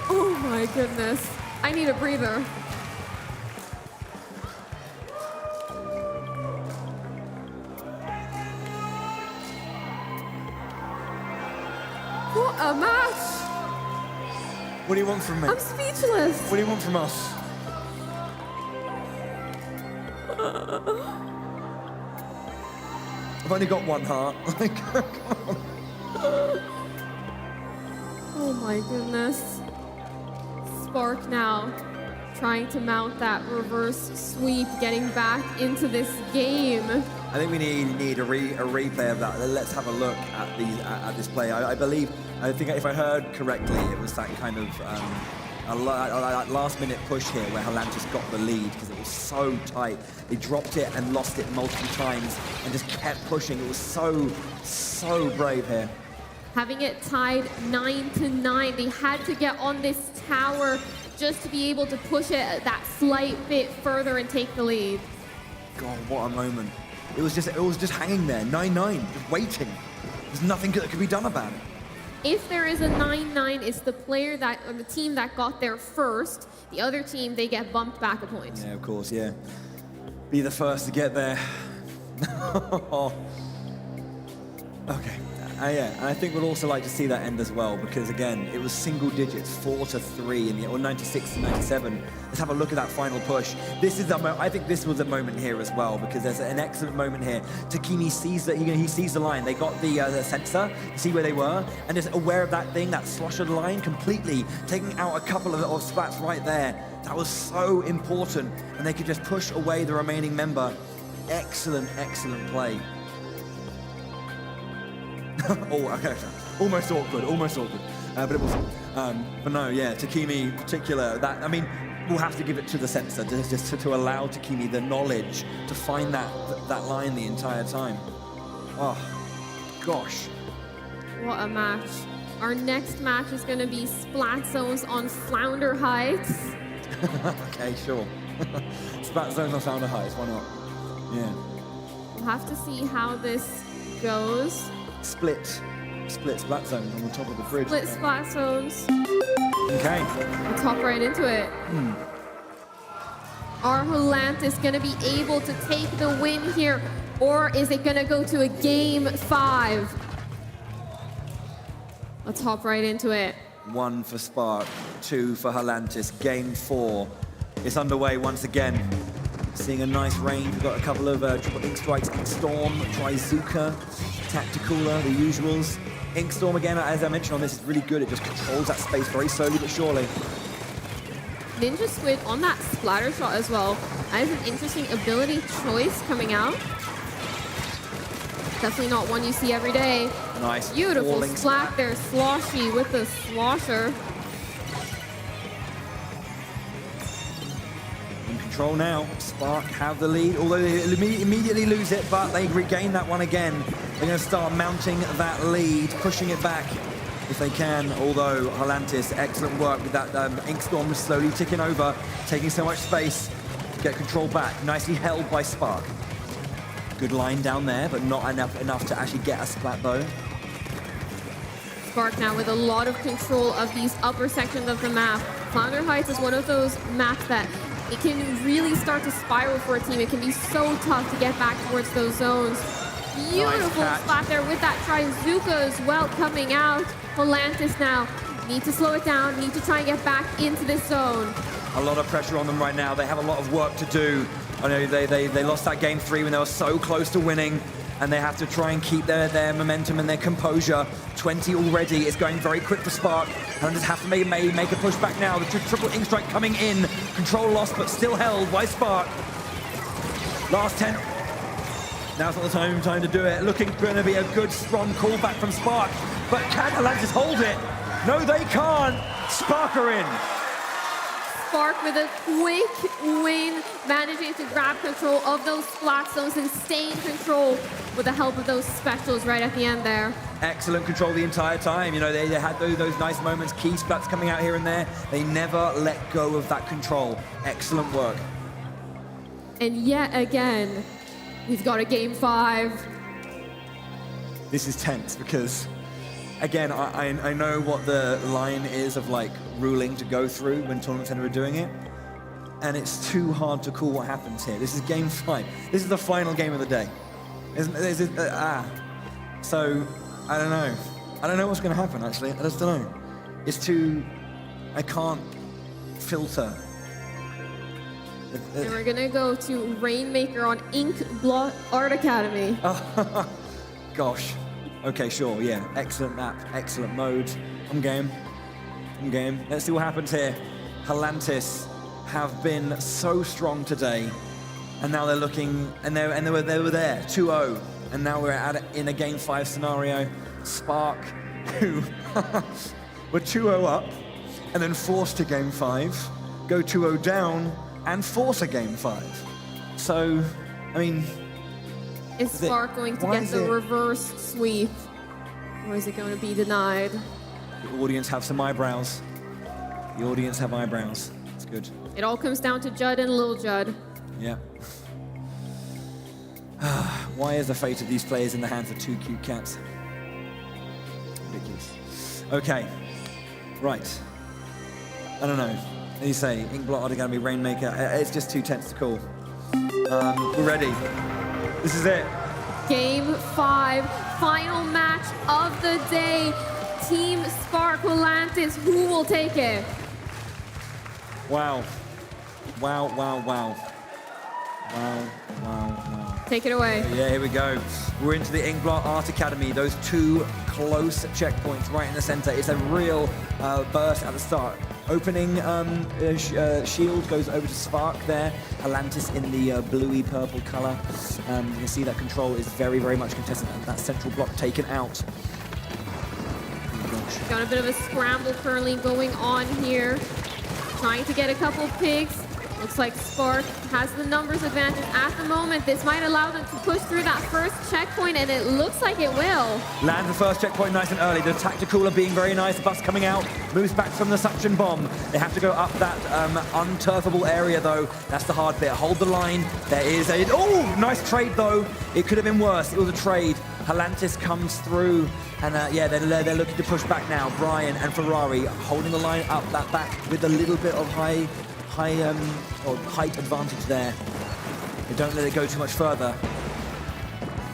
Oh my goodness. I need a breather. What a match! What do you want from me? I'm speechless. What do you want from us? I've only got 1 heart. Oh my goodness. Spark now trying to mount that reverse sweep, getting back into this game. I think we need a replay of that. Let's have a look at this play. I think if I heard correctly, it was that kind of a last-minute push here where Halantis got the lead because it was so tight. They dropped it and lost it multiple times and just kept pushing. It was so brave here. Having it tied 9-9, they had to get on this tower just to be able to push it that slight bit further and take the lead. God, what a moment. It was just hanging there, 9-9, just waiting. There's nothing that could be done about it. If there is a 9-9, it's the player or the team that got there first. The other team, they get bumped back a point. Yeah, of course, yeah. Be the first to get there. Okay. Yeah, and I think we'd also like to see that end as well, because again, it was single digits, 4-3 or 96-97. Let's have a look at that final push. I think this was a moment here as well, because there's an excellent moment here. Takimi sees that he sees the line. They got the sensor to see where they were, and is aware of that thing, that slosher line, completely taking out a couple of splats right there. That was so important, and they could just push away the remaining member. Excellent, excellent play. Oh, okay. Almost awkward. But it wasn't. But no, yeah, Takimi in particular, we'll have to give it to the sensor just to allow Takimi the knowledge to find that line the entire time. Oh, gosh. What a match. Our next match is going to be Splat Zones on Flounder Heights. Okay, sure. Splat Zones on Flounder Heights, why not? Yeah. We'll have to see how this goes. Split splat zones on the top of the bridge. Split splat zones. Okay. Let's hop right into it. Are Halantis going to be able to take the win here, or is it going to go to a game 5? Let's hop right into it. 1 for Spark, 2 for Halantis. Game 4 is underway once again. Seeing a nice range. We've got a couple of triple Ink Strikes, Storm, Trizuka, Tacticooler, the usuals. Inkstorm, again, as I mentioned on this, is really good. It just controls that space very slowly but surely. Ninja Squid on that splatter shot as well. That is an interesting ability choice coming out. Definitely not one you see every day. Nice. Beautiful splat there, Sloshy with the slosher. In control now. Spark have the lead, although they immediately lose it, but they regain that one again. They're going to start mounting that lead, pushing it back. if they can. Although Halantis, excellent work with that Ink Storm slowly ticking over, taking so much space. Get control back. Nicely held by Spark. Good line down there, but not enough to actually get a splat though. Spark now with a lot of control of these upper sections of the map. Flounder Heights is one of those maps that it can really start to spiral for a team. It can be so tough to get back towards those zones. Beautiful spot there with that Trizuka as well coming out. Halantis now need to slow it down, need to try and get back into this zone. A lot of pressure on them right now. They have a lot of work to do. I know they lost that game 3 when they were so close to winning, and they have to try and keep their momentum and their composure. 20 already. It's going very quick for Spark. And just have to make a push back now. The triple Ink Strike coming in. Control lost, but still held by Spark. Last 10. Now's not the time to do it. Looking going to be a good, strong callback from Spark. But can Atlantis hold it? No, they can't. Spark are in. Spark with a quick win, managing to grab control of those splat zones and stay in control with the help of those specials right at the end there. Excellent control the entire time. You know, they had those nice moments, key splats coming out here and there. They never let go of that control. Excellent work. And yet again, we've got a game 5. This is tense because, again, I know what the line is of like ruling to go through when Tournament Center are doing it, and it's too hard to call what happens here. This is game 5. This is the final game of the day. So, I don't know. I don't know what's going to happen, actually. I just don't know. It's too... I can't filter. And we're going to go to Rainmaker on Inkblot Art Academy. Gosh. Okay, sure, yeah. Excellent map, excellent mode. I'm game. I'm game. Let's see what happens here. Halantis have been so strong today, and now they're looking, and they were there, 2-0, and now we're in a game 5 scenario. Spark, who were 2-0 up, and then forced to game 5, go 2-0 down, and force a game 5. So, I mean, is Spark going to get the reverse sweep, or is it going to be denied? The audience have some eyebrows. The audience have eyebrows. It's good. It all comes down to Judd and Lil Judd. Yeah. Why is the fate of these players in the hands of 2 cute cats? Ridiculous. Okay. Right. I don't know. What do you say? Inkblot Art Academy, Rainmaker. It's just too tense to call. We're ready. This is it. Game 5, final match of the day. Team Spark Halantis, who will take it? Wow. Wow, wow, wow. Wow, wow, wow. Take it away. Yeah, here we go. We're into the Inkblot Art Academy. Those 2 close checkpoints right in the center. It's a real burst at the start. Opening shield goes over to Spark there. Halantis in the bluey purple color. You can see that control is very, very much contested. And that central block taken out. Oh, got a bit of a scramble currently going on here. Trying to get a couple picks. Looks like Spark has the numbers advantage at the moment. This might allow them to push through that first checkpoint, and it looks like it will. Land the first checkpoint nice and early. The tactical are being very nice. The bus coming out, moves back from the suction bomb. They have to go up that unturfable area, though. That's the hard bit. Hold the line. There is a... Oh, nice trade, though. It could have been worse. It was a trade. Halantis comes through, and yeah, they're looking to push back now. Brian and Ferrari holding the line up that back with a little bit of height advantage there. They don't let it go too much further.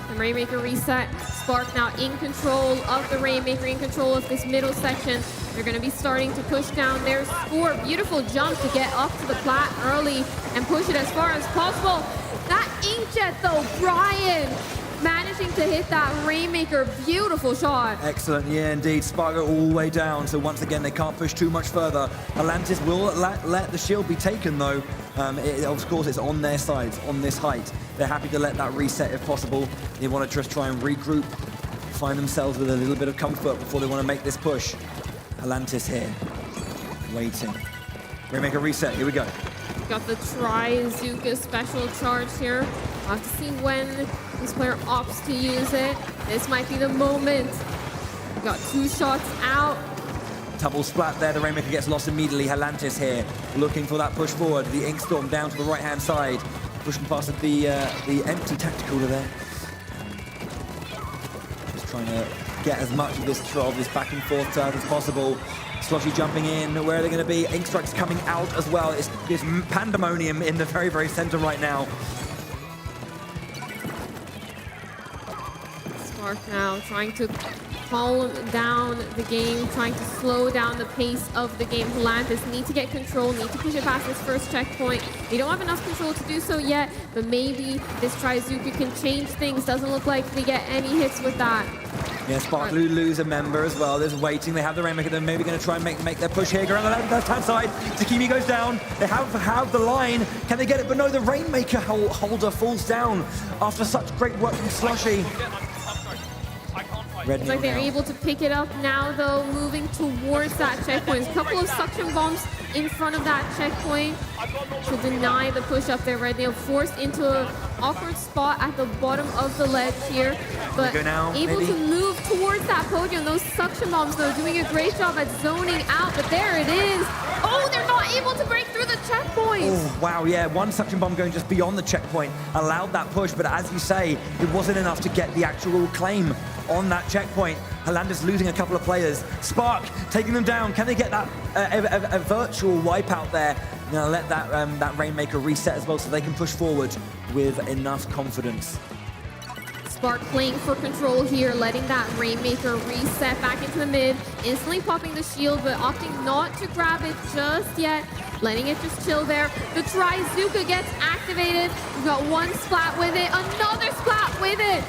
The Rainmaker reset. Spark now in control of the Rainmaker, in control of this middle section. They're going to be starting to push down their score. Beautiful jump to get up to the plat early and push it as far as possible. That inkjet though, Brian managing to hit that Rainmaker. Beautiful shot. Excellent, yeah, indeed. Spark go all the way down, so once again, they can't push too much further. Halantis will let the shield be taken, though. Of course, it's on their side, it's on this height. They're happy to let that reset if possible. They want to just try and regroup, find themselves with a little bit of comfort before they want to make this push. Halantis here, waiting. Rainmaker reset, here we go. Got the Trizuka special charge here. I'll have to see when this player opts to use it. This might be the moment. got 2 shots out. Double splat there, the Rainmaker gets lost immediately. Halantis here, looking for that push forward. The Inkstorm down to the right-hand side, pushing past the empty tactical there. Just trying to get as much of this back and forth turf as possible. Sloshy jumping in, where are they going to be? Inkstrike's coming out as well. It's pandemonium in the very, very center right now. Spark now trying to calm down the game, trying to slow down the pace of the game. Halantis need to get control, need to push it past this first checkpoint. They don't have enough control to do so yet, but maybe this Trizuka can change things. Doesn't look like they get any hits with that. Yeah, Spark lose a member as well. There's waiting. They have the Rainmaker. They're maybe going to try and make their push here. Go around the left-hand side. Takimi goes down. They have the line. Can they get it? But no, the Rainmaker holder falls down after such great work from Sloshy. Looks like they're able to pick it up now, though, moving towards that checkpoint. A couple of suction bombs in front of that checkpoint to deny the push up there, right? They're forced into an awkward spot at the bottom of the ledge here, but able to move towards that podium. Those suction bombs, though, doing a great job at zoning out, but there it is. Oh, they're not able to break through the checkpoint. Oh, wow, yeah, one suction bomb going just beyond the checkpoint allowed that push, but as you say, it wasn't enough to get the actual claim on that checkpoint. Halantis losing a couple of players. Spark taking them down. Can they get that a virtual wipeout there? Now let that Rainmaker reset as well so they can push forward with enough confidence. Spark playing for control here, letting that Rainmaker reset back into the mid, instantly popping the shield, but opting not to grab it just yet, letting it just chill there. The Trizuka gets activated. We've got one splat with it, another splat with it.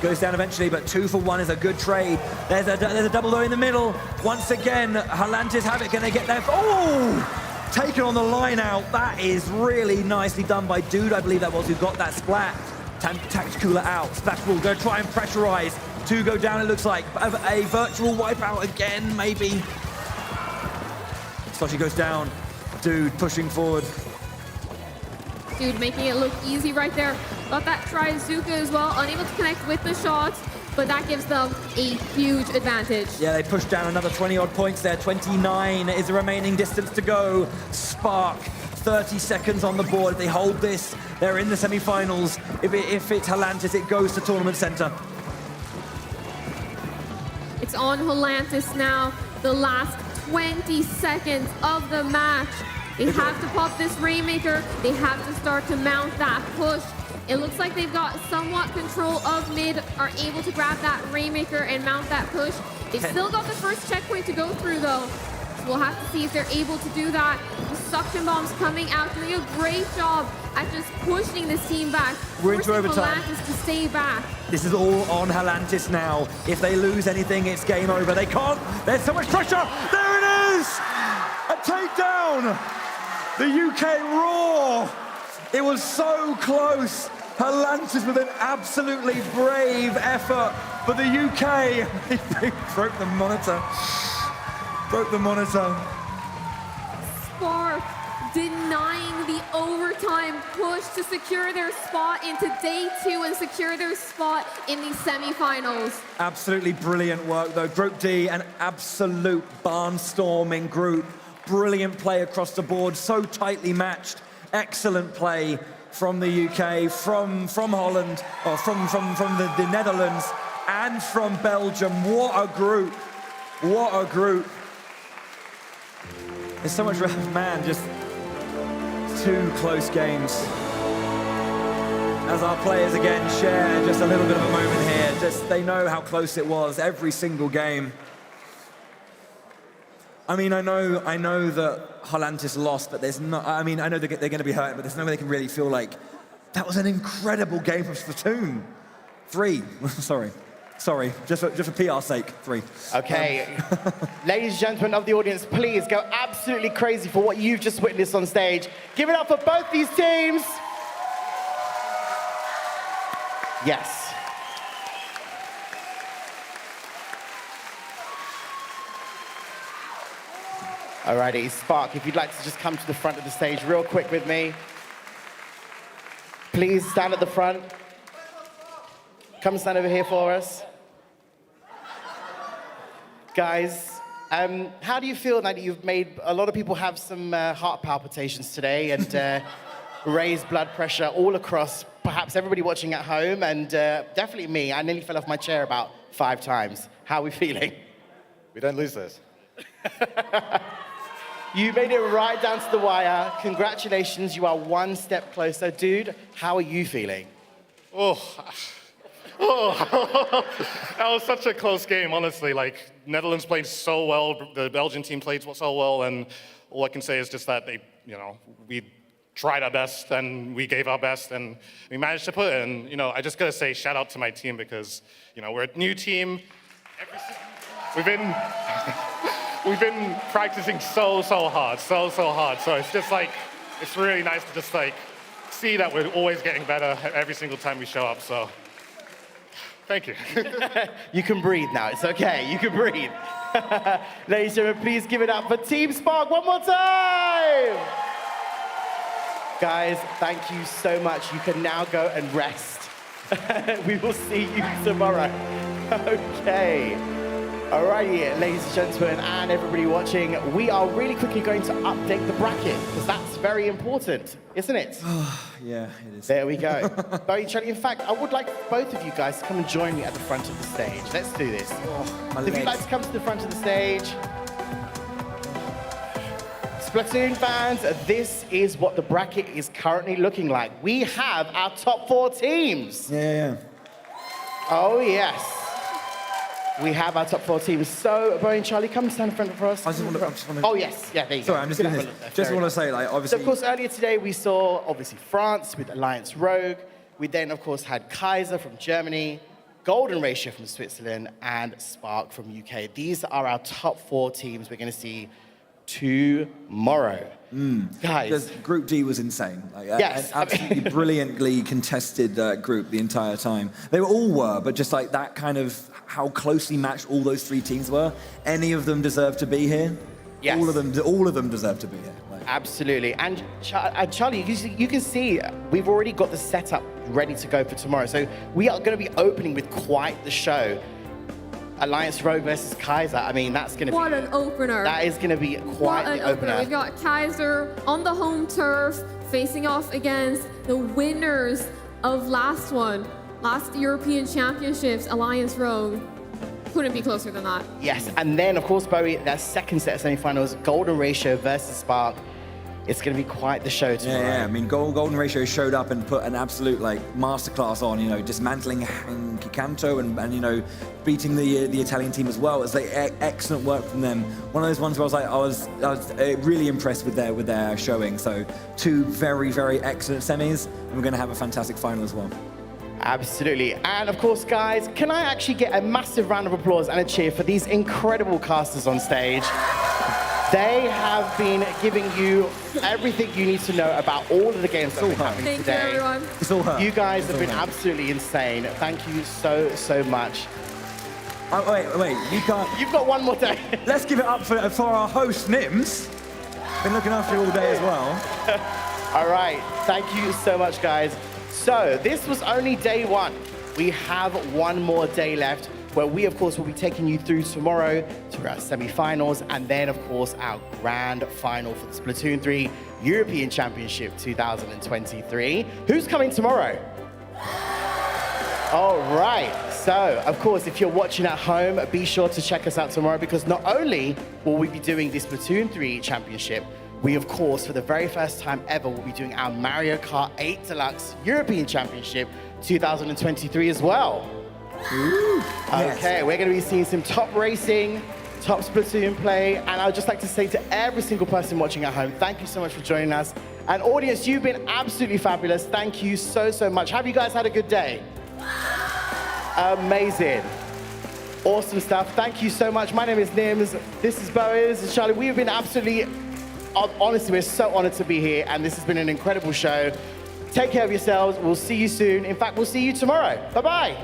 Goes down eventually, but 2 for 1 is a good trade. There's a double though in the middle. Once again, Halantis have it. Can they get there? Oh! Taken on the line out. That is really nicely done by Dude, I believe that was, who got that splat. Tacticula out. Splash Ball going to try and pressurize. 2 go down, it looks like. A virtual wipeout again, maybe. Sloshy goes down. Dude pushing forward. Dude making it look easy right there. Got that Trizuka as well, unable to connect with the shots, but that gives them a huge advantage. Yeah, they pushed down another 20-odd points there. 29 is the remaining distance to go. Spark, 30 seconds on the board. If they hold this, they're in the semi-finals. If it's Halantis, it goes to Tournament Center. It's on Halantis now, the last 20 seconds of the match. They have to pop this Rainmaker. They have to start to mount that push. It looks like they've got somewhat control of mid, are able to grab that Rainmaker and mount that push. They've still got the first checkpoint to go through, though. So we'll have to see if they're able to do that. The suction bombs coming out, doing a great job at just pushing this team back. We're into overtime. Halantis to stay back. This is all on Halantis now. If they lose anything, it's game over. They can't. There's so much pressure. There it is! A takedown! The UK roar! It was so close. Halantis with an absolutely brave effort. But the UK, they broke the monitor. Broke the monitor. Spark denying the overtime push to secure their spot into day 2 and secure their spot in the semifinals. Absolutely brilliant work though. Group D, an absolute barnstorming group. Brilliant play across the board, so tightly matched. Excellent play from the UK, from Holland, or from the Netherlands, and from Belgium. What a group. What a group. There's so much, man, just 2 close games. As our players again share just a little bit of a moment here, just they know how close it was every single game. I mean, I know that Halantis lost, but there's not, I mean, I know they're going to be hurt, but there's no way they can really feel like that was an incredible game of Splatoon. 3, sorry, just for PR's sake, 3. Okay, ladies and gentlemen of the audience, please go absolutely crazy for what you've just witnessed on stage. Give it up for both these teams. Yes. Alrighty, Spark, if you'd like to just come to the front of the stage real quick with me. Please stand at the front. Come stand over here for us. Guys, how do you feel now that you've made a lot of people have some heart palpitations today and raised blood pressure all across, perhaps everybody watching at home, and definitely me. I nearly fell off my chair about 5 times. How are we feeling? We don't lose this. You made it right down to the wire. Congratulations, you are one step closer. Dude, how are you feeling? That was such a close game, honestly. Like, Netherlands played so well, the Belgian team played so well, and all I can say is just that we tried our best and we gave our best and we managed to put it in. I just gotta say shout out to my team because, we're a new team. We've been practicing so hard. So it's just like, it's really nice to just like see that we're always getting better every single time we show up, so. Thank you. You can breathe now, it's okay, you can breathe. Ladies and gentlemen, please give it up for Team Spark one more time! Guys, thank you so much. You can now go and rest. We will see you tomorrow. Okay. Alrighty, ladies and gentlemen, and everybody watching, we are really quickly going to update the bracket, because that's very important, isn't it? Yeah, it is. There we go. Bowie, Charlie, in fact, I would like both of you guys to come and join me at the front of the stage. Let's do this. If you'd like to come to the front of the stage. Splatoon fans, this is what the bracket is currently looking like. We have our top 4 teams. Yeah. Oh, yes. We have our top 4 teams. So, Bowie and Charlie, come stand in front for us. I just want to... Oh, yes. Yeah, there you go. Sorry, I'm just doing this. Just want to say, like, obviously... So, of course, earlier today, we saw, obviously, France with Alliance Rogue. We then, of course, had Kaiser from Germany, Golden Ratio from Switzerland, and Spark from UK. These are our top 4 teams we're going to see tomorrow. Guys. Group D was insane. Like, yes. An absolutely brilliantly contested group the entire time. They all were, but just like that kind of how closely matched all those 3 teams were. Any of them deserve to be here. Yes. All of them deserve to be here. Like. Absolutely. And Charlie, you can see we've already got the setup ready to go for tomorrow. So we are going to be opening with quite the show. Alliance Rogue versus Kaiser. I mean, that's going to be... What an opener. That is going to be quite the opener. We've got Kaiser on the home turf facing off against the winners of last European Championships, Alliance Rogue. Couldn't be closer than that. Yes, and then, of course, Bowie, that second set of semi-finals, Golden Ratio versus Spark. It's going to be quite the show tomorrow. Yeah. I mean, Golden Ratio showed up and put an absolute masterclass on. Dismantling Hanky Canto and beating the Italian team as well. It's excellent work from them. One of those ones where I was really impressed with their showing. So 2 very, very excellent semis, and we're going to have a fantastic final as well. Absolutely. And of course, guys, can I actually get a massive round of applause and a cheer for these incredible casters on stage? They have been giving you everything you need to know about all of the games that are happening today. Thank you, everyone. It's all her. You guys have been absolutely insane. Thank you so much. Oh, wait, you can't... You've got one more day. Let's give it up for our host, Nims. Been looking after you all day as well. All right, thank you so much, guys. So this was only day 1. We have one more day left, where we, of course, will be taking you through tomorrow to our semi-finals, and then, of course, our grand final for the Splatoon 3 European Championship 2023. Who's coming tomorrow? All right. So, of course, if you're watching at home, be sure to check us out tomorrow, because not only will we be doing the Splatoon 3 Championship, we, of course, for the very first time ever, will be doing our Mario Kart 8 Deluxe European Championship 2023 as well. Ooh, okay, yes. We're going to be seeing some top racing, top Splatoon play, and I'd just like to say to every single person watching at home, thank you so much for joining us. And audience, you've been absolutely fabulous. Thank you so much. Have you guys had a good day? Amazing. Awesome stuff. Thank you so much. My name is Nims. This is Bowie. This is Charlie. We have been absolutely, honestly, we're so honored to be here, and this has been an incredible show. Take care of yourselves. We'll see you soon. In fact, we'll see you tomorrow. Bye-bye.